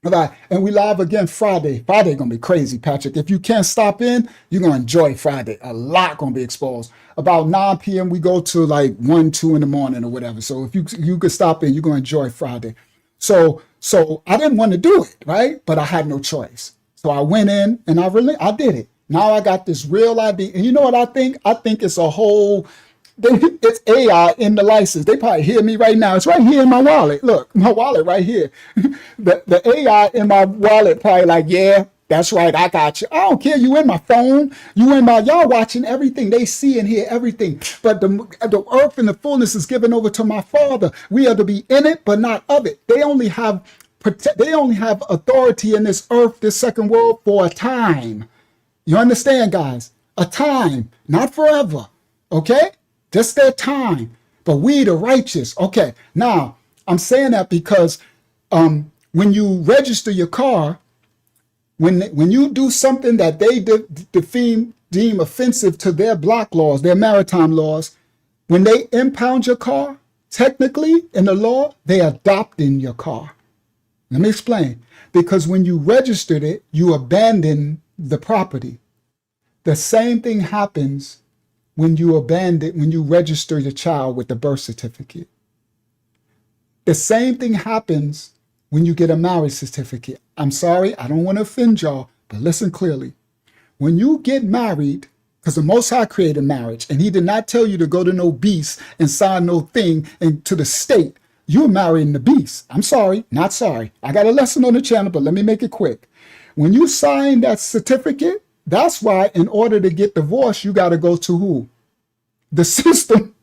All right, and we live again Friday. Friday going to be crazy, Patrick. If you can't stop in, you're going to enjoy Friday. A lot going to be exposed. About 9 p.m., we go to 1, 2 in the morning or whatever. So if you could stop in, you're going to enjoy Friday. So I didn't want to do it, right? But I had no choice. So I went in and I did it. Now I got this real ID. And you know what I think? I think it's it's AI in the license. They probably hear me right now. It's right here in my wallet. Look, my wallet right here. The AI in my wallet probably yeah, that's right. I got you. I don't care. You in my phone. Y'all watching everything. They see and hear everything. But the earth and the fullness is given over to my Father. We are to be in it, but not of it. They only have authority in this earth, this second world, for a time. You understand, guys? A time, not forever. Okay? Just their time. But we, the righteous. Okay. Now, I'm saying that because when you register your car, when you do something that they deem offensive to their block laws, their maritime laws, when they impound your car, technically in the law, they adopting your car. Let me explain. Because when you registered it, you abandon the property. The same thing happens when you register your child with the birth certificate. The same thing happens when you get a marriage certificate. I'm sorry, I don't want to offend y'all, but listen clearly. When you get married, because the Most High created marriage, and he did not tell you to go to no beast and sign no thing into the state. You're marrying the beast. I'm sorry, not sorry. I got a lesson on the channel, but let me make it quick. When you sign that certificate, that's why in order to get divorced, you got to go to who? The system.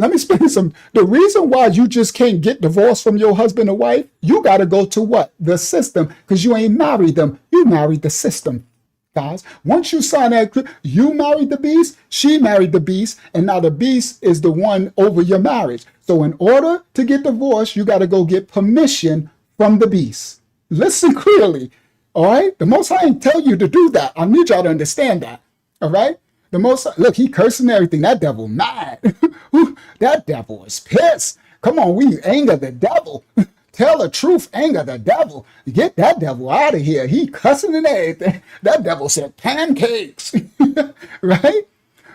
Let me explain some. The reason why you just can't get divorced from your husband or wife, you got to go to what? The system, because you ain't married them. You married the system, guys. Once you sign that, you married the beast, she married the beast, and now the beast is the one over your marriage. So in order to get divorced, you got to go get permission from the beast. Listen clearly, all right? The Most High ain't tell you to do that. I need y'all to understand that, all right? The Most High, look, he cursing everything. That devil mad. That devil is pissed. Come on, we anger the devil. Tell the truth, anger the devil. Get that devil out of here. He cussing and everything. That devil said pancakes, right?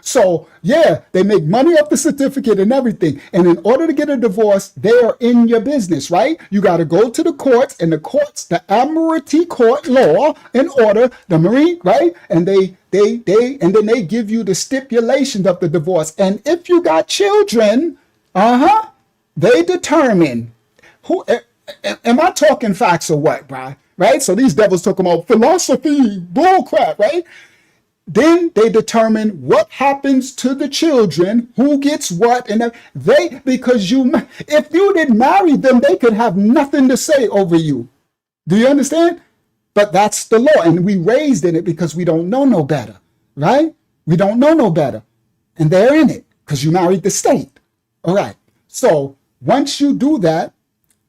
So, yeah, they make money off the certificate and everything. And in order to get a divorce, they are in your business, right? You got to go to the courts, and the courts, the Admiralty Court law in order, the Marine, right? And and then they give you the stipulations of the divorce. And if you got children, they determine who, am I talking facts or what, bro? Right? So these devils talking about philosophy, bull crap, right? Then they determine what happens to the children, who gets what, and because if you didn't marry them, they could have nothing to say over you. Do you understand? But that's the law, and we raised in it because we don't know no better, right? We don't know no better, and they're in it because you married the state. All right. So once you do that,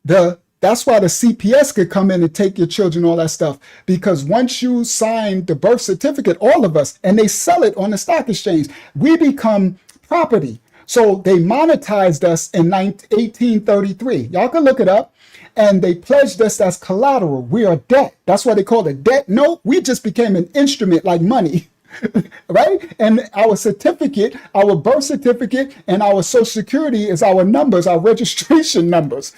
that's why the CPS could come in and take your children, all that stuff. Because once you sign the birth certificate, all of us, and they sell it on the stock exchange, we become property. So they monetized us in 1833. Y'all can look it up. And they pledged us as collateral. We are debt. That's why they call it debt note. We just became an instrument like money. Right? And our certificate, our birth certificate, and our social security is our numbers, our registration numbers.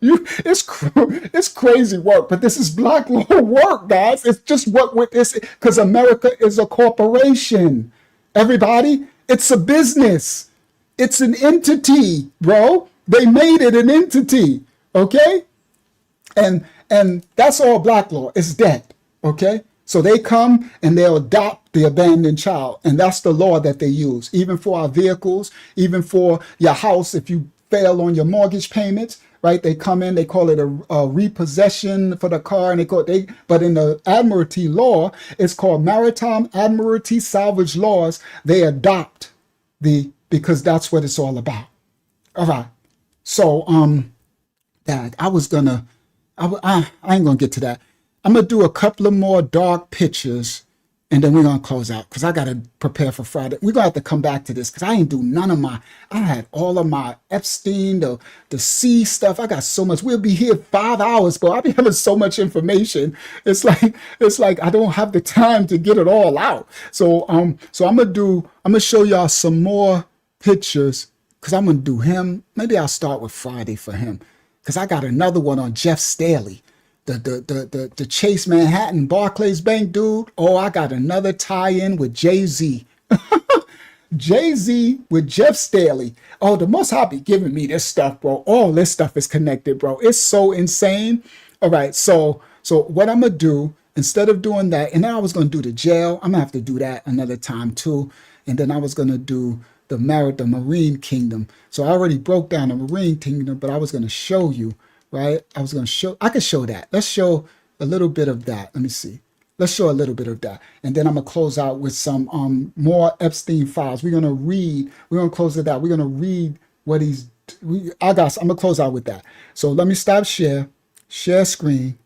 It's crazy work, but this is black law work, guys. It's just what it's because America is a corporation. Everybody, it's a business. It's an entity, bro. They made it an entity, okay? And that's all black law. It's debt, okay? So they come and they'll adopt the abandoned child. And that's the law that they use, even for our vehicles, even for your house. If you fail on your mortgage payments, right? They come in, they call it a repossession for the car. And but in the Admiralty law, it's called Maritime Admiralty Salvage Laws. They adopt because that's what it's all about. All right. So, Dad, I ain't gonna get to that. I'm going to do a couple of more dark pictures, and then we're going to close out because I got to prepare for Friday. We're going to have to come back to this because I ain't do I had all of my Epstein, the C stuff. I got so much. We'll be here 5 hours, but I'll be having so much information. It's like I don't have the time to get it all out. So I'm going to show y'all some more pictures because I'm going to do him. Maybe I'll start with Friday for him because I got another one on Jeff Staley. The Chase Manhattan Barclays Bank dude. Oh, I got another tie-in with Jay-Z. Jay-Z with Jeff Staley. Oh, the Most High be giving me this stuff, bro. All this stuff is connected, bro. It's so insane. All right, so what I'm going to do, instead of doing that, and then I was going to do the jail. I'm going to have to do that another time too. And then I was going to do the Marine Kingdom. So I already broke down the Marine Kingdom, but I was going to show you. Right? I could show that. Let's show a little bit of that. Let me see. Let's show a little bit of that. And then I'm going to close out with some more Epstein files. We're going to close it out. We're going to read what I'm going to close out with that. So let me stop share screen,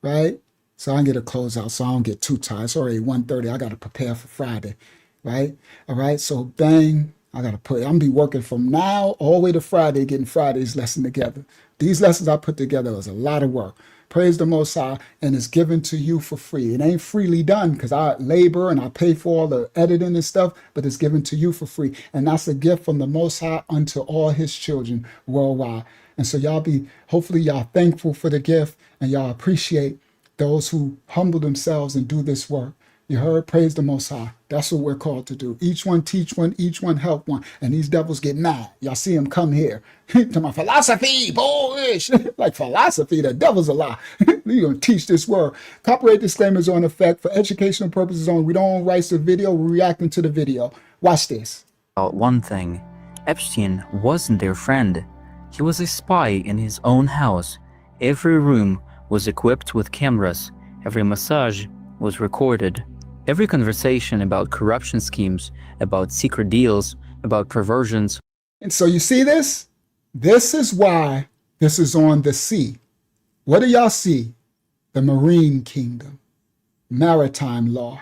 right? So I can get a close out so I don't get too tired. It's already 1:30. I got to prepare for Friday, right? All right. So bang. I'm going to be working from now all the way to Friday, getting Friday's lesson together. These lessons I put together was a lot of work. Praise the Most High, and it's given to you for free. It ain't freely done because I labor and I pay for all the editing and stuff, but it's given to you for free. And that's a gift from the Most High unto all his children worldwide. And so hopefully y'all thankful for the gift and y'all appreciate those who humble themselves and do this work. You heard? Praise the Most High. That's what we're called to do. Each one teach one, each one help one. And these devils get mad. Y'all see them come here. To my philosophy, bullish. Like philosophy, the devil's a lie. You're going to teach this word. Copyright disclaimers are in effect for educational purposes only. We don't own rights to the video. We're reacting to the video. Watch this. About one thing. Epstein wasn't their friend. He was a spy in his own house. Every room was equipped with cameras. Every massage was recorded. Every conversation about corruption schemes, about secret deals, about perversions. And so you see this? This is why this is on the sea. What do y'all see? The marine kingdom, maritime law.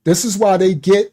This is why they get,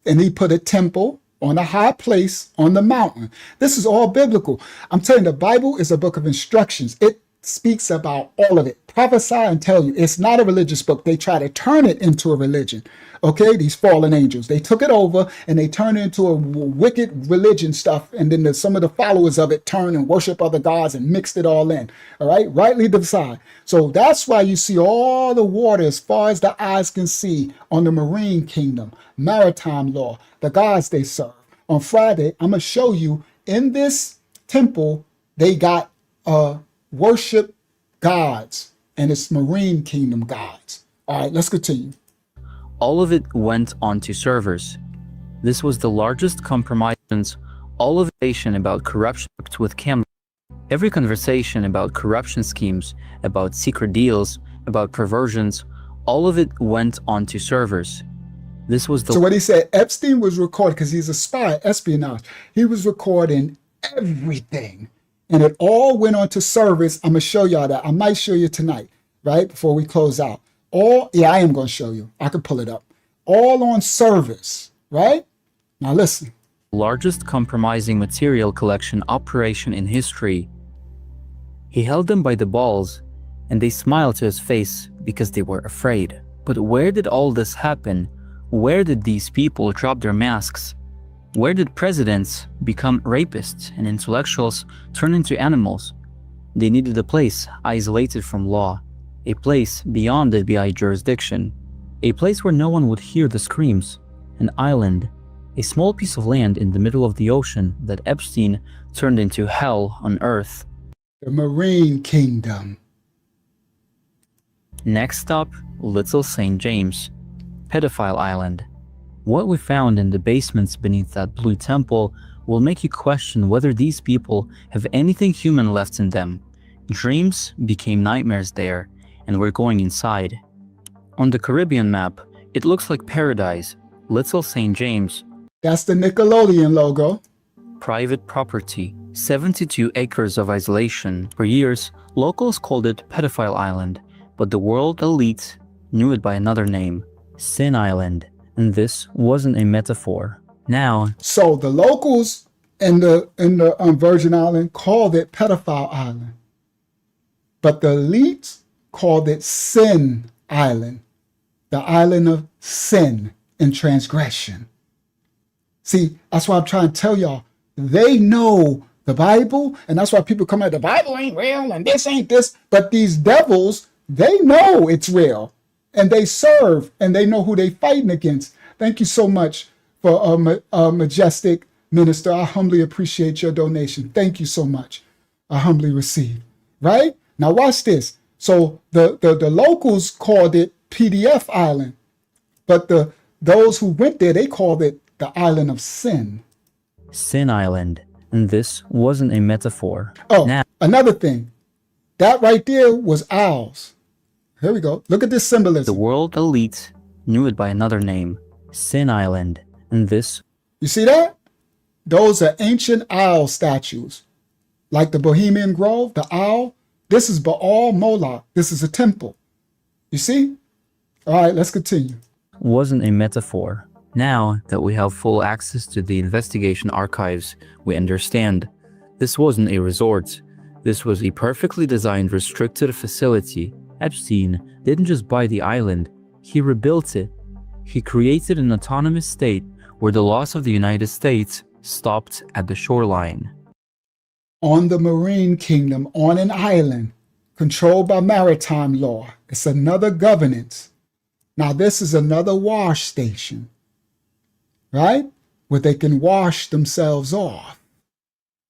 and he put a temple on a high place on the mountain. This is all biblical. I'm telling you, the Bible is a book of instructions. It speaks about all of it. Prophesy and tell you. It's not a religious book. They try to turn it into a religion. Okay, these fallen angels. They took it over and they turned it into a wicked religion stuff. And then some of the followers of it turned and worship other gods and mixed it all in. All right, rightly decide. So that's why you see all the water as far as the eyes can see on the marine kingdom, maritime law, the gods they serve. On Friday, I'm going to show you in this temple, they got worship gods, and it's marine kingdom gods. All right, let's continue. All of it went onto servers. This was the largest compromise. All of the about corruption with cameras. Every conversation about corruption schemes, about secret deals, about perversions, all of it went onto servers. This was the... So what he said, Epstein was recording, because he's a spy, espionage. He was recording everything. And it all went onto servers. I'm going to show y'all that. I might show you tonight, right? Before we close out. I am going to show you. I can pull it up. All on servers, right? Now listen. Largest compromising material collection operation in history. He held them by the balls, and they smiled to his face because they were afraid. But where did all this happen? Where did these people drop their masks? Where did presidents become rapists and intellectuals turn into animals? They needed a place isolated from law, a place beyond the FBI jurisdiction, a place where no one would hear the screams, an island, a small piece of land in the middle of the ocean that Epstein turned into hell on earth. The marine kingdom. Next stop, Little St. James, Pedophile Island. What we found in the basements beneath that blue temple will make you question whether these people have anything human left in them. Dreams became nightmares there, and we're going inside. On the Caribbean map, it looks like paradise, Little St. James. That's the Nickelodeon logo. Private property, 72 acres of isolation. For years, locals called it Pedophile Island, but the world elite knew it by another name, Sin Island. And this wasn't a metaphor. Now, so the locals in the Virgin Island called it Pedophile Island, but the elites called it Sin Island, the island of sin and transgression. See, that's why I'm trying to tell y'all. They know the Bible, and that's why people come out, the Bible ain't real, and this ain't this. But these devils, they know it's real. And they serve, and they know who they fighting against. Thank you so much for Majestic Minister. I humbly appreciate your donation. Thank you so much. I humbly receive. Right? Now watch this. So the locals called it PDF Island, but those who went there, they called it the Island of Sin. Sin Island. And this wasn't a metaphor. Oh, now, another thing. That right there was owls. Here we go. Look at this symbolism. The world elite knew it by another name, Sin Island, and this... You see that? Those are ancient owl statues. Like the Bohemian Grove, the owl. This is Baal Moloch. This is a temple. You see? All right, let's continue. Wasn't a metaphor. Now that we have full access to the investigation archives, we understand. This wasn't a resort. This was a perfectly designed restricted facility. Epstein didn't just buy the island, he rebuilt it. He created an autonomous state where the laws of the United States stopped at the shoreline. On the Marine Kingdom, on an island, controlled by maritime law. It's another governance. Now, this is another wash station, right? Where they can wash themselves off,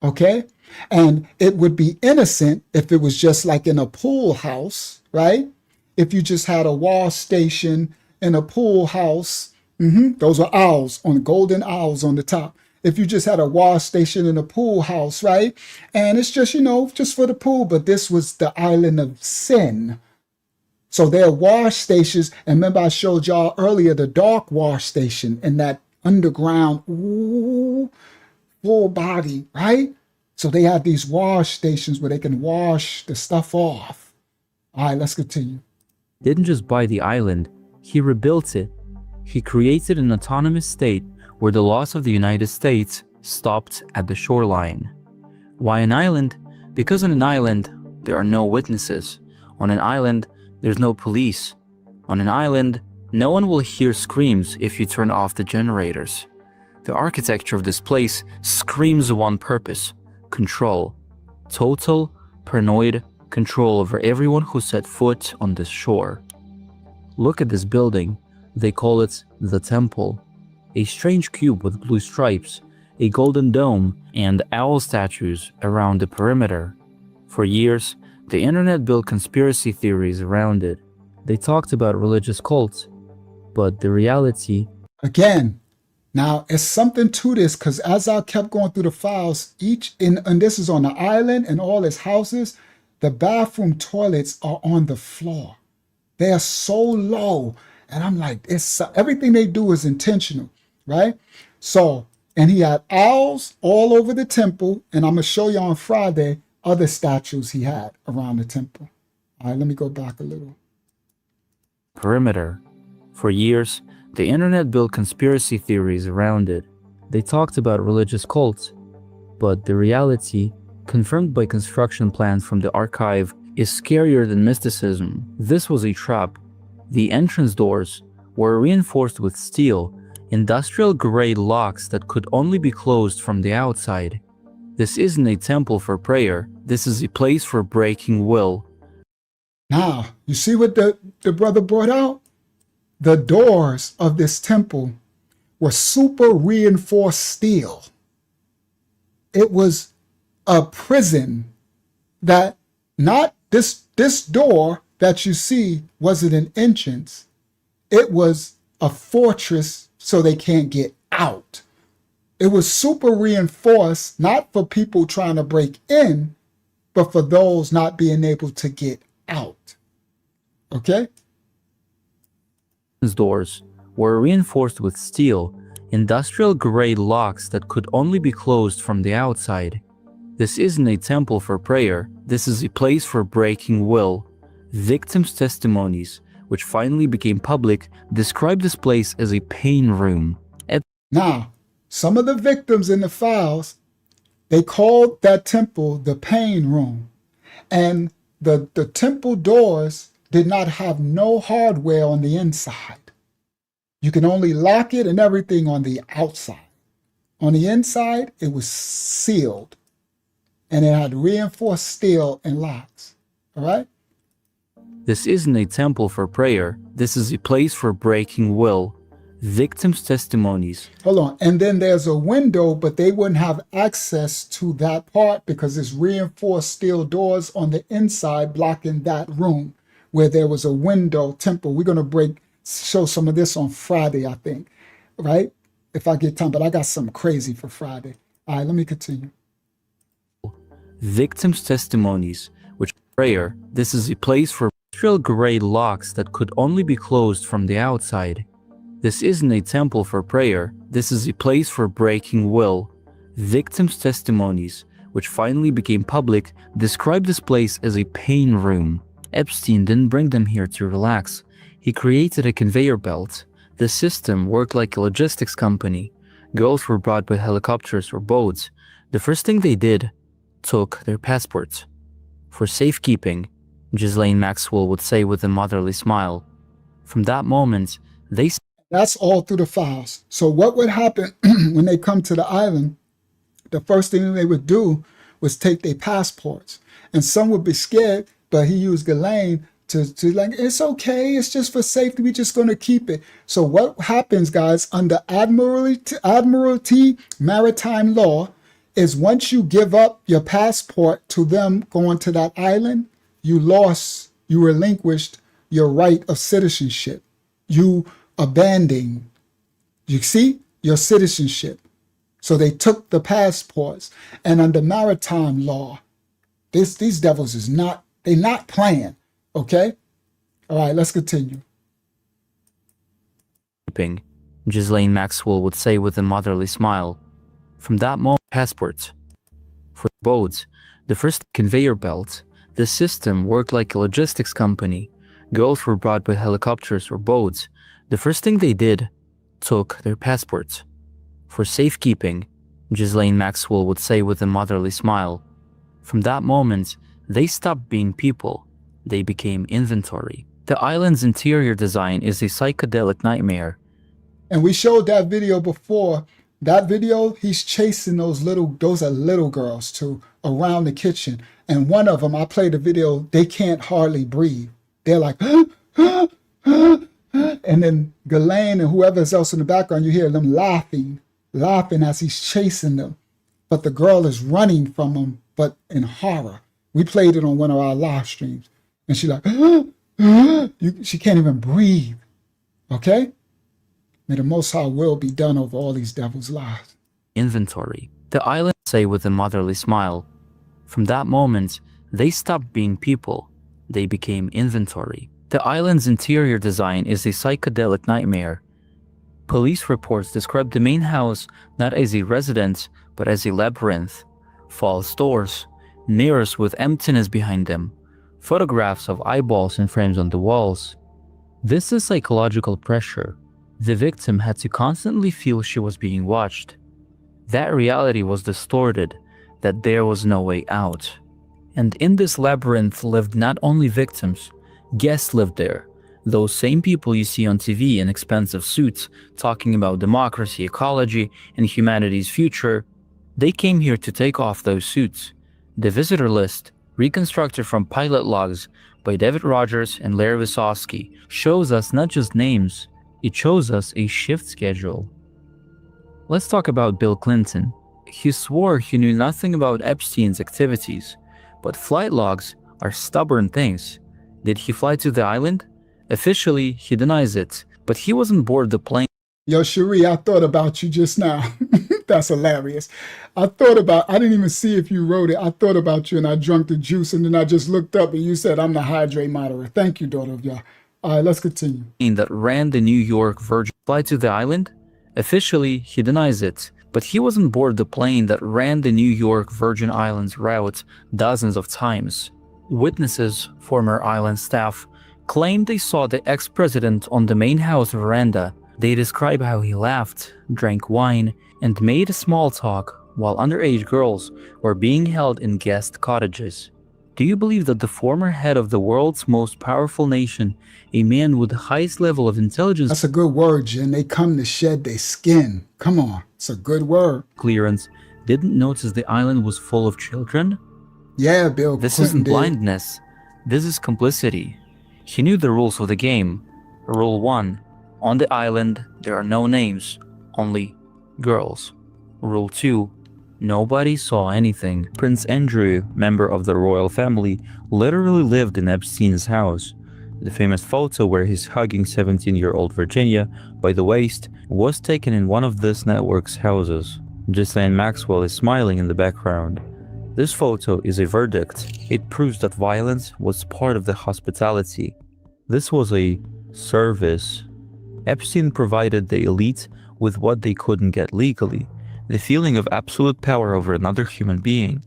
okay? And it would be innocent if it was just like in a pool house, right? If you just had a wash station in a pool house, those are owls, on golden owls on the top. If you just had a wash station in a pool house, right? And it's just, just for the pool, but this was the island of sin. So there are wash stations. And remember I showed y'all earlier the dark wash station in that underground, full body, right? So they have these wash stations where they can wash the stuff off. All right, let's continue. Didn't just buy the island, he rebuilt it. He created an autonomous state where the laws of the United States stopped at the shoreline. Why an island? Because on an island, there are no witnesses. On an island, there's no police. On an island, no one will hear screams if you turn off the generators. The architecture of this place screams one purpose: control. Total, paranoid control over everyone who set foot on this shore. Look at this building. They call it the Temple. A strange cube with blue stripes, a golden dome, and owl statues around the perimeter. For years, the internet built conspiracy theories around it. They talked about religious cults, but the reality... Again, now it's something to this, because as I kept going through the files, and this is on the island and all its houses, the bathroom toilets are on the floor. They are so low. And I'm like, everything they do is intentional, right? So, and he had owls all over the temple. And I'm going to show you on Friday other statues he had around the temple. All right, let me go back a little. Perimeter. For years, the internet built conspiracy theories around it. They talked about religious cults, but the reality, confirmed by construction plans from the archive, is scarier than mysticism. This was a trap. The entrance doors were reinforced with steel, industrial-grade locks that could only be closed from the outside. This isn't a temple for prayer. This is a place for breaking will. Now, you see what the brother brought out? The doors of this temple were super reinforced steel. It was a prison that not this door that you see wasn't an entrance. It was a fortress so they can't get out. It was super reinforced, not for people trying to break in, but for those not being able to get out. Okay? Doors were reinforced with steel, industrial-grade locks that could only be closed from the outside. This isn't a temple for prayer. This is a place for breaking will. Victims' testimonies, which finally became public, described this place as a pain room. Now, some of the victims in the files, they called that temple the pain room. And the temple doors did not have no hardware on the inside. You can only lock it and everything on the outside. On the inside, it was sealed. And it had reinforced steel and locks. All right? This isn't a temple for prayer. This is a place for breaking will. Victims' testimonies. Hold on. And then there's a window, but they wouldn't have access to that part because it's reinforced steel doors on the inside blocking that room where there was a window temple. We're going to show some of this on Friday, I think, right? If I get time, but I got something crazy for Friday. All right, let me continue. Victims' testimonies, which prayer. This is a place for industrial-grade locks that could only be closed from the outside. This isn't a temple for prayer. This is a place for breaking will. Victims' testimonies, which finally became public, described this place as a pain room. Epstein didn't bring them here to relax. He created a conveyor belt. The system worked like a logistics company. Girls were brought by helicopters or boats. The first thing they did, took their passports. For safekeeping, Ghislaine Maxwell would say with a motherly smile. From that moment, they... That's all through the files. So what would happen when they come to the island? The first thing they would do was take their passports. And some would be scared, but he used Ghislaine to like, it's okay, it's just for safety, we're just going to keep it. So what happens, guys, under Admiralty maritime law is once you give up your passport to them going to that island, you relinquished your right of citizenship. You abandoned, you see, your citizenship. So they took the passports. And under maritime law, these devils is not, they're not playing. Okay? All right, let's continue. Ghislaine Maxwell would say with a motherly smile. From that moment, passports. For boats, the first conveyor belt, the system worked like a logistics company. Girls were brought by helicopters or boats. The first thing they did, took their passports. For safekeeping, Ghislaine Maxwell would say with a motherly smile. From that moment, they stopped being people. They became inventory. The island's interior design is a psychedelic nightmare. And we showed that video before. That video, he's chasing those are little girls too, around the kitchen. And one of them, I played the video, they can't hardly breathe. They're like, and then Ghislaine and whoever else in the background, you hear them laughing as he's chasing them. But the girl is running from him, but in horror. We played it on one of our live streams. And she's like, she can't even breathe. Okay? May the Most High will be done over all these devils' lives. Inventory. The island say with a motherly smile. From that moment, they stopped being people. They became inventory. The island's interior design is a psychedelic nightmare. Police reports describe the main house not as a residence, but as a labyrinth. False doors, mirrors with emptiness behind them, photographs of eyeballs and frames on the walls. This is psychological pressure. The victim had to constantly feel she was being watched. That reality was distorted, that there was no way out. And in this labyrinth lived not only victims, guests lived there. Those same people you see on TV in expensive suits talking about democracy, ecology, and humanity's future, they came here to take off those suits. The visitor list, reconstructed from pilot logs by David Rogers and Larry Wysowski, shows us not just names, it shows us a shift schedule. Let's talk about Bill Clinton. He swore he knew nothing about Epstein's activities, but flight logs are stubborn things. Did he fly to the island? Officially, he denies it, but he wasn't aboard the plane. Yo, Cherie, I thought about you just now. That's hilarious. I didn't even see if you wrote it. I thought about you and I drunk the juice and then I just looked up and you said, I'm the hydrate moderator. Thank you, daughter of Yah. All right, let's continue. That ran the New York Virgin flight to the island? Officially, he denies it, but he wasn't aboard the plane that ran the New York Virgin Islands route dozens of times. Witnesses, former island staff, claimed they saw the ex-president on the main house veranda. They describe how he laughed, drank wine, and made small talk while underage girls were being held in guest cottages. Do you believe that the former head of the world's most powerful nation, a man with the highest level of intelligence... That's a good word, Jen. They come to shed their skin. Come on, it's a good word. ...clearance, didn't notice the island was full of children? Yeah, Bill This Clinton isn't did. blindness. This is complicity. He knew the rules of the game. Rule 1. On the island, there are no names, only girls. Rule 2. Nobody saw anything. Prince Andrew, member of the royal family, literally lived in Epstein's house. The famous photo where he's hugging 17-year-old Virginia by the waist was taken in one of this network's houses. Ghislaine Maxwell is smiling in the background. This photo is a verdict. It proves that violence was part of the hospitality. This was a service. Epstein provided the elite with what they couldn't get legally, the feeling of absolute power over another human being,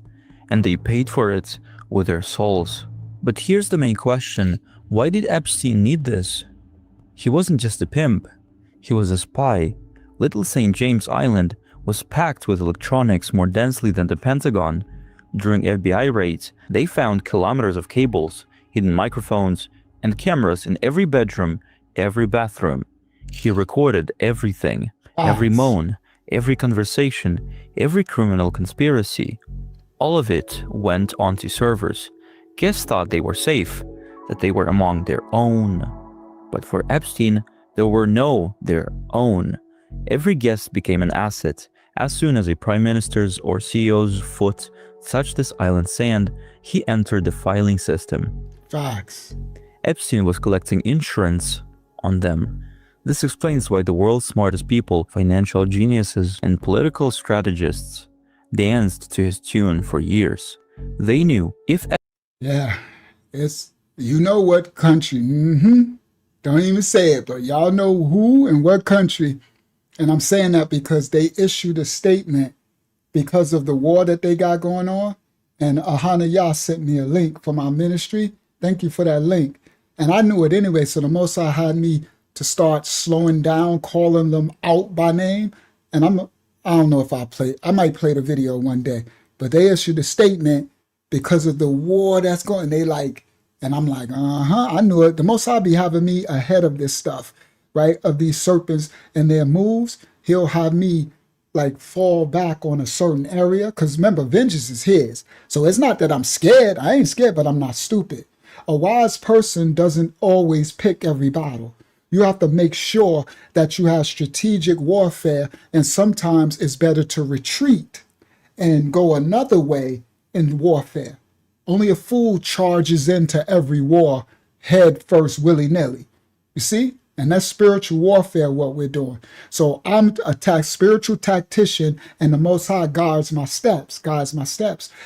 and they paid for it with their souls. But here's the main question: why did Epstein need this? He wasn't just a pimp, he was a spy. Little St. James Island was packed with electronics more densely than the Pentagon. During FBI raids, they found kilometers of cables, hidden microphones, and cameras in every bedroom, every bathroom. He recorded everything, every moan, every conversation, every criminal conspiracy. All of it went onto servers. Guests thought they were safe, that they were among their own. But for Epstein, there were no their own. Every guest became an asset. As soon as a prime minister's or CEO's foot touched this island sand, he entered the filing system. Facts. Epstein was collecting insurance on them. This explains why the world's smartest people, financial geniuses, and political strategists danced to his tune for years. They knew if... Yeah, it's, you know what country, don't even say it, but y'all know who and what country. And I'm saying that because they issued a statement because of the war that they got going on. And Ahana Yah sent me a link from our ministry. Thank you for that link. And I knew it anyway, so the Most High had me to start slowing down, calling them out by name. And I don't know if I might play the video one day, but they issued a statement because of the war that's going, they like, and I'm like, I knew it. The Most High be having me ahead of this stuff, right? Of these serpents and their moves. He'll have me like fall back on a certain area. Because remember, vengeance is his. So it's not that I'm scared. I ain't scared, but I'm not stupid. A wise person doesn't always pick every battle. You have to make sure that you have strategic warfare. And sometimes it's better to retreat and go another way in warfare. Only a fool charges into every war head first, willy-nilly. You see? And that's spiritual warfare, what we're doing. So I'm a spiritual tactician, and the Most High guides my steps.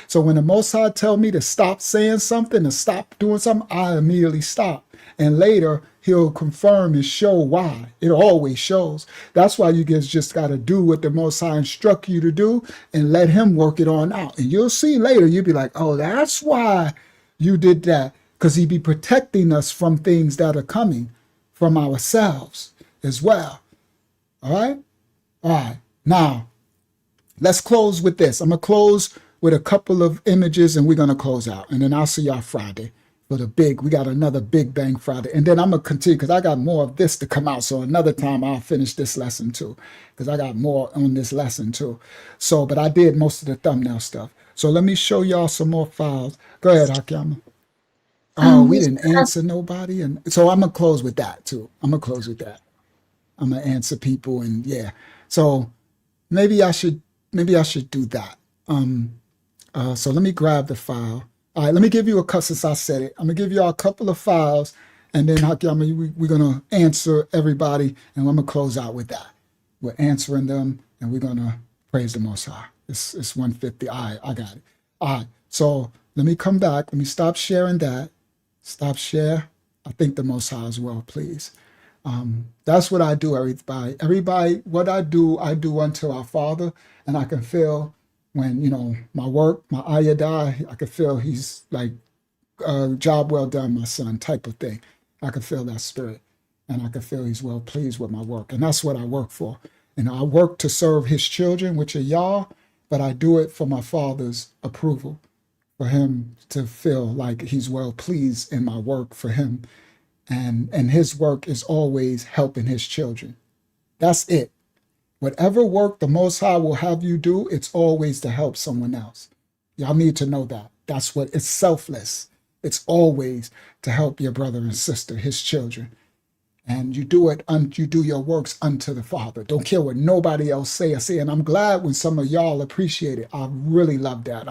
So when the Most High tell me to stop saying something, to stop doing something, I immediately stop. And later, he'll confirm and show why. It always shows. That's why you guys just got to do what the Most High instruct you to do and let him work it on out. And you'll see later, you'll be like, oh, that's why you did that. Because he be protecting us from things that are coming from ourselves as well. All right? All right. Now, let's close with this. I'm going to close with a couple of images and we're going to close out. And then I'll see y'all Friday for we got another Big Bang Friday. And then I'm going to continue because I got more of this to come out. So another time I'll finish this lesson too because I got more on this lesson too. So, but I did most of the thumbnail stuff. So let me show y'all some more files. Go ahead, Hakiyama. Oh, we didn't answer nobody. And so I'm going to close with that too. I'm going to answer people and yeah. So maybe I should do that. So let me grab the file. All right, let me give you since I said it, I'm going to give you all a couple of files and then Hakiyama, we're going to answer everybody and I'm going to close out with that. We're answering them and we're going to praise the Most High. It's 150. All right, I got it. All right, so let me come back. Let me stop sharing that. Stop share. I think the Most High as well, please. That's what I do, everybody. Everybody, what I do unto our Father. And I can feel when, my work, my ayah die, I can feel he's like, job well done, my son, type of thing. I can feel that spirit. And I can feel he's well pleased with my work. And that's what I work for. And I work to serve his children, which are y'all, but I do it for my Father's approval. For him to feel like he's well pleased in my work for him. And his work is always helping his children. That's it. Whatever work the Most High will have you do, it's always to help someone else. Y'all need to know that. That's what it's selfless. It's always to help your brother and sister, his children. And you do your works unto the Father. Don't care what nobody else say. And I'm glad when some of y'all appreciate it. I really love that.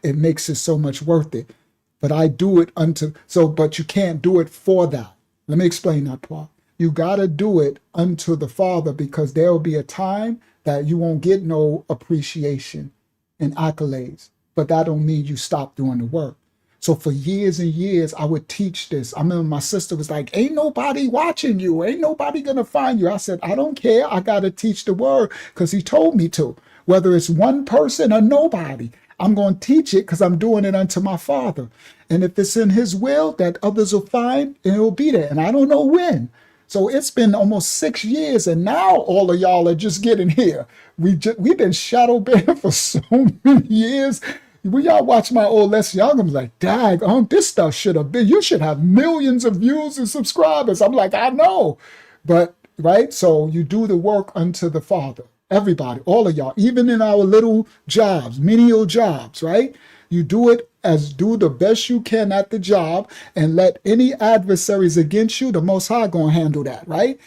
It makes it so much worth it. But I do it but you can't do it for that. Let me explain that part. You got to do it unto the Father because there will be a time that you won't get no appreciation and accolades. But that don't mean you stop doing the work. So for years and years, I would teach this. I remember my sister was like, ain't nobody watching you. Ain't nobody going to find you. I said, I don't care. I got to teach the word because he told me to. Whether it's one person or nobody, I'm going to teach it because I'm doing it unto my Father. And if it's in his will that others will find, it will be there. And I don't know when. So it's been almost 6 years, and now all of y'all are just getting here. We've been shadow banned for so many years. when y'all watch my old lesson, y'all gonna be like, dag, this stuff should have been, you should have millions of views and subscribers. I'm like, I know. But, right? So you do the work unto the Father. Everybody, all of y'all, even in our little jobs, menial jobs, right? You do the best you can at the job, and let any adversaries against you, the Most High gonna handle that, right?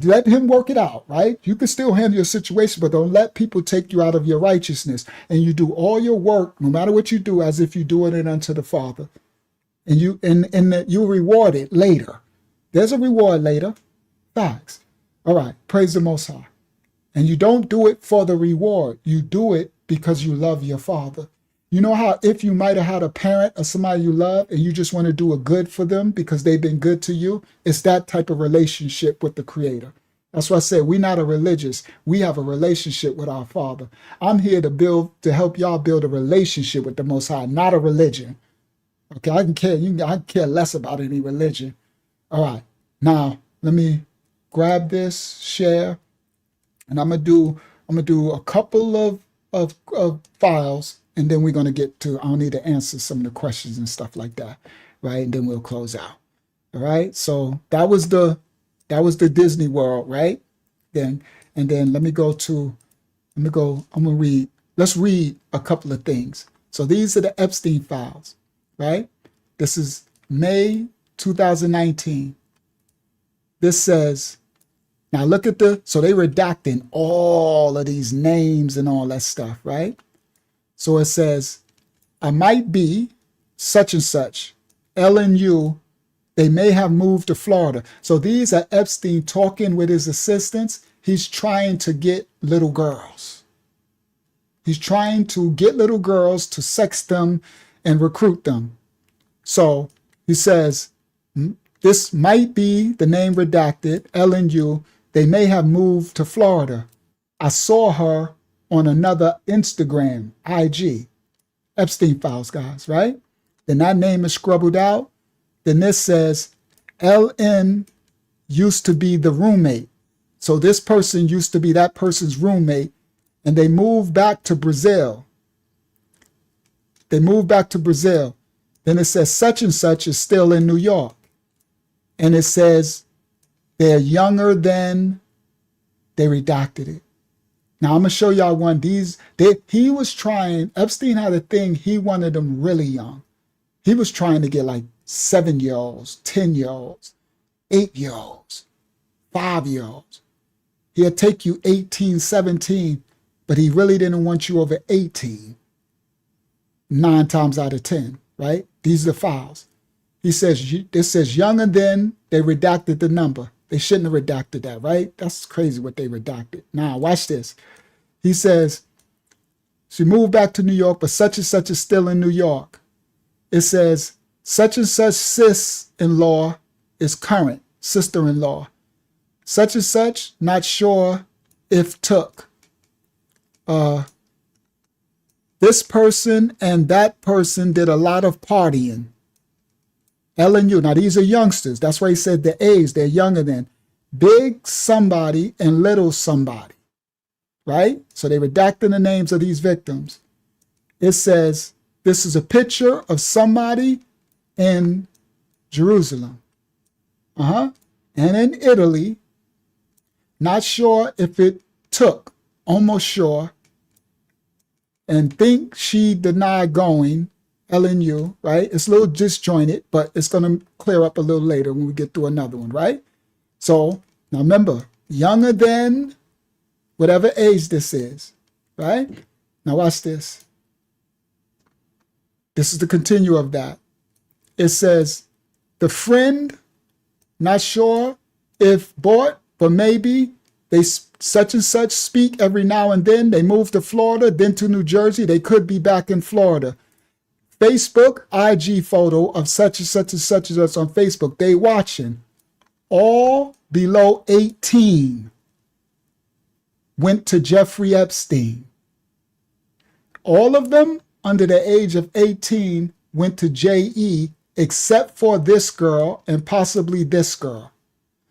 Let him work it out, right? You can still handle your situation, but don't let people take you out of your righteousness. And you do all your work, no matter what you do, as if you're doing it unto the Father. And you reward it later. There's a reward later. Facts. All right. Praise the Most High. And you don't do it for the reward. You do it because you love your Father. You know how if you might have had a parent or somebody you love and you just want to do a good for them because they've been good to you? It's that type of relationship with the Creator. That's why I said we're not a religious. We have a relationship with our Father. I'm here to help y'all build a relationship with the Most High, not a religion. Okay, I can care less about any religion. All right, now let me grab this, share, and I'm gonna do a couple of files. And then we're going to get to, I'll need to answer some of the questions and stuff like that, right? And then we'll close out. All right. So that was the Disney World, right? And then I'm going to read, let's read a couple of things. So these are the Epstein files, right? This is May 2019. This says, now look at so they redacting all of these names and all that stuff, right? So it says, I might be such and such, LNU, they may have moved to Florida. So these are Epstein talking with his assistants. He's trying to get little girls. He's trying to get little girls to sex them and recruit them. So he says, this might be the name redacted, LNU, they may have moved to Florida. I saw her on another Instagram, IG, Epstein files, guys, right? Then that name is scrubbled out. Then this says LN used to be the roommate. So this person used to be that person's roommate, and they moved back to Brazil. Then it says such and such is still in New York. And it says they're younger than, they redacted it. Now, I'm going to show y'all one. Epstein had a thing, he wanted them really young. He was trying to get like 7-year-olds, 10-year-olds, 8-year-olds, 5-year-olds. He'll take you 18, 17, but he really didn't want you over 18, 9 times out of 10, right? These are the files. This says younger than, they redacted the number. They shouldn't have redacted that, right? That's crazy what they redacted. Now, watch this. He says, she moved back to New York, but such and such is still in New York. It says, such and such sis-in-law is current, sister-in-law. Such and such, not sure if took. This person and that person did a lot of partying. LNU. Now, these are youngsters. That's why he said the age, they're younger than. Big somebody and little somebody, right? So they redacted the names of these victims. It says, this is a picture of somebody in Jerusalem. And in Italy, not sure if it took, almost sure, and think she denied going, LNU, right? It's a little disjointed, but it's going to clear up a little later when we get through another one, right? So now remember, younger than whatever age this is, right? Now watch this. This is the continue of that. It says, the friend, not sure if bought, but maybe they such and such speak every now and then. They move to Florida, then to New Jersey. They could be back in Florida. Facebook, IG photo of such and such and such and such on Facebook. They watching. All below 18 went to Jeffrey Epstein. All of them under the age of 18 went to JE, except for this girl and possibly this girl.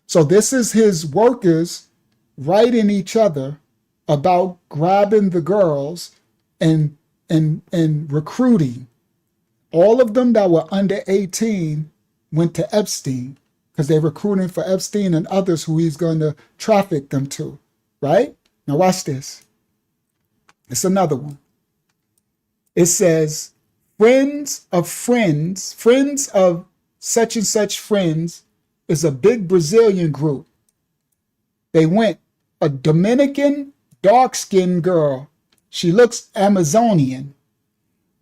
So this is his workers writing each other about grabbing the girls and and recruiting. All of them that were under 18 went to Epstein because they're recruiting for Epstein and others who he's going to traffic them to, right? Now watch this. It's another one. It says, friends of such and such friends is a big Brazilian group. They went, a Dominican dark-skinned girl. She looks Amazonian.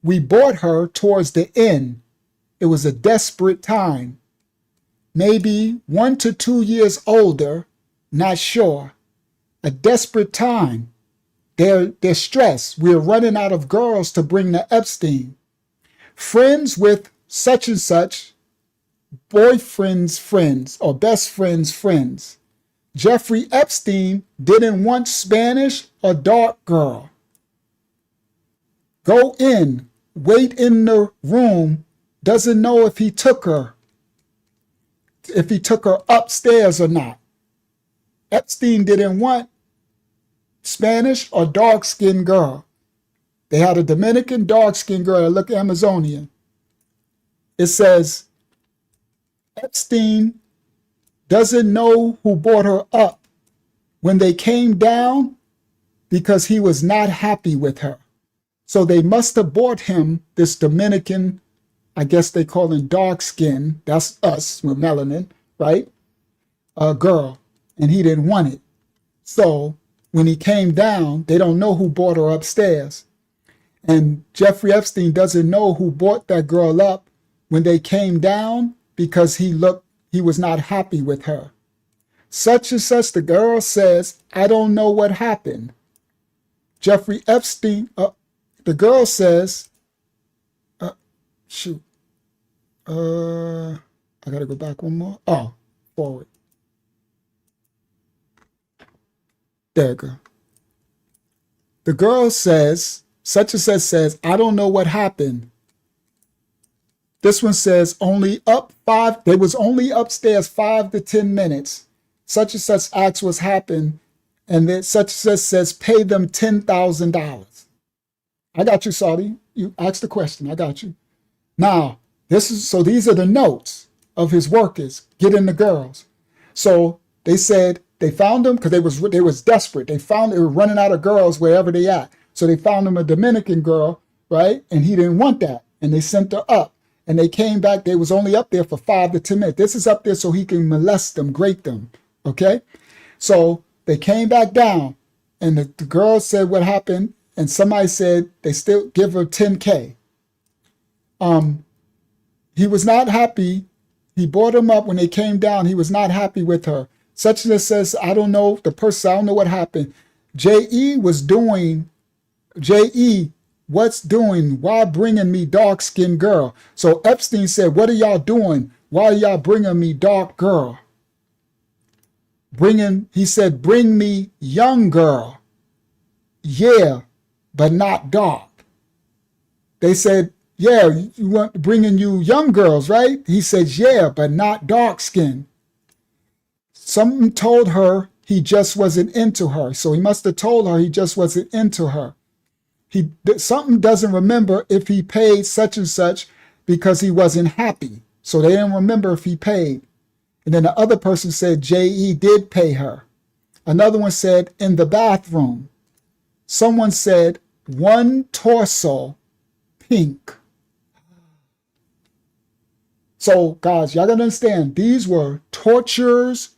We bought her towards the end. It was a desperate time. Maybe 1 to 2 years older, not sure. A desperate time. They're stressed. We're running out of girls to bring to Epstein. Friends with such and such, boyfriend's friends or best friend's friends. Jeffrey Epstein didn't want Spanish or dark girl. Go in, wait in the room, doesn't know if he took her upstairs or not. Epstein didn't want Spanish or dark-skinned girl. They had a Dominican dark-skinned girl that looked Amazonian. It says, Epstein doesn't know who brought her up when they came down because he was not happy with her. So they must have bought him this Dominican, I guess they call him dark skin. That's us with melanin, right? A girl, and he didn't want it. So when he came down, they don't know who brought her upstairs. And Jeffrey Epstein doesn't know who brought that girl up when they came down because he was not happy with her. Such and such, the girl says, I don't know what happened. Jeffrey Epstein, the girl says, I gotta go back one more. Oh, forward. There you go. The girl says, such and such says, I don't know what happened. This one says they was only upstairs 5 to 10 minutes. Such and such asks what's happened. And then such and such says, pay them $10,000. I got you, Saudi. You asked the question. I got you. Now, these are the notes of his workers getting the girls. So they said they found them because they was desperate. They were running out of girls wherever they at. So they found him a Dominican girl, right? And he didn't want that. And they sent her up. And they came back. They was only up there for 5 to 10 minutes. This is up there so he can molest them, grape them. Okay? So they came back down. And the girl said what happened. And somebody said they still give her $10K. He was not happy. He brought him up when they came down. He was not happy with her. Such as says, I don't know. The person, I don't know what happened. What's doing? Why bringing me dark-skinned girl? So Epstein said, what are y'all doing? Why are y'all bringing me dark girl? He said, bring me young girl. Yeah, but not dark. They said, yeah, you want bringing you young girls, right? He said, yeah, but not dark skin. Something told her he just wasn't into her. So he must have told her he just wasn't into her. Something doesn't remember if he paid such and such because he wasn't happy. So they didn't remember if he paid. And then the other person said J.E. did pay her. Another one said in the bathroom. Someone said one torso, pink. So guys, y'all gotta understand, these were tortures,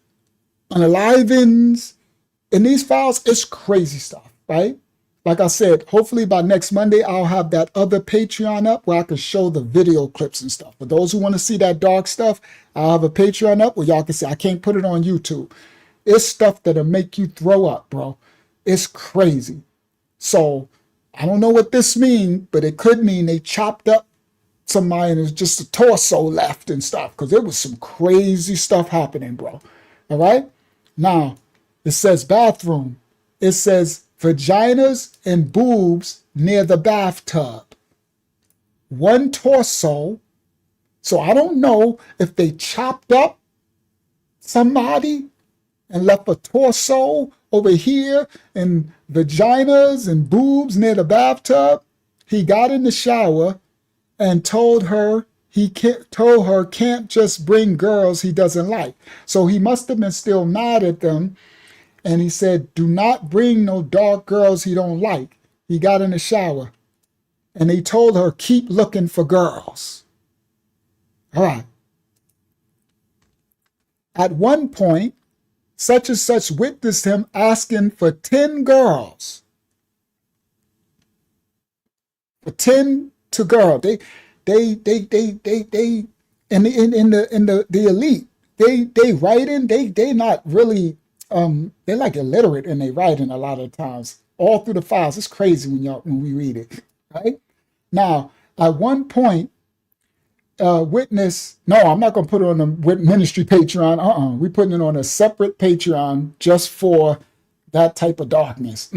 unalivings. In these files, it's crazy stuff, right? Like I said, hopefully by next Monday, I'll have that other Patreon up where I can show the video clips and stuff. For those who want to see that dark stuff, I'll have a Patreon up where y'all can see. I can't put it on YouTube. It's stuff that'll make you throw up, bro. It's crazy. So I don't know what this means, but it could mean they chopped up somebody and there's just a torso left and stuff, because there was some crazy stuff happening, bro. All right? Now, it says bathroom. It says vaginas and boobs near the bathtub. One torso. So I don't know if they chopped up somebody and left a torso over here and vaginas and boobs near the bathtub. he got in the shower and told her can't just bring girls he doesn't like. So he must have been still mad at them. And he said, do not bring no dark girls he don't like. He got in the shower and he told her, keep looking for girls. All right. At one point, such and such witnessed him asking for 10 girls. For 10 to girl. They in the elite, they writing, they not really they're like illiterate in their writing a lot of times. All through the files. It's crazy when we read it. Right? Now, at one point, witness, no, I'm not gonna put it on the ministry Patreon. We're putting it on a separate Patreon just for that type of darkness.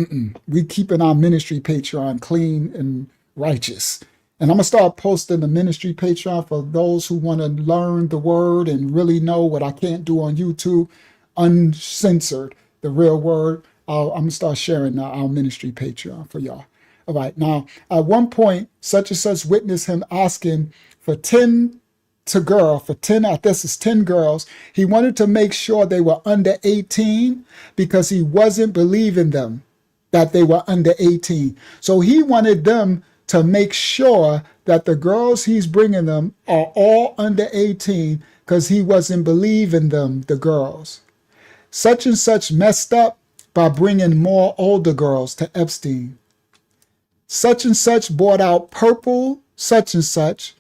We keeping our ministry Patreon clean and righteous. And I'm going to start posting the ministry Patreon for those who want to learn the word and really know what I can't do on YouTube, uncensored, the real word. I'm going to start sharing our ministry Patreon for y'all. All right. Now, at one point, such and such witnessed him asking for 10 to girl, for 10, I guess it's 10 girls. He wanted to make sure they were under 18 because he wasn't believing them that they were under 18. So he wanted them to make sure that the girls he's bringing them are all under 18 because he wasn't believing them, the girls. Such and such messed up by bringing more older girls to Epstein. Such and such bought out purple, such and such,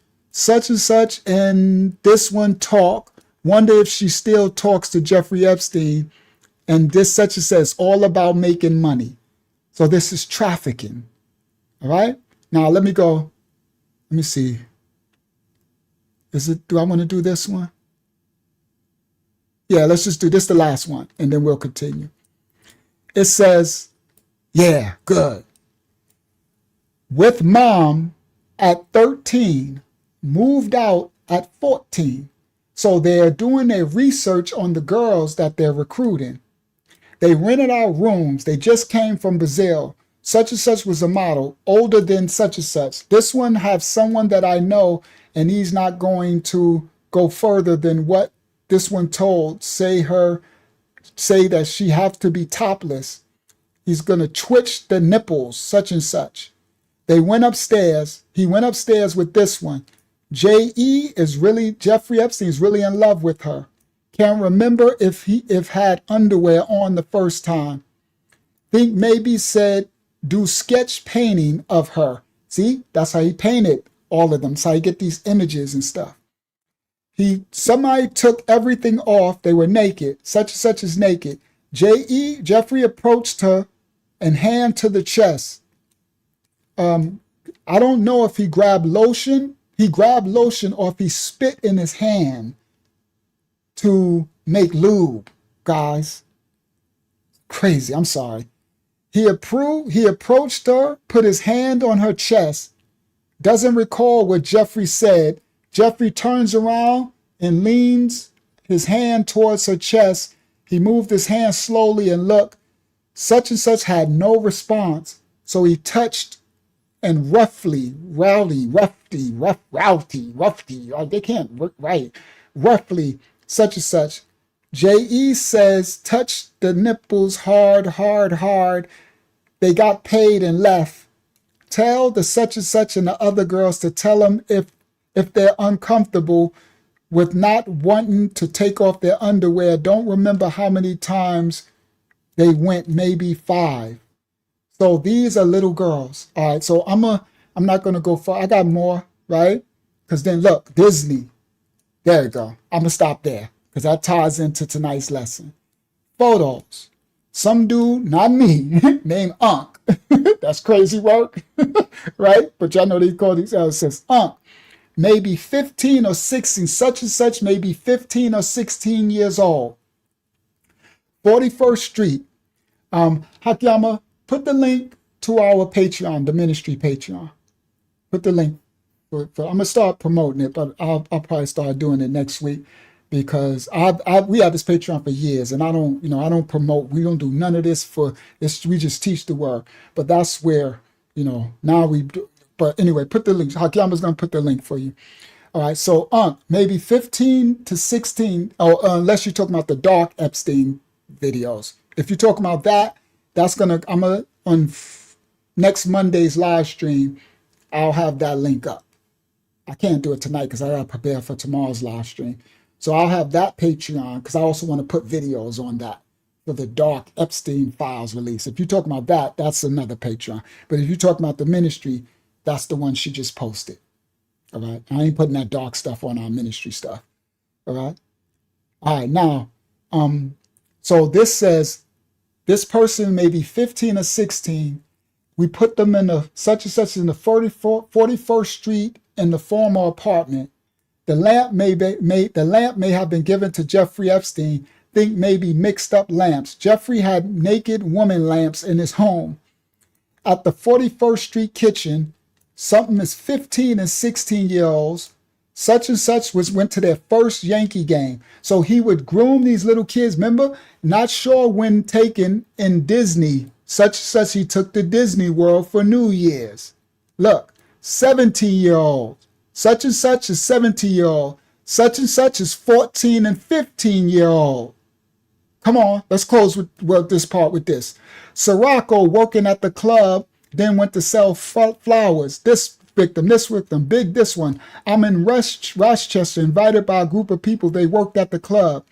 and this one talk. Wonder if she still talks to Jeffrey Epstein. And this such and says all about making money. So this is trafficking. All right. Now let me go. Let me see. Do I want to do this one? Yeah, let's just do this, the last one, and then we'll continue. It says, yeah, good. With mom at 13, moved out at 14. So they're doing their research on the girls that they're recruiting. They rented out rooms. They just came from Brazil. Such and such was a model, older than such and such. This one has someone that I know, and he's not going to go further than what this one told. Say that she has to be topless. He's going to twitch the nipples, such and such. They went upstairs. He went upstairs with this one. Jeffrey Epstein's really in love with her. Can't remember if had underwear on the first time. Think maybe said, do sketch painting of her. See, that's how he painted all of them. That's how you get these images and stuff. Somebody took everything off. They were naked. Such and such is naked. Jeffrey approached her and hand to the chest. I don't know if he grabbed lotion. He grabbed lotion or if he spit in his hand to make lube, guys. Crazy. I'm sorry. He approached her, put his hand on her chest, doesn't recall what Jeffrey said. Jeffrey turns around and leans his hand towards her chest. He moved his hand slowly and looked. Such and such had no response. So he touched and roughly, they can't write, roughly, such and such. J.E. says, touch the nipples hard. They got paid and left. Tell the such and such and the other girls to tell them if they're uncomfortable with not wanting to take off their underwear. Don't remember how many times they went, maybe 5. So these are little girls. All right, so I'm not going to go far. I got more, right? Because then look, Disney. There you go. I'm going to stop there because that ties into tonight's lesson. Photos. Some dude, not me, named Unc. That's crazy work, right? But y'all know they call these it says Unc. Maybe 15 or 16, such and such, maybe 15 or 16 years old. 41st Street. Hakiyama, put the link to our Patreon, the ministry Patreon. Put the link. I'm gonna start promoting it, but I'll probably start doing it next week because we had this Patreon for years, and I don't promote. We don't do none of this we just teach the word. But that's where now we But anyway, put the link. Hakiyama's gonna put the link for you. All right, so maybe 15 to 16, unless you're talking about the dark Epstein videos. If you're talking about that, on next Monday's live stream, I'll have that link up. I can't do it tonight because I gotta prepare for tomorrow's live stream. So I'll have that Patreon because I also want to put videos on that for the dark Epstein files release. If you're talking about that, that's another Patreon. But if you're talking about the ministry, that's the one she just posted. All right. I ain't putting that dark stuff on our ministry stuff. All right. All right. Now, so this says this person may be 15 or 16. We put them in the such and such in the 41st Street in the former apartment. The lamp may have been given to Jeffrey Epstein. Think maybe mixed up lamps. Jeffrey had naked woman lamps in his home. At the 41st Street kitchen, something is 15 and 16-year-olds. Such and such went to their first Yankee game. So he would groom these little kids. Remember, not sure when taken in Disney. Such and such he took to Disney World for New Year's. Look, 17-year-old. Such and such is 17-year-old. Such and such is 14 and 15-year-old. Come on, let's close with this part with this. Sirocco working at the club, then went to sell flowers. This victim, big this one. I'm in Rochester, invited by a group of people. They worked at the club.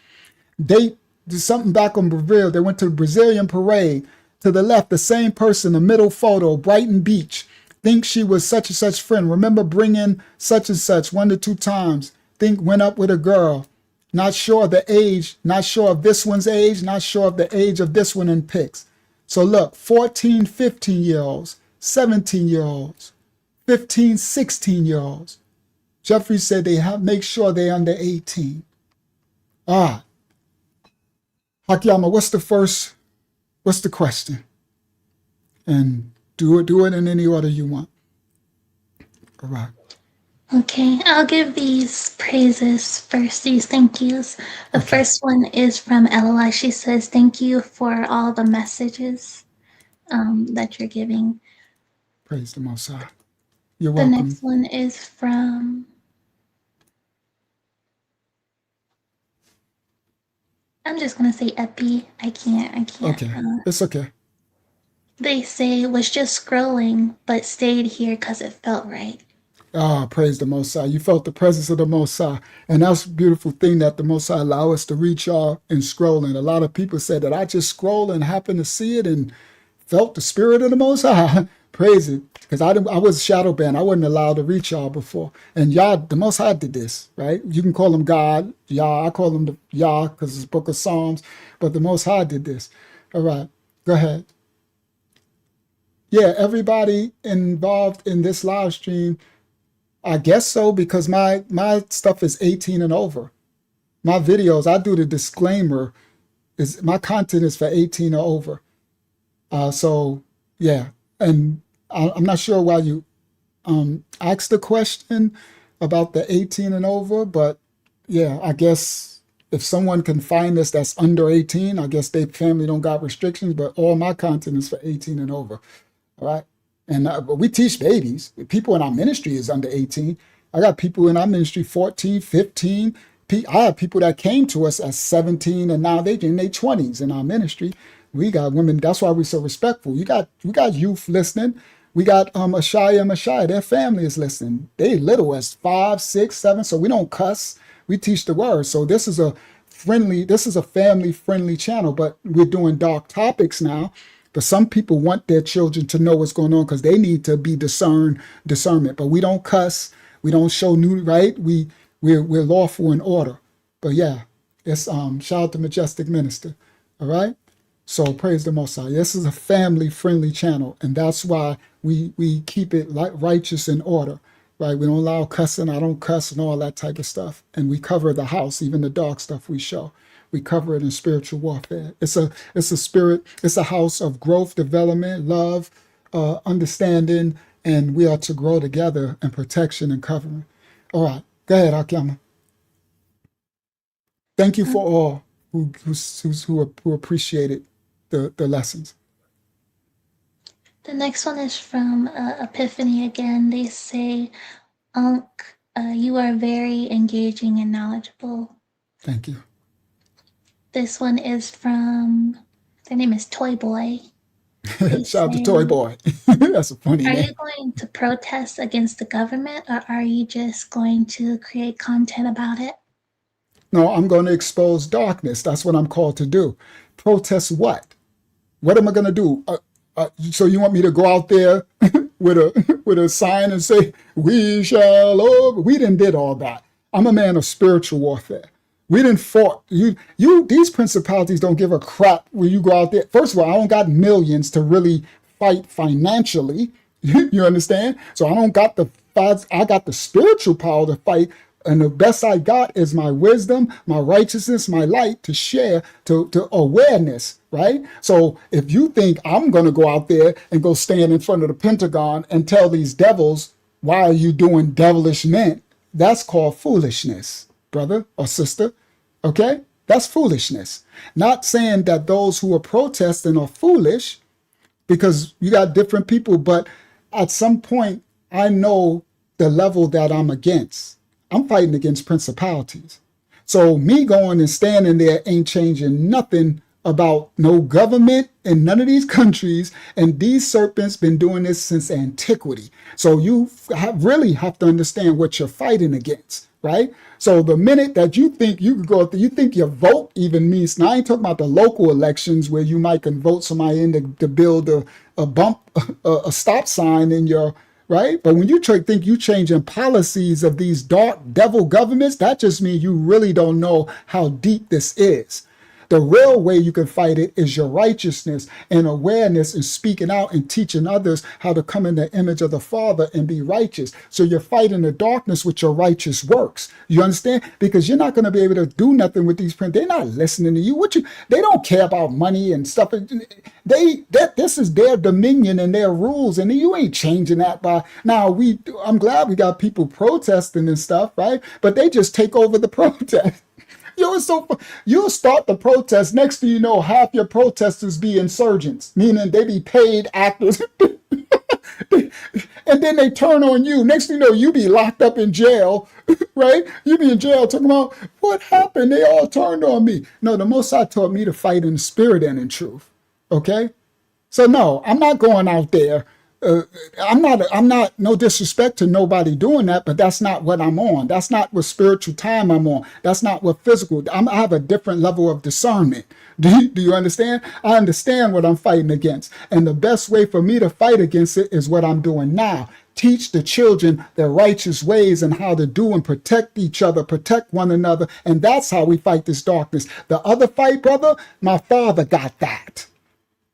They did something back on Brazil. They went to the Brazilian parade. To the left, the same person, the middle photo, Brighton Beach. Think she was such and such friend. Remember bringing such and such 1 to 2 times. Think went up with a girl. Not sure of the age, not sure of this one's age, not sure of the age of this one in pics. So look, 14, 15-year-olds, 17-year-olds, 15, 16-year-olds. Jeffrey said they have make sure they're under 18. All right. Hakiyama, what's the question? And do it in any order you want. All right. Okay, I'll give these praises first, these thank yous. The first one is from LOI. She says, thank you for all the messages that you're giving. Praise the Most High. You're welcome. The next one is from... I'm just going to say Epi. I can't. Okay, it's okay. They say, was just scrolling, but stayed here because it felt right. Ah, praise the Most High. You felt the presence of the Most High. And that's a beautiful thing that the Most High allow us to reach y'all in scrolling. A lot of people said that I just scroll and happened to see it and felt the spirit of the Most High. Praise it. Because I was shadow banned. I wasn't allowed to reach y'all before. And Yah, the Most High did this, right? You can call him God, Yah. I call him Yah because it's Book of Psalms. But the Most High did this. All right, go ahead. Yeah, everybody involved in this live stream, I guess so, because my stuff is 18 and over. My videos, I do the disclaimer, is my content is for 18 or over. So yeah, and I'm not sure why you asked the question about the 18 and over, but yeah, I guess if someone can find this that's under 18, I guess their family don't got restrictions, but all my content is for 18 and over. All right. And but we teach babies. People in our ministry is under 18. I got people in our ministry 14, 15. I have people that came to us at 17 and now they're in their 20s in our ministry. We got women. That's why we're so respectful. We got youth listening. We got Ashaya and Mashaya. Their family is listening. They little as 5, 6, 7. So we don't cuss. We teach the word. So this is a family friendly channel, but we're doing dark topics now. But some people want their children to know what's going on because they need to be discernment. But we don't cuss. We don't show right. We're lawful in order. But yeah, it's shout out to Majestic Minister. All right. So praise the Most High. This is a family friendly channel, and that's why we keep it righteous in order. Right. We don't allow cussing. I don't cuss and all that type of stuff. And we cover the house, even the dark stuff we show. We cover it in spiritual warfare. It's a house of growth, development, love, understanding, and we are to grow together in protection and covering. All right, go ahead, Akiyama. Thank you for all who appreciated the lessons. The next one is from Epiphany again. They say, Unc, you are very engaging and knowledgeable. Thank you. This one is from, their name is Toy Boy. They Shout out to say, Toy Boy. That's a funny are name. you going to protest against the government, or are you just going to create content about it? No, I'm going to expose darkness. That's what I'm called to do. Protest what? What am I going to do? So you want me to go out there with a sign and say, "We shall over"? We didn't did all that. I'm a man of spiritual warfare. We didn't fought you. These principalities don't give a crap when you go out there. First of all, I don't got millions to really fight financially. You understand? So I don't got the funds. I got the spiritual power to fight. And the best I got is my wisdom, my righteousness, my light to share to awareness, right? So if you think I'm going to go out there and go stand in front of the Pentagon and tell these devils, why are you doing devilish men? That's called foolishness, brother or sister. Okay? That's foolishness. Not saying that those who are protesting are foolish, because you got different people, but at some point, I know the level that I'm against. I'm fighting against principalities. So me going and standing there ain't changing nothing about no government in none of these countries. And these serpents been doing this since antiquity. So you really have to understand what you're fighting against, right? So the minute that you think you could go out there, you think your vote even means, now I ain't talking about the local elections where you might can vote somebody in to build a stop sign in your, right? But when you think you changing policies of these dark devil governments, that just means you really don't know how deep this is. The real way you can fight it is your righteousness and awareness and speaking out and teaching others how to come in the image of the Father and be righteous. So you're fighting the darkness with your righteous works. You understand? Because you're not going to be able to do nothing with these print. They're not listening to you. They don't care about money and stuff. This is their dominion and their rules, and you ain't changing that by now. I'm glad we got people protesting and stuff, right? But they just take over the protest. It's so fun. You'll start the protest. Next thing you know, half your protesters be insurgents, meaning they be paid actors. And then they turn on you. Next thing you know, you be locked up in jail, right? You be in jail talking about what happened. They all turned on me. No, the Most High taught me to fight in spirit and in truth. Okay? So no, I'm not going out there. I'm not, no disrespect to nobody doing that, but that's not what I'm on. That's not what spiritual time I'm on. That's not what physical. I have a different level of discernment. Do you understand? I understand what I'm fighting against. And the best way for me to fight against it is what I'm doing now. Teach the children their righteous ways and how to do and protect each other, protect one another. And that's how we fight this darkness. The other fight, brother, my father got that.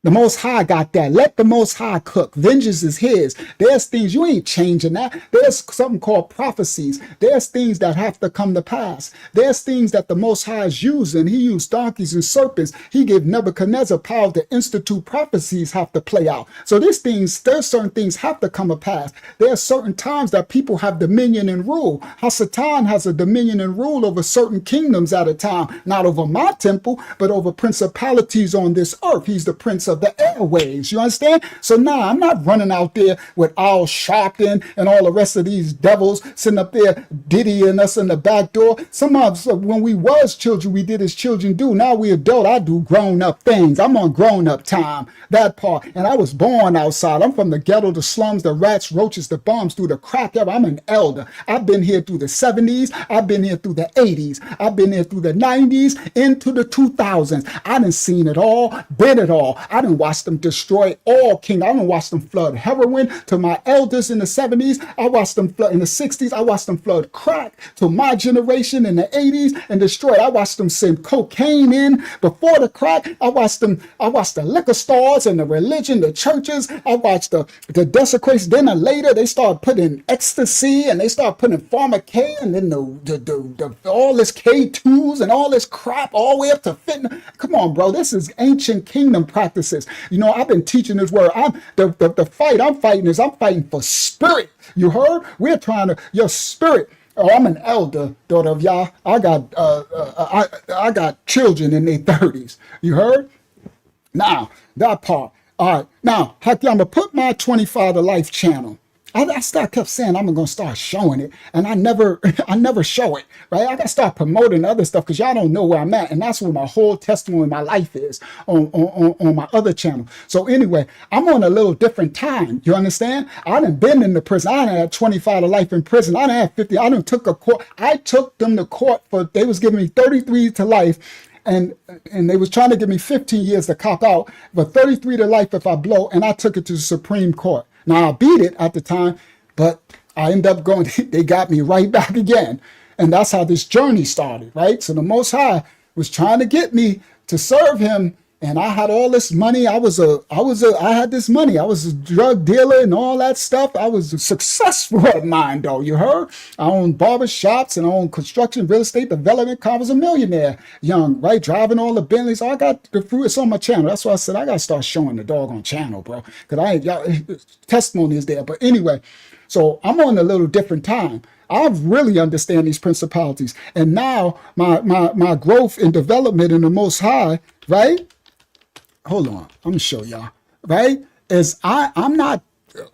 The Most High got that. Let the Most High cook. Vengeance is his. There's things, you ain't changing that. There's something called prophecies. There's things that have to come to pass. There's things that the Most High is using. He used donkeys and serpents. He gave Nebuchadnezzar power to institute prophecies have to play out. So there's certain things have to come to pass. There's certain times that people have dominion and rule. How Satan has a dominion and rule over certain kingdoms at a time. Not over my temple, but over principalities on this earth. He's the prince of the airwaves. You understand? So now I'm not running out there with Al Sharpton and all the rest of these devils sitting up there diddying us in the back door. Some of us, when we was children, we did as children do. Now we adult, I do grown up things. I'm on grown up time. That part. And I was born outside. I'm from the ghetto, the slums, the rats, roaches, the bombs, through the crack era. I'm an elder. I've been here through the 70s. I've been here through the 80s. I've been here through the 90s into the 2000s. I done seen it all, been it all. I done watched them destroy all king. I done watched them flood heroin to my elders in the 70s. I watched them flood in the 60s. I watched them flood crack to my generation in the 80s and destroy. I watched them send cocaine in before the crack. I watched the liquor stores and the religion, the churches. I watched the desecration. Then later they started putting ecstasy and they started putting pharmaca and then the all this K2s and all this crap all the way up to fitness. Come on, bro. This is ancient kingdom practices. You know, I've been teaching this word. The fight I'm fighting is I'm fighting for spirit. You heard? We're trying to, your spirit. Oh, I'm an elder, daughter of Yah. I got children in their 30s. You heard? Now, that part. All right. Now, Haki, I'm going to put my 25 to Life channel. Kept saying I'm going to start showing it, and I never show it, right? I got to start promoting other stuff because y'all don't know where I'm at, and that's where my whole testimony in my life is on my other channel. So anyway, I'm on a little different time. You understand? I done been in the prison. I done had 25 to Life in prison. I done had 50. I done took a court. I took them to court they was giving me 33 to life. And they was trying to give me 15 years to cop out, but 33 to life if I blow, and I took it to the Supreme Court. Now, I beat it at the time, but I ended up going, they got me right back again. And that's how this journey started, right? So the Most High was trying to get me to serve him, and I had all this money. I had this money. I was a drug dealer and all that stuff. I was successful at mine, though, you heard? I owned barbershops and I owned construction, real estate development. I was a millionaire young, right? Driving all the Bentleys. I got the fruit. It's on my channel. That's why I said I got to start showing the doggone channel, bro. Because y'all, testimony is there. But anyway, so I'm on a little different time. I really understand these principalities. And now my growth and development in the Most High, right? Hold on, I'm gonna show y'all, right? I'm not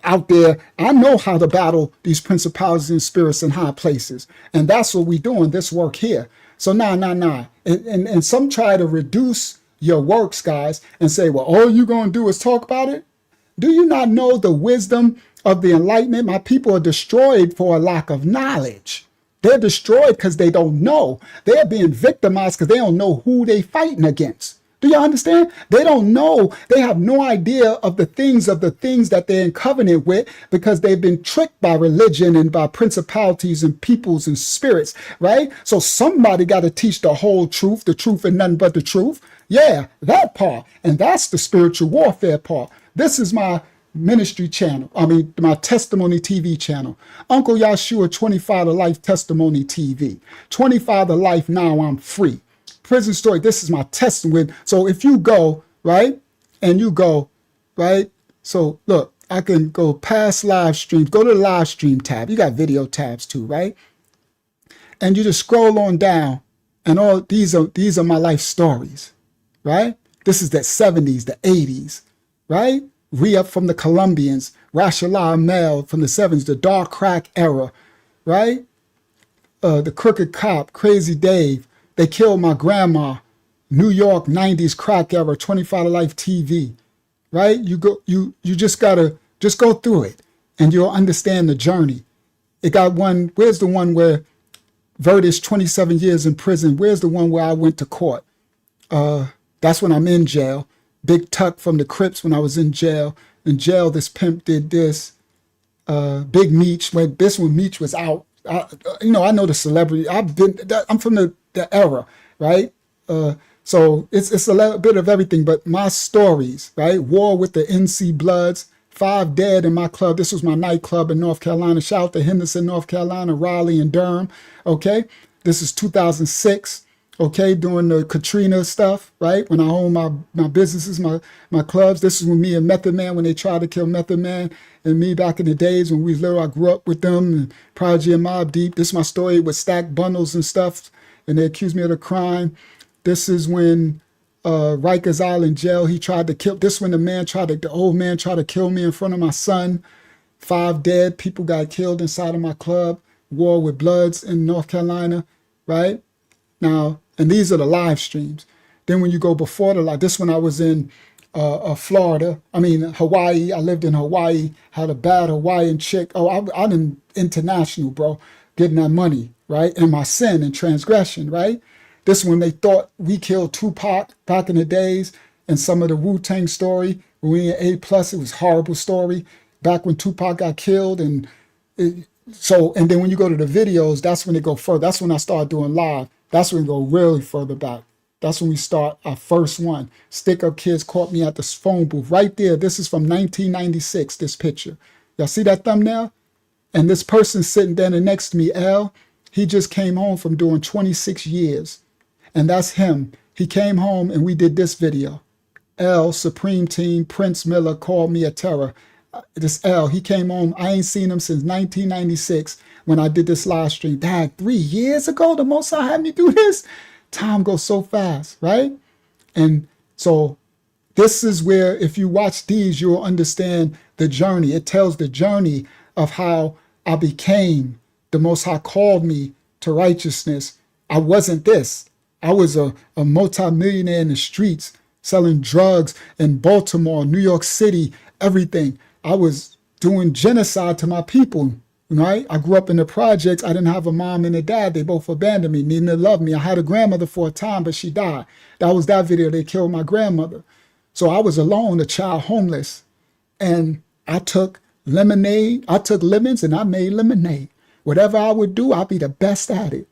out there. I know how to battle these principalities and spirits in high places. And that's what we doing, this work here. So nah. And some try to reduce your works, guys, and say, well, all you gonna do is talk about it? Do you not know the wisdom of the enlightenment? My people are destroyed for a lack of knowledge. They're destroyed because they don't know. They're being victimized because they don't know who they fighting against. Do you understand? They don't know. They have no idea of the things that they're in covenant with because they've been tricked by religion and by principalities and peoples and spirits, right? So somebody got to teach the whole truth, the truth and nothing but the truth. Yeah, that part. And that's the spiritual warfare part. This is my ministry channel. My testimony TV channel. Uncle Yahshua 25 to Life Testimony TV. 25 to Life, now I'm free. Prison story, this is my testimony. So if you go, right, and you go, right, so look, I can go past live streams, go to the live stream tab. You got video tabs too, right? And you just scroll on down, and all these are my life stories, right? This is the 70s, the 80s, right? Re-up from the Colombians, Rashallah Mel from the 70s, the dark crack era, right? The crooked cop, Crazy Dave. They killed my grandma, New York 90s crack era, 25 to Life TV, right? You just gotta go through it and you'll understand the journey. It got one, where's the one where Verdi's 27 years in prison? Where's the one where I went to court? That's when I'm in jail. Big Tuck from the Crips when I was in jail. In jail, this pimp did this. Big Meech, when Meech was out. I know the celebrity. I'm from the era, right? So it's a little bit of everything, but my stories, right? War with the NC Bloods, 5 dead in my club. This was my nightclub in North Carolina. Shout out to Henderson, North Carolina, Raleigh, and Durham. Okay, this is 2006. Okay, during the Katrina stuff, right? When I owned my businesses, my clubs. This is when me and Method Man, when they tried to kill Method Man and me back in the days when we was little, I grew up with them and Prodigy and Mobb Deep. This is my story with stacked bundles and stuff, and they accused me of the crime. This is when Rikers Island jail, he tried to kill, this when the old man tried to kill me in front of my son. 5 dead, people got killed inside of my club. War with Bloods in North Carolina, right? Now, and these are the live streams. Then when you go before the live, this when I was in Hawaii. I lived in Hawaii, had a bad Hawaiian chick. I'm in international, bro, getting that money, right? And my sin and transgression, right? This when they thought we killed Tupac back in the days, and some of the Wu-Tang story, when we in A+, it was a horrible story. Back when Tupac got killed, and then when you go to the videos, that's when they go further. That's when I start doing live. That's when we go really further back. That's when we start our first one. Stick Up Kids caught me at the phone booth right there. This is from 1996, this picture. Y'all see that thumbnail? And this person sitting there next to me, L, he just came home from doing 26 years. And that's him. He came home and we did this video. L, Supreme Team, Prince Miller called me a terror. This L, he came home. I ain't seen him since 1996 when I did this live stream. Dad, 3 years ago, the Most High had me do this. Time goes so fast, right? And so This is where, if you watch these, you'll understand the journey. It tells the journey of how I became. The Most High called me to righteousness. I wasn't this. I was a multimillionaire in the streets selling drugs in Baltimore, New York City, everything. I was doing genocide to my people, right? I grew up in the projects. I didn't have a mom and a dad. They both abandoned me, needing to love me. I had a grandmother for a time, but she died. That was that video. They killed my grandmother. So I was alone, a child, homeless. And I took lemonade. I took lemons and I made lemonade. Whatever I would do, I'd be the best at it.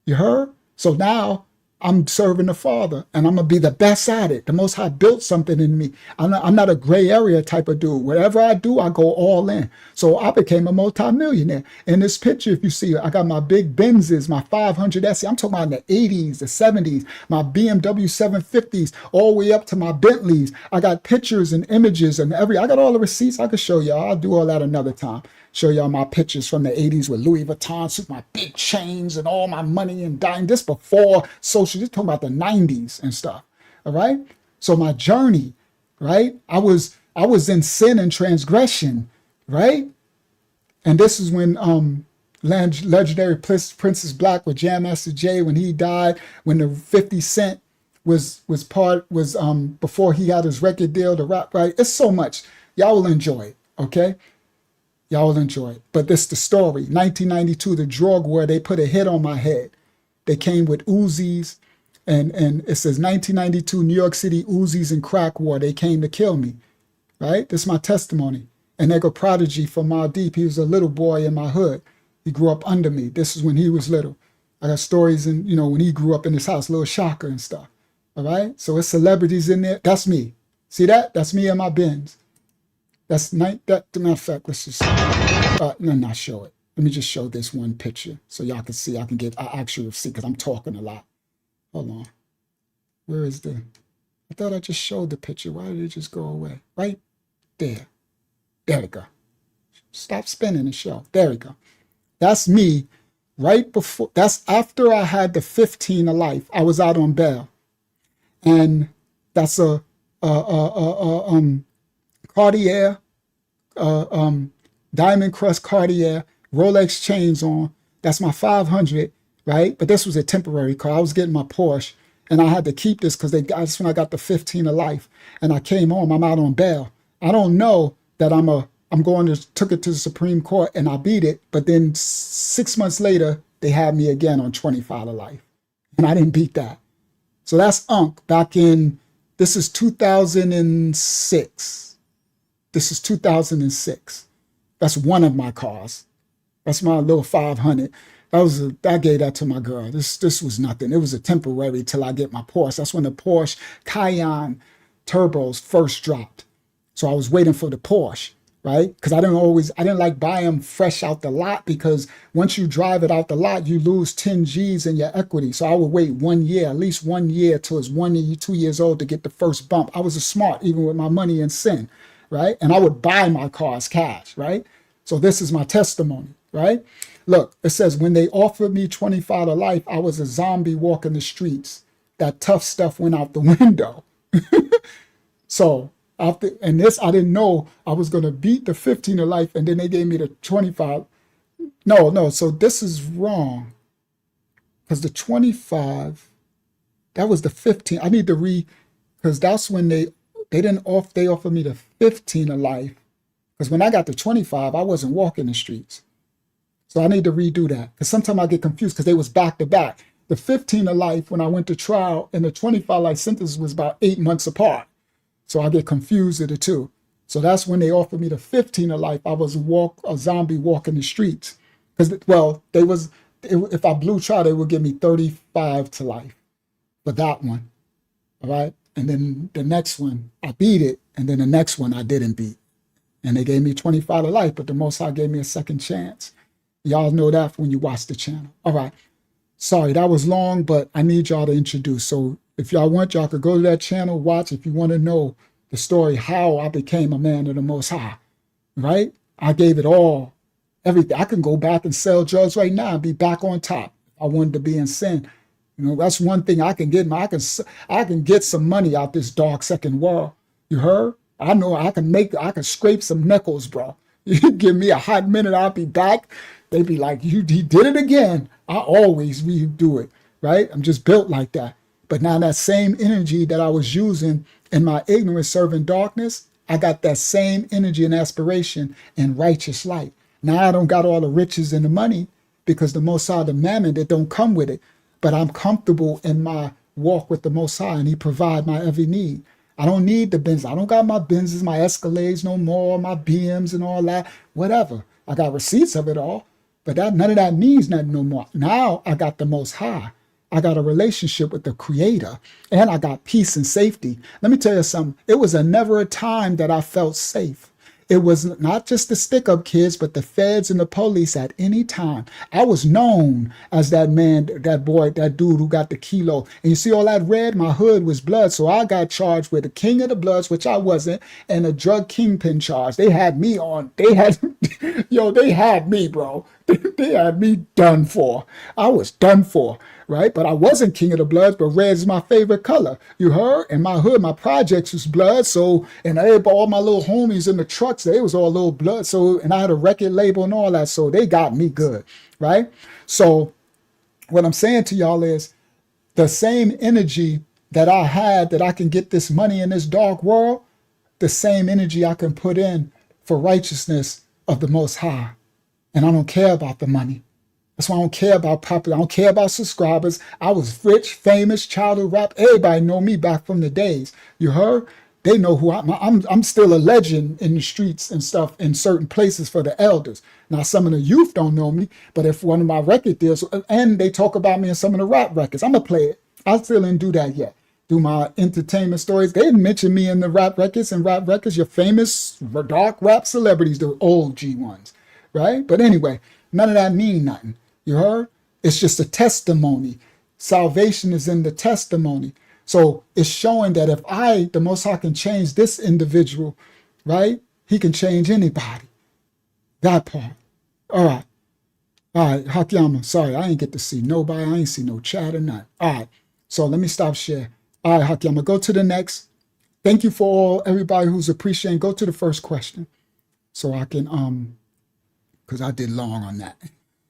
You heard? So now I'm serving the Father, and I'm going to be the best at it. The Most High built something in me. I'm not a gray area type of dude. Whatever I do, I go all in. So I became a multimillionaire. In this picture, if you see, I got my big Benzes, my 500 SE. I'm talking about in the 80s, the 70s, my BMW 750s, all the way up to my Bentleys. I got pictures and images and I got all the receipts I could show y'all. I'll do all that another time. Show y'all my pictures from the 80s with Louis Vuitton suit, my big chains and all my money and dying. This before social, just talking about the 90s and stuff. All right. So my journey, right? I was in sin and transgression, right? And this is when legendary Princess Black with Jam Master Jay, when he died, when the 50 Cent was before he had his record deal, the rap, right? It's so much. Y'all will enjoy it, okay? Y'all will enjoy it. But this the story. 1992, the drug war, they put a hit on my head. They came with Uzis, and it says 1992, New York City Uzis and crack war. They came to kill me, right? This is my testimony. And they go Prodigy from Maldeep. He was a little boy in my hood. He grew up under me. This is when he was little. I got stories in, when he grew up in this house, Little Shocker and stuff. All right? So it's celebrities in there. That's me. See that? That's me and my Benz. That's matter of fact, let's just not show it. Let me just show this one picture so y'all can see. I actually see because I'm talking a lot. Hold on. Where is I thought I just showed the picture. Why did it just go away? Right there. There we go. Stop spinning the show. There we go. That's me right before, that's after I had the 15 of life. I was out on bail. And that's a Cartier, diamond crust Cartier, Rolex chains on. That's my 500, right? But this was a temporary car. I was getting my Porsche, and I had to keep this because that's when I got the 15 of life. And I came home. I'm out on bail. I don't know that took it to the Supreme Court and I beat it. But then 6 months later, they had me again on 25 of life, and I didn't beat that. So that's back in. This is 2006. This is 2006. That's one of my cars. That's my little 500. I gave that to my girl. This was nothing. It was a temporary till I get my Porsche. That's when the Porsche Cayenne turbos first dropped. So I was waiting for the Porsche, right? Because I didn't like buy them fresh out the lot, because once you drive it out the lot, you lose 10 G's in your equity. So I would wait 1 year, at least 1 year till it's 1 year, 2 years old to get the first bump. I was smart, even with my money in sin. Right? And I would buy my cars cash, right? So this is my testimony, right? Look, it says, when they offered me 25 of life, I was a zombie walking the streets. That tough stuff went out the window. So after, and this, I didn't know I was going to beat the 15 of life, and then they gave me the 25. No, so this is wrong. Because the 25, that was the 15. I need to because that's when they offered me the 15 of life, because when I got the 25, I wasn't walking the streets. So I need to redo that, because sometimes I get confused because they was back to back. The 15 of life when I went to trial, and the 25 life sentence was about 8 months apart. So I get confused with the two. So that's when they offered me the 15 of life. I was a zombie walking the streets. Because, if I blew trial, they would give me 35 to life for that one. All right. And then the next one, I beat it. And then the next one, I didn't beat. And they gave me 25 to life, but the Most High gave me a second chance. Y'all know that when you watch the channel. All right. Sorry, that was long, but I need y'all to introduce. So if y'all want, y'all could go to that channel, watch if you want to know the story, how I became a man of the Most High, right? I gave it all, everything. I can go back and sell drugs right now and be back on top. I wanted to be in sin. That's one thing I can get. I can get some money out this dark second world. You heard? I know I can scrape some nickels, bro. You give me a hot minute, I'll be back. They be like, he did it again. I always redo it, right? I'm just built like that. But now that same energy that I was using in my ignorance serving darkness, I got that same energy and aspiration in righteous light. Now I don't got all the riches and the money because the Most High, the mammon, that don't come with it. But I'm comfortable in my walk with the Most High, and He provide my every need. I don't need the Benz. I don't got my Benzes, my Escalades no more, my BMs and all that, whatever. I got receipts of it all, but none of that means nothing no more. Now I got the Most High. I got a relationship with the Creator, and I got peace and safety. Let me tell you something. It was never a time that I felt safe. It was not just the stick-up kids, but the feds and the police at any time. I was known as that man, that boy, that dude who got the kilo. And you see all that red? My hood was blood. So I got charged with the king of the bloods, which I wasn't, and a drug kingpin charge. They had me on. They had, they had me, bro. They had me done for. I was done for, right? But I wasn't king of the bloods, but red is my favorite color. You heard? And my hood, my projects was blood. So, and all my little homies in the trucks, they was all little blood. So, and I had a record label and all that. So they got me good, right? So what I'm saying to y'all is the same energy that I had that I can get this money in this dark world, the same energy I can put in for righteousness of the Most High. And I don't care about the money. That's why I don't care about popular. I don't care about subscribers. I was rich, famous, childhood rap. Everybody know me back from the days. You heard? They know who I'm still a legend in the streets and stuff in certain places for the elders. Now, some of the youth don't know me, but if one of my record deals, and they talk about me in some of the rap records, I'm going to play it. I still didn't do that yet. Do my entertainment stories. They didn't mention me in the rap records and rap records. Your famous dark rap celebrities, the old G ones. Right? But anyway, none of that mean nothing. You heard? It's just a testimony. Salvation is in the testimony. So it's showing that if the Most High, can change this individual, right? He can change anybody. That part. All right. All right, Hakyama, sorry, I ain't get to see nobody. I ain't see no chat or nothing. All right. So let me stop share. All right, Hakyama, go to the next. Thank you for everybody who's appreciating. Go to the first question so I can, because I did long on that.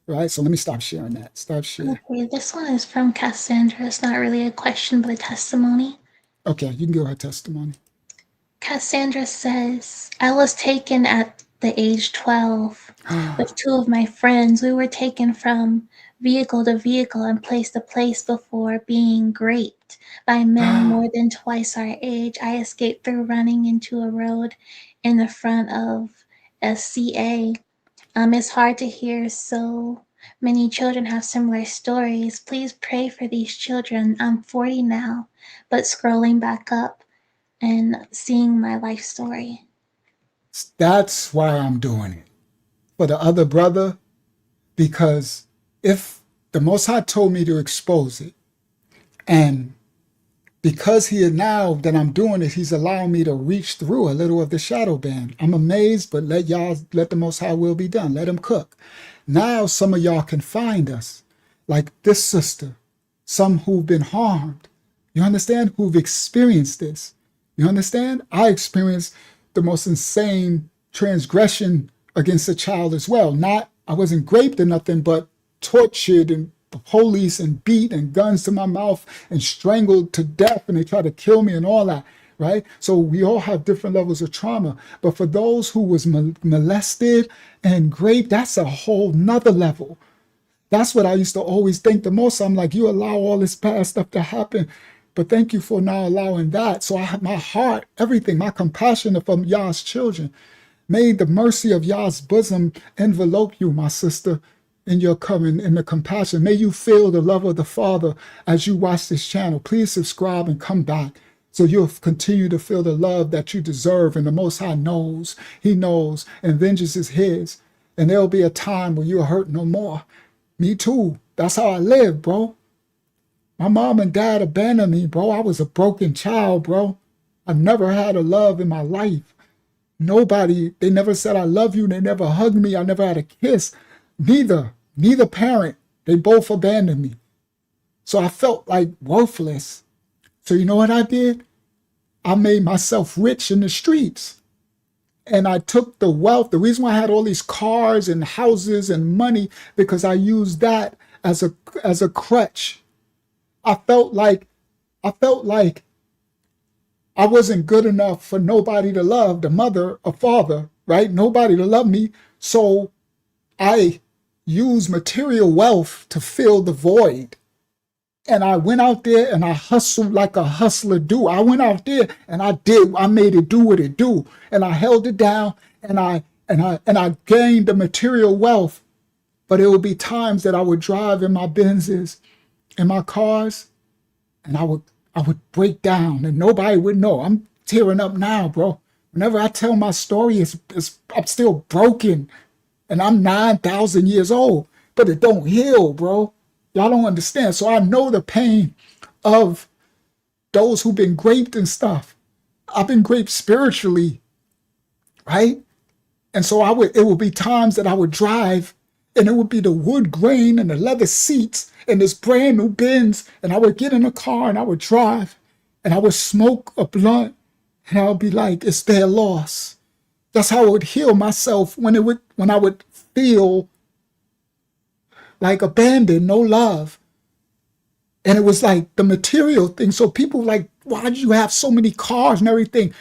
Right, so let me stop sharing that. Stop sharing. Okay, this one is from Cassandra. It's not really a question, but a testimony. Okay, you can give her testimony. Cassandra says, I was taken at the age 12 with two of my friends. We were taken from vehicle to vehicle and place to place before being raped by men more than twice our age. I escaped through running into a road in the front of a CA. It's hard to hear so many children have similar stories. Please pray for these children. I'm 40 now, but scrolling back up and seeing my life story. That's why I'm doing it. For the other brother, because if the Most High told me to expose it, and because now that I'm doing it, he's allowing me to reach through a little of the shadow band. I'm amazed, but let the Most High will be done. Let him cook. Now some of y'all can find us, like this sister, some who've been harmed. You understand? Who've experienced this. You understand? I experienced the most insane transgression against a child as well. I wasn't raped or nothing, but tortured and police and beat and guns to my mouth and strangled to death, and they tried to kill me and all that, right? So we all have different levels of trauma. But for those who was molested and raped, that's a whole nother level. That's what I used to always think the most. I'm like, you allow all this past stuff to happen, but thank you for now allowing that. So I have my heart, everything, my compassion for Yah's children. May the mercy of Yah's bosom envelope you, my sister, in your coming, in the compassion. May you feel the love of the Father as you watch this channel. Please subscribe and come back so you'll continue to feel the love that you deserve. And the Most High knows, he knows, and vengeance is his. And there'll be a time when you'll hurt no more. Me too. That's how I live, bro. My mom and dad abandoned me, bro. I was a broken child, bro. I never had a love in my life. Nobody, they never said I love you. They never hugged me. I never had a kiss. Neither parent, they both abandoned me. So I felt like worthless. So you know what I did? I made myself rich in the streets. And I took the wealth. The reason why I had all these cars and houses and money, because I used that as a crutch. I felt like I wasn't good enough for nobody to love, the mother or father, right? Nobody to love me. So I used material wealth to fill the void. And I went out there and I hustled like a hustler do. I went out there and I made it do what it do. And I held it down and I gained the material wealth. But it would be times that I would drive in my Benzes, in my cars, and I would break down and nobody would know. I'm tearing up now, bro. Whenever I tell my story, I'm still broken. And I'm 9,000 years old, but it don't heal, bro. Y'all don't understand. So I know the pain of those who've been raped and stuff. I've been raped spiritually, right? And so it would be times that I would drive and it would be the wood grain and the leather seats and this brand new Benz. And I would get in a car and I would drive and I would smoke a blunt and I would be like, it's their loss. That's how I would heal myself when I would feel like abandoned, no love. And it was like the material thing. So people were like, why do you have so many cars and everything?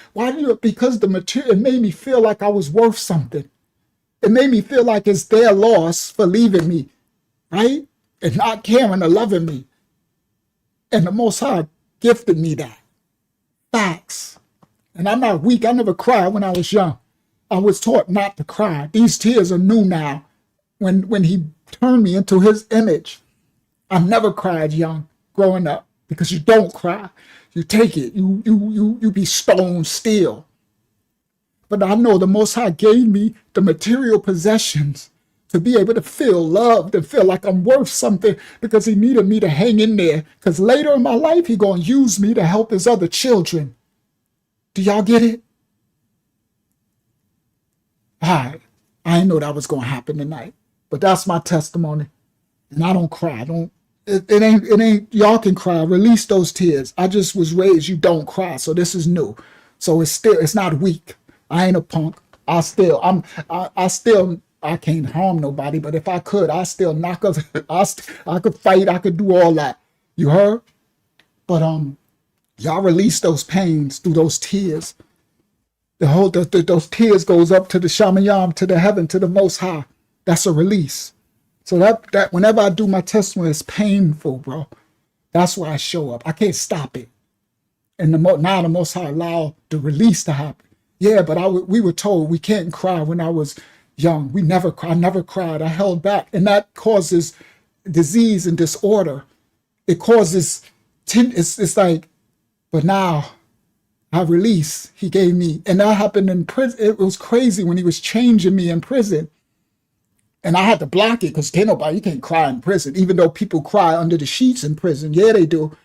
Because the material, it made me feel like I was worth something. It made me feel like it's their loss for leaving me, right? And not caring or loving me. And the Most High gifted me that. Facts. And I'm not weak. I never cried when I was young. I was taught not to cry. These tears are new now. When he turned me into his image, I never cried young growing up because you don't cry. You take it. You be stone still. But I know the Most High gave me the material possessions to be able to feel loved and feel like I'm worth something because he needed me to hang in there. Because later in my life, he going to use me to help his other children. Do y'all get it? All right. I didn't know that was going to happen tonight. But that's my testimony. And I don't cry. It ain't, y'all can cry. Release those tears. I just was raised, you don't cry. So this is new. So it's not weak. I ain't a punk. I can't harm nobody, but if I could, I still knock up, I could fight, I could do all that. You heard? But y'all release those pains through those tears. Those tears goes up to the Shamayam, to the heaven, to the Most High. That's a release. So that whenever I do my testimony, it's painful, bro. That's why I show up. I can't stop it. And now the Most High allowed the release to happen. Yeah, but we were told we can't cry when I was young. I never cried. I held back. And that causes disease and disorder. It causes, it's like, but now I release. He gave me, and that happened in prison. It was crazy when he was changing me in prison. And I had to block it because you can't cry in prison, even though people cry under the sheets in prison. Yeah, they do,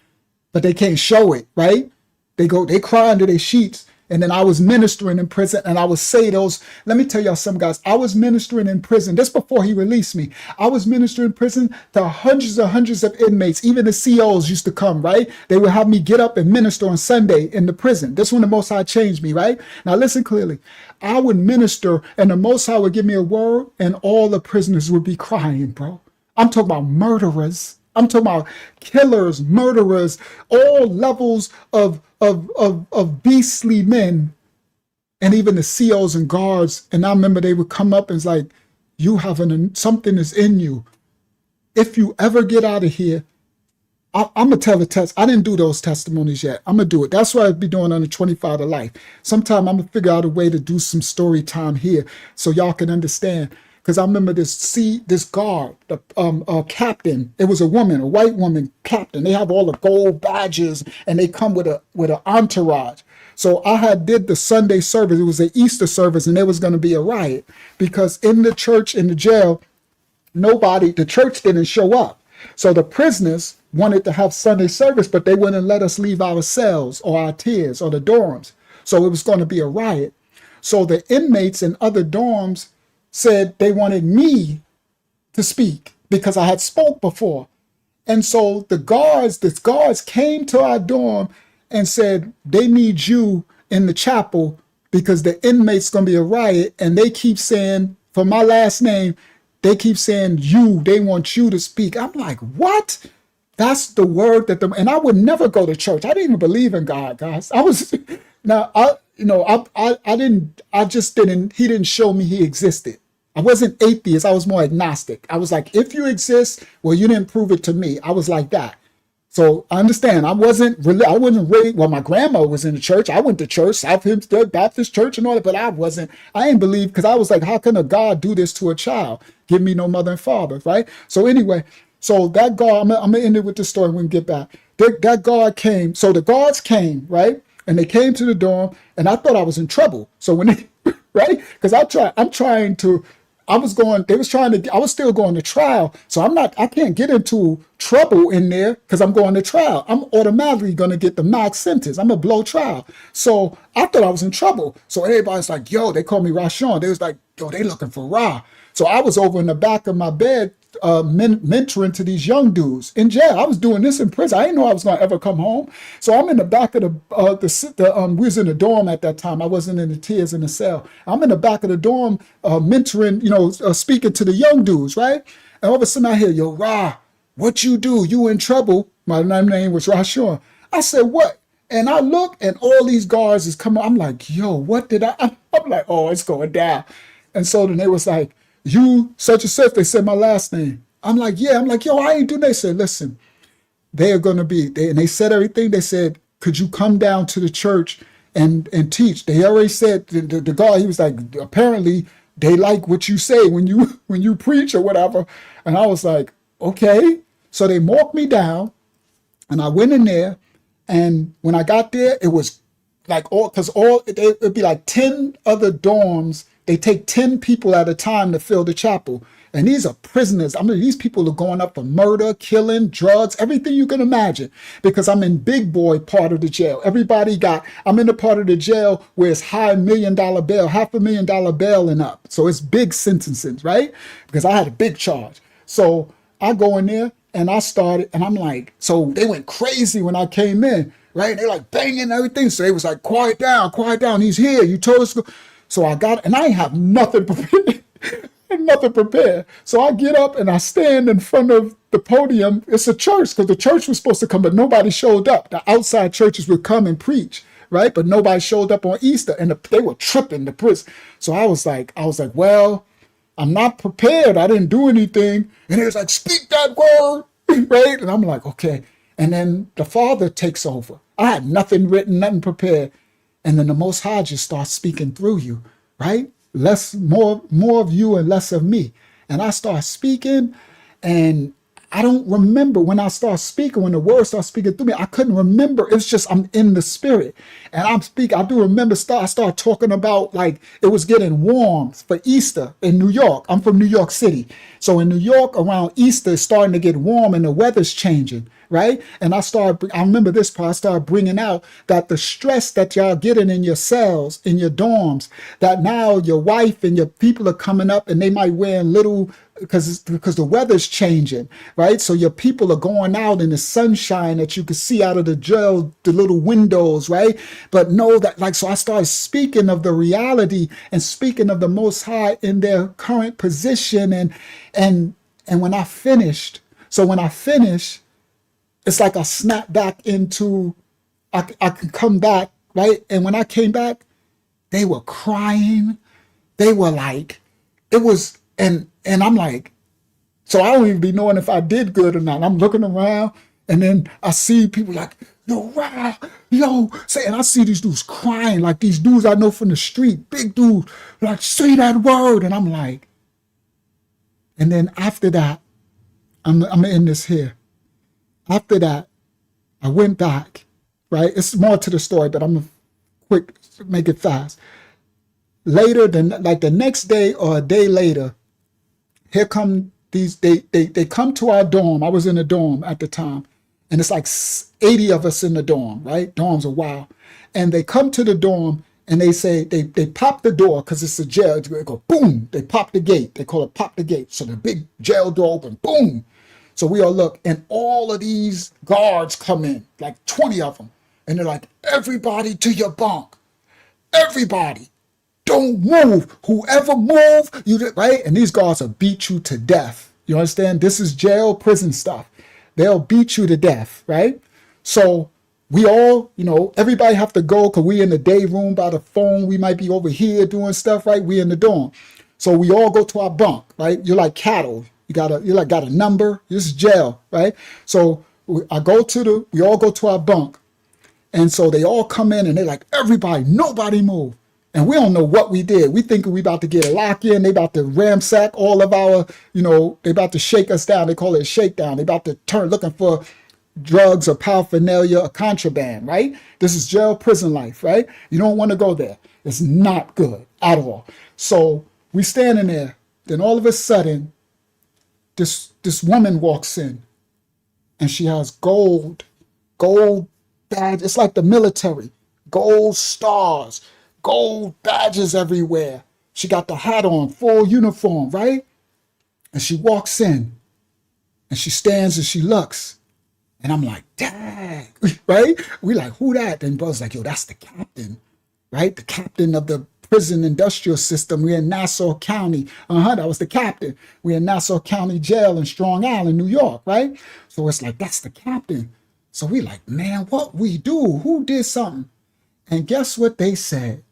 but they can't show it, right? They cry under their sheets. And then I was ministering in prison and I would say those, let me tell y'all something, guys. I was ministering in prison, just before he released me. I was ministering in prison to hundreds of inmates. Even the COs used to come, right? They would have me get up and minister on Sunday in the prison. This when the Most High changed me, right? Now listen clearly. I would minister and the Most High would give me a word and all the prisoners would be crying, bro. I'm talking about murderers. I'm talking about killers, murderers, all levels of beastly men, and even the COs and guards. And I remember they would come up and it's like, you have something is in you. If you ever get out of here, I'm going to tell the test. I didn't do those testimonies yet. I'm going to do it. That's what I'll be doing on the 25 to life. Sometime I'm going to figure out a way to do some story time here so y'all can understand. Because I remember this guard, the captain. It was a woman, a white woman captain. They have all the gold badges, and they come with an entourage. So I did the Sunday service. It was an Easter service, and there was going to be a riot because in the church, in the jail, the church didn't show up. So the prisoners wanted to have Sunday service, but they wouldn't let us leave our cells or our tiers or the dorms. So it was going to be a riot. So the inmates in other dorms said they wanted me to speak because I had spoke before. And so the guards came to our dorm and said, they need you in the chapel because the inmates going to be a riot. And they keep saying, for my last name, they keep saying they want you to speak. I'm like, what? That's the word and I would never go to church. I didn't even believe in God, guys. He didn't show me he existed. I wasn't atheist. I was more agnostic. I was like, if you exist, well, you didn't prove it to me. I was like that. So I understand. I wasn't raised. Well, my grandma was in the church. I went to church, South Hempstead Baptist Church and all that, but I didn't believe, because I was like, how can a God do this to a child? Give me no mother and father, right? So anyway, so that God, I'm gonna end it with this story when we get back. That God came. So the guards came, right? And they came to the dorm, and I thought I was in trouble. So when they, right? Because I was still going to trial. So I can't get into trouble in there because I'm going to trial. I'm automatically going to get the max sentence. I'm going to blow trial. So I thought I was in trouble. So everybody's like, yo, they called me Rashawn. They was like, yo, they looking for Ra. So I was over in the back of my bed, mentoring to these young dudes in jail. I was doing this in prison. I didn't know I was going to ever come home. So I'm in the back of we was in the dorm at that time. I wasn't in the tiers in the cell. I'm in the back of the dorm, mentoring, speaking to the young dudes, right? And all of a sudden I hear, yo, Ra, what you do? You in trouble. My name was Rashawn. I said, what? And I look, and all these guards is coming. I'm like, yo, what did I'm like, oh, it's going down. And so then they was like, you such and such. They said my last name. I'm like, yeah. I'm like, yo, I ain't doing that. They said, listen, they are going to be, and they said everything. They said, could you come down to the church and teach? They already said, the guy, he was like, apparently they like what you say when you preach or whatever. And I was like, okay. So they marked me down, and I went in there. And when I got there, it was like it'd be like 10 other dorms. They take 10 people at a time to fill the chapel. And these are prisoners. I mean, these people are going up for murder, killing, drugs, everything you can imagine, because I'm in big boy part of the jail. I'm in the part of the jail where it's high $1 million bail, $500,000 bail and up. So it's big sentences, right? Because I had a big charge. So I go in there and I started, and I'm like, so they went crazy when I came in, right? They like banging everything. So they was like, quiet down. He's here. You told us to go. So I got, and I ain't have nothing prepared. Nothing prepared. So I get up and I stand in front of the podium. It's a church, because the church was supposed to come, but nobody showed up. The outside churches would come and preach, right? But nobody showed up on Easter, and they were tripping the prison. So I was like, well, I'm not prepared. I didn't do anything. And it was like, speak that word, right? And I'm like, okay. And then the Father takes over. I had nothing written, nothing prepared. And then the Most High just starts speaking through you, right? More of you and less of me. And I start speaking, and I don't remember when I start speaking, when the word starts speaking through me, I couldn't remember. It's just, I'm in the spirit and I'm speaking. I do remember I start talking about, like, it was getting warm for Easter in New York. I'm from New York City. So in New York around Easter, it's starting to get warm and the weather's changing, right? And I remember this part, I started bringing out that the stress that y'all getting in your cells, in your dorms, that now your wife and your people are coming up and they might wear little, because the weather's changing, right? So your people are going out in the sunshine that you can see out of the jail, the little windows, right? But know that, like, so I started speaking of the reality and speaking of the Most High in their current position. And when I finished, it's like I snap back into, I can come back, right? And when I came back, they were crying. They were like, it was, and I'm like, so I don't even be knowing if I did good or not. I'm looking around, and then I see people like, yo, wow, yo, say, and I see these dudes crying, like these dudes I know from the street, big dudes, like, say that word. And I'm like, and then after that, I'm in this here. After that, I went back, right? It's more to the story, but I'm gonna make it fast. Later, like the next day or a day later, here come these, they come to our dorm. I was in a dorm at the time, and it's like 80 of us in the dorm, right? Dorms are wild. And they come to the dorm and they say, they pop the door, because it's a jail. They go, boom, they pop the gate. They call it pop the gate. So the big jail door open, boom. So we all look, and all of these guards come in, like 20 of them. And they're like, everybody to your bunk. Everybody. Don't move. Whoever move, right? And these guards will beat you to death. You understand? This is jail, prison stuff. They'll beat you to death, right? So we all, everybody have to go because we in the day room by the phone. We might be over here doing stuff, right? We in the dorm. So we all go to our bunk, right? You're like cattle. Got a number. This is jail, right? So we all go to our bunk. And so they all come in and they're like, everybody, nobody move. And we don't know what we did. We think we about to get a lock in. They about to ramsack all of our, they about to shake us down. They call it a shakedown. They about to turn looking for drugs or paraphernalia or contraband, right? This is jail prison life, right? You don't want to go there. It's not good at all. So we standing there. Then all of a sudden, this woman walks in and she has gold badge. It's like the military, gold stars, gold badges everywhere. She got the hat on, full uniform, right? And she walks in and she stands and she looks. And I'm like, dang, right? We like, who that? And brother's like, yo, that's the captain, right? The captain of the prison industrial system. We're in Nassau County. That was the captain. We're in Nassau County Jail in Strong Island, New York, right? So it's like, that's the captain. So we like, man, what we do? Who did something? And guess what they said?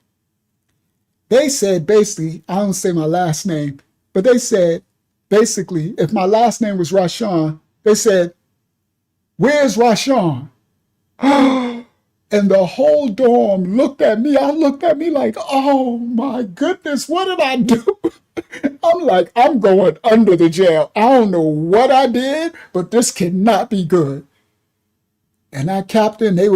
They said basically, I don't say my last name, but they said basically, if my last name was Rashawn, they said, where's Rashawn? And the whole dorm looked at me. I looked at me like, oh my goodness, what did I do? I'm like, I'm going under the jail. I don't know what I did, but this cannot be good. And that captain, then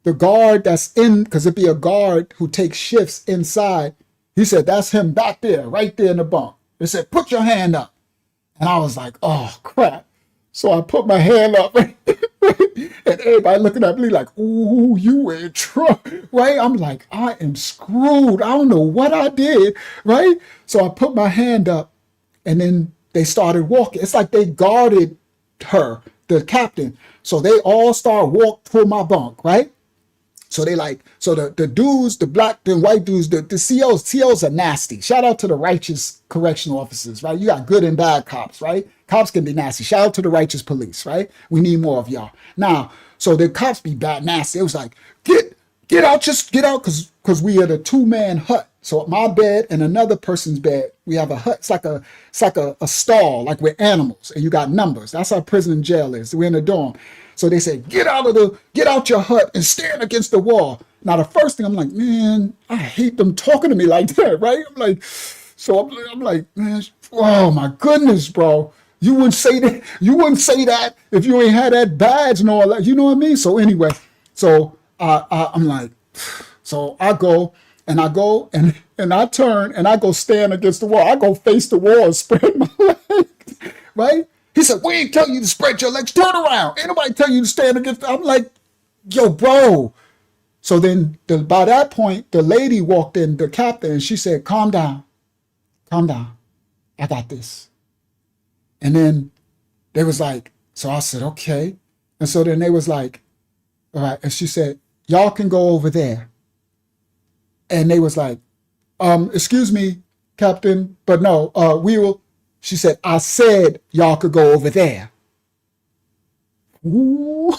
the guard that's in, because it'd be a guard who takes shifts inside. He said, that's him back there, right there in the bunk. They said, put your hand up. And I was like, oh crap. So I put my hand up, and everybody looking at me like, ooh, you in trouble, right? I'm like, I am screwed. I don't know what I did, right? So I put my hand up, and then they started walking. It's like they guarded her, the captain. So they all start walk toward my bunk, right? So the dudes, the black and white dudes, the COs are nasty. Shout out to the righteous correctional officers, right? You got good and bad cops, right? Cops can be nasty. Shout out to the righteous police, right? We need more of y'all. Now, so the cops be bad, nasty. It was like, get out, just get out, because we are a 2-man hut. So my bed and another person's bed, we have a hut. It's like a stall, like we're animals, and you got numbers. That's how prison and jail is. We're in a dorm. So they say, get out your hut and stand against the wall. Now, the first thing I'm like, man, I hate them talking to me like that, right? I'm like, man, oh my goodness, bro. You wouldn't say that. You wouldn't say that if you ain't had that badge and all that. You know what I mean? So anyway, so I'm like, so I go and I turn and I go stand against the wall. I go face the wall and spread my legs, right? He said, we ain't telling you to spread your legs. Turn around. Ain't nobody telling you to stand against. I'm like, yo, bro. So then by that point, the lady walked in, the captain, and she said, calm down. Calm down. I got this. And then they was like, so I said, okay. And so then they was like, all right. And she said, y'all can go over there. And they was like, excuse me, Captain, but no, we will. She said, I said y'all could go over there. Ooh,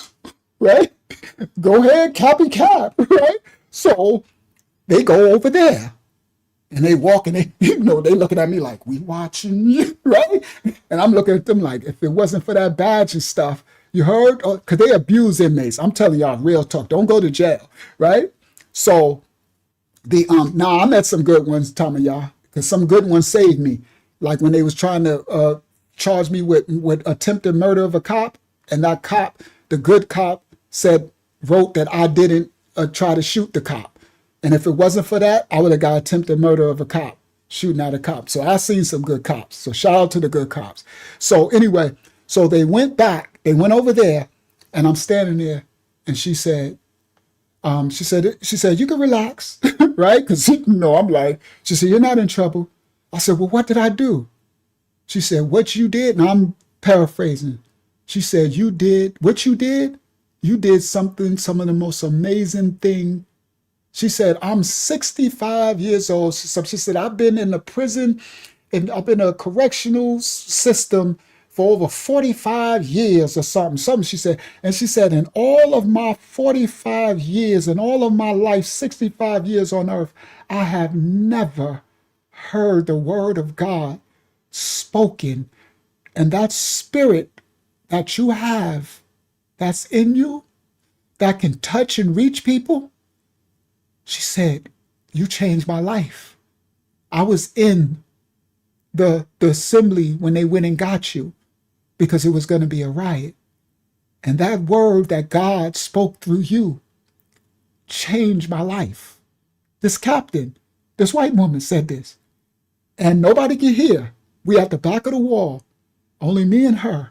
right? Go ahead, copycat, right? So they go over there. And they walk and they looking at me like, we watching you, right? And I'm looking at them like, if it wasn't for that badge and stuff, you heard? Because they abuse inmates. I'm telling y'all, real talk. Don't go to jail, right? So I met some good ones, Tom and y'all, because some good ones saved me. Like when they was trying to charge me with attempted murder of a cop, and that cop, the good cop, wrote that I didn't try to shoot the cop. And if it wasn't for that, I would have got attempted murder of a cop, shooting at a cop. So I seen some good cops. So shout out to the good cops. So anyway, so they went back, they went over there, and I'm standing there, and she said, you can relax, right? Because I'm like, she said, you're not in trouble. I said, well, what did I do? She said, what you did, and I'm paraphrasing. She said, you did what you did? you did something, some of the most amazing thing. She said, I'm 65 years old. So she said, I've been in the prison and I've been in a correctional system for over 45 years or something. Something she said. And she said, in all of my 45 years and all of my life, 65 years on earth, I have never heard the word of God spoken. And that spirit that you have, that's in you, that can touch and reach people, she said, you changed my life. I was in the assembly when they went and got you because it was going to be a riot. And that word that God spoke through you changed my life. This captain, this white woman said this. And nobody could hear. We at the back of the wall, only me and her.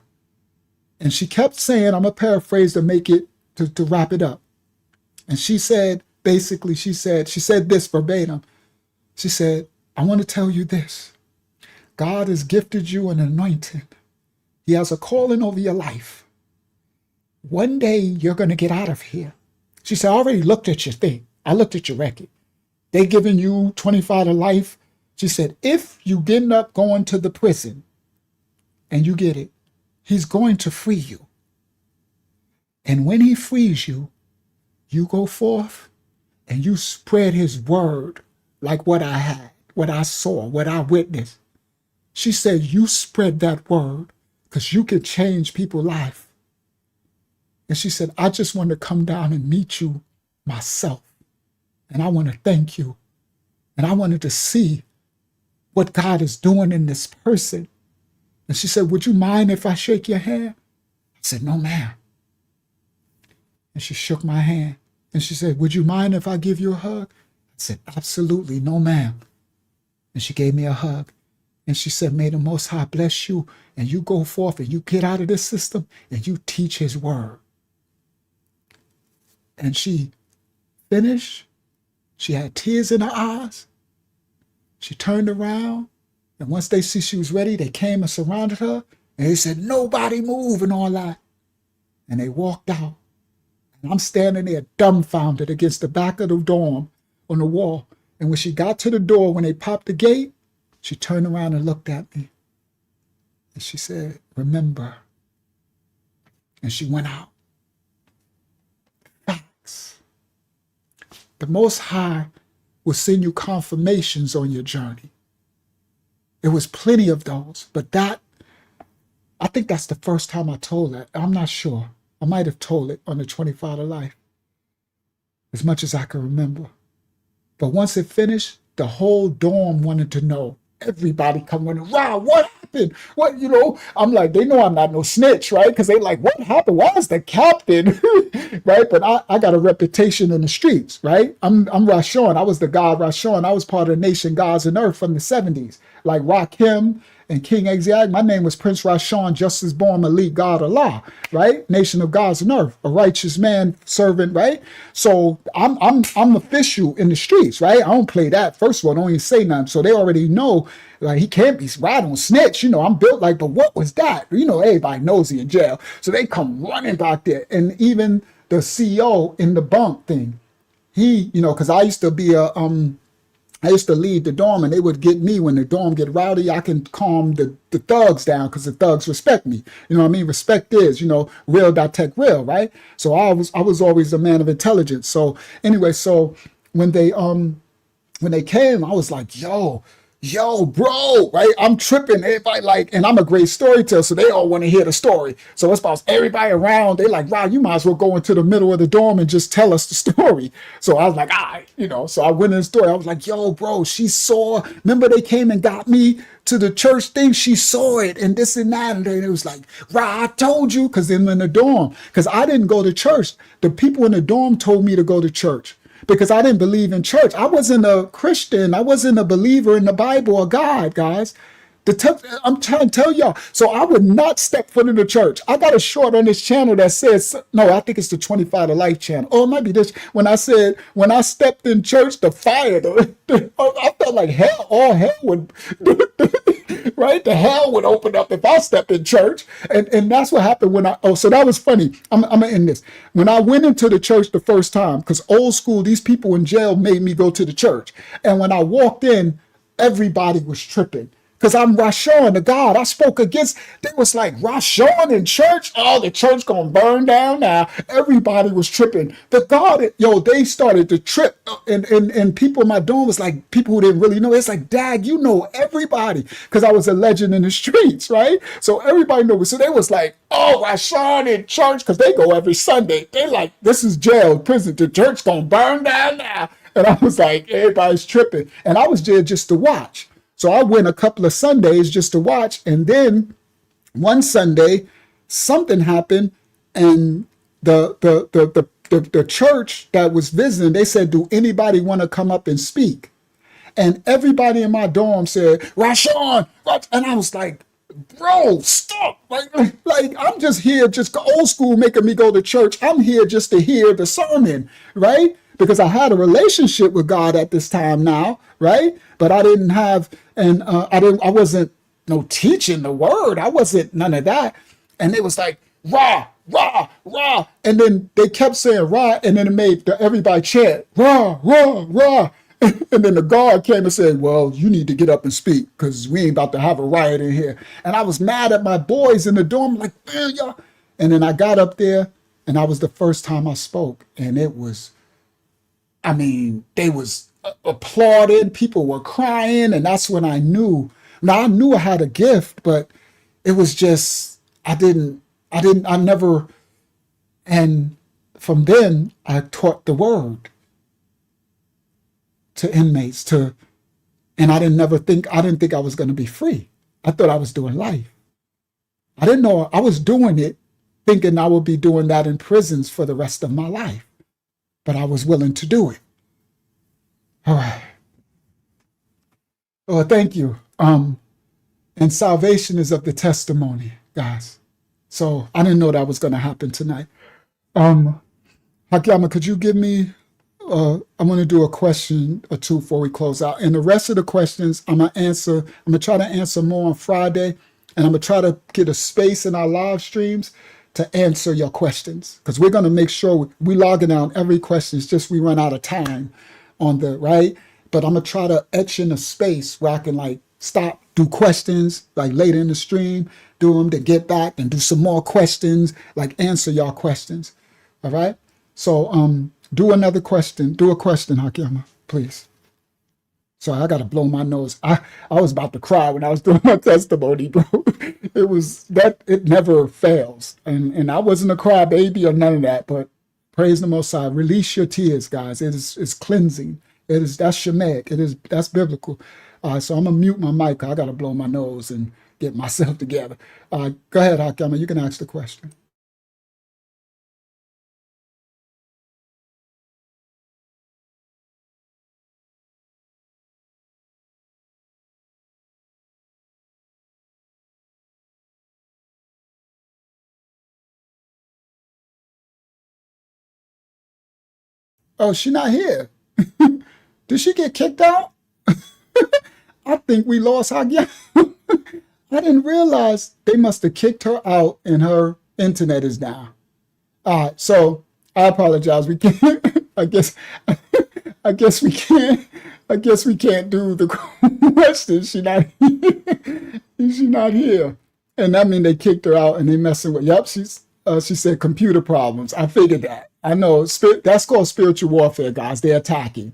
And she kept saying, I'm going to paraphrase to make it, to wrap it up. And she said, basically, she said this verbatim. She said, I want to tell you this. God has gifted you an anointing. He has a calling over your life. One day you're going to get out of here. She said, I already looked at your thing. I looked at your record. They giving you 25 to life. She said, if you end up going to the prison and you get it, he's going to free you. And when he frees you, you go forth and you spread his word like what I had, what I saw, what I witnessed. She said, you spread that word because you could change people's life. And she said, I just want to come down and meet you myself. And I want to thank you. And I wanted to see what God is doing in this person. And she said, would you mind if I shake your hand? I said, no, ma'am. And she shook my hand. And she said, would you mind if I give you a hug? I said, absolutely, no, ma'am. And she gave me a hug. And she said, may the Most High bless you. And you go forth and you get out of this system and you teach his word. And she finished. She had tears in her eyes. She turned around. And once they see she was ready, they came and surrounded her. And they said, nobody move and all that. And they walked out. And I'm standing there dumbfounded against the back of the dorm on the wall. And when she got to the door, when they popped the gate, she turned around and looked at me. And she said, remember. And she went out. Facts. The Most High will send you confirmations on your journey. There was plenty of those, but I think that's the first time I told that. I'm not sure. I might have told it on the 25 to life, as much as I can remember. But once it finished, the whole dorm wanted to know. Everybody come running, wow, what happened? What, I'm like, they know I'm not no snitch, right? Because they like, what happened? Why is the captain? Right? But I got a reputation in the streets, right? I'm Rashawn. I was the god Rashawn. I was part of the nation Gods and Earth from the 70s. Like Rakim and King Axiag. My name was Prince Rashawn, Justice Born Malik, God Allah, right? Nation of Gods and Earth, a righteous man, servant, right? So I'm official in the streets, right? I don't play that. First of all, I don't even say nothing. So they already know, like, he can't be right on snitch. I'm built like, but what was that? Everybody knows he in jail. So they come running back there. And even the CEO in the bunk thing, he, because I used to be I used to lead the dorm and they would get me when the dorm get rowdy. I can calm the thugs down because the thugs respect me. You know what I mean? Respect is, real dot tech real, right? So I was always a man of intelligence. So anyway, so when they came, I was like, yo, bro, right? I'm tripping. Everybody like, and I'm a great storyteller, so they all want to hear the story. So it's about everybody around. They like, wow, you might as well go into the middle of the dorm and just tell us the story. So I was like, all right, so I went in the story. I was like, yo, bro, she saw, remember they came and got me to the church thing? She saw it and this and that. And it was like, right, I told you, because I'm in the dorm. Because I didn't go to church. The people in the dorm told me to go to church. Because I didn't believe in church. I wasn't a Christian. I wasn't a believer in the Bible or God, guys. I'm trying to tell y'all. So I would not step foot in the church. I got a short on this channel that says, no, I think it's the 25 to Life channel. Oh, it might be this. When I stepped in church, the fire, I felt like hell, all hell would, right? The hell would open up if I stepped in church. And that's what happened when so that was funny. I'm going to end this. When I went into the church the first time, because old school, these people in jail made me go to the church. And when I walked in, everybody was tripping. Because I'm Rashawn, the God. I spoke against, they was like, Rashawn in church? Oh, the church gonna burn down now. Everybody was tripping. The God, they started to trip. And people in my dorm was like, people who didn't really know. It's like, Dad, you know everybody. Because I was a legend in the streets, right? So everybody knew me. So they was like, oh, Rashawn in church. Because they go every Sunday. They like, this is jail, prison. The church gonna burn down now. And I was like, everybody's tripping. And I was there just to watch. So I went a couple of Sundays just to watch. And then one Sunday, something happened, and the church that was visiting, they said, do anybody want to come up and speak? And everybody in my dorm said, Rashawn. And I was like, bro, stop. Like I'm just here, just old school making me go to church. I'm here just to hear the sermon, right? Because I had a relationship with God at this time now, right? But I didn't have, and I wasn't teaching the word. I wasn't none of that. And it was like, rah, rah, rah. And then they kept saying rah, and then it made everybody chant, rah, rah, rah. And then the guard came and said, well, you need to get up and speak because we ain't about to have a riot in here. And I was mad at my boys in the dorm, like, man, y'all. And then I got up there, and that was the first time I spoke. And it was, they was applauding, people were crying, and that's when I knew. Now I knew I had a gift, but it was just, I never, and from then I taught the word to inmates, and I didn't think I was going to be free. I thought I was doing life. I didn't know I was doing it thinking I would be doing that in prisons for the rest of my life, but I was willing to do it. All right. Oh, thank you. And salvation is of the testimony, guys. So I didn't know that was going to happen tonight. Hakiyama, could you give me, I'm going to do a question or two before we close out. And the rest of the questions I'm going to try to answer more on Friday. And I'm going to try to get a space in our live streams to answer your questions. Because we're going to make sure we logging down every question. It's just we run out of time on the, right? But I'm going to try to etch in a space where I can stop, do questions, later in the stream, do them to get back and do some more questions, answer y'all questions. All right? So do another question. Do a question, Hakiyama, please. Sorry, I got to blow my nose. I was about to cry when I was doing my testimony, bro. It never fails. And I wasn't a crybaby or none of that, but praise the Most High. Release your tears, guys. It's cleansing. That's Shemek. That's biblical. So I'm going to mute my mic. I got to blow my nose and get myself together. Go ahead, Hakiyama. You can ask the question. Oh, she not here. Did she get kicked out? I think we lost Hakiyama. I didn't realize they must have kicked her out and her internet is down. All right, so I apologize. We can't. I guess we can't. I guess we can't do the question. She not here, and that means they kicked her out and they messing with. Yep, she said computer problems. I figured that. I know. That's called spiritual warfare, guys. They're attacking.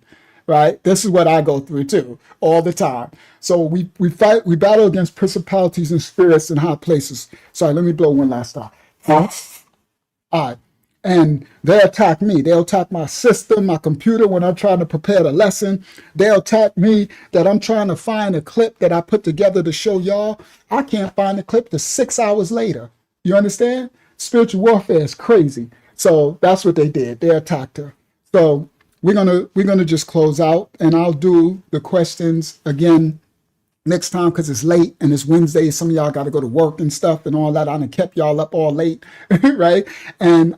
Right? This is what I go through too, all the time. So we battle against principalities and spirits in high places. Sorry, let me blow one last time. All right. And they attack me. They'll attack my system, my computer when I'm trying to prepare the lesson. They'll attack me that I'm trying to find a clip that I put together to show y'all. I can't find the clip to 6 hours later. You understand? Spiritual warfare is crazy. So that's what they did. They attacked her. So we're gonna just close out, and I'll do the questions again next time because it's late and it's Wednesday. Some of y'all got to go to work and stuff and all that. I done kept y'all up all late, right? And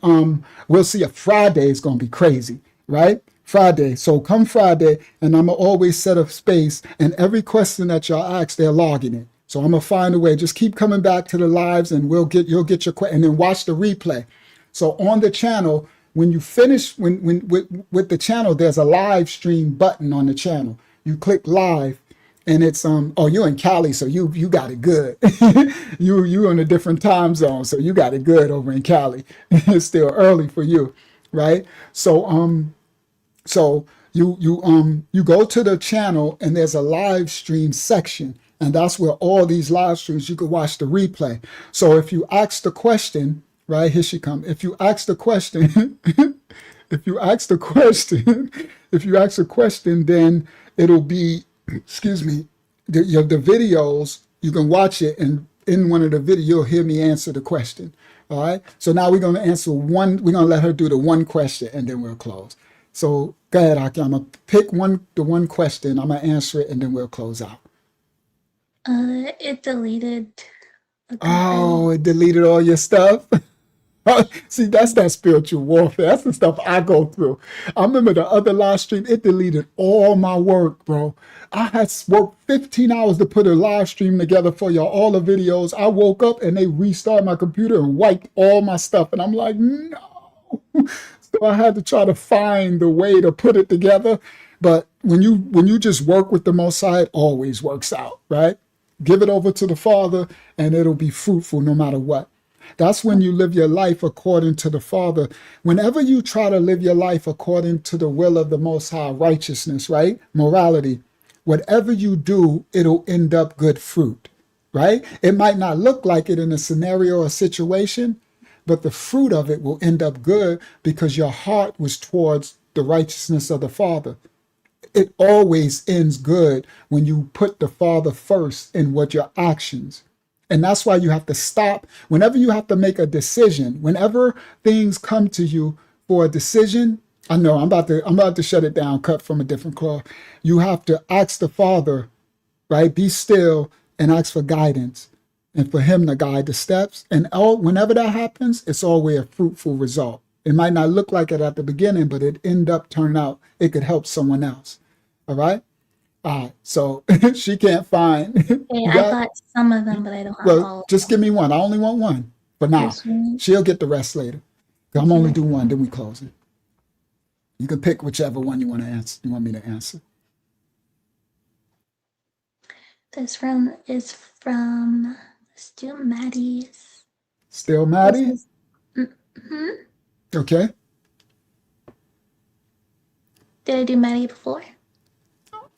we'll see if Friday is gonna be crazy, right? Friday. So come Friday, and I'm gonna always set up space, and every question that y'all ask, they're logging it. So I'm gonna find a way. Just keep coming back to the lives, and you'll get your question, and then watch the replay. So on the channel, when you finish with the channel, there's a live stream button on the channel. You click live, and it's oh, you're in Cali, so you got it good. you in a different time zone, so you got it good over in Cali. It's still early for you, right? So you go to the channel, and there's a live stream section, and that's where all these live streams, you can watch the replay. So if you ask the question, right, here she come. If you ask the question, if you ask the question, then it'll be, excuse me, the videos, you can watch it, and in one of the videos, you'll hear me answer the question. All right. So now we're going to answer one, we're going to let her do the one question, and then we'll close. So go ahead, Aki. I'm going to pick the one question. I'm going to answer it, and then we'll close out. It deleted. Oh, it deleted all your stuff? See, that's that spiritual warfare. That's the stuff I go through. I remember the other live stream, it deleted all my work, bro. I had worked 15 hours to put a live stream together for y'all, all the videos. I woke up and they restarted my computer and wiped all my stuff. And I'm like, no. So I had to try to find the way to put it together. But when you just work with the Most High, it always works out, right? Give it over to the Father, and it'll be fruitful no matter what. That's when you live your life according to the Father. Whenever you try to live your life according to the will of the Most High, righteousness, right? Morality, whatever you do, it'll end up good fruit, right? It might not look like it in a scenario or situation, but the fruit of it will end up good because your heart was towards the righteousness of the Father. It always ends good when you put the Father first in what your actions. And that's why you have to stop. Whenever you have to make a decision, whenever things come to you for a decision, I know I'm about to shut it down, cut from a different cloth. You have to ask the Father, right? Be still and ask for guidance and for him to guide the steps. And whenever that happens, it's always a fruitful result. It might not look like it at the beginning, but it end up turning out it could help someone else. All right. All right. So she can't find. I got some of them, but I don't have all. Just give me one. I only want one for now. She'll get the rest later. I'm only do one, then we close it. You can pick whichever one you want to answer. You want me to answer. This is from Still Maddie's. Still Maddie? Okay. Did I do Maddie before?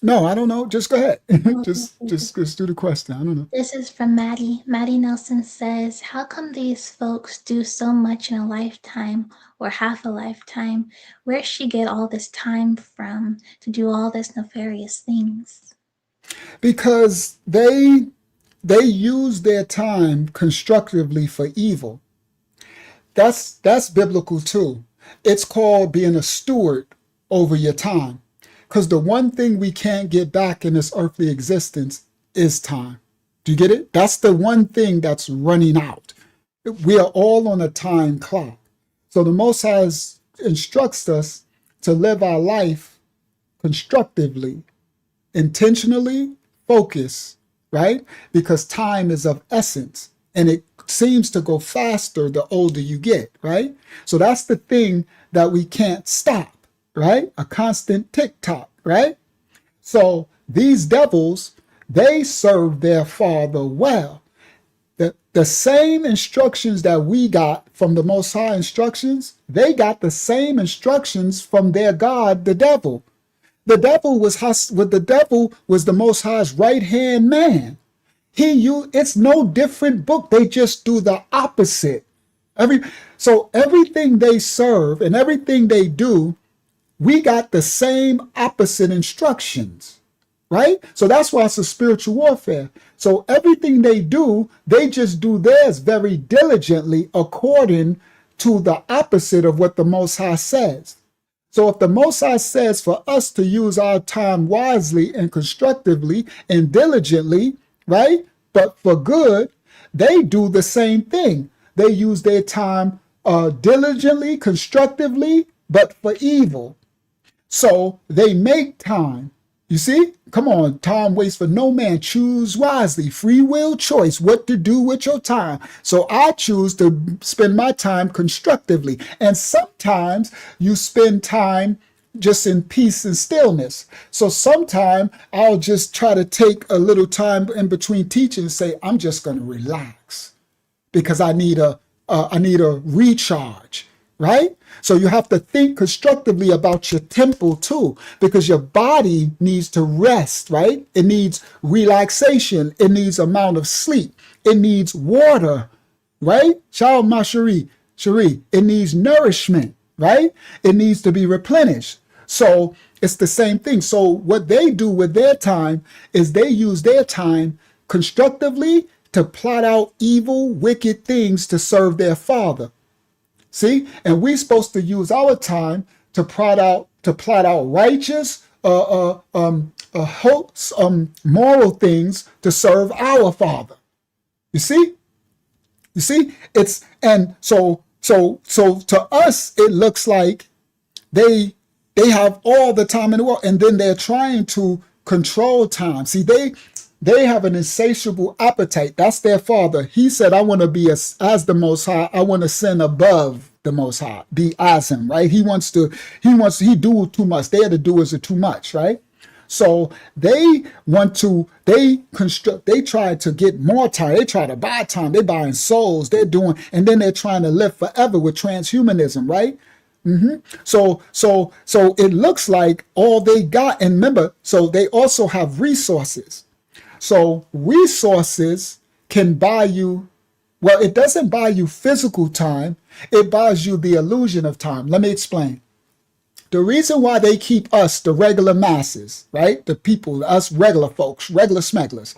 No, I don't know. Just go ahead. just do the question. I don't know. This is from Maddie. Maddie Nelson says, how come these folks do so much in a lifetime or half a lifetime? Where'd she get all this time from to do all this nefarious things? Because they use their time constructively for evil. That's biblical too. It's called being a steward over your time. Because the one thing we can't get back in this earthly existence is time. Do you get it? That's the one thing that's running out. We are all on a time clock. So the Most High instructs us to live our life constructively, intentionally, focus, right? Because time is of essence and it seems to go faster the older you get, right? So that's the thing that we can't stop. Right? A constant tick-tock, right? So these devils, they serve their Father well. The same instructions that we got from the Most High instructions, they got the same instructions from their God, the devil. The devil was the Most High's right-hand man. It's no different book. They just do the opposite. So everything they serve and everything they do, we got the same opposite instructions, right? So that's why it's a spiritual warfare. So everything they do, they just do theirs very diligently according to the opposite of what the Most High says. So if the Most High says for us to use our time wisely and constructively and diligently, right? But for good, they do the same thing. They use their time diligently, constructively, but for evil. So they make time. You see? Come on, time waits for no man. Choose wisely. Free will choice, what to do with your time. So I choose to spend my time constructively. And sometimes you spend time just in peace and stillness. So sometimes I'll just try to take a little time in between teaching and say, I'm just going to relax because I need a recharge, right? So you have to think constructively about your temple too, because your body needs to rest, right? It needs relaxation. It needs amount of sleep. It needs water, right? Shout out Cherie. It needs nourishment, right? It needs to be replenished. So it's the same thing. So what they do with their time is they use their time constructively to plot out evil, wicked things to serve their father. See, and we're supposed to use our time to plot out righteous, moral things to serve our Father. You see, it's and so to us it looks like they have all the time in the world, and then they're trying to control time. See, they have an insatiable appetite. That's their father. He said, I want to be as the Most High. I want to sin above the Most High, be as him, right? He do too much. They're the doers of too much, right? So they try to get more time. They try to buy time. They're buying souls. And then they're trying to live forever with transhumanism, right? So it looks like all they got, and remember, so they also have resources. So resources can buy you, well, it doesn't buy you physical time, it buys you the illusion of time. Let me explain. The reason why they keep us, the regular masses, right? The people, us regular folks, regular smugglers,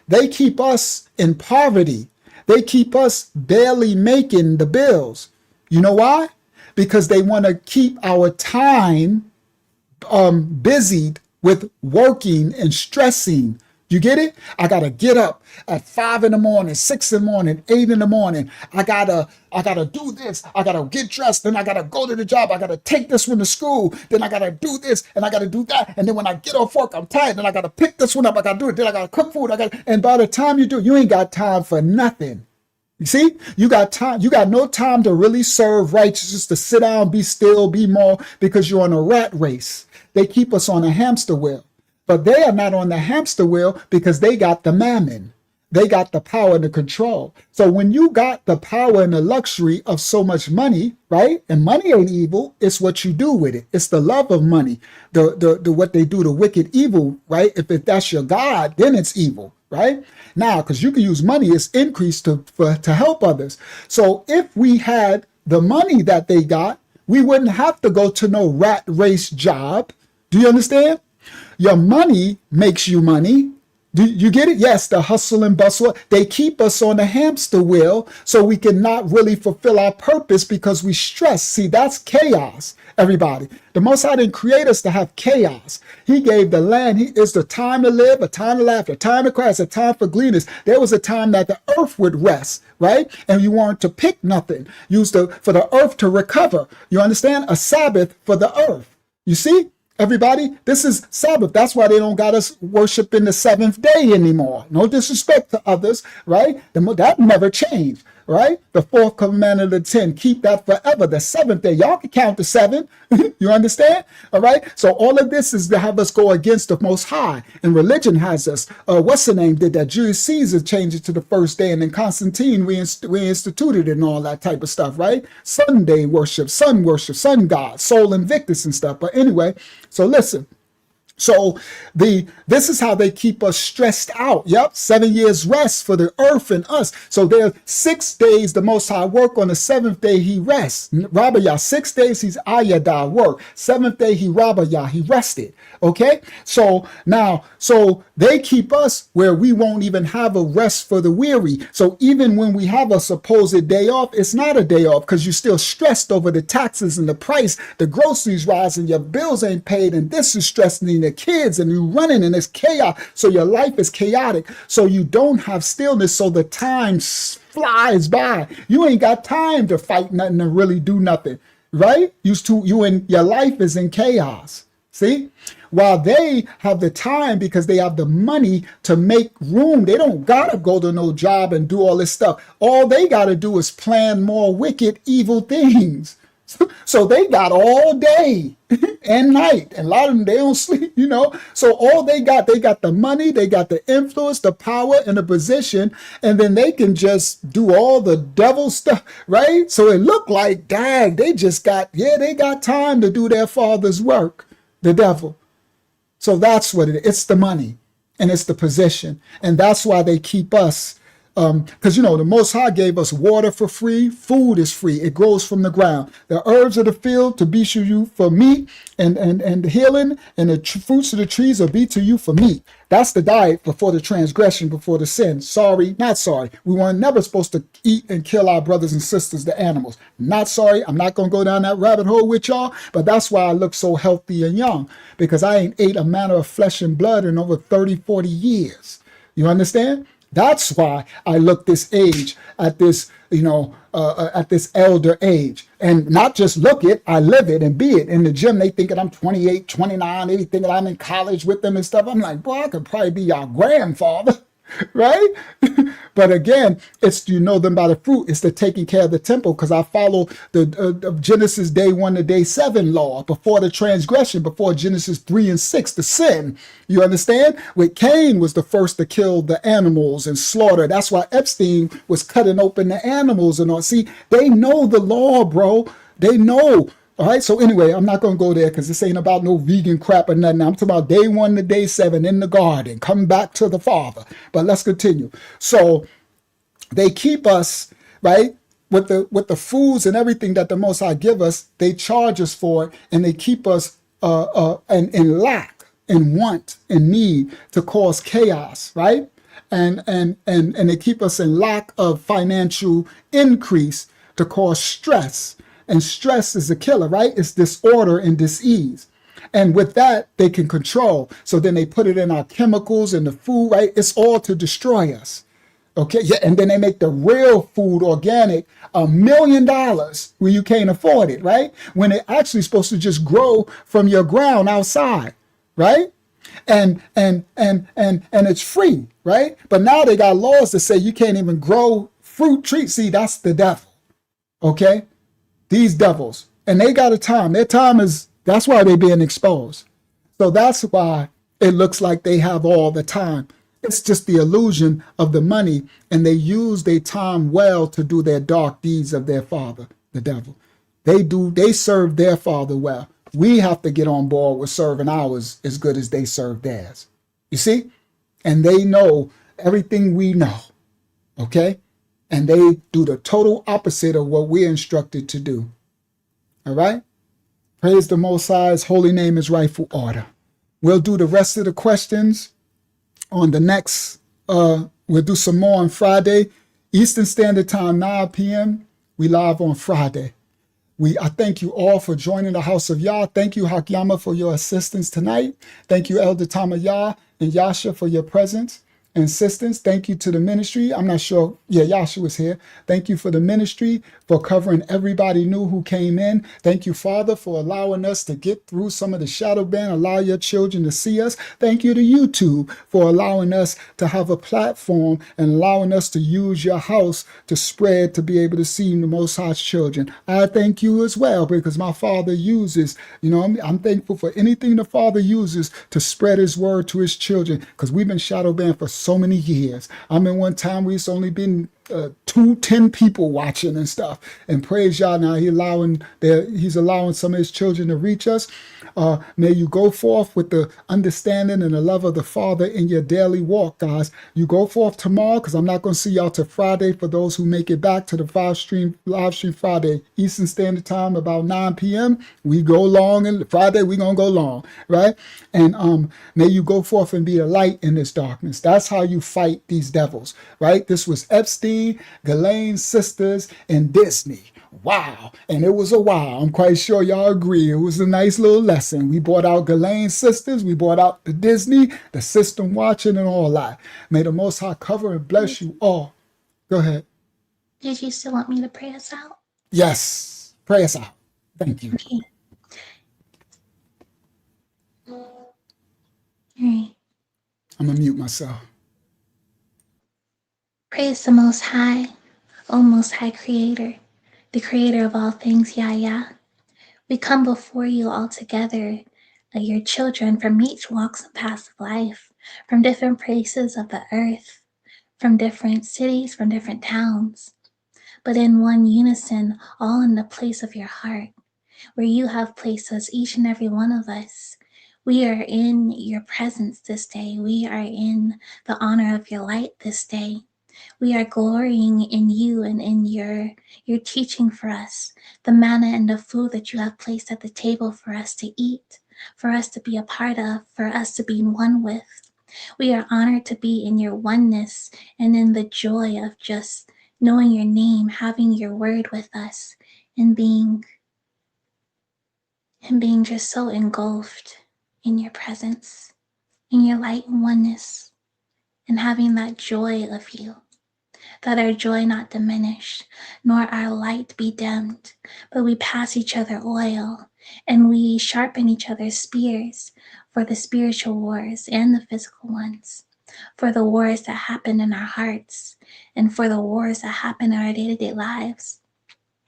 they keep us in poverty. They keep us barely making the bills. You know why? Because they want to keep our time busied with working and stressing. You get it? I gotta get up at 5 in the morning, 6 in the morning, 8 in the morning. I gotta do this. I gotta get dressed. Then I gotta go to the job. I gotta take this one to school. Then I gotta do this and I gotta do that. And then when I get off work, I'm tired. Then I gotta pick this one up. I gotta do it. Then I gotta cook food. And by the time you do, you ain't got time for nothing. You see, you got time. You got no time to really serve righteousness, to sit down, be still, be more, because you're on a rat race. They keep us on a hamster wheel. But they are not on the hamster wheel because they got the mammon. They got the power and the control. So when you got the power and the luxury of so much money, right? And money ain't evil. It's what you do with it. It's the love of money. The what they do, the wicked evil, right? If that's your God, then it's evil, right? Now, because you can use money, it's increased to help others. So if we had the money that they got, we wouldn't have to go to no rat race job. Do you understand? Your money makes you money. Do you get it? Yes, the hustle and bustle. They keep us on the hamster wheel so we cannot really fulfill our purpose because we stress. See, that's chaos, everybody. The Most High didn't create us to have chaos. He gave the land. It's the time to live, a time to laugh, a time to cry, it's a time for gleaners. There was a time that the earth would rest, right? And you weren't to pick nothing. For the earth to recover. You understand? A Sabbath for the earth. You see? Everybody, this is Sabbath. That's why they don't got us worshiping the seventh day anymore. No disrespect to others, right? That never changed, right? The fourth commandment of the 10, keep that forever. The seventh day, y'all can count to 7. You understand? All right. So all of this is to have us go against the Most High. And religion has us. What's the name did that? Julius Caesar changed it to the first day, and then Constantine reinstituted it and all that type of stuff, right? Sunday worship, sun God, Sol Invictus and stuff. But anyway, so listen. So this is how they keep us stressed out. Yep, 7 years rest for the earth and us. So there are 6 days the Most High work. On the 7th day he rests. Rabayah, 6 days he's Ayadah work. 7th day he Rabayah, he rested. Okay, so they keep us where we won't even have a rest for the weary. So even when we have a supposed day off, it's not a day off because you're still stressed over the taxes and the price, the groceries rising, your bills ain't paid, and this is stressing the kids, and you're running, and it's chaos. So your life is chaotic. So you don't have stillness. So the time flies by. You ain't got time to fight nothing and really do nothing, right? Your life is in chaos. See, while they have the time because they have the money to make room. They don't gotta go to no job and do all this stuff. All they gotta do is plan more wicked, evil things. So they got all day and night, and a lot of them, they don't sleep, you know. So all they got the money, they got the influence, the power, and the position, and then they can just do all the devil stuff, right? So it looked like, dang, they got time to do their father's work, the devil. So that's what it is. It's the money and it's the position, and that's why they keep us. Because, you know, the Most High gave us water for free. Food is free. It grows from the ground. The herbs of the field to be to you for meat, and the healing, and the fruits of the trees will be to you for meat. That's the diet before the transgression, before the sin. Sorry, not sorry. We weren't never supposed to eat and kill our brothers and sisters, the animals. Not sorry. I'm not going to go down that rabbit hole with y'all, but that's why I look so healthy and young, because I ain't ate a manner of flesh and blood in over 30, 40 years. You understand? That's why I look this age at this, at this elder age, and not just look it, I live it and be it. In the gym, they thinking I'm 28, 29, they thinking I'm in college with them and stuff. I'm like, boy, I could probably be your grandfather. Right? But again, it's, you know them by the fruit. It's the taking care of the temple, because I follow the Genesis day 1 to day 7 law before the transgression, before Genesis 3 and 6, the sin. You understand? With Cain was the first to kill the animals and slaughter. That's why Epstein was cutting open the animals and all. See, they know the law, bro. They know. All right, so anyway, I'm not going to go there because this ain't about no vegan crap or nothing. I'm talking about day 1 to day 7 in the garden, come back to the Father. But let's continue. So they keep us, right, with the foods and everything that the Most High give us. They charge us for it, and they keep us in lack, in want, in need, to cause chaos, right? And they keep us in lack of financial increase to cause stress. And stress is a killer, right? It's disorder and dis-ease. And with that, they can control. So then they put it in our chemicals and the food, right? It's all to destroy us. Okay. Yeah. And then they make the real food organic $1 million when you can't afford it, right? When it actually supposed to just grow from your ground outside, right? And it's free, right? But now they got laws that say you can't even grow fruit trees. See, that's the devil. Okay. These devils, and they got a time. Their time is, that's why they're being exposed. So that's why it looks like they have all the time. It's just the illusion of the money, and they use their time well to do their dark deeds of their father, the devil. They serve their father well. We have to get on board with serving ours as good as they serve theirs. You see? And they know everything we know. Okay? And they do the total opposite of what we're instructed to do. All right? Praise the Most High. His holy name is rightful order. We'll do the rest of the questions on the next, we'll do some more on Friday. Eastern Standard Time, 9 p.m. We live on Friday. I thank you all for joining the House of Yah. Thank you, Hakyama, for your assistance tonight. Thank you, Elder Tamayah and Yasha, for your presence and assistance. Thank you to the ministry. I'm not sure. Yeah, Yasha was here. Thank you for the ministry, for covering everybody new who came in. Thank you, Father, for allowing us to get through some of the shadow ban, allow your children to see us. Thank you to YouTube for allowing us to have a platform and allowing us to use your house to spread, to be able to see the Most High's children. I thank you as well, because my Father uses, I'm thankful for anything the Father uses to spread his word to his children, because we've been shadow banned for so many years. I mean, one time we've only been 10 people watching and stuff, and praise y'all, now he's allowing some of his children to reach us. May you go forth with the understanding and the love of the Father in your daily walk, guys. You go forth tomorrow, because I'm not going to see y'all till Friday. For those who make it back to the live stream Friday, Eastern Standard Time, about 9 p.m. We go long, and Friday we're going to go long, right? And may you go forth and be a light in this darkness. That's how you fight these devils, right? This was Epstein, Ghislaine's sisters, and Disney. Wow. And it was a wow. I'm quite sure y'all agree. It was a nice little lesson. We brought out Ghislaine's sisters. We brought out the Disney, the system watching, and all that. May the Most High cover and bless you all. Go ahead. Did you still want me to pray us out? Yes. Pray us out. Thank you. Okay. I'm gonna mute myself. Praise the Most High, O Most High Creator, the Creator of all things, Yah. We come before you all together, your children from each walks and paths of life, from different places of the earth, from different cities, from different towns, but in one unison, all in the place of your heart, where you have placed us, each and every one of us. We are in your presence this day. We are in the honor of your light this day. We are glorying in you and in your teaching for us, the manna and the food that you have placed at the table for us to eat, for us to be a part of, for us to be one with. We are honored to be in your oneness and in the joy of just knowing your name, having your word with us, and being just so engulfed in your presence, in your light and oneness, and having that joy of you. That our joy not diminish, nor our light be dimmed, but we pass each other oil, and we sharpen each other's spears for the spiritual wars and the physical ones, for the wars that happen in our hearts, and for the wars that happen in our day-to-day lives.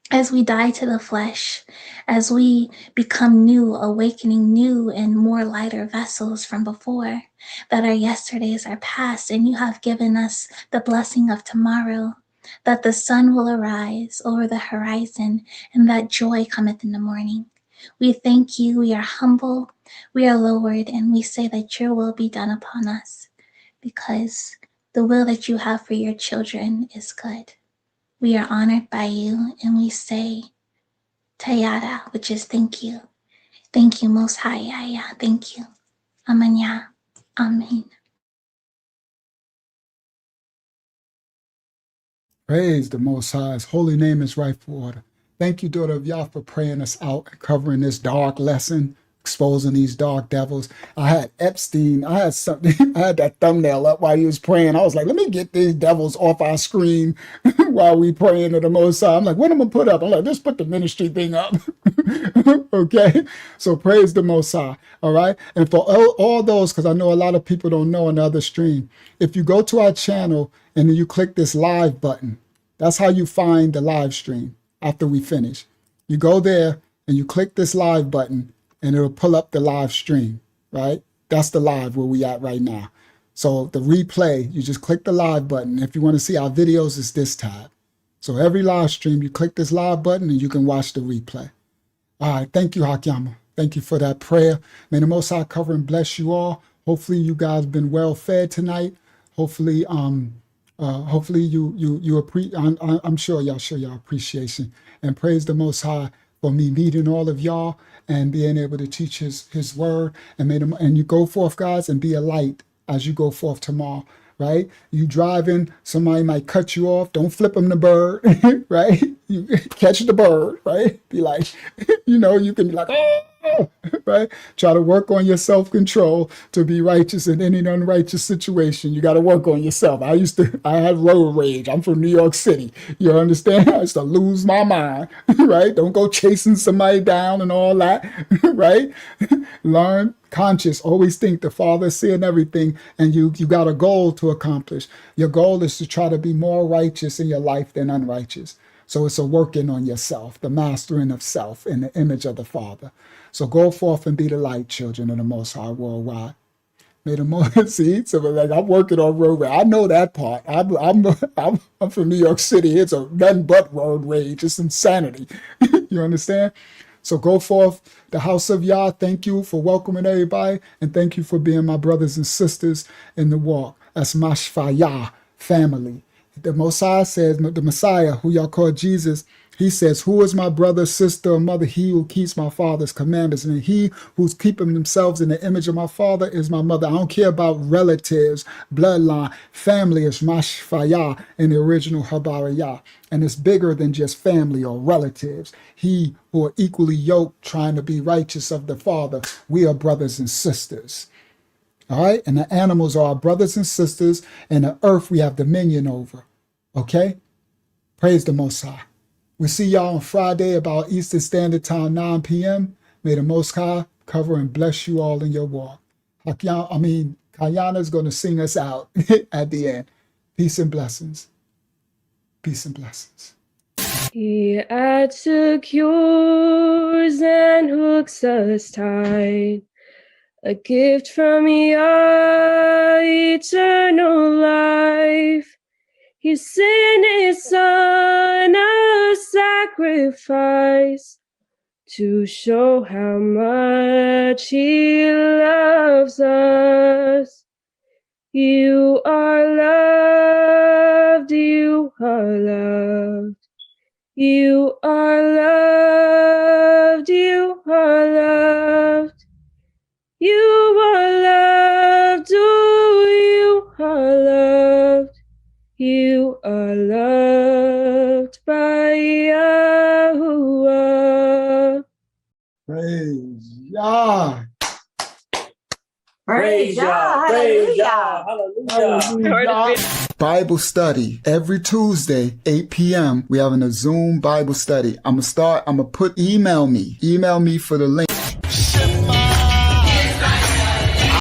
As we die to the flesh, as we become new, awakening new and more lighter vessels from before, that our yesterdays are past, and you have given us the blessing of tomorrow, that the sun will arise over the horizon, and that joy cometh in the morning. We thank you, we are humble, we are lowered, and we say that your will be done upon us, because the will that you have for your children is good. We are honored by you, and we say, Tayada, which is thank you. Thank you, Most High, Yah. Thank you. Amanya. Amen. Praise the Most High. His holy name is rightful order. Thank you, daughter of Yah, for praying us out and covering this dark lesson, exposing these dark devils. I had Epstein, I had something, I had that thumbnail up while he was praying. I was like, let me get these devils off our screen while we praying to the Most High. I'm like, what am I gonna put up? I'm like, just put the ministry thing up. Okay? So praise the Most High. All right? And for all those, because I know a lot of people don't know on the other stream, if you go to our channel and then you click this live button, that's how you find the live stream after we finish. You go there and you click this live button and it'll pull up the live stream, right? That's the live where we at right now. So the replay, you just click the live button. If you want to see our videos, it's this tab. So every live stream, you click this live button and you can watch the replay. All right, thank you, Hakyama. Thank you for that prayer. May the Most High cover and bless you all. Hopefully you guys been well fed tonight. Hopefully, hopefully I'm sure y'all show y'all appreciation, and praise the Most High for me meeting all of y'all and being able to teach his word, and you go forth, guys, and be a light as you go forth tomorrow. Right? You driving, somebody might cut you off. Don't flip them the bird, right? You catch the bird, right? Be like, you can be like, oh, right? Try to work on your self-control to be righteous in any unrighteous situation. You got to work on yourself. I had road rage. I'm from New York City. You understand? I used to lose my mind, right? Don't go chasing somebody down and all that, right? Learn conscious, always think the Father is seeing everything, and you got a goal to accomplish. Your goal is to try to be more righteous in your life than unrighteous. So it's a working on yourself, the mastering of self in the image of the Father. So go forth and be the light, children of the Most High worldwide. May the most see. So like I'm working on road rage. I know that part. I'm from New York City. It's a nothing but road rage. It's insanity. You understand? So go forth, the house of Yah. Thank you for welcoming everybody, and thank you for being my brothers and sisters in the walk. That's Mashfayah family. The Messiah says, the Messiah, who y'all call Jesus, he says, who is my brother, sister, or mother? He who keeps my father's commandments. And he who's keeping themselves in the image of my father is my mother. I don't care about relatives, bloodline, family is Mashfayah in the original Habariyah. And it's bigger than just family or relatives. He who are equally yoked, trying to be righteous of the Father. We are brothers and sisters. All right? And the animals are our brothers and sisters, and the earth we have dominion over. Okay? Praise the Most High. We'll see y'all on Friday about Eastern Standard Time, 9 p.m. May the Most High cover and bless you all in your walk. Kayana's going to sing us out at the end. Peace and blessings. Peace and blessings. He had secures and hooks us tight, a gift from your eternal life. He sent his son a sacrifice to show how much he loves us. You are loved, you are loved. You are loved, you are loved. You are loved, oh, you are loved. You are loved by Yahuwah. Praise Yah. Praise Yah. Praise Yah. Hallelujah. Bible study every Tuesday, 8 p.m. We having a Zoom Bible study. I'm gonna put email me for the link.